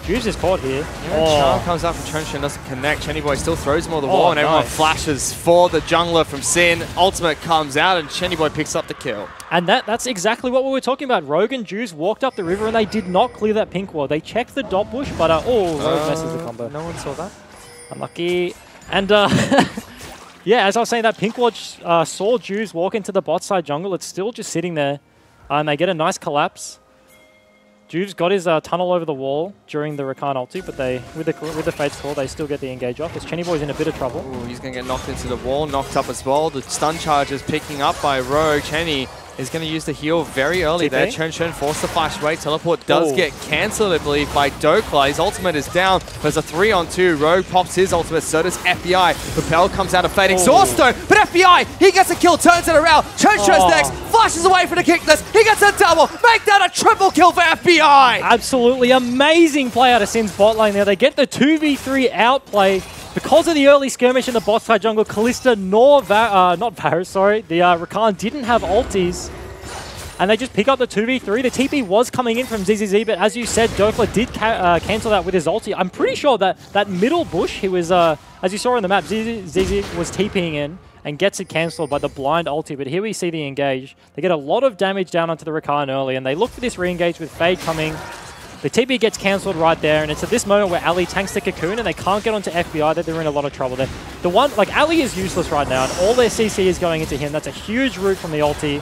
Juves is caught here. Charm comes out from Trench and doesn't connect. Chenny Boy still throws him on the wall, and everyone flashes for the jungler from Sin. Ultimate comes out, and Chenny Boy picks up the kill. And that's exactly what we were talking about. Rogue and Juves walked up the river, and they did not clear that pink wall. They checked the dot bush, but Rogue messes the combo. No one saw that. Unlucky. And yeah, as I was saying, that pink wall saw Juves walk into the bot side jungle. It's still just sitting there, and they get a nice collapse. Juves got his tunnel over the wall during the Rakan ulti, but with the Fate's Call, they still get the engage off. As Chenny Boy's in a bit of trouble. Ooh, he's going to get knocked into the wall, knocked up as well. The stun charge is picking up by Rogue. Chenny is going to use the heal very early there. Chen forced the flash away. Teleport does get cancelled, I believe, by Dokla. His ultimate is down. There's a 3-on-2. Rogue pops his ultimate, so does FBI. OPL comes out of Fade Exhaust though, but FBI, he gets a kill, turns it around. Chen next. flashes away for the kick this. He gets a double. Make that a triple kill for FBI. Absolutely amazing play out of Sin's bot lane there. They get the 2v3 outplay. Because of the early skirmish in the bot side jungle, Kalista nor not Varus, sorry, the Rakan didn't have ultis. And they just pick up the 2v3. The TP was coming in from ZZZ, but as you said, Dokla did cancel that with his ulti. I'm pretty sure that that middle bush, he was, as you saw on the map, ZZ was TPing in and gets it cancelled by the blind ulti. But here we see the engage. They get a lot of damage down onto the Rakan early, and they look for this re-engage with Fade coming. The TP gets cancelled right there, and it's at this moment where Ali tanks the Cocoon, and they can't get onto FBI, that they're in a lot of trouble there. The one, like, Ali is useless right now, and all their CC is going into him. That's a huge root from the ulti.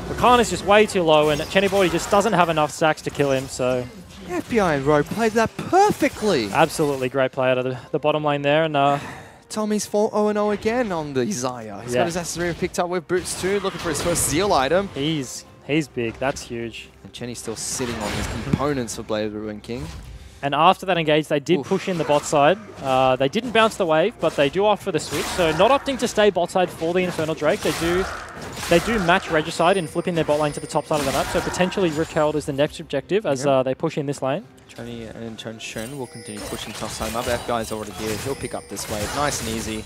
Rakan is just way too low, and Chenibody just doesn't have enough stacks to kill him, so... FBI and Rogue played that perfectly. Absolutely great play out of the bottom lane there, and... Tommy's 4-0-0 again on the Isaiah. He's got his accessory picked up with boots too, looking for his first Zeal item. He's big, that's huge. And Chenny's still sitting on his components for Blade of the Ruin King. And after that engage, they did push in the bot side. They didn't bounce the wave, but they do opt for the switch. So not opting to stay bot side for the Infernal Drake. They do match Regicide in flipping their bot lane to the top side of the map. So potentially Rift Herald is the next objective as they push in this lane. Chonny and Chon Shun will continue pushing top side up. That guy's already here. He'll pick up this wave nice and easy.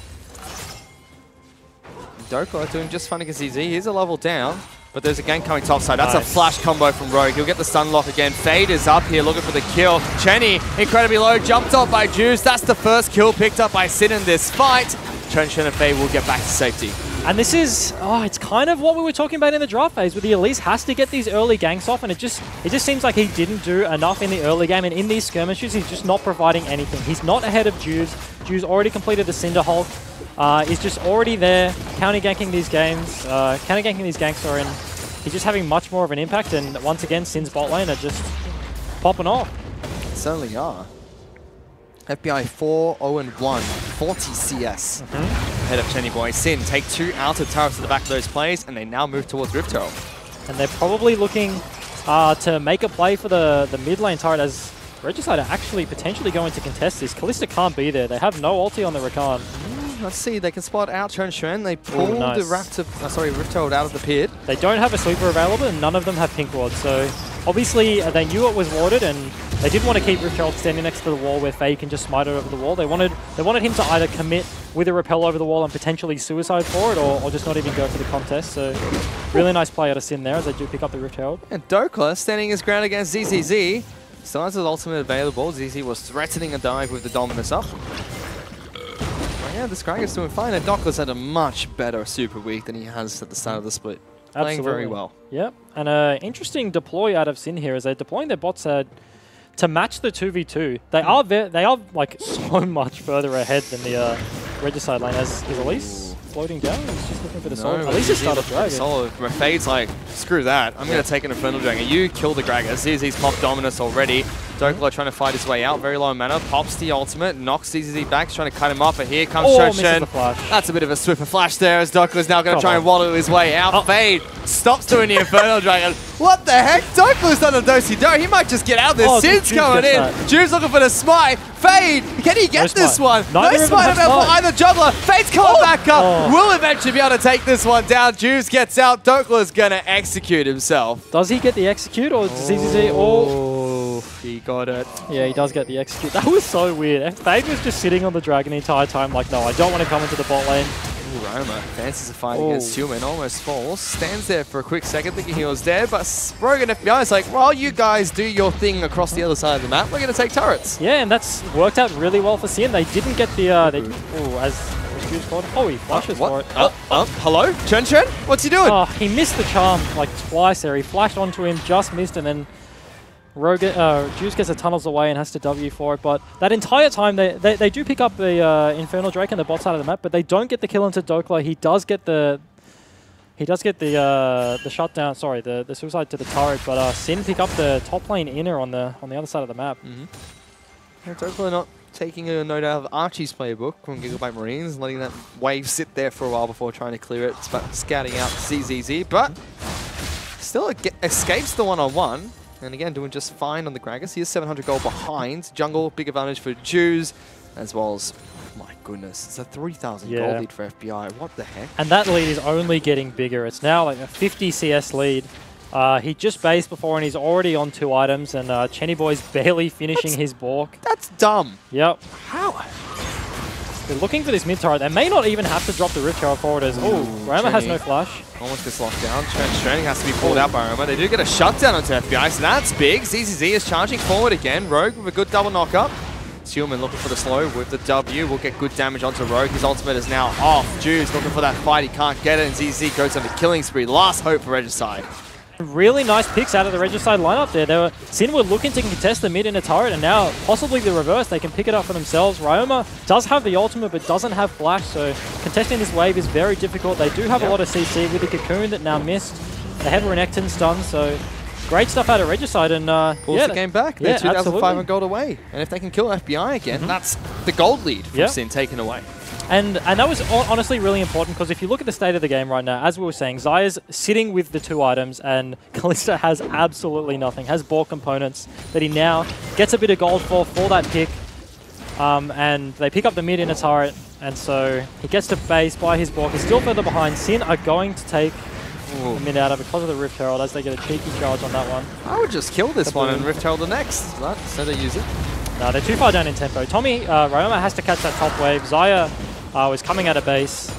Dokla doing just fine against ZZ. He's a level down. But there's a gank coming topside. That's a flash combo from Rogue. He'll get the stun lock again. Fade is up here looking for the kill. Chenny, incredibly low, jumped off by Juice. That's the first kill picked up by Sin in this fight. Chen and Fade will get back to safety. And this is, it's kind of what we were talking about in the draft phase, where the Elise has to get these early ganks off, and it just seems like he didn't do enough in the early game, and in these skirmishes, he's just not providing anything. He's not ahead of Juice. Juice already completed the Cinder Hulk. Is just already there, counter-ganking these games, counter-ganking these ganks, sorry, and he's just having much more of an impact, and once again, Sin's bot lane are just popping off. They certainly are. FBI 4-0-1, 40 CS. Ahead of Chenny Boy. Sin take 2 outer turrets to the back of those plays, and they now move towards Rift Herald. And they're probably looking to make a play for the mid lane turret, as Regicide are actually potentially going to contest this. Kalista can't be there. They have no ulti on the Rakan. Let's see, they can spot out Chen Xuan. They pull the Rift Herald out of the pit. They don't have a sweeper available, and none of them have pink ward. So obviously they knew it was warded, and they didn't want to keep Rift Herald standing next to the wall where Faye can just smite it over the wall. They wanted him to either commit with a repel over the wall and potentially suicide for it, or just not even go for the contest. So really nice play out of Sin there as they do pick up the Rift Herald. And Dokla standing his ground against ZZZ. Still has his ultimate available. ZZ was threatening a dive with the Dominus up. Yeah, this Krager's doing fine, and Dokla's had a much better Super Week than he has at the start of the split. Playing very well. Yep, and an interesting deploy out of Sin here is they're deploying their bot side to match the 2v2. They are like so much further ahead than the Regicide lane. Is Elise floating down? He's just looking for the soul. Elise has started Dragon. Solid. Fade's like, screw that. I'm going to take an Infernal Dragon. You kill the Gragas. ZZ's popped Dominus already. Dokla trying to fight his way out. Very low mana. Pops the ultimate. Knocks ZZ back. Trying to cut him off. But here comes Shoshin. That's a bit of a Swiffer flash there as Dokla's now going to try and waddle his way out. Fade stops doing the Infernal Dragon. What the heck? Dokla's done a do-si-do. He might just get out there. Sin's coming in. Juve's looking for the smite. Fade. Can he get this one? No smite for either juggler. Fade's coming back up. Will eventually be able to take this one down. Juve gets out. Dokla's going to execute himself. Does he get the execute, or does ZZZ? Oh, he got it. Yeah, he does get the execute. That was so weird. Fade was just sitting on the dragon the entire time like, no, I don't want to come into the bot lane. Roma fancies a fight against Human, almost falls. Stands there for a quick second thinking he was dead, but Rogue and FBI is like, well, you guys do your thing across the other side of the map. We're going to take turrets. Yeah, and that's worked out really well for Sin. They didn't get the... as Juice called, he flashes for it. Hello? Chen Chen? What's he doing? Oh, he missed the charm like twice there. He flashed onto him, just missed, and then Juice gets the tunnels away and has to W for it. But that entire time, they do pick up the Infernal Drake on the bot side of the map, but they don't get the kill into Dokla. He does get the shutdown. Sorry, the suicide to the turret. But Sin pick up the top lane inner on the other side of the map. Dokla not taking a note out of Archie's playbook from Gigabyte Marines, letting that wave sit there for a while before trying to clear it, scouting out ZZZ, but still escapes the one-on-one. And again, doing just fine on the Gragas. He is 700 gold behind. Jungle, big advantage for Jews, as well as, my goodness. It's a 3,000 Yeah. gold lead for FBI. What the heck? And that lead is only getting bigger. It's now like a 50 CS lead. He just based before and he's already on 2 items, and Chenny Boy's barely finishing his Bork. That's dumb. Yep. How? They're looking for this mid turret. They may not even have to drop the Rift Herald forward as... Oh, Roma has no flash. Almost gets locked down. Stranding has to be pulled out by Roma. They do get a shutdown onto FBI, so that's big. ZZZ is charging forward again. Rogue with a good double knock-up. Human looking for the slow with the W. Will get good damage onto Rogue. His ultimate is now off. Juice looking for that fight. He can't get it, and ZZ goes on the killing spree. Last hope for Regicide. Really nice picks out of the Regicide lineup there. Sin were looking to contest the mid in a turret, and now possibly the reverse. They can pick it up for themselves. Ryoma does have the ultimate, but doesn't have flash, so contesting this wave is very difficult. They do have a lot of CC with the Cocoon that now missed. They have Renekton stun, so great stuff out of Regicide, and pulls the game back. They're 2,500 gold away, and if they can kill FBI again, that's the gold lead from Sin taken away. And that was honestly really important, because if you look at the state of the game right now, as we were saying, Zaya's sitting with the 2 items, and Kalista has absolutely nothing, has Bork components that he now gets a bit of gold for that pick, and they pick up the mid in a turret, and so he gets to base by his Bork. He's still further behind. Sin are going to take the mid out of because of the Rift Herald as they get a cheeky charge on that one. I would just kill this one and Rift Herald the next, so they use it. No, they're too far down in tempo. Tommy, Ryoma has to catch that top wave. Zaya was coming out of base.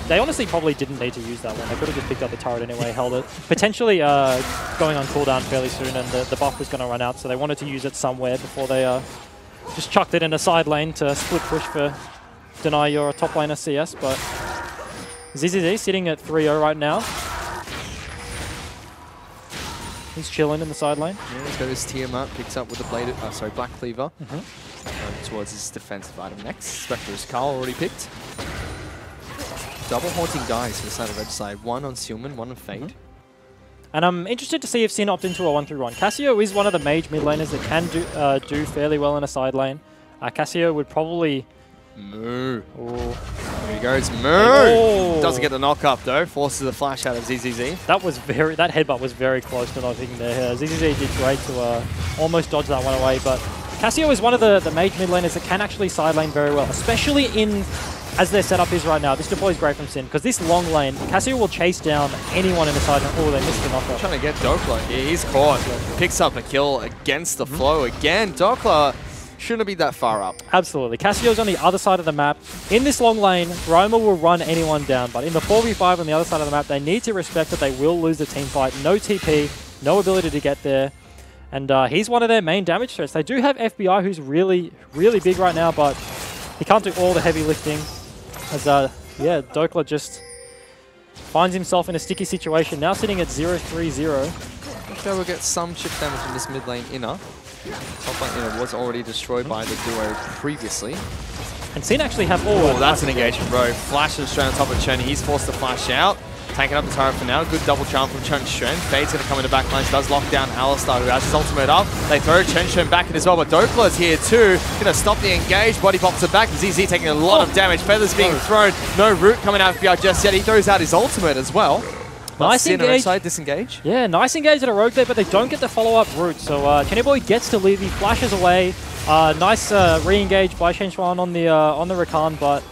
They honestly probably didn't need to use that one. They could have just picked up the turret anyway, held it. Potentially going on cooldown fairly soon, and the buff was going to run out, so they wanted to use it somewhere before they just chucked it in a side lane to split push for deny your top laner CS. But ZZZ sitting at 3-0 right now. He's chilling in the side lane. Yeah, he's got his Tiamat, picks up with the bladed, Black Cleaver. Towards his defensive item next. Spectre's Carl already picked. Double haunting dice for the side of Regicide. 1 on Sealman, 1 on Fade. And I'm interested to see if Sin opt into a 1-3-1. Cassio is one of the mage mid laners that can do fairly well in a side lane. Cassio would probably... Moo. Ooh. There he goes. Moo! Oh. Doesn't get the knock up though. Forces a flash out of ZZZ. That headbutt was very close to not hitting there. ZZZ did great to almost dodge that one away, but Cassio is one of the mage mid laners that can actually side lane very well, especially as their setup is right now. This deploy is great from Sin, because this long lane, Cassio will chase down anyone in the side lane. Oh, they missed the knockup. Trying to get Dokla here. He's caught. Picks up a kill against the flow again. Dokla shouldn't be that far up. Absolutely. Cassio's on the other side of the map. In this long lane, Roma will run anyone down, but in the 4v5 on the other side of the map, they need to respect that they will lose the team fight. No TP, no ability to get there. And he's one of their main damage threats. They do have FBI, who's really, really big right now, but he can't do all the heavy lifting. As, Dokla just finds himself in a sticky situation, now sitting at 0-3-0. They will get some chip damage in this mid lane inner. Top lane inner was already destroyed by the duo previously. And Sin actually have... Oh, that's an engagement, bro. Flashes straight on top of Chen. He's forced to flash out. Tanking up the turret for now. Good double charm from Chen Shen. Fade's going to come in the back lines. Does lock down Alistar, who has his ultimate up. They throw Chen Shen back in as well, but Dokla is here too. Going to stop the engage. Body pops it back. ZZ taking a lot of damage. Feathers being thrown. No root coming out of FBI just yet. He throws out his ultimate as well. Nice engage. Disengage. Yeah, nice engage at a rogue there, but they don't get the follow-up route. So Chenny Boy gets to leave. He flashes away. Nice re-engage by Shen Xuan on the Rakan, but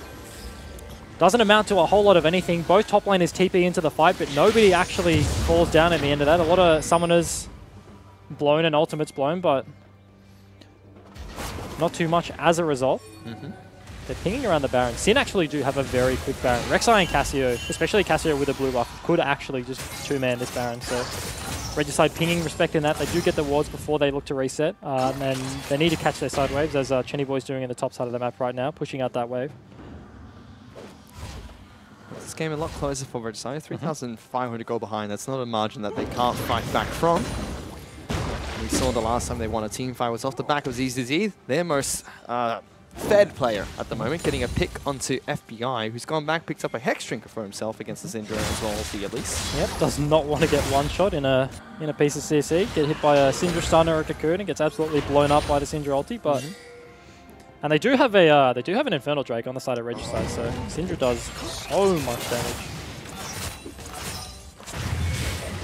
doesn't amount to a whole lot of anything. Both top laners TP into the fight, but nobody actually falls down at the end of that. A lot of summoners blown and ultimates blown, but not too much as a result. They're pinging around the Baron. Sin actually do have a very quick Baron. Rek'Sai and Cassio, especially Cassio with a blue buff, could actually just two-man this Baron. So Regicide pinging, respecting that. They do get the wards before they look to reset, and they need to catch their side waves, as Chenny Boy's doing in the top side of the map right now, pushing out that wave. This game a lot closer for Regicide. 3,500 gold behind. That's not a margin that they can't fight back from. We saw the last time they won a team fight was off the back of ZZZ, their most fed player at the moment, getting a pick onto FBI, who's gone back, picked up a Hex Drinker for himself against the Syndra as well, at least. Yep, does not want to get one shot in a piece of CC. Get hit by a Syndra stun or a Cocoon and gets absolutely blown up by the Syndra ulti, but and they do have an Infernal Drake on the side of Regicide, so Syndra does so much damage.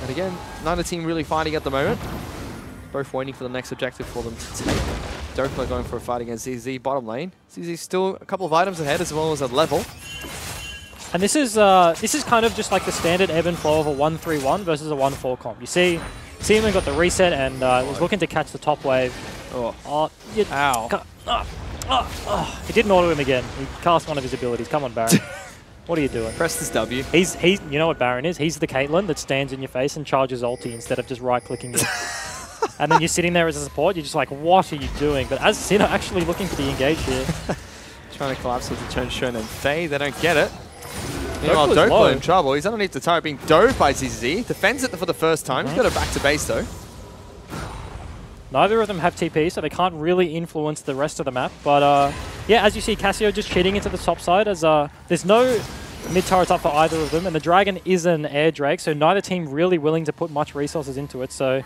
And again, neither team really fighting at the moment. Both waiting for the next objective for them to take. Dokla going for a fight against ZZ bottom lane. ZZ still a couple of items ahead as well as a level. And this is kind of just like the standard ebb and flow of a 1-3-1 versus a 1-4 comp. You see Seaman got the reset and was looking to catch the top wave. Oh, Ow. He didn't auto him again. He cast one of his abilities. Come on, Baron. What are you doing? Press this W. He's you know what Baron is? He's the Caitlyn that stands in your face and charges ulti instead of just right-clicking you. And then you're sitting there as a support, you're just like, what are you doing? But as Sinner actually looking for the engage here. Trying to collapse with the turn Shun and Faye, they don't get it. Meanwhile, Dokla in trouble. He's underneath the turret being dove by ZZ. Defends it for the first time. He's got it back to base though. Neither of them have TP, so they can't really influence the rest of the map. But yeah, as you see, Cassio just cheating into the top side as there's no mid turrets up for either of them, and the Dragon is an air Drake, so neither team really willing to put much resources into it. So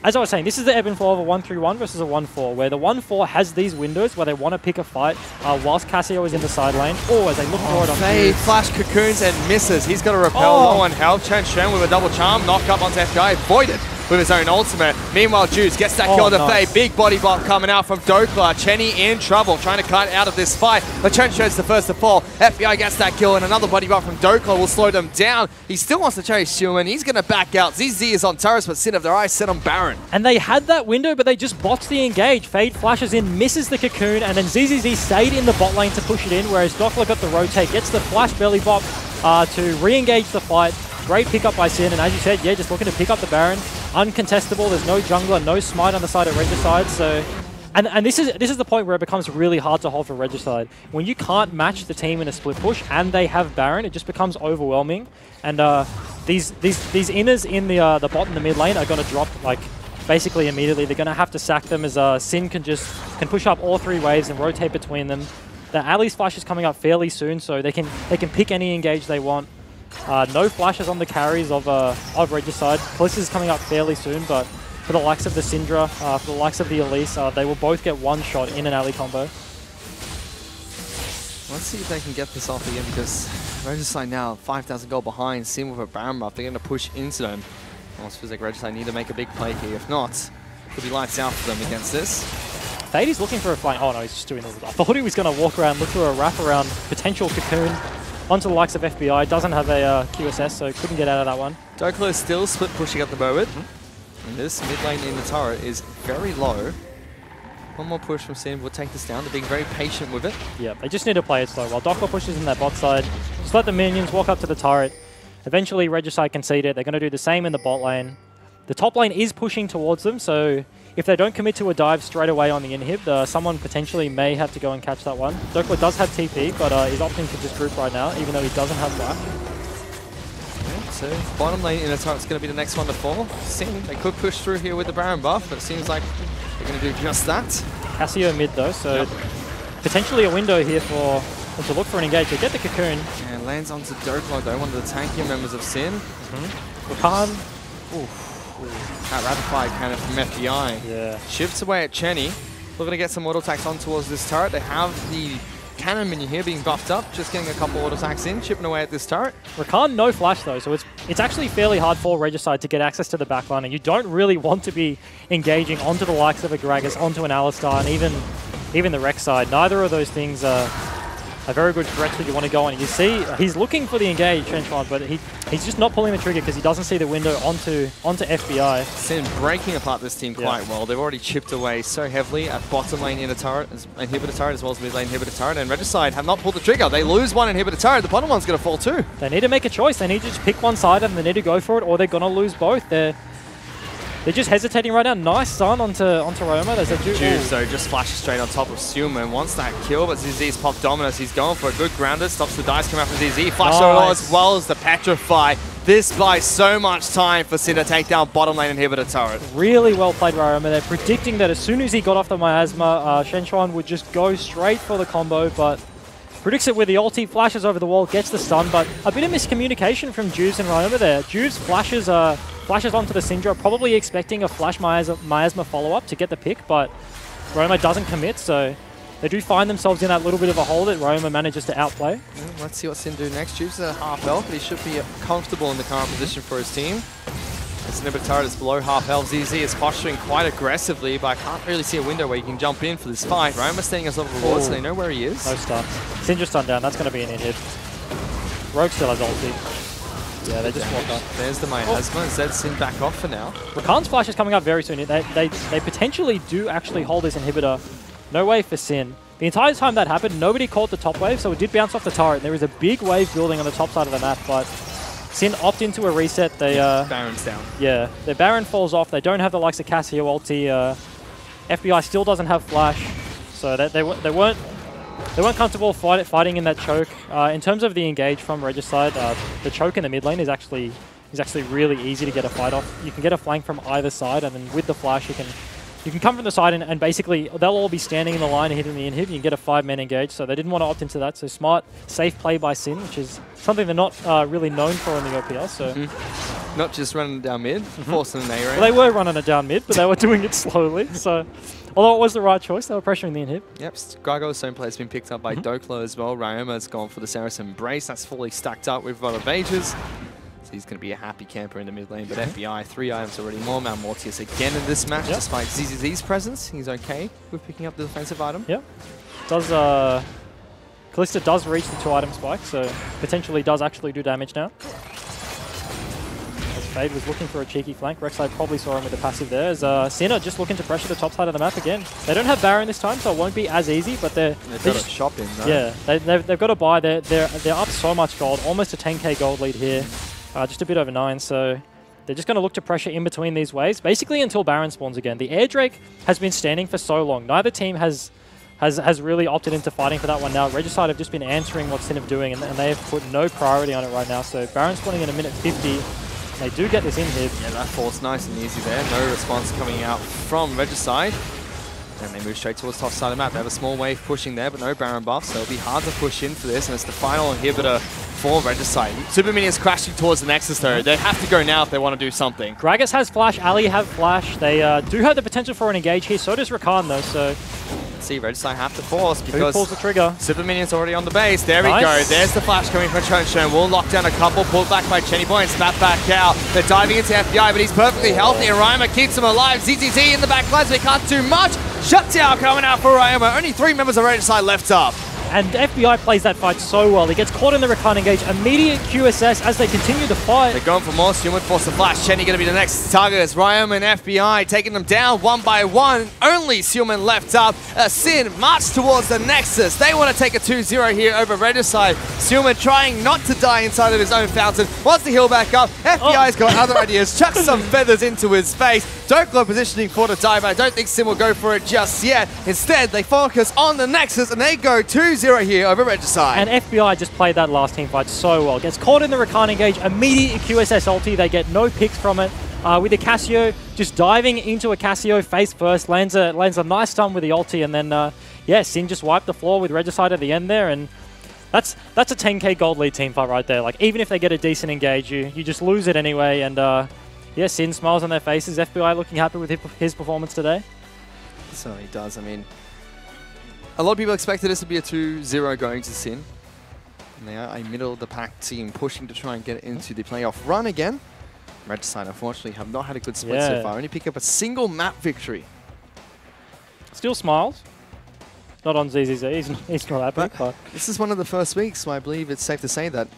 as I was saying, this is the ebb and flow of a 1-3-1 versus a 1-4, where the 1-4 has these windows where they want to pick a fight whilst Cassio is in the side lane, or as they look for it on Faye flash cocoons and misses. He's got a repel, low on health. Chen Shen with a double charm, knock up onto FPI, avoided with his own ultimate. Meanwhile, Juice gets that kill to Faye. Big body block coming out from Dokla. Chenny in trouble, trying to cut out of this fight. But Chen Shen's the first to fall. FBI gets that kill, and another body block from Dokla will slow them down. He still wants to chase Schumann. He's going to back out. ZZ is on turrets, but Sin of their eyes set on Baron. And they had that window, but they just botched the engage. Fade flashes in, misses the cocoon, and then ZZZ stayed in the bot lane to push it in, whereas Dokla got the rotate, gets the flash belly bop to re-engage the fight. Great pickup by Sin, and as you said, yeah, just looking to pick up the Baron. Uncontestable, there's no jungler, no smite on the side of Regicide, so... And this is the point where it becomes really hard to hold for Regicide. When you can't match the team in a split push, and they have Baron, it just becomes overwhelming. And these inners in the bot and the mid lane are going to drop, like, basically immediately. They're going to have to sack them as Sin can push up all three waves and rotate between them. The Ali's flash is coming up fairly soon, so they can pick any engage they want. No flashes on the carries of Regicide. Kaliss is coming up fairly soon, but for the likes of the Syndra, for the likes of the Elise, they will both get one shot in an Ali combo. Let's see if they can get this off again, because Regicide now 5,000 gold behind. Sin with a Baron buff, they're going to push into them. Almost feels like Regicide need to make a big play here. If not, it could be lights out for them against this. Fade is looking for a flank. Oh no, he's just doing this. I thought he was going to walk around, look for a wrap around potential cocoon onto the likes of FBI. Doesn't have a QSS, so couldn't get out of that one. Dokla is still split pushing at the moment. And this mid lane in the turret is very low. One more push from Sin will take this down. They're being very patient with it. Yeah, they just need to play it slow. While Dokla pushes in that bot side, just let the minions walk up to the turret. Eventually, Regicide concede it. They're going to do the same in the bot lane. The top lane is pushing towards them, so if they don't commit to a dive straight away on the inhib, someone potentially may have to go and catch that one. Dokla does have TP, but he's opting to just group right now, even though he doesn't have flash. Okay, so bottom lane in the turret is going to be the next one to fall. Sin, they could push through here with the Baron buff, but it seems like they're going to do just that. Cassio mid though, so potentially a window here for them to look for an engage. They get the cocoon. And lands onto Dokla though, one of the tankier members of Sin. Rakan. That rapid fire cannon from FBI. Yeah. Shifts away at Chenny. Looking to get some auto attacks on towards this turret. They have the cannon minion here being buffed up. Just getting a couple auto attacks in, chipping away at this turret. Rakan no flash though, so it's actually fairly hard for Regicide to get access to the backline, and you don't really want to be engaging onto the likes of a Gragas, onto an Alistar, and even the Rex side. Neither of those things are very good threats that you want to go on. You see, he's looking for the engage, Trenchon, but he's just not pulling the trigger because he doesn't see the window onto FBI. Sin breaking apart this team quite well. They've already chipped away so heavily at bottom lane inhibitor turret as well as mid lane inhibitor turret, and Regicide have not pulled the trigger. They lose one inhibitor turret. The bottom one's going to fall too. They need to make a choice. They need to just pick one side and they need to go for it, or they're going to lose both. They're just hesitating right now. Nice stun onto Roma. There's a Juice, so just flashes straight on top of Suman. Wants that kill, but ZZ's popped Dominus. He's going for a good grounder. Stops the dice coming out from ZZ. Flash as well as the Petrify. This buys so much time for Sin to take down bottom lane inhibitor turret. Really well played by Roma. They're predicting that as soon as he got off the miasma, Shenchuan would just go straight for the combo, but predicts it with the ulti, flashes over the wall, gets the stun, but a bit of miscommunication from Juves and Roma there. Juves flashes onto the Syndra, probably expecting a flash miasma follow-up to get the pick, but Roma doesn't commit, so they do find themselves in that little bit of a hole that Roma manages to outplay. Let's see what Sin do next. Juves is a half elf, but he should be comfortable in the current position for his team. This Inhibitor turret is below half health. ZZ is posturing quite aggressively, but I can't really see a window where you can jump in for this fight. Ryoma's standing as level reward, so they know where he is. No stun. Syndra stun down. That's going to be an inhib. Rogue still has ulti. Yeah, they just walked up. There's the miasma. Zed's Sin back off for now. Rakan's flash is coming up very soon. They potentially do actually hold this inhibitor. No way for Sin. The entire time that happened, nobody caught the top wave, so it did bounce off the turret. There is a big wave building on the top side of the map, but Sin opt into a reset. They Baron's down. Yeah, their Baron falls off. They don't have the likes of Cassio ulti. FBI still doesn't have flash, so they weren't comfortable fighting in that choke. In terms of the engage from Regicide, the choke in the mid lane is actually really easy to get a fight off. You can get a flank from either side, and then with the flash you can come from the side and basically they'll all be standing in the line and hitting the inhib. You can get a 5-man engage, so they didn't want to opt into that. So smart, safe play by Sin, which is something they're not really known for in the OPL. So not just running down mid, forcing an A-range. Well, they were running it down mid, but they were doing it slowly. So although it was the right choice, they were pressuring the inhib. Yep, Gargoyle's own play has been picked up by Doklo as well. Ryoma's gone for the Saracen Embrace. That's fully stacked up with Vola Mages. So he's going to be a happy camper in the mid lane. But FBI, 3 items already more. Mount Mortius again in this match, despite ZZZ's presence. He's okay with picking up the defensive item. Yep. Callista does reach the 2-item spike, so potentially does actually do damage now. As Fade was looking for a cheeky flank, Rek'Sai probably saw him with the passive there. As Sinner just looking to pressure the top side of the map again. They don't have Baron this time, so it won't be as easy, but they've got a shop in though. Yeah, they've got to buy. They're up so much gold, almost a 10k gold lead here. Just a bit over 9, so they're just going to look to pressure in between these waves, basically until Baron spawns again. The Air Drake has been standing for so long. Neither team has really opted into fighting for that one now. Regicide have just been answering what Sin are doing, and they have put no priority on it right now. So Baron spawning in a minute 50. They do get this inhib. Yeah, that force nice and easy there. No response coming out from Regicide. And they move straight towards top side of the map. They have a small wave pushing there, but no Baron buff, so it'll be hard to push in for this, and it's the final inhibitor for Regicide. Super Minions crashing towards the Nexus though. They have to go now if they want to do something. Gragas has flash, Ali have flash. They do have the potential for an engage here, so does Rakan though, so... See, Regicide have to force because... Who pulls the trigger? Super Minion's already on the base. There we go. There's the flash coming from Chonchon. We'll lock down a couple, pulled back by Chenny Boy and snap back out. They're diving into FBI, but he's perfectly healthy, and Ryoma keeps him alive. ZZZ in the back lines, they can't do much. Shutdown coming out for Ryoma. Only 3 members of Regicide left up. And FBI plays that fight so well. He gets caught in the Rakan engage. Immediate QSS as they continue to fight. They're going for more. Suman forced the flash. Chenny going to be the next target as Ryoma and FBI taking them down one by one. Only Suman left up. Sin march towards the Nexus. They want to take a 2-0 here over Regicide. Suman trying not to die inside of his own fountain. Wants to heal back up. FBI's got other ideas. Chucks some feathers into his face. Doklo positioning for the dive. I don't think Sin will go for it just yet. Instead, they focus on the Nexus and they go 2-0 here over Regicide. And FBI just played that last team fight so well. Gets caught in the Rakan engage, immediate QSS ulti. They get no picks from it. With the Cassio, just diving into a Cassio face first, lands a nice stun with the ulti, and then yeah, Sin just wiped the floor with Regicide at the end there, and that's a 10k gold lead team fight right there. Like, even if they get a decent engage, you just lose it anyway, and yeah, Sin smiles on their faces. FBI looking happy with his performance today. It certainly does. I mean, a lot of people expected this to be a 2-0 going to Sin. And they are a middle-of-the-pack team pushing to try and get into the playoff run again. Regicide, unfortunately, have not had a good split so far. Only pick up a single map victory. Still smiles. Not on ZZZ. He's not happy. But this is one of the first weeks, so I believe it's safe to say that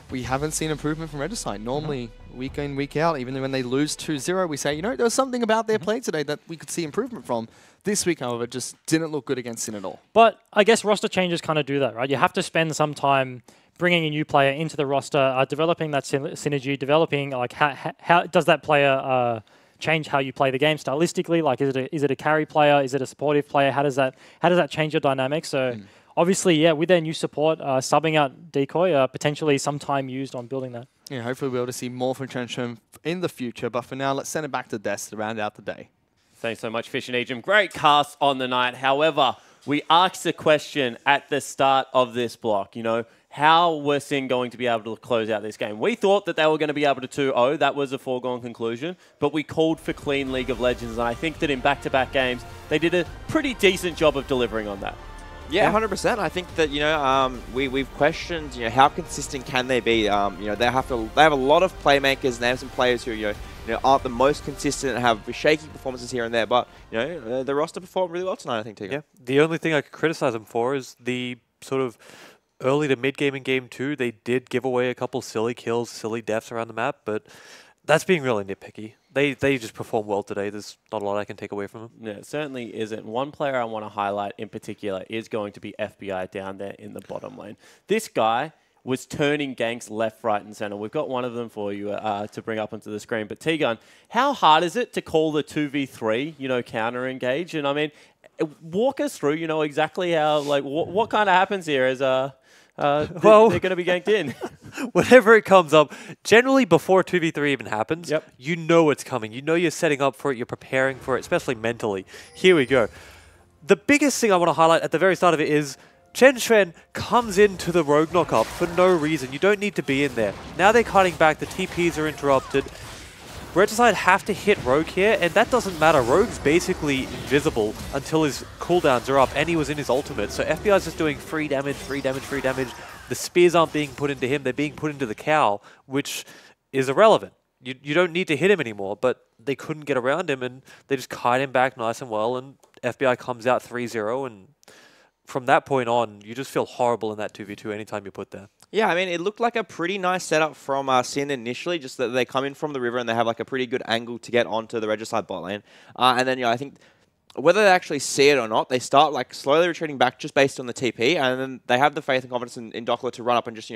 we haven't seen improvement from Regicide. Normally, week in, week out, even when they lose 2-0, we say, you know, there was something about their play today that we could see improvement from. This week, however, just didn't look good against Sin at all. But I guess roster changes kind of do that, right? You have to spend some time bringing a new player into the roster, developing that synergy, developing like how does that player change how you play the game stylistically? Like, is it a carry player? Is it a supportive player? How does that change your dynamic? So obviously, yeah, with their new support, subbing out Decoy, potentially some time used on building that. Yeah, hopefully we'll be able to see more from Trenchum in the future. But for now, let's send it back to Des to round out the day. Thanks so much, Fish and Ejim. Great cast on the night. However, we asked a question at the start of this block, you know, how were Sin going to be able to close out this game? We thought that they were going to be able to 2-0. That was a foregone conclusion. But we called for clean League of Legends. And I think that in back-to-back games, they did a pretty decent job of delivering on that. Yeah, 100%. I think that, you know, we've questioned, you know, how consistent can they be? You know, they have a lot of playmakers and they have some players who, you know, aren't the most consistent and have shaky performances here and there. But the roster performed really well tonight, I think, Tegan. Yeah. The only thing I could criticize them for is the sort of early to mid game in game 2. They did give away a couple silly kills, silly deaths around the map, but that's being really nitpicky. They just performed well today. There's not a lot I can take away from them. Yeah, it certainly isn't. One player I want to highlight in particular is going to be FBI down there in the bottom lane. This guy was turning ganks left, right, and center. We've got one of them for you to bring up onto the screen. But T-Gun, how hard is it to call the 2v3, counter engage? And I mean, walk us through, exactly how, like, what kind of happens here as well, they're going to be ganked in. Whenever it comes up, generally before 2v3 even happens, you know it's coming. You know you're setting up for it. You're preparing for it, especially mentally. Here we go. The biggest thing I want to highlight at the very start of it is Chen Xuan comes into the Rogue knockup for no reason. You don't need to be in there. Now they're cutting back. The TPs are interrupted. Regicide have to hit Rogue here, and that doesn't matter. Rogue's basically invisible until his cooldowns are up, and he was in his ultimate. So FBI's just doing free damage, free damage, free damage. The spears aren't being put into him. They're being put into the cow, which is irrelevant. You don't need to hit him anymore, but they couldn't get around him, and they just kite him back nice and well, and FBI comes out 3-0, and from that point on, you just feel horrible in that 2v2 anytime you put there. Yeah, I mean, it looked like a pretty nice setup from Sin initially, just that they come in from the river and they have like a pretty good angle to get onto the Regicide bot lane. And then, I think whether they actually see it or not, they start like slowly retreating back just based on the TP, and then they have the faith and confidence in Dockler to run up and just,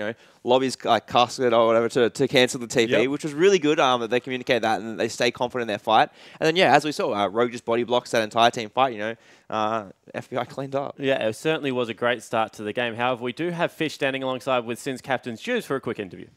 lob his like casket or whatever to cancel the TP, which was really good that they communicate that and they stay confident in their fight. And then, as we saw, Rogue just body blocks that entire team fight, FBI cleaned up. Yeah, it certainly was a great start to the game. However, we do have Fish standing alongside with Sin's captain's Juice for a quick interview.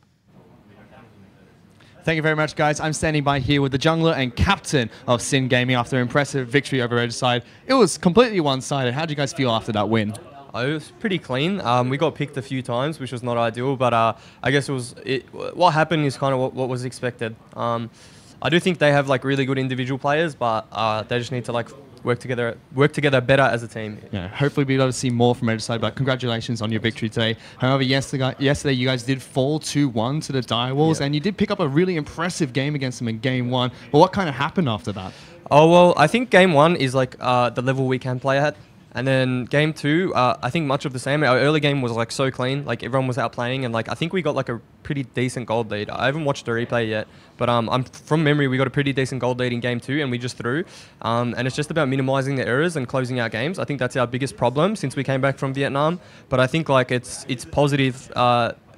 Thank you very much, guys. I'm standing by here with the jungler and captain of Sin Gaming after an impressive victory over Regicide. It was completely one-sided. How did you guys feel after that win? It was pretty clean. We got picked a few times, which was not ideal, but I guess what happened is kind of what was expected. I do think they have like really good individual players, but they just need to like work together better as a team. Yeah, hopefully we'll be able to see more from Regicide, but congratulations on your victory today. However, yesterday you guys did fall 2-1 to the Direwolves, and you did pick up a really impressive game against them in Game 1. But what kind of happened after that? Oh, well, I think Game 1 is like the level we can play at. And then Game 2, I think much of the same. Our early game was like so clean, like everyone was out playing, and like I think we got like a pretty decent gold lead. I haven't watched the replay yet, but I'm from memory we got a pretty decent gold lead in Game 2, and we just threw. And it's just about minimizing the errors and closing out games. I think that's our biggest problem since we came back from Vietnam. But I think like it's positive.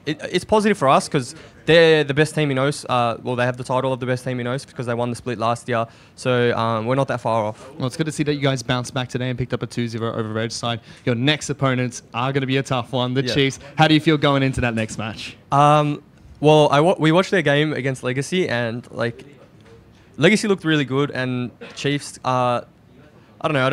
It's positive for us because they're the best team in OS. Well, they have the title of the best team in OS because they won the split last year. So we're not that far off. Well, it's good to see that you guys bounced back today and picked up a 2-0 over Regicide. Your next opponents are going to be a tough one, the Chiefs. How do you feel going into that next match? Well, we watched their game against Legacy, and like Legacy looked really good, and Chiefs. I don't know.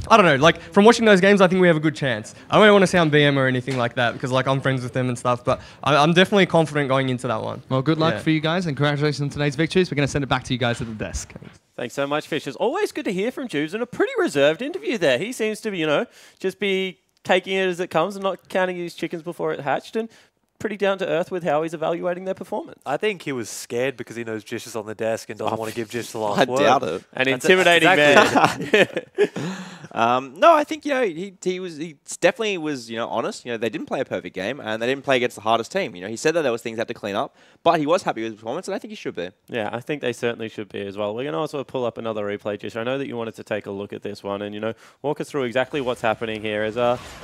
I don't know, like, from watching those games, I think we have a good chance. I don't want to sound BM or anything like that, because, like, I'm friends with them and stuff, but I'm definitely confident going into that one. Well, good luck for you guys, and congratulations on today's victories. We're going to send it back to you guys at the desk. Thanks so much, Fish. It's always good to hear from Juves, and a pretty reserved interview there. He seems to be, just be taking it as it comes and not counting his chickens before it hatched, and pretty down to earth with how he's evaluating their performance. I think he was scared because he knows Jish is on the desk and doesn't want to give Jish the last word. I doubt it. An intimidating man. No, I think he definitely was honest. They didn't play a perfect game and they didn't play against the hardest team. He said that there was things he had to clean up, but he was happy with his performance, and I think he should be. Yeah, I think they certainly should be as well. We're going to also pull up another replay, Jish. I know that you wanted to take a look at this one and walk us through exactly what's happening here. As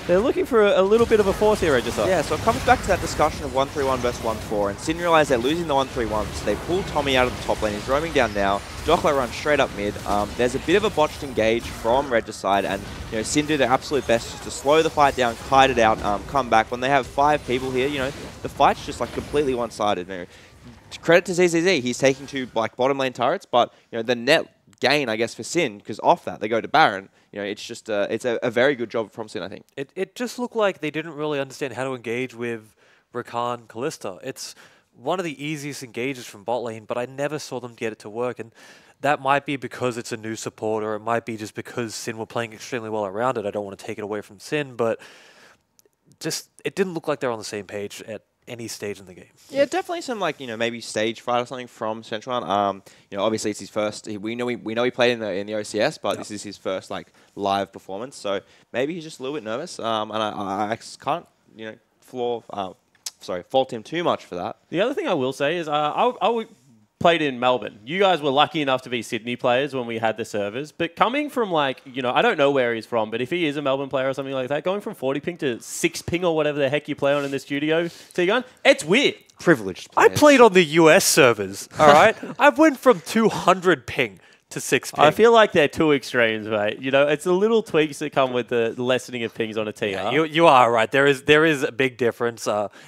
they're looking for a little bit of a force here, Regicide. Yeah, so it comes back to that discussion of 1-3-1 versus 1-4, and Sin realize they're losing the 1-3-1, so they pull Tommy out of the top lane. He's roaming down now. Dockler runs straight up mid. There's a bit of a botched engage from Regicide, and Sin do their absolute best just to slow the fight down, kite it out, come back. When they have 5 people here, the fight's just like completely one-sided. Credit to ZZZ, he's taking 2 like bottom lane turrets, but the net gain, I guess, for Sin, because off that they go to Baron. It's just it's a very good job from Sin, I think. It just looked like they didn't really understand how to engage with Rakan Kalista. It's one of the easiest engages from bot lane, but I never saw them get it to work, and that might be because it's a new support, or it might be just because Sin were playing extremely well around it. I don't want to take it away from Sin, but just it didn't look like they're on the same page at any stage in the game. Yeah, definitely some like maybe stage fright or something from Central. Obviously it's his first. We know he played in the OCS, but this is his first like live performance. So maybe he's just a little bit nervous. And I can't fault him too much for that. The other thing I will say is I played in Melbourne. You guys were lucky enough to be Sydney players when we had the servers. But coming from like, I don't know where he's from, but if he is a Melbourne player or something like that, going from 40 ping to 6 ping or whatever the heck you play on in the studio, Tegan, it's weird. Privileged I players. played on the US servers, all right? I went from 200 ping to 6 ping. I feel like they're two extremes, mate. It's the little tweaks that come with the lessening of pings on a TR. Yeah, you are right. There is a big difference.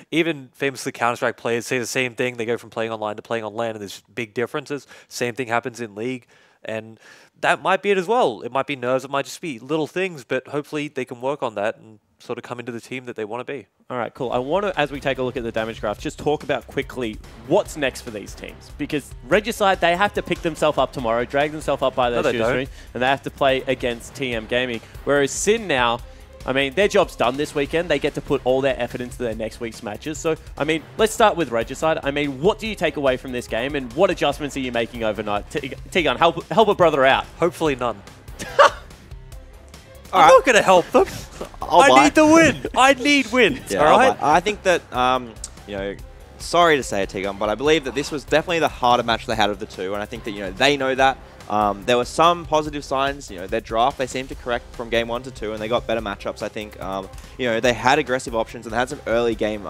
Even famously Counter-Strike players say the same thing. They go from playing online to playing on LAN, and there's big differences. Same thing happens in League, and that might be it as well. It might be nerves. It might just be little things, but hopefully they can work on that and sort of come into the team that they want to be. All right, cool. I want to, as we take a look at the damage graph, just talk about quickly what's next for these teams. Because Regicide, they have to pick themselves up tomorrow, drag themselves up by their shoestring, and they have to play against TM Gaming. Whereas Sin now, I mean, their job's done this weekend. They get to put all their effort into their next week's matches. So, I mean, let's start with Regicide. I mean, what do you take away from this game, and what adjustments are you making overnight? Tegan, help a brother out. Hopefully none. I'm not going to help them. I need the win. I need wins, all right? I think that, sorry to say it, Tegan, but I believe that this was definitely the harder match they had of the two, and I think that, they know that. There were some positive signs, their draft, they seemed to correct from game 1 to 2, and they got better matchups, I think. They had aggressive options and they had some early game,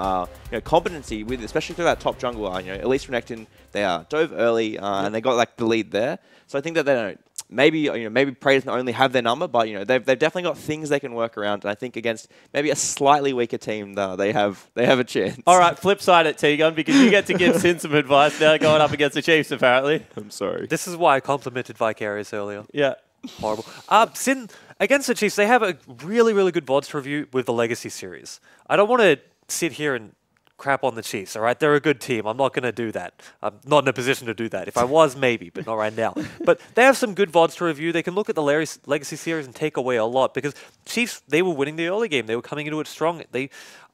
competency with, especially through that top jungler. At least Renekton, they dove early, and they got like the lead there. So I think that they don't. Maybe Praetors only have their number, but they've definitely got things they can work around. And I think against maybe a slightly weaker team, they have a chance. All right, flip side at Tegan, because you get to give Sin some advice now going up against the Chiefs. Apparently, I'm sorry. This is why I complimented Vicarious earlier. Yeah, horrible. Sin against the Chiefs, they have a really good VODs review with the Legacy series. I don't want to sit here and crap on the Chiefs, all right? They're a good team. I'm not going to do that. I'm not in a position to do that. If I was, maybe, but not right now. But they have some good VODs to review. They can look at the Legacy series and take away a lot, because Chiefs, they were winning the early game. They were coming into it strong.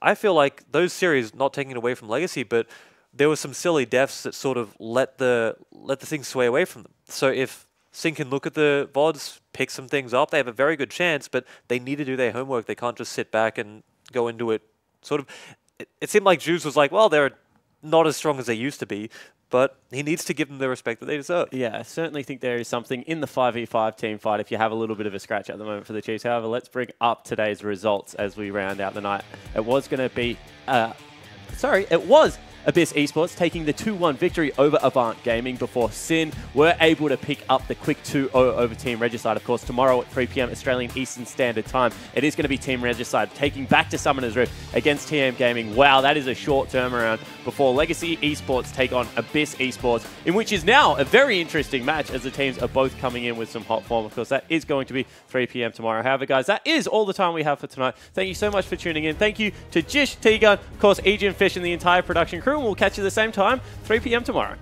I feel like those series, not taking it away from Legacy, but there were some silly deaths that sort of let the thing sway away from them. So if Sin can look at the VODs, pick some things up, they have a very good chance, but they need to do their homework. They can't just sit back and go into it sort of... It seemed like Juice was like, well, they're not as strong as they used to be, but he needs to give them the respect that they deserve. Yeah, I certainly think there is something in the 5v5 team fight if you have a little bit of a scratch at the moment for the Chiefs. However, let's bring up today's results as we round out the night. It was going to be... it was Abyss Esports taking the 2-1 victory over Avant Gaming before Sin were able to pick up the quick 2-0 over Team Regicide. Of course, tomorrow at 3 PM Australian Eastern Standard Time, it is going to be Team Regicide taking back to Summoner's Rift against TM Gaming. Wow, that is a short turnaround before Legacy Esports take on Abyss Esports, in which is now a very interesting match as the teams are both coming in with some hot form. Of course, that is going to be 3 PM tomorrow. However, guys, that is all the time we have for tonight. Thank you so much for tuning in. Thank you to Jish, Tegan, of course, Aegean Fish, and the entire production crew. And we'll catch you at the same time, 3 PM tomorrow.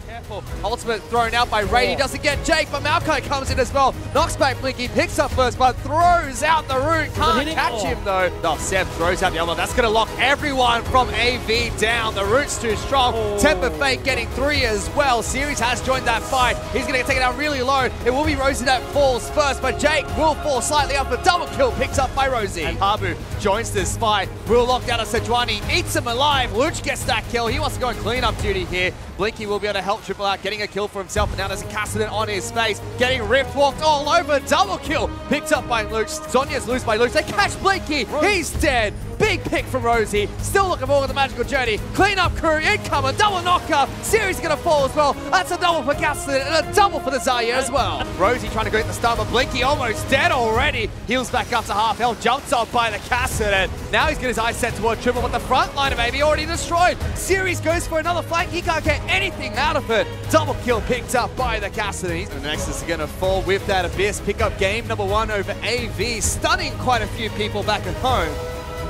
Careful. Ultimate thrown out by Raid. He doesn't get Jake, but Maokai comes in as well. Knocks back Blinky, picks up first blood, throws out the root. Can't catch him though. No, Seb throws out the elbow. That's going to lock everyone from AV down. The root's too strong. Temper Fate getting 3 as well. Series has joined that fight. He's going to take it down really low. It will be Rosie that falls first, but Jake will fall slightly up. The double kill picked up by Rosie. And Habu joins this fight. Will lock down a Sejuani. Eats him alive. Luch gets that kill. He wants to go on cleanup duty here. Blinky will be able to help Triple out, getting a kill for himself, and now there's a Cassidy on his face, getting ripped, walked all over, double kill, picked up by Luch. Sonya's loose by Luch, they catch Blinky, he's dead. Big pick from Rosie, still looking forward to the magical journey. Clean up crew, incoming, double knocker. Series gonna fall as well. That's a double for Cassidy and a double for the Zarya as well. Rosie trying to go at the start, but Blinky almost dead already. Heals back up to half health, jumps off by the Cassidy. Now he's got his eyes set toward Triple, but the front liner maybe already destroyed. Series goes for another flank, he can't get anything out of it. Double kill picked up by the Cassidy. The Nexus is gonna fall with that Abyss. Pick up game number 1 over AV, stunning quite a few people back at home.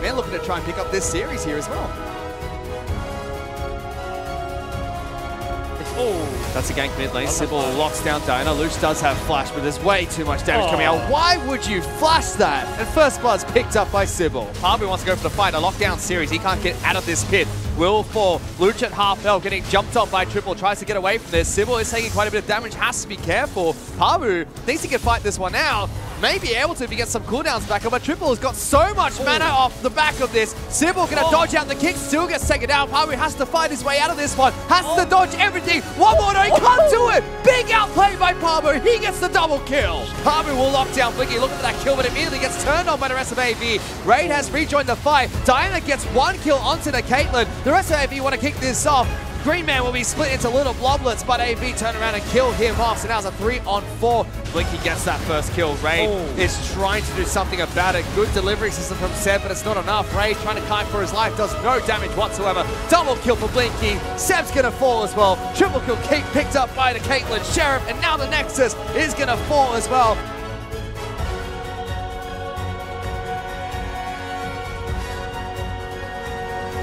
They're looking to try and pick up this series here as well. It Oh, that's a gank mid lane. Sybil locks down Diana. Luch does have flash, but there's way too much damage coming out. Why would you flash that? And first blood's picked up by Sybil. Pabu wants to go for the fight. A lockdown series. He can't get out of this pit. Will fall. Luch at half health, getting jumped on by Triple. Tries to get away from this. Sybil is taking quite a bit of damage. Has to be careful. Pabu thinks he can fight this one out. May be able to if he gets some cooldowns back up, but Triple has got so much mana off the back of this. Sybil gonna dodge out the kick, still gets taken down. Pabu has to fight his way out of this one. Has to dodge everything. One more, no, he can't do it. Big outplay by Pabu. He gets the double kill. Pabu will lock down Blinky, looking for that kill, but immediately gets turned on by the rest of AV. Raid has rejoined the fight. Diana gets one kill onto the Caitlyn. The rest of AV want to kick this off. Green Man will be split into little bloblets, but AV turn around and kill him off. So now it's a 3-on-4. Blinky gets that first kill. Raid is trying to do something about it. Good delivery system from Seb, but it's not enough. Raid trying to kite for his life, does no damage whatsoever. Double kill for Blinky. Seb's gonna fall as well. Triple kill picked up by the Caitlyn Sheriff, and now the Nexus is gonna fall as well.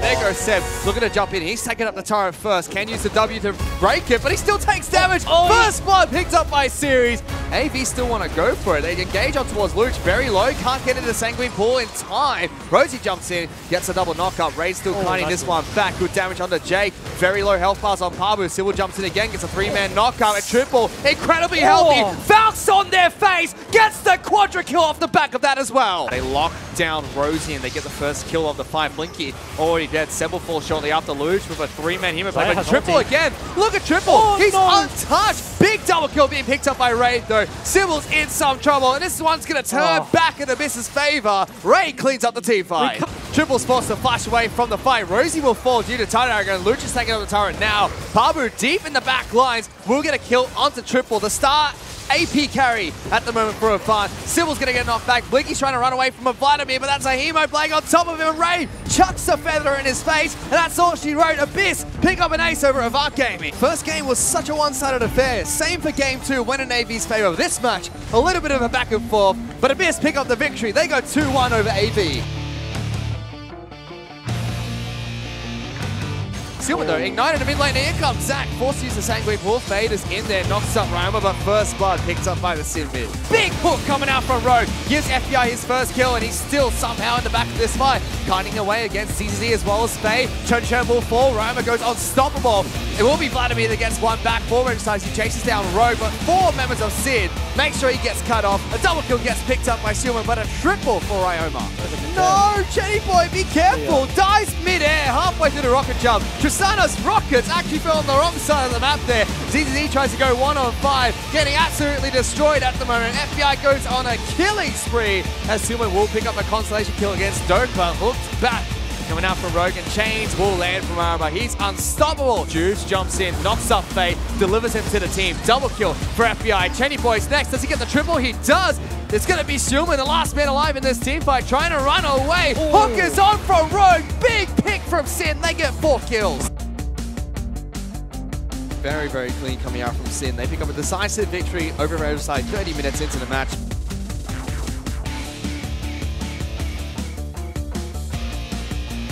There goes Seb, looking to jump in. He's taking up the turret first. Can use the W to break it, but he still takes damage. First blood picked up by Series. AV still want to go for it. They engage on towards Luch. Very low. Can't get into the Sanguine Pool in time. Rosie jumps in, gets a double knockup. Raid still kiting this one back. Good damage onto Jake. Very low health bars on Pabu. Sybil jumps in again, gets a 3-man knockout. A Triple, incredibly healthy. Valks on their face. Gets the quadra kill off the back of that as well. They lock down Rosie and they get the first kill of the fight. Blinky already dead. Seb will fall shortly after Luch with a 3-man human play. But Triple again. Look at Triple. He's untouched. Big double kill being picked up by Raid though. Sybil's in some trouble, and this one's going to turn back in Abyss's favor. Raid cleans up the team fight. Triple's forced to flash away from the fight. Rosie will fall due to turret arrow, and Luch is taking up the turret now. Pabu deep in the back lines will get a kill onto Triple. The star AP carry at the moment for Avant. Sybil's going to get knocked back. Blinky's trying to run away from a Vladimir, but that's a Hemo playing on top of him. And Ray chucks a feather in his face, and that's all she wrote. Abyss pick up an ace over Avant Gaming. First game was such a one-sided affair. Same for game 2, went in AV's favor. This match, a little bit of a back and forth, but Abyss pick up the victory. They go 2-1 over AV. Silver though, ignited in mid lane. Here comes Zach. Forced to use the Sanguine Pool. Fade is in there, knocks up Ryoma, but first blood picked up by the Sin mid. Big hook coming out from Rogue. Gives FBI his first kill, and he's still somehow in the back of this fight. Kiting away against CZZ as well as Faye. Chen will fall. Ryoma goes unstoppable. It will be Vladimir that gets one back for Regicide. He chases down Rogue, but 4 members of Sid make sure he gets cut off. A double kill gets picked up by Silman, but a triple for Ryoma. No, Jenny Boy, be careful. Dies mid-air, halfway through the rocket jump. Tristana's rockets actually fell on the wrong side of the map there. ZZZ tries to go 1-on-5, getting absolutely destroyed at the moment. FBI goes on a killing spree as Silman will pick up a consolation kill against Dokla. Hooked back. Coming out from Rogue, and Chains will land from Armor. He's unstoppable. Juice jumps in, knocks up Faye, delivers him to the team. Double kill for FBI. Chenny Boy's next. Does he get the triple? He does. It's going to be Silman, the last man alive in this team fight, trying to run away. Hook is on from Rogue. Big pick from Sin. They get 4 kills. Very, very clean coming out from Sin. They pick up a decisive victory over Regicide 30 minutes into the match.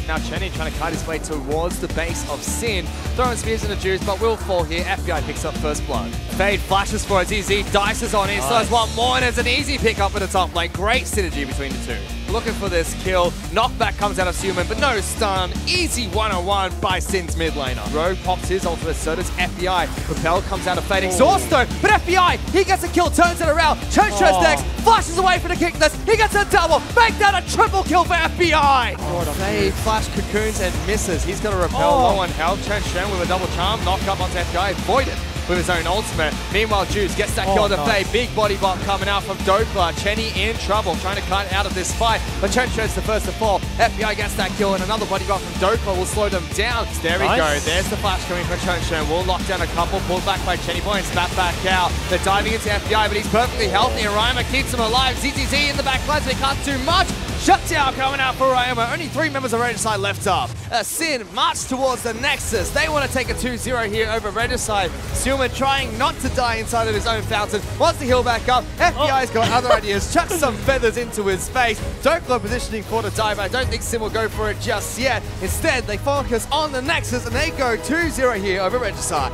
Now Chenny trying to kite his way towards the base of Sin. Throwing spears into Juice, but will fall here. FBI picks up first blood. Fade flashes for it. ZZ dices on in. Nice. So one more, and it's an easy pick up at the top lane. Great synergy between the two. Looking for this kill. Knockback comes out of Silman, but no stun. Easy 1-on-1 by Sin's mid laner. Rogue pops his ultimate, so does FBI. Propel comes out of Fade Exhaust though, but FBI, he gets a kill, turns it around. Choncho's next, flashes away for the kickless. He gets a double. Make that a triple kill for FBI. Fade flash cocoons and misses. He's going to repel low on health. Choncho with a double charm, knock up onto FBI, avoided with his own ultimate. Meanwhile, Juice gets that kill on the Faye. Big body block coming out from Dokla. Chenny in trouble, trying to cut out of this fight, but Chencho's the first to fall. FBI gets that kill, and another body block from Dokla will slow them down. There we go. There's the flash coming from Chencho. We'll lock down a couple, pulled back by Chenny Boy and snap back out. They're diving into FBI, but he's perfectly healthy, and Ryoma keeps him alive. ZZZ in the back lines, but he can't do much. Shutdown coming out for Ryoma. Only 3 members of Regicide left up. Sin march towards the Nexus. They want to take a 2-0 here over Regicide. Silman trying not to die inside of his own fountain. Wants to heal back up. FBI's got other ideas. Chucks some feathers into his face. Dokla positioning for the dive. I don't think Sim will go for it just yet. Instead, they focus on the Nexus and they go 2-0 here over Regicide.